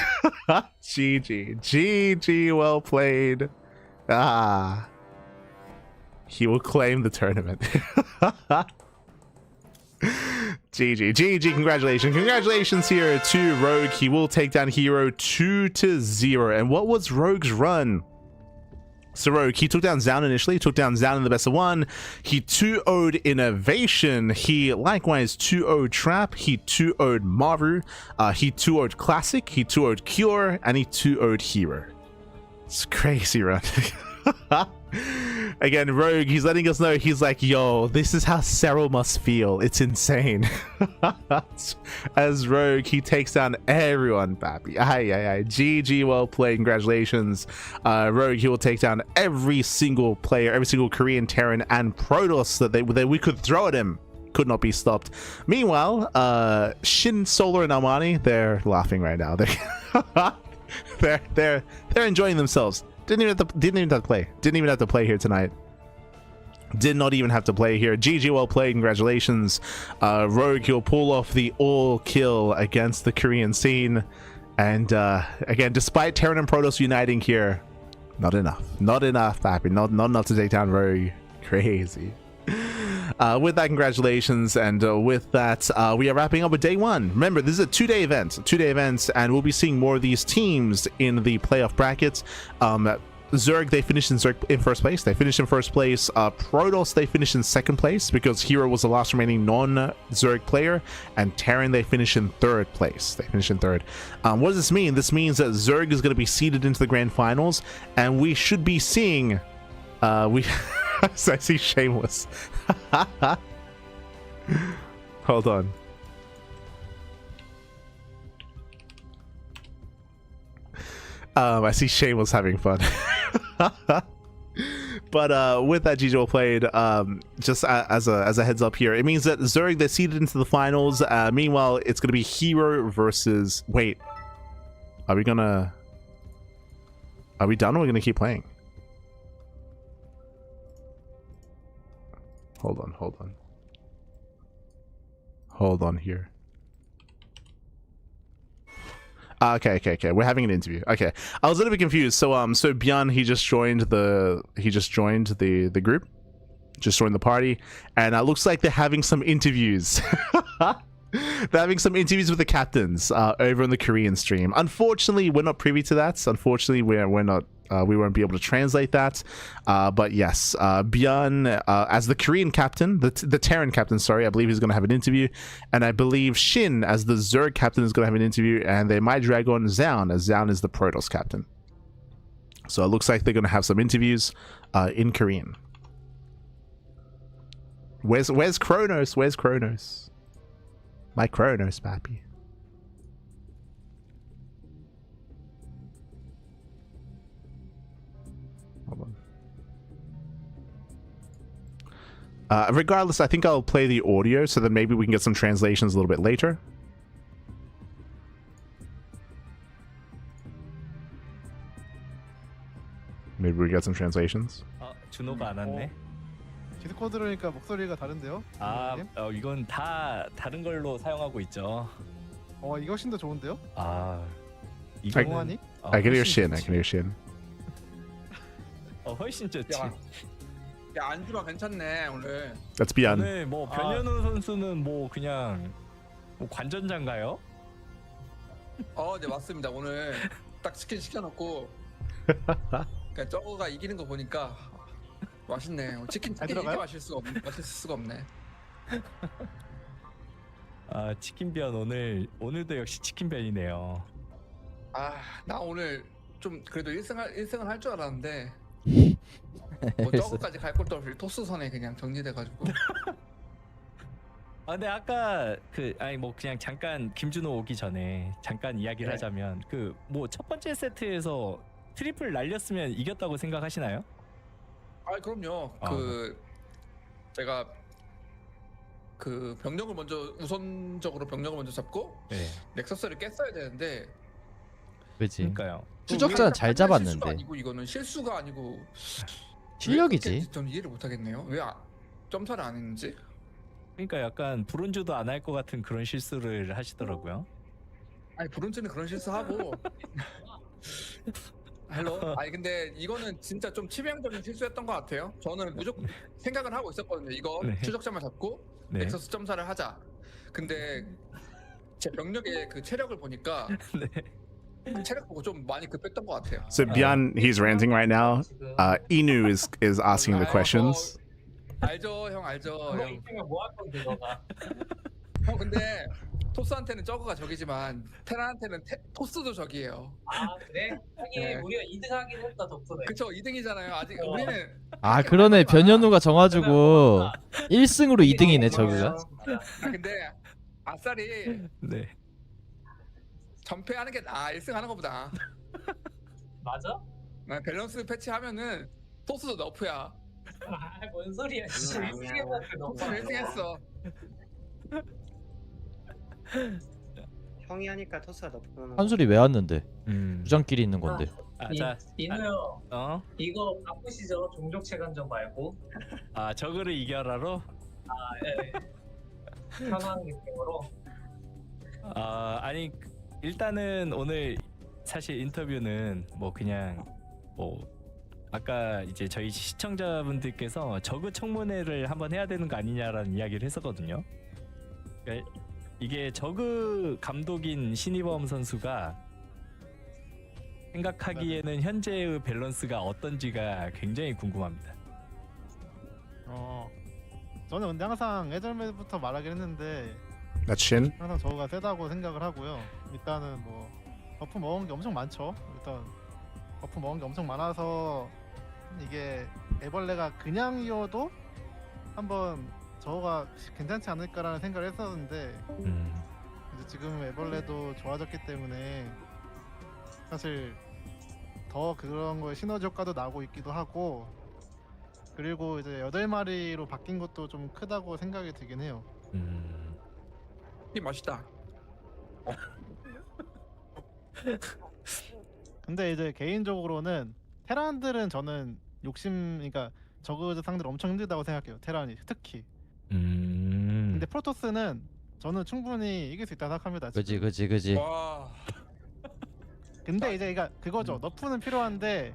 GG. GG, well played. Ah. He will claim the tournament. GG, congratulations here to Rogue. He will take down herO 2-0. And what was Rogue's run? So Rogue, he took down Zaun initially, took down Zaun in the best of 1. He 2-0'd INnoVation. He likewise 2-0'd Trap. He 2-0'd Maru. He 2-0'd Classic. He 2-0'd Cure. And he 2-0'd herO. It's a crazy run. Again, Rogue, he's letting us know, he's like, yo, this is how serO must feel. It's insane. As Rogue, he takes down everyone, papi. Aye. GG, well played. Congratulations. Rogue, he will take down every single player, every single Korean Terran and Protoss that we could throw at him. Could not be stopped. Meanwhile, Shin, Solar, and Armani, they're laughing right now. They're enjoying themselves. Didn't even have to play. Didn't even have to play here tonight. Did not even have to play here. GG, well played. Congratulations. Rogue, he'll pull off the all kill against the Korean scene. And again, despite Terran and Protoss uniting here, not enough. Not enough, papi. Not enough to take down Rogue. Crazy. With that, congratulations, and with that, we are wrapping up with day 1. Remember, this is a 2-day event, and we'll be seeing more of these teams in the playoff brackets. Zerg, they finished in first place. Protoss, they finished in second place because herO was the last remaining non-Zerg player, and Terran, they finished in third place. What does this mean? This means that Zerg is going to be seeded into the grand finals, and we should be seeing I see Shameless. Hold on. I see Shameless having fun. But with that, GG well played. Just as a heads up here, it means that Zerg, they're seeded into the finals. Meanwhile, it's gonna be herO versus. Wait, are we done, or are we gonna keep playing? Hold on here. Okay. We're having an interview. Okay, I was a little bit confused. So Björn, he just joined the group, just joined the party, and it looks like they're having some interviews. They're having some interviews with the captains over on the Korean stream. Unfortunately, we're not privy to that. Unfortunately, we're not. We won't be able to translate that. But yes, Björn, as the Korean captain, the Terran captain, sorry, I believe he's going to have an interview. And I believe Shin, as the Zerg captain, is going to have an interview. And they might drag on Zaun, as Zaun is the Protoss captain. So it looks like they're going to have some interviews in Korean. Where's Kronos? Where's Kronos? My Kronos, papi. Hold on. Regardless, I think I'll play the audio so that maybe we can get some translations a little bit later. Maybe we get some translations. 준호가 안 왔네. 디스코드 들으니까 목소리가 다른데요? 이건 다 다른 걸로 사용하고 있죠. 이거 훨씬 더 좋은데요? 이거는 I can hear Shin. I can hear Shin. 훨씬 좋지. 야 안주가 괜찮네 오늘. Let's be on. 오늘 뭐 변현우 선수는 뭐 그냥 뭐 관전자인가요? 네 맞습니다. 오늘 딱 치킨 시켜놓고 그러니까 저거가 이기는 거 보니까 맛있네. 치킨 이렇게 맛있을 수가 없네. 치킨변 오늘도 역시 치킨변이네요. 나 오늘 좀 그래도 1승을 할 줄 알았는데 뭐 저거까지 갈 것도 없이 토스선에 그냥 정리돼가지고. 근데 아까 뭐 그냥 잠깐 김준호 오기 전에 잠깐 이야기를 하자면 뭐 첫 번째 세트에서 트리플 날렸으면 이겼다고 생각하시나요? 그럼요. 제가 병력을 우선적으로 병력을 먼저 잡고 넥서스를 깼어야 되는데. 그렇지. 그러니까요. 추적자는 잘 잡았는데. 실수가 아니고 이거는 실수가 아니고 실력이지. 전 이해를 못하겠네요. 왜 점사를 안 했는지. 그러니까 약간 브론즈도 안 할 것 같은 그런 실수를 하시더라고요. 브론즈는 그런 실수하고. 근데 이거는 진짜 좀 치명적인 실수였던 것 같아요. 저는 무조건 생각을 하고 있었거든요. 이거 추적자만 잡고 넥서스 점사를 하자. 근데 제 병력의 체력을 보니까 체력 보고 좀 많이 급했던 것 같아요. So Byan, he's ranting right now. Inu is asking the questions. 알죠, 형 알죠. 형. 뭐할 건데 너가? 형 근데 토스한테는 저거가 적이지만 테라한테는 토스도 적이에요. 그래? 하긴 우리가 2등 하긴 했다 덕분에. 그쵸 2등이잖아요. 아직 우리는. 그러네. 변현우가 정해주고 1승으로 2등이네 저기가. 근데 아싸리 전패하는 게 1승 하는 것보다. 맞아? 밸런스 패치하면은 토스도 너프야. 뭔 소리야? 1승했는데 토스 1승 했어. 형이 하니까 토스가 높구나. 한술이 왜 왔는데? 부장끼리 있는 건데. 인우 형. 이거 바꾸시죠. 종족 체감전 말고. 저거를 이겨라로? 편한 느낌으로. 아니 일단은 오늘 사실 인터뷰는 뭐 그냥 뭐 아까 이제 저희 시청자분들께서 저그 청문회를 한번 해야 되는 거 아니냐라는 이야기를 했었거든요. 그러니까 이게 저그 감독인 신이범 선수가 생각하기에는 현재의 밸런스가 어떤지가 굉장히 궁금합니다. 저는 근데 항상 예전부터 말하긴 했는데 That's Shin. 항상 저거가 세다고 생각을 하고요. 일단은 뭐 버프 먹은 게 엄청 많죠. 일단 버프 먹은 게 엄청 많아서 이게 애벌레가 그냥 이어도 한번 저거가 괜찮지 않을까라는 생각을 했었는데 이제 지금 애벌레도 좋아졌기 때문에 사실 더 그런 거에 시너지 효과도 나고 있기도 하고, 그리고 이제 8마리로 바뀐 것도 좀 크다고 생각이 들긴 해요. 이 맛있다. 근데 이제 개인적으로는 테란들은 저는 그러니까 저그 상대로 엄청 힘들다고 생각해요. 테란이 특히. 근데 프로토스는 저는 충분히 이길 수 있다고 생각합니다. 지금. 그지. 와. 근데 이제 그거죠. 너프는 필요한데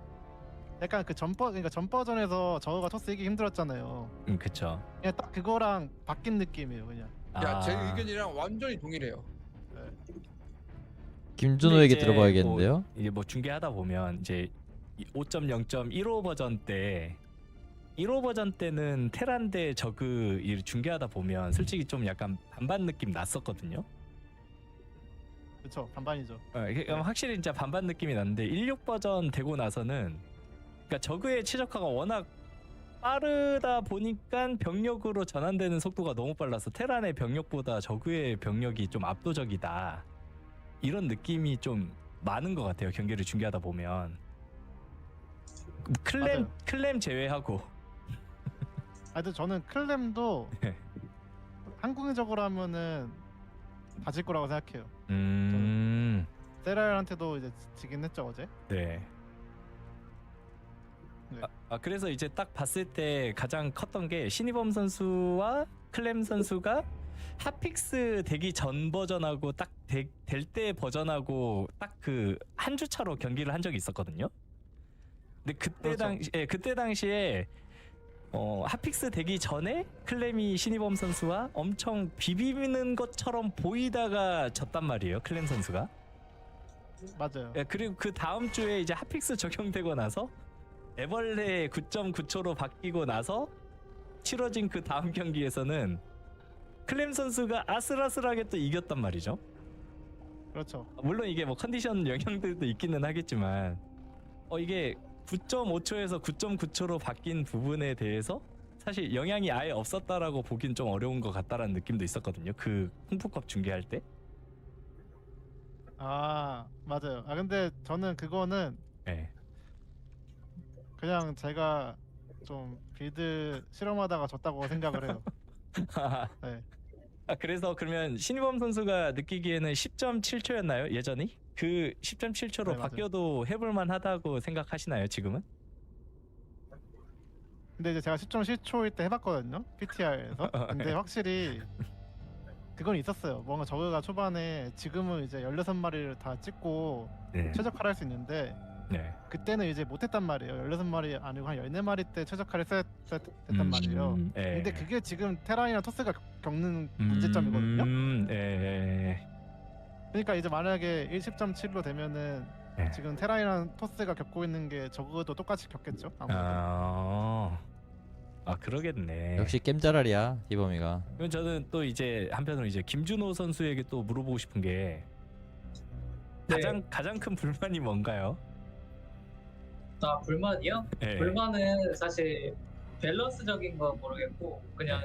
약간 전 버전에서 저거가 토스 이기기 힘들었잖아요. 그쵸. 그냥 딱 그거랑 바뀐 느낌이에요, 그냥. 제 의견이랑 완전히 동일해요. 김준호에게 들어봐야겠는데요. 이게 뭐 중계하다 보면 이제 5.0.15 버전 때 1호 버전 때는 테란 대 저그 중계하다 보면 솔직히 좀 약간 반반 느낌 났었거든요. 그렇죠, 반반이죠. 확실히 진짜 반반 느낌이 났는데 16 버전 되고 나서는 그러니까 저그의 최적화가 워낙 빠르다 보니까 병력으로 전환되는 속도가 너무 빨라서 테란의 병력보다 저그의 병력이 좀 압도적이다, 이런 느낌이 좀 많은 것 같아요. 경기를 중계하다 보면 클램 제외하고. 근데 저는 클램도 네. 한국인적으로 하면은 다 질 거라고 생각해요. 세랄한테도 이제 지긴 했죠 어제. 네. 네. 그래서 이제 딱 봤을 때 가장 컸던 게 신이범 선수와 클램 선수가 핫픽스 되기 전 버전하고 딱 될 때 버전하고 딱 그 한 주 차로 경기를 한 적이 있었거든요. 근데 그렇죠. 그때 당시에 핫픽스 되기 전에 클램이 신이범 선수와 엄청 비비는 것처럼 보이다가 졌단 말이에요. 클램 선수가. 맞아요. 예, 그리고 그 다음 주에 이제 핫픽스 적용되고 나서 애벌레 9.9초로 바뀌고 나서 치러진 그 다음 경기에서는 클램 선수가 아슬아슬하게 또 이겼단 말이죠. 그렇죠. 물론 이게 뭐 컨디션 영향들도 있기는 하겠지만 이게 9.5초에서 9.9초로 바뀐 부분에 대해서 사실 영향이 아예 없었다라고 보긴 좀 어려운 것 같다라는 느낌도 있었거든요. 그 홍프컵 중계할 때. 맞아요. 근데 저는 그거는 네. 그냥 제가 좀 빌드 실험하다가 졌다고 생각을 해요. 네. 그래서 그러면 신이범 선수가 느끼기에는 10.7초였나요? 예전이? 그 10.7초로 네, 맞아요. 바뀌어도 해볼만 하다고 생각하시나요? 지금은? 근데 이제 제가 10.7초일 때 해봤거든요. PTR에서. 근데 확실히 그건 있었어요. 뭔가 저그가 초반에 지금은 이제 16마리를 다 찍고 네. 최적화를 할 수 있는데 네. 그때는 이제 못했단 말이에요. 16마리 아니고 한 14마리 때 최적화를 했단 말이에요. 예. 근데 그게 지금 테란이나 토스가 겪는 문제점이거든요. 예. 그러니까 이제 만약에 10.7로 되면은 예. 지금 테란이랑 토스가 겪고 있는 게 적어도 똑같이 겪겠죠. 아무래도. 그러겠네. 역시 겜자랄이야 이범이가. 그럼 저는 또 이제 한편으로 이제 김준호 선수에게 또 물어보고 싶은 게 가장 큰 불만이 뭔가요? 불만이요? 네. 불만은 사실 밸런스적인 건 모르겠고 그냥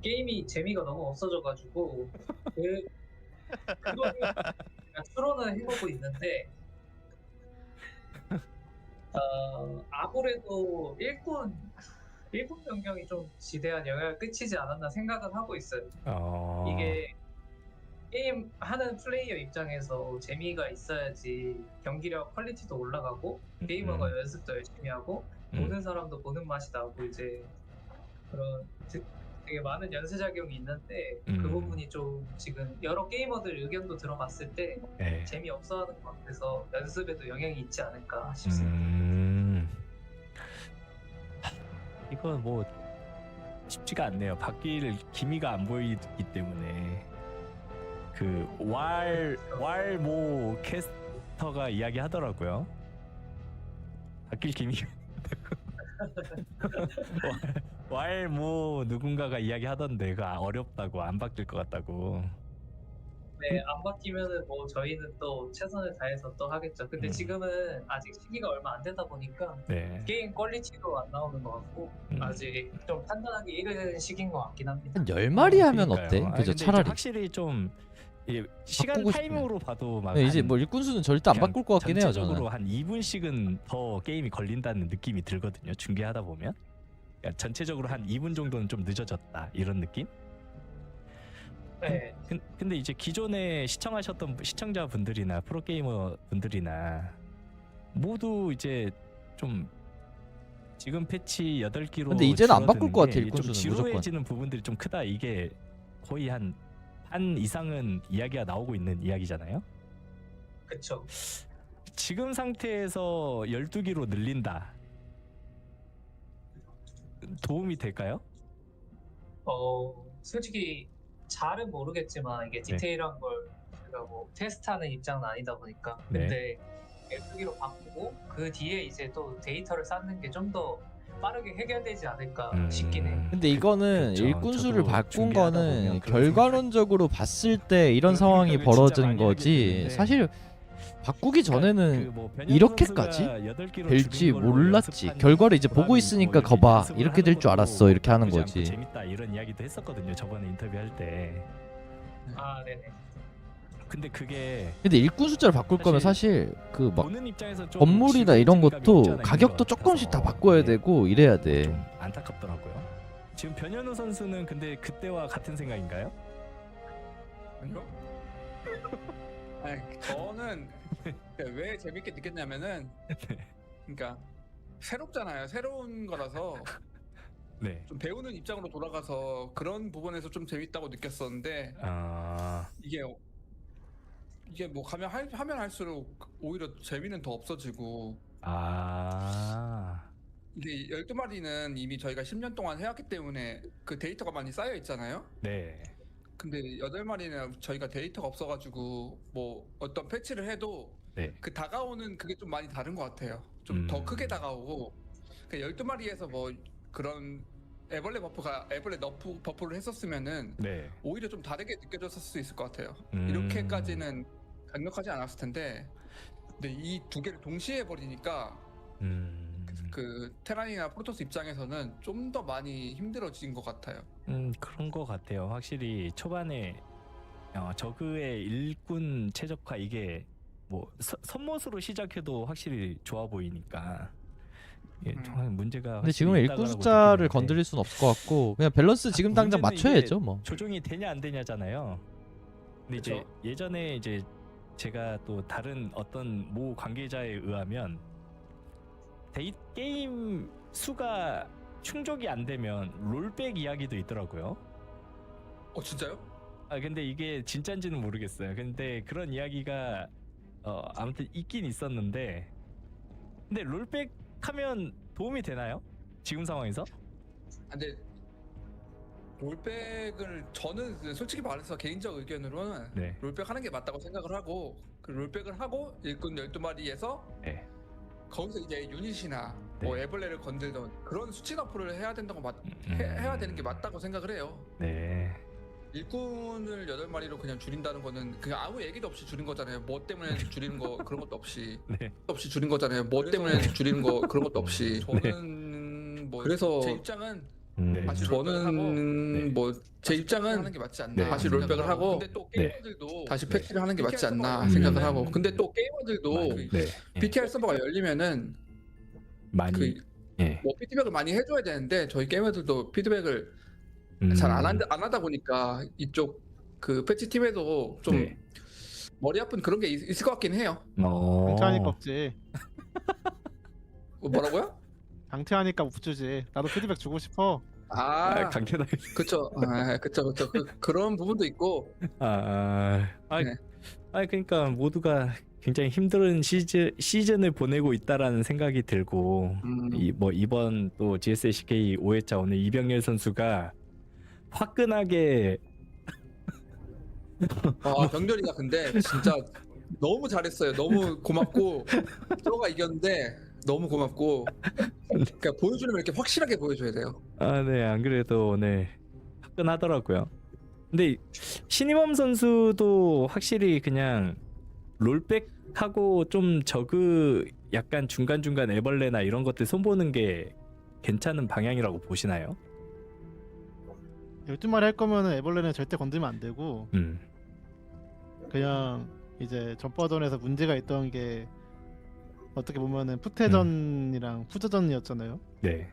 게임이 재미가 너무 없어져가지고 그거는 추론은 해보고 있는데 아무래도 일꾼 변경이 좀 지대한 영향을 끼치지 않았나 생각은 하고 있어요. 이게 게임 하는 플레이어 입장에서 재미가 있어야지 경기력 퀄리티도 올라가고 게이머가 연습도 열심히 하고 보는 사람도 보는 맛이 나고 이제 그런 되게 많은 연쇄작용이 있는데 그 부분이 좀 지금 여러 게이머들 의견도 들어봤을 때 재미없어하는 것 같아서 연습에도 영향이 있지 않을까 싶습니다. 이건 뭐 쉽지가 않네요. 바뀔 기미가 안 보이기 때문에 그 왈모 캐스터가 이야기하더라고요. 바뀔 기미가 왈모 누군가가 이야기하던데 그 어렵다고 안 바뀔 것 같다고. 네, 안 바뀌면은 뭐 저희는 또 최선을 다해서 또 하겠죠. 근데 지금은 아직 시기가 얼마 안 되다 보니까 게임 퀄리티도 안 나오는 것 같고 아직 좀 판단하기 이른 시기인 것 같긴 합니다. 한 10마리 하면 그러니까요. 어때? 그죠? 근데 차라리. 확실히 좀 시간 바꾸고 타이밍으로 봐도 막 네, 이제 뭐 일꾼 수는 절대 안 그냥 바꿀 것 같긴 해요 저는. 전체적으로 한 2분씩은 더 게임이 걸린다는 느낌이 들거든요. 중계하다 보면 그러니까 전체적으로 한 2분 정도는 좀 늦어졌다 이런 느낌? 네. 근데 이제 기존에 시청하셨던 시청자분들이나 프로게이머 분들이나 모두 이제 좀 지금 패치 8기로 근데 이제는 안 바꿀 것 같아, 일꾼 좀 수는 무조건. 지루해지는 부분들이 좀 크다. 이게 거의 한 이상은 이야기가 나오고 있는 이야기잖아요. 그쵸. 지금 상태에서 12기로 늘린다. 도움이 될까요? 솔직히 잘은 모르겠지만 이게 디테일한 걸 제가 뭐 테스트하는 입장은 아니다 보니까 근데 12기로 바꾸고 그 뒤에 이제 또 데이터를 쌓는 게 좀 더 빠르게 해결되지 않을까 싶긴 해. 근데 이거는 그렇죠. 일꾼 수를 저도 바꾼 준비하다 거는 보면 그런 결과론적으로 봤을 때 이런 그런 상황이 생각을 진짜 벌어진 많이 하게 거지. 되는데. 사실 바꾸기 전에는 그 뭐 변현우 이렇게까지 선수가 8기로 될지 줄인 걸로 몰랐지. 연습한 결과를 이제 보고 보람이 있으니까 있고 거봐. 연습을 이렇게 될 줄 하는 알았어. 것도 이렇게 하는 나쁘지 않고 거지. 재밌다 이런 이야기도 했었거든요. 저번에 인터뷰할 때. 네네. 근데 그게 근데 일꾼 숫자를 바꿀 거면 사실 그 막 보는 입장에서 좀 건물이나 이런 지루해지는 감이 것도 없지 않아 있는 가격도 것 조금씩 다 같아서 바꿔야 이게 되고 이래야 돼. 좀 안 안타깝더라고요. 지금 변현우 선수는 근데 그때와 같은 생각인가요? 아니요? 아니, 저는 왜 재밌게 느꼈냐면은 그러니까 새롭잖아요. 새로운 거라서 네. 좀 배우는 입장으로 돌아가서 그런 부분에서 좀 재밌다고 느꼈었는데 이게 뭐 하면 할수록 오히려 재미는 더 없어지고 이게 12마리는 이미 저희가 10년 동안 해왔기 때문에 그 데이터가 많이 쌓여 있잖아요. 네. 근데 8마리는 저희가 데이터가 없어가지고 뭐 어떤 패치를 해도 네. 그 다가오는 그게 좀 많이 다른 것 같아요. 좀 더 크게 다가오고 그러니까 12마리에서 뭐 그런 애벌레 버프를 했었으면은 네. 오히려 좀 다르게 느껴졌을 수 있을 것 같아요. 이렇게까지는 강력하지 않았을 텐데 근데 이 두 개를 동시에 해버리니까 그 테란이나 프로토스 입장에서는 좀 더 많이 힘들어진 것 같아요. 그런 것 같아요. 확실히 초반에 저그의 일꾼 최적화 이게 뭐 선못으로 시작해도 확실히 좋아 보이니까 정말 문제가. 근데 지금 일꾼 숫자를 건드릴 수는 없을 것 같고 그냥 밸런스 지금 당장 맞춰야죠 뭐. 조정이 되냐 안 되냐잖아요. 근데 그쵸? 이제 예전에 이제 제가 또 다른 어떤 모 관계자에 의하면 게임 수가 충족이 안 되면 롤백 이야기도 있더라고요. 진짜요? 근데 이게 진짜인지는 모르겠어요. 근데 그런 이야기가 아무튼 있긴 있었는데 근데 롤백 하면 도움이 되나요? 지금 상황에서? 근데 롤백을 저는 솔직히 말해서 개인적 의견으로는 네. 롤백 하는 게 맞다고 생각을 하고 그 롤백을 하고 일꾼 12마리에서 네. 거기서 이제 유닛이나 뭐 애벌레를 건들던 그런 수치 너프를 해야 된다고 해야 되는 게 맞다고 생각을 해요. 네. 일꾼을 8마리로 그냥 줄인다는 거는 그냥 아무 얘기도 없이 줄인 거잖아요. 뭐 때문에 줄이는 거 그런 것도 없이 네. 줄인 거잖아요. 뭐 때문에 줄이는 거 그런 것도 없이 저는 뭐 그래서 제 입장은 저는 뭐 제 입장은 하는 게 맞지 않나. 다시 롤백을 하고 근데 또 게이머들도 다시 패치를 하는 게 맞지 않나 생각을 하고 근데 또 게이머들도 BTR 서버가 열리면은 많이 뭐 피드백을 많이 해줘야 되는데 저희 게이머들도 피드백을 잘 안 하다 보니까 이쪽 그 패치 팀에도 좀 머리 아픈 그런 게 있을 것 같긴 해요. 강퇴하니까 없지. 뭐라고요? 강퇴하니까 못 주지. 나도 피드백 주고 싶어. 강퇴다. 그쵸. 그쵸. 그런 부분도 있고. 그러니까 모두가 굉장히 힘든 시즌을 보내고 있다라는 생각이 들고 뭐 이번 또 GSL CK 5회차 오늘 이병렬 선수가 화끈하게 병렬이가 근데 진짜 너무 잘했어요. 너무 고맙고 저가 이겼는데 너무 고맙고 그러니까 보여주려면 이렇게 확실하게 보여줘야 돼요. 네, 안 그래도 오늘 화끈하더라고요. 근데 신이범 선수도 확실히 그냥 롤백하고 좀 저그 약간 중간중간 애벌레나 이런 것들 손보는 게 괜찮은 방향이라고 보시나요? 12마리 할 거면은 애벌레는 절대 건들면 안 되고 그냥 이제 전 버전에서 문제가 있던 게 어떻게 보면은 푸테전이랑 푸저전이었잖아요. 네.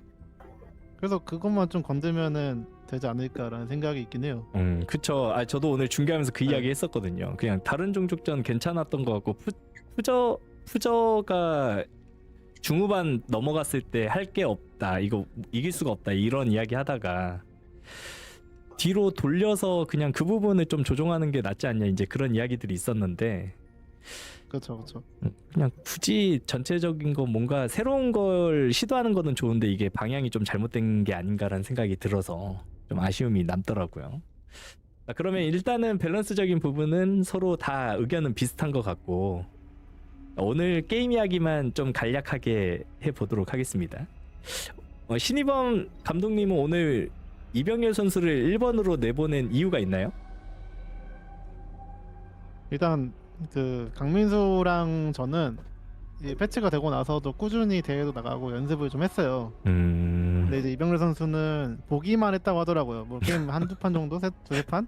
그래서 그것만 좀 건들면은 되지 않을까라는 생각이 있긴 해요. 그쵸. 저도 오늘 중계하면서 그 이야기 했었거든요. 그냥 다른 종족전 괜찮았던 것 같고 푸저가 중후반 넘어갔을 때 할 게 없다. 이거 이길 수가 없다. 이런 이야기 하다가 뒤로 돌려서 그냥 그 부분을 좀 조정하는 게 낫지 않냐. 이제 그런 이야기들이 있었는데 그렇죠. 그냥 굳이 전체적인 거 뭔가 새로운 걸 시도하는 거는 좋은데 이게 방향이 좀 잘못된 게 아닌가라는 생각이 들어서 좀 아쉬움이 남더라고요. 그러면 일단은 밸런스적인 부분은 서로 다 의견은 비슷한 것 같고 오늘 게임 이야기만 좀 간략하게 해보도록 하겠습니다. 신이범 감독님은 오늘 이병렬 선수를 1번으로 내보낸 이유가 있나요? 일단 그 강민수랑 저는 이 패치가 되고 나서도 꾸준히 대회도 나가고 연습을 좀 했어요. 근데 이제 이병렬 선수는 보기만 했다고 하더라고요. 뭐 게임 한두 판 정도? 두세 판?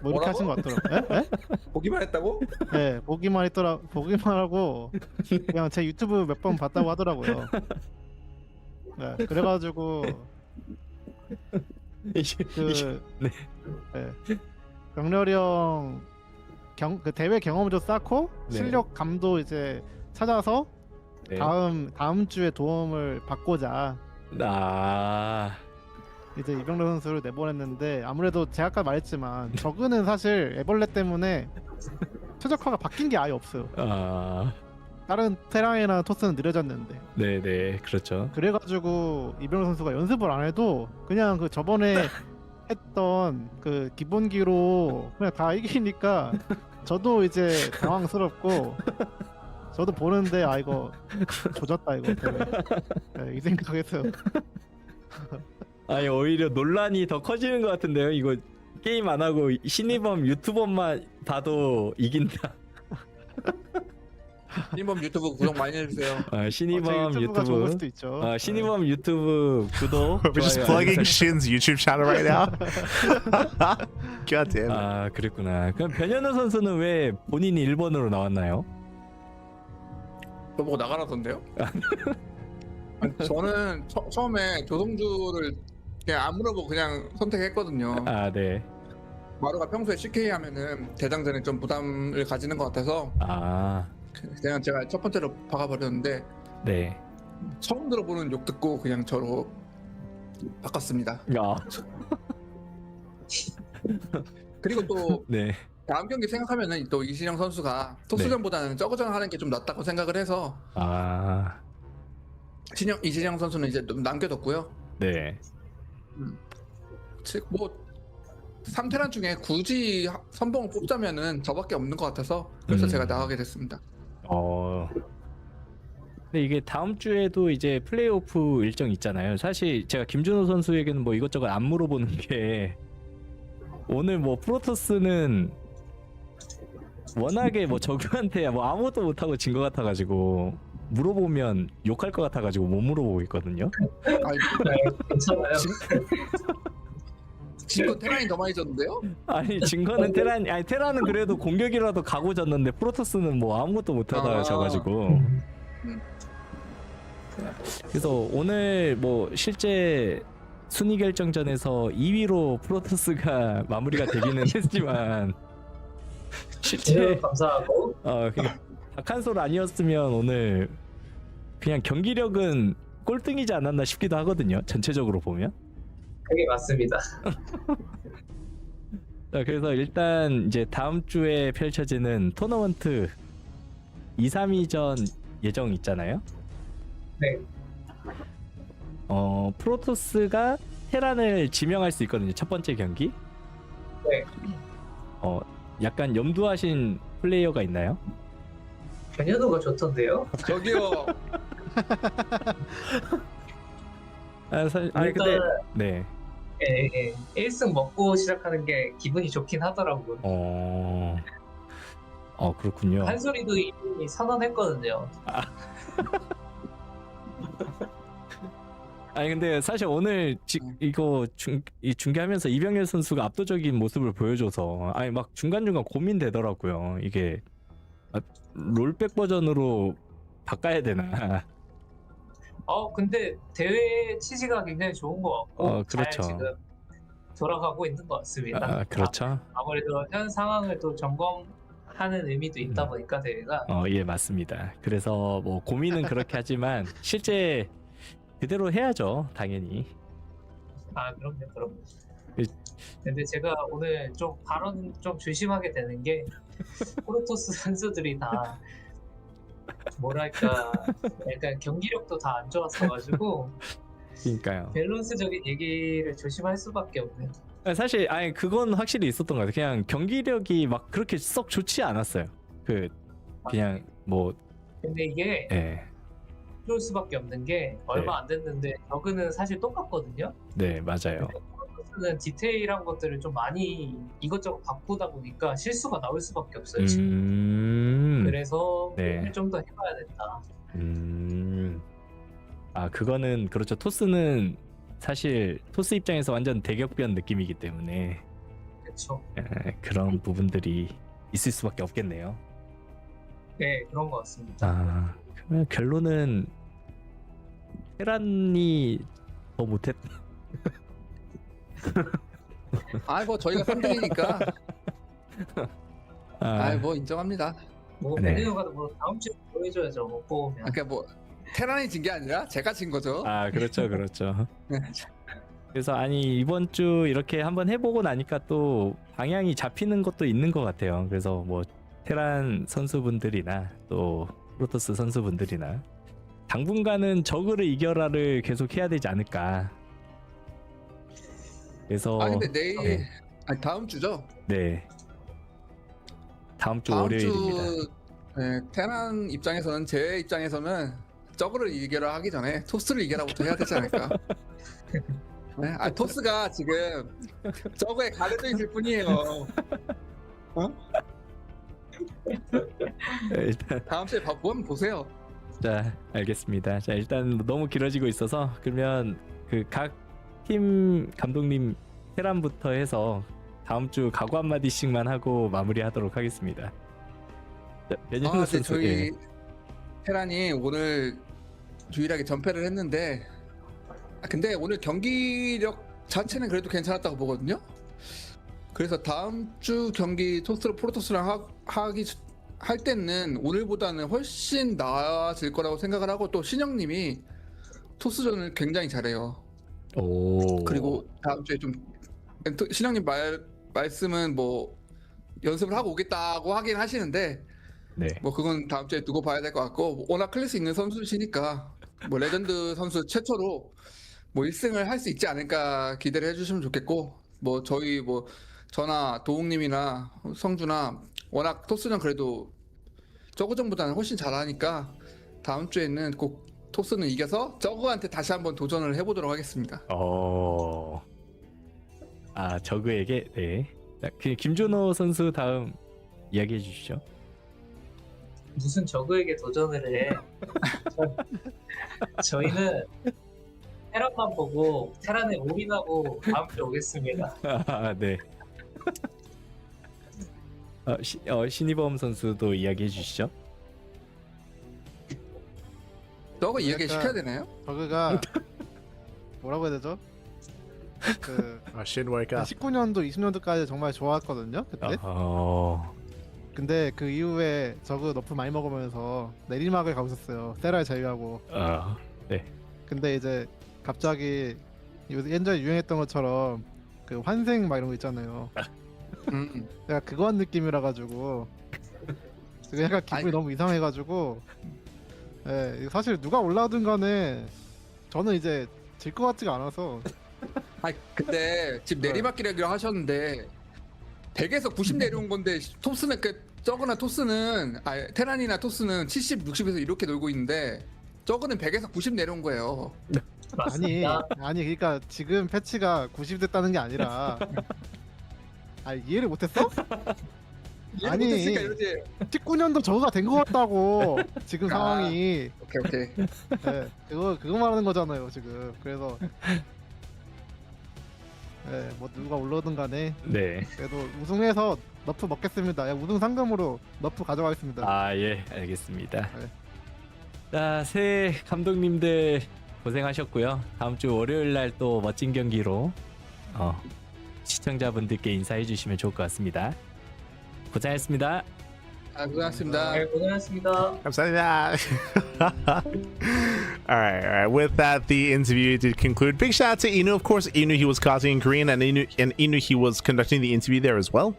뭐 이렇게 하신 것 같더라고요. 네? 보기만 했다고? 네, 보기만 하고 그냥 제 유튜브 몇 번 봤다고 하더라고요. 네, 그래가지고 그 네. 네, 병렬이 형 그 대회 경험도 쌓고 네. 실력감도 이제 찾아서 네. 다음 주에 도움을 받고자 아, 이제 이병렬 선수를 내보냈는데 아무래도 제가 아까 말했지만 저그는 사실 애벌레 때문에 최적화가 바뀐 게 아예 없어요. 아, 다른 테라이나 토스는 느려졌는데 네네, 그렇죠. 그래가지고 이병렬 선수가 연습을 안 해도 그냥 그 저번에 했던 그 기본기로 그냥 다 이기니까 저도 이제 당황스럽고 저도 보는데 아 이거 조졌다 이거 때문에 네, 이 생각했어요. 아니 오히려 논란이 더 커지는 것 같은데요. 이거 게임 안 하고 신이범 유튜버만 봐도 이긴다. 신범 유튜브 구독 많이 해주세요. 아, 제 신이범 유튜브가 좋을 유튜브. 수도 있죠. 아, 신이범 유튜브 구독. We're just 좋아요, plugging 알림 Shin's YouTube channel right now. God damn it. 아, 그랬구나. 그럼 변현우 선수는 왜 본인이 1번으로 나왔나요? 저보고 나가라던데요? 아니, 저는 처음에 조성주를 그냥 안 물어보고 그냥 선택했거든요. 아, 네. 마루가 평소에 CK 하면은 대장전에 좀 부담을 가지는 것 같아서 아, 그냥 제가 첫 번째로 박아버렸는데 네. 처음 들어보는 욕 듣고 그냥 저로 바꿨습니다. 야, 그리고 또 네. 다음 경기 생각하면은 또 이신영 선수가 토스전보다는 저거전 하는 게 좀 낫다고 생각을 해서 아, 이신영 선수는 이제 좀 남겨뒀고요. 네. 즉 뭐 3테란 중에 굳이 선봉을 뽑자면은 저밖에 없는 것 같아서 그래서 제가 나가게 됐습니다. 근데 이게 다음 주에도 이제 플레이오프 일정 있잖아요. 사실 제가 김준호 선수에게는 뭐 이것저것 안 물어보는 게 오늘 뭐 프로토스는 워낙에 뭐 저그한테 뭐 아무것도 못하고 진 것 같아가지고 물어보면 욕할 것 같아가지고 못 물어보고 있거든요. 아니, 괜찮아요. 지금 테란이 더 많이 졌는데요? 아니 진 거는 테란은 그래도 공격이라도 가고 졌는데 프로토스는 뭐 아무것도 못하다가 져가지고 그래서 오늘 뭐 실제 순위 결정전에서 2위로 프로토스가 마무리가 되기는 했지만 실제 감사하고 박한솔 아니었으면 오늘 그냥 경기력은 꼴등이지 않았나 싶기도 하거든요. 전체적으로 보면. 그게 맞습니다. 자, 그래서 일단 이제 다음 주에 펼쳐지는 토너먼트 2, 3위전 예정 있잖아요. 네. 프로토스가 테란을 지명할 수 있거든요. 첫 번째 경기. 네. 약간 염두하신 플레이어가 있나요? 변현우가 좋던데요. 저기요. 아니 근데 네. 예. 1승 먹고 시작하는 게 기분이 좋긴 하더라고요. 그렇군요. 한소리도 이미 선언했거든요. 아니 근데 사실 오늘 이거 중계하면서 이병렬 선수가 압도적인 모습을 보여줘서 아니 막 중간중간 고민되더라고요. 이게 롤백 버전으로 바꿔야 되나? 근데 대회 취지가 굉장히 좋은 것 같고 그렇죠. 잘 지금 돌아가고 있는 것 같습니다. 그렇죠. 아무래도 현 상황을 또 점검하는 의미도 있다 보니까 대회가. 예, 맞습니다. 그래서 뭐 고민은 그렇게 하지만 실제 그대로 해야죠, 당연히. 그럼요. 근데 제가 오늘 좀 발언 좀 조심하게 되는 게 프로토스 선수들이 다 뭐랄까 약간 경기력도 다 안 좋았어가지고 그러니까요. 밸런스적인 얘기를 조심할 수밖에 없네요. 사실 그건 확실히 있었던 것 같아요. 그냥 경기력이 막 그렇게 썩 좋지 않았어요. 그냥 뭐. 근데 이게 그럴 수밖에 없는 게 얼마 안 됐는데 저그는 사실 똑같거든요. 네, 맞아요. 프로토스는 디테일한 것들을 좀 많이 이것저것 바꾸다 보니까 실수가 나올 수밖에 없어요. 그래서 좀 더 해봐야 된다. 그거는 그렇죠. 토스는 사실 토스 입장에서 완전 대격변 느낌이기 때문에 그렇죠. 그런 부분들이 있을 수밖에 없겠네요. 네, 그런 것 같습니다. 그러면 결론은 테란이 더 못했. 뭐 저희가 3등이니까. 뭐 인정합니다. 뭐 네. 베네오가 뭐 다음 주에 보여줘야죠. 못 보면. 그러니까 뭐 테란이 진 게 아니라 제가 진 거죠. 그렇죠, 그렇죠. 그래서 아니 이번 주 이렇게 한번 해보고 나니까 또 방향이 잡히는 것도 있는 것 같아요. 그래서 뭐 테란 선수분들이나 또 프로토스 선수분들이나 당분간은 저그를 이겨라를 계속 해야 되지 않을까. 그래서 근데 내일 네. 다음 주죠. 네. 다음 주 다음 월요일입니다. 주 테란 입장에서는 제 입장에서는 저그를 이겨라 하기 전에 토스를 이겨라부터 해야 되지 않을까. 네? 토스가 지금 저그에 가려져 있을 뿐이에요. 일단 다음 주에 한번 보세요. 자 알겠습니다. 자 일단 너무 길어지고 있어서 그러면 그 각 팀 감독님 테란부터 해서 다음 주 각오 한 마디씩만 하고 마무리하도록 하겠습니다. 자, 변현우 네, 선수. 저희 테란이 오늘 유일하게 전패를 했는데 근데 오늘 경기력 자체는 그래도 괜찮았다고 보거든요. 그래서 다음 주 경기 토스랑 프로토스랑 할 때는 오늘보다는 훨씬 나아질 거라고 생각을 하고 또 신영님이 토스전을 굉장히 잘해요. 오. 그리고 다음 주에 좀 신영님 말씀은 뭐 연습을 하고 오겠다고 하긴 하시는데 네. 뭐 그건 다음 주에 두고 봐야 될 것 같고 워낙 클래스 있는 선수시니까 뭐 레전드 선수 최초로 뭐 1승을 할 수 있지 않을까 기대를 해주시면 좋겠고 뭐 저희 뭐 저나 도웅님이나 성주나 워낙 토스는 그래도 저그전보다는 훨씬 잘하니까 다음 주에는 꼭 토스는 이겨서 저그한테 다시 한번 도전을 해보도록 하겠습니다. 저그에게 네. 자, 그 김준호 선수 다음 이야기해 주시죠. 무슨 저그에게 도전을 해. 저희는 테란만 보고 테란에 올인하고 다음 주에 오겠습니다. 네. 신이범 선수도 이야기해 주시죠. 저거 이야기 시켜야 되나요? 저그가 뭐라고 해야 되죠? 그 신월가 19년도 20년도까지 정말 좋았거든요 그때. 근데 그 이후에 저그 너프 많이 먹으면서 내리막을 가고 있었어요. 세랄 제외하고. 네. 근데 이제 갑자기 옛날에 유행했던 것처럼 그 환생 막 이런 거 있잖아요. 내가 그거 느낌이라 가지고 약간 기분이 너무 이상해가지고 사실 누가 올라오든 간에 저는 이제 질 것 같지가 않아서. 근데 지금 내리막길이라고 하셨는데 100에서 90 내려온 건데 토스는 저거나 토스는 테란이나 토스는 70, 60에서 이렇게 놀고 있는데 저거는 100에서 90 내려온 거예요. 맞습니다. 아니 그러니까 지금 패치가 90 됐다는 게 아니라 이해를 못했어? 아니 못했으니까 이러지. 19년도 저거가 된 것 같다고 지금 상황이. 오케이. 네, 그거 말하는 거잖아요 지금. 그래서 뭐 누가 올라오든 간에 네. 그래도 우승해서 너프 먹겠습니다. 우승 상금으로 너프 가져가겠습니다. 예, 알겠습니다. 네. 자, 새 감독님들 고생하셨고요. 다음 주 월요일 날 또 멋진 경기로 시청자분들께 인사해 주시면 좋을 것 같습니다. 고생하셨습니다. 고생하셨습니다. 네, 고생하셨습니다. 감사합니다. All right. With that, the interview did conclude. Big shout out to Inu. Of course, Inu, he was casting in Korean, and Inu, he was conducting the interview there as well.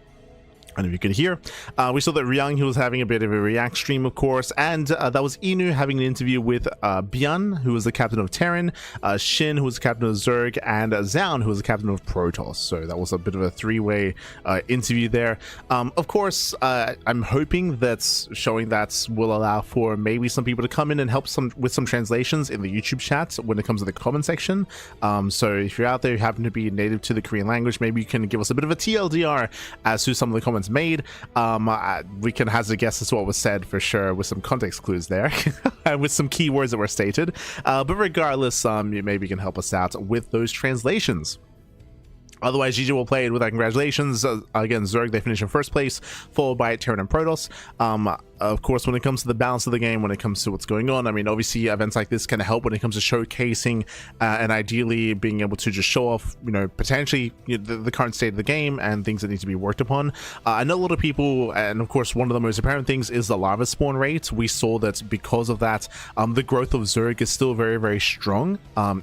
And if you could hear, we saw that Ryang, he was having a bit of a react stream, of course, and that was Inu having an interview with Byun, who was the captain of Terran, Shin, who was the captain of Zerg, and Zaun, who was the captain of Protoss. So that was a bit of a three-way interview there. Of course, I'm hoping that showing that will allow for maybe some people to come in and help with some translations in the YouTube chat when it comes to the comment section. So if you're out there, you happen to be native to the Korean language, maybe you can give us a bit of a TLDR as to some of the comments made. We can hazard a guess as to what was said for sure with some context clues there and with some keywords that were stated, but regardless, maybe you can help us out with those translations. Otherwise, GG will play it with that. Congratulations. Again, Zerg, they finish in first place, followed by Terran and Protoss. Of course, when it comes to the balance of the game, when it comes to what's going on, I mean, obviously, events like this can help when it comes to showcasing and ideally being able to just show off, potentially the current state of the game and things that need to be worked upon. I know a lot of people, and of course, one of the most apparent things is the lava spawn rate. We saw that because of that, the growth of Zerg is still very, very strong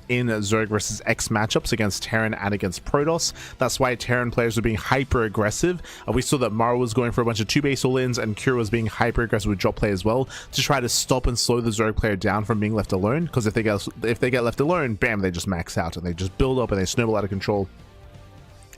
in Zerg versus X matchups against Terran and against Protoss. That's why Terran players are being hyper aggressive. We saw that Maru was going for a bunch of 2-base all-ins, and Kira was being hyper aggressive with drop play as well to try to stop and slow the Zerg player down from being left alone. Because if they get left alone, bam, they just max out and they just build up and they snowball out of control.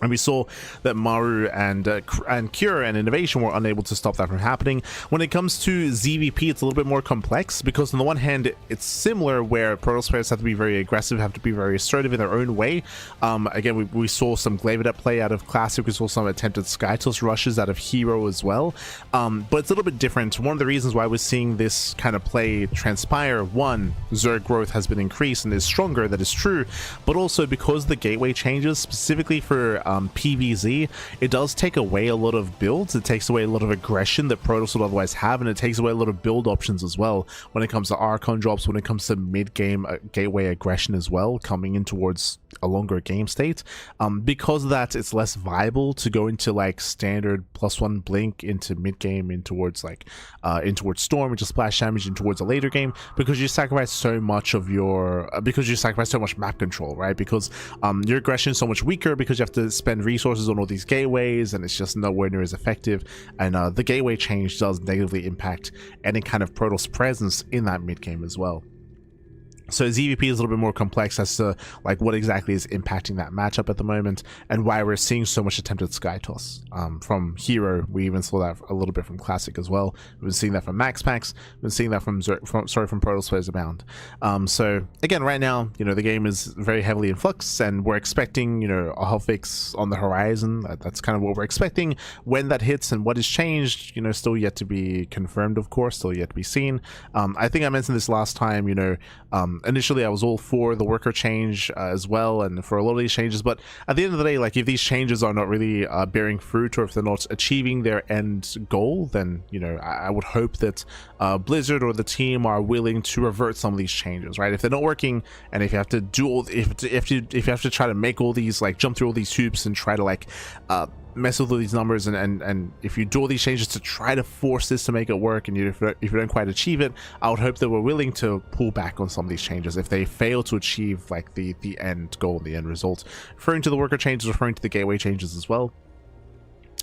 And we saw that Maru and Kira and INnoVation were unable to stop that from happening. When it comes to ZVP, it's a little bit more complex because on the one hand, it's similar where Protoss players have to be very aggressive, have to be very assertive in their own way. Again, we saw some Glavedet play out of Classic. We saw some attempted Skytoss rushes out of herO as well. But it's a little bit different. One of the reasons why we're seeing this kind of play transpire, one, Zerg growth has been increased and is stronger, that is true. But also because the gateway changes, specifically for PvZ, it does take away a lot of builds. It takes away a lot of aggression that Protoss would otherwise have, and it takes away a lot of build options as well when it comes to Archon drops, when it comes to mid-game gateway aggression as well, coming in towards a longer game state. Because of that, it's less viable to go into like standard +1 blink into mid-game, in towards Storm, which is splash damage, in towards a later game, because you sacrifice so much of your because you sacrifice so much map control, right? Because your aggression is so much weaker because you have to spend resources on all these gateways, and it's just nowhere near as effective. And the gateway change does negatively impact any kind of Protoss presence in that mid game as well. So ZVP is a little bit more complex as to like what exactly is impacting that matchup at the moment, and why we're seeing so much attempted Skytoss from herO. We even saw that a little bit from Classic as well. We've been seeing that from Max Packs. We've been seeing that from Protoss players abound. So again, right now, the game is very heavily in flux, and we're expecting a hotfix on the horizon. That's kind of what we're expecting. When that hits and what is changed, still yet to be confirmed. Of course, still yet to be seen. I think I mentioned this last time. Initially I was all for the worker change as well, and for a lot of these changes, but at the end of the day, like, if these changes are not really bearing fruit, or if they're not achieving their end goal, then I would hope that Blizzard or the team are willing to revert some of these changes, right? If they're not working, and if you have to do all, if you have to try to make all these, like, jump through all these hoops and try to mess with all these numbers, and if you do all these changes to try to force this to make it work, and if you don't quite achieve it, I would hope that we're willing to pull back on some of these changes if they fail to achieve like the end goal, the end result. Referring to the worker changes, referring to the gateway changes as well.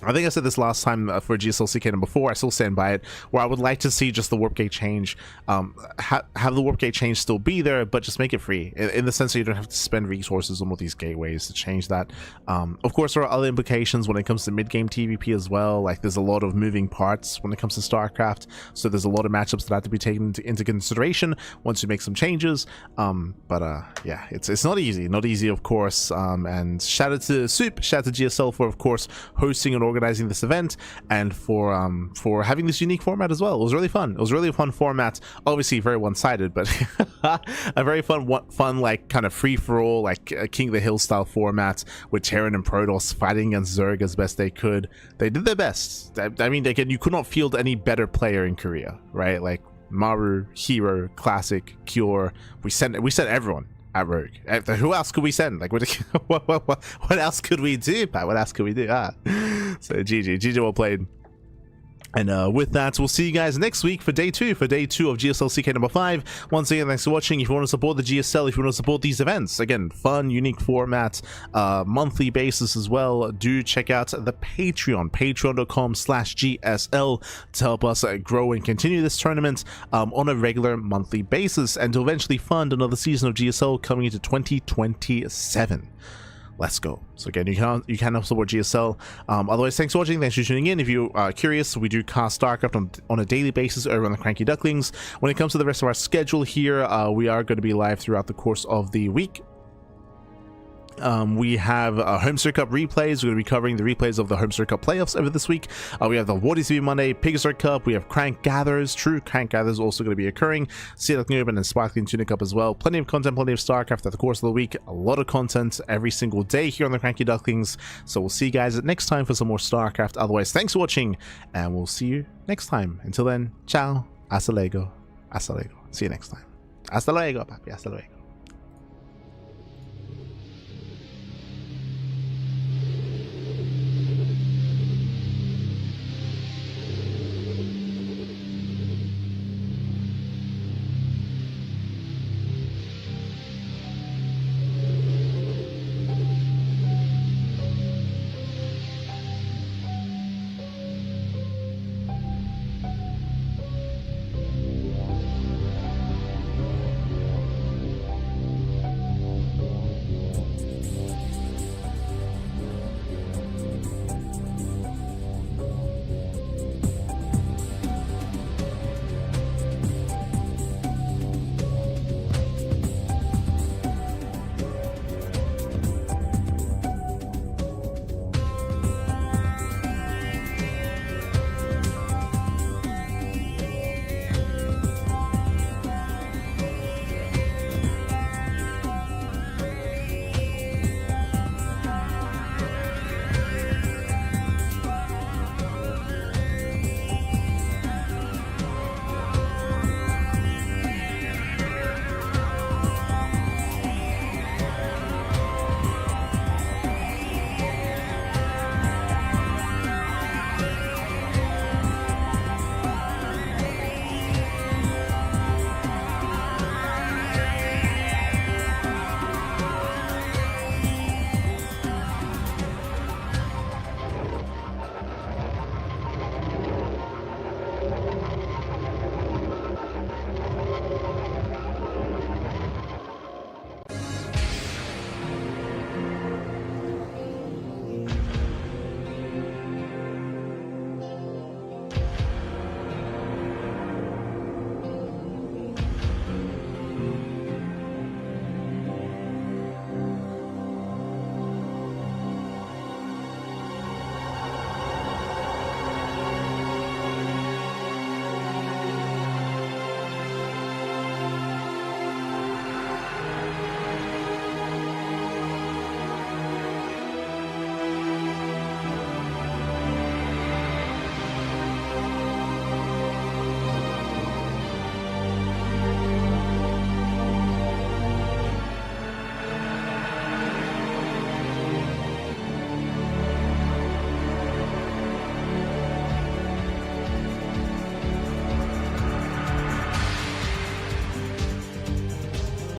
I think I said this last time for GSL CK number 4, I still stand by it, where I would like to see just the warp gate change, have the warp gate change still be there, but just make it free, in the sense that you don't have to spend resources on all these gateways to change that. Of course, there are other implications when it comes to mid-game TVP as well. Like, there's a lot of moving parts when it comes to StarCraft, so there's a lot of matchups that have to be taken into consideration once you make some changes. Yeah, it's not easy, of course. And shout out to Soup, shout out to GSL for, of course, hosting and organizing this event, and for having this unique format as well. It was really fun. It was really a fun format. Obviously very one-sided, but a very fun like kind of free-for-all, like King of the Hill style format, with Terran and Protoss fighting against Zerg as best they could. They did their best. I mean, again, you could not field any better player in Korea, right? Like Maru, herO, Classic, Cure. We sent everyone at Rogue. Who else could we send? Like, what else could we do, Pat? What else could we do? So GG well played. And with that, we'll see you guys next week for day 2 of GSL CK number 5. Once again, thanks for watching. If you want to support the GSL, if you want to support these events, again, fun, unique format, monthly basis as well, do check out the patreon.com/GSL to help us grow and continue this tournament on a regular monthly basis, and to eventually fund another season of GSL coming into 2027. Let's go. So again, you can help support GSL. Otherwise, thanks for watching. Thanks for tuning in. If you are curious, we do cast StarCraft on a daily basis over on the CranKy Ducklings. When it comes to the rest of our schedule here, we are going to be live throughout the course of the week. We have Homestar Cup replays. We're going to be covering the replays of the Homestar Cup playoffs over this week. We have the Wardy TV Monday, Pigstar Cup. We have Crank Gathers. True Crank Gathers also going to be occurring. Sea Duckling Open and Sparkling Tuna Cup as well. Plenty of content, plenty of StarCraft at the course of the week. A lot of content every single day here on the Cranky Ducklings. So we'll see you guys next time for some more StarCraft. Otherwise, thanks for watching, and we'll see you next time. Until then, ciao, hasta luego, hasta luego. See you next time. Hasta luego, papi, hasta luego.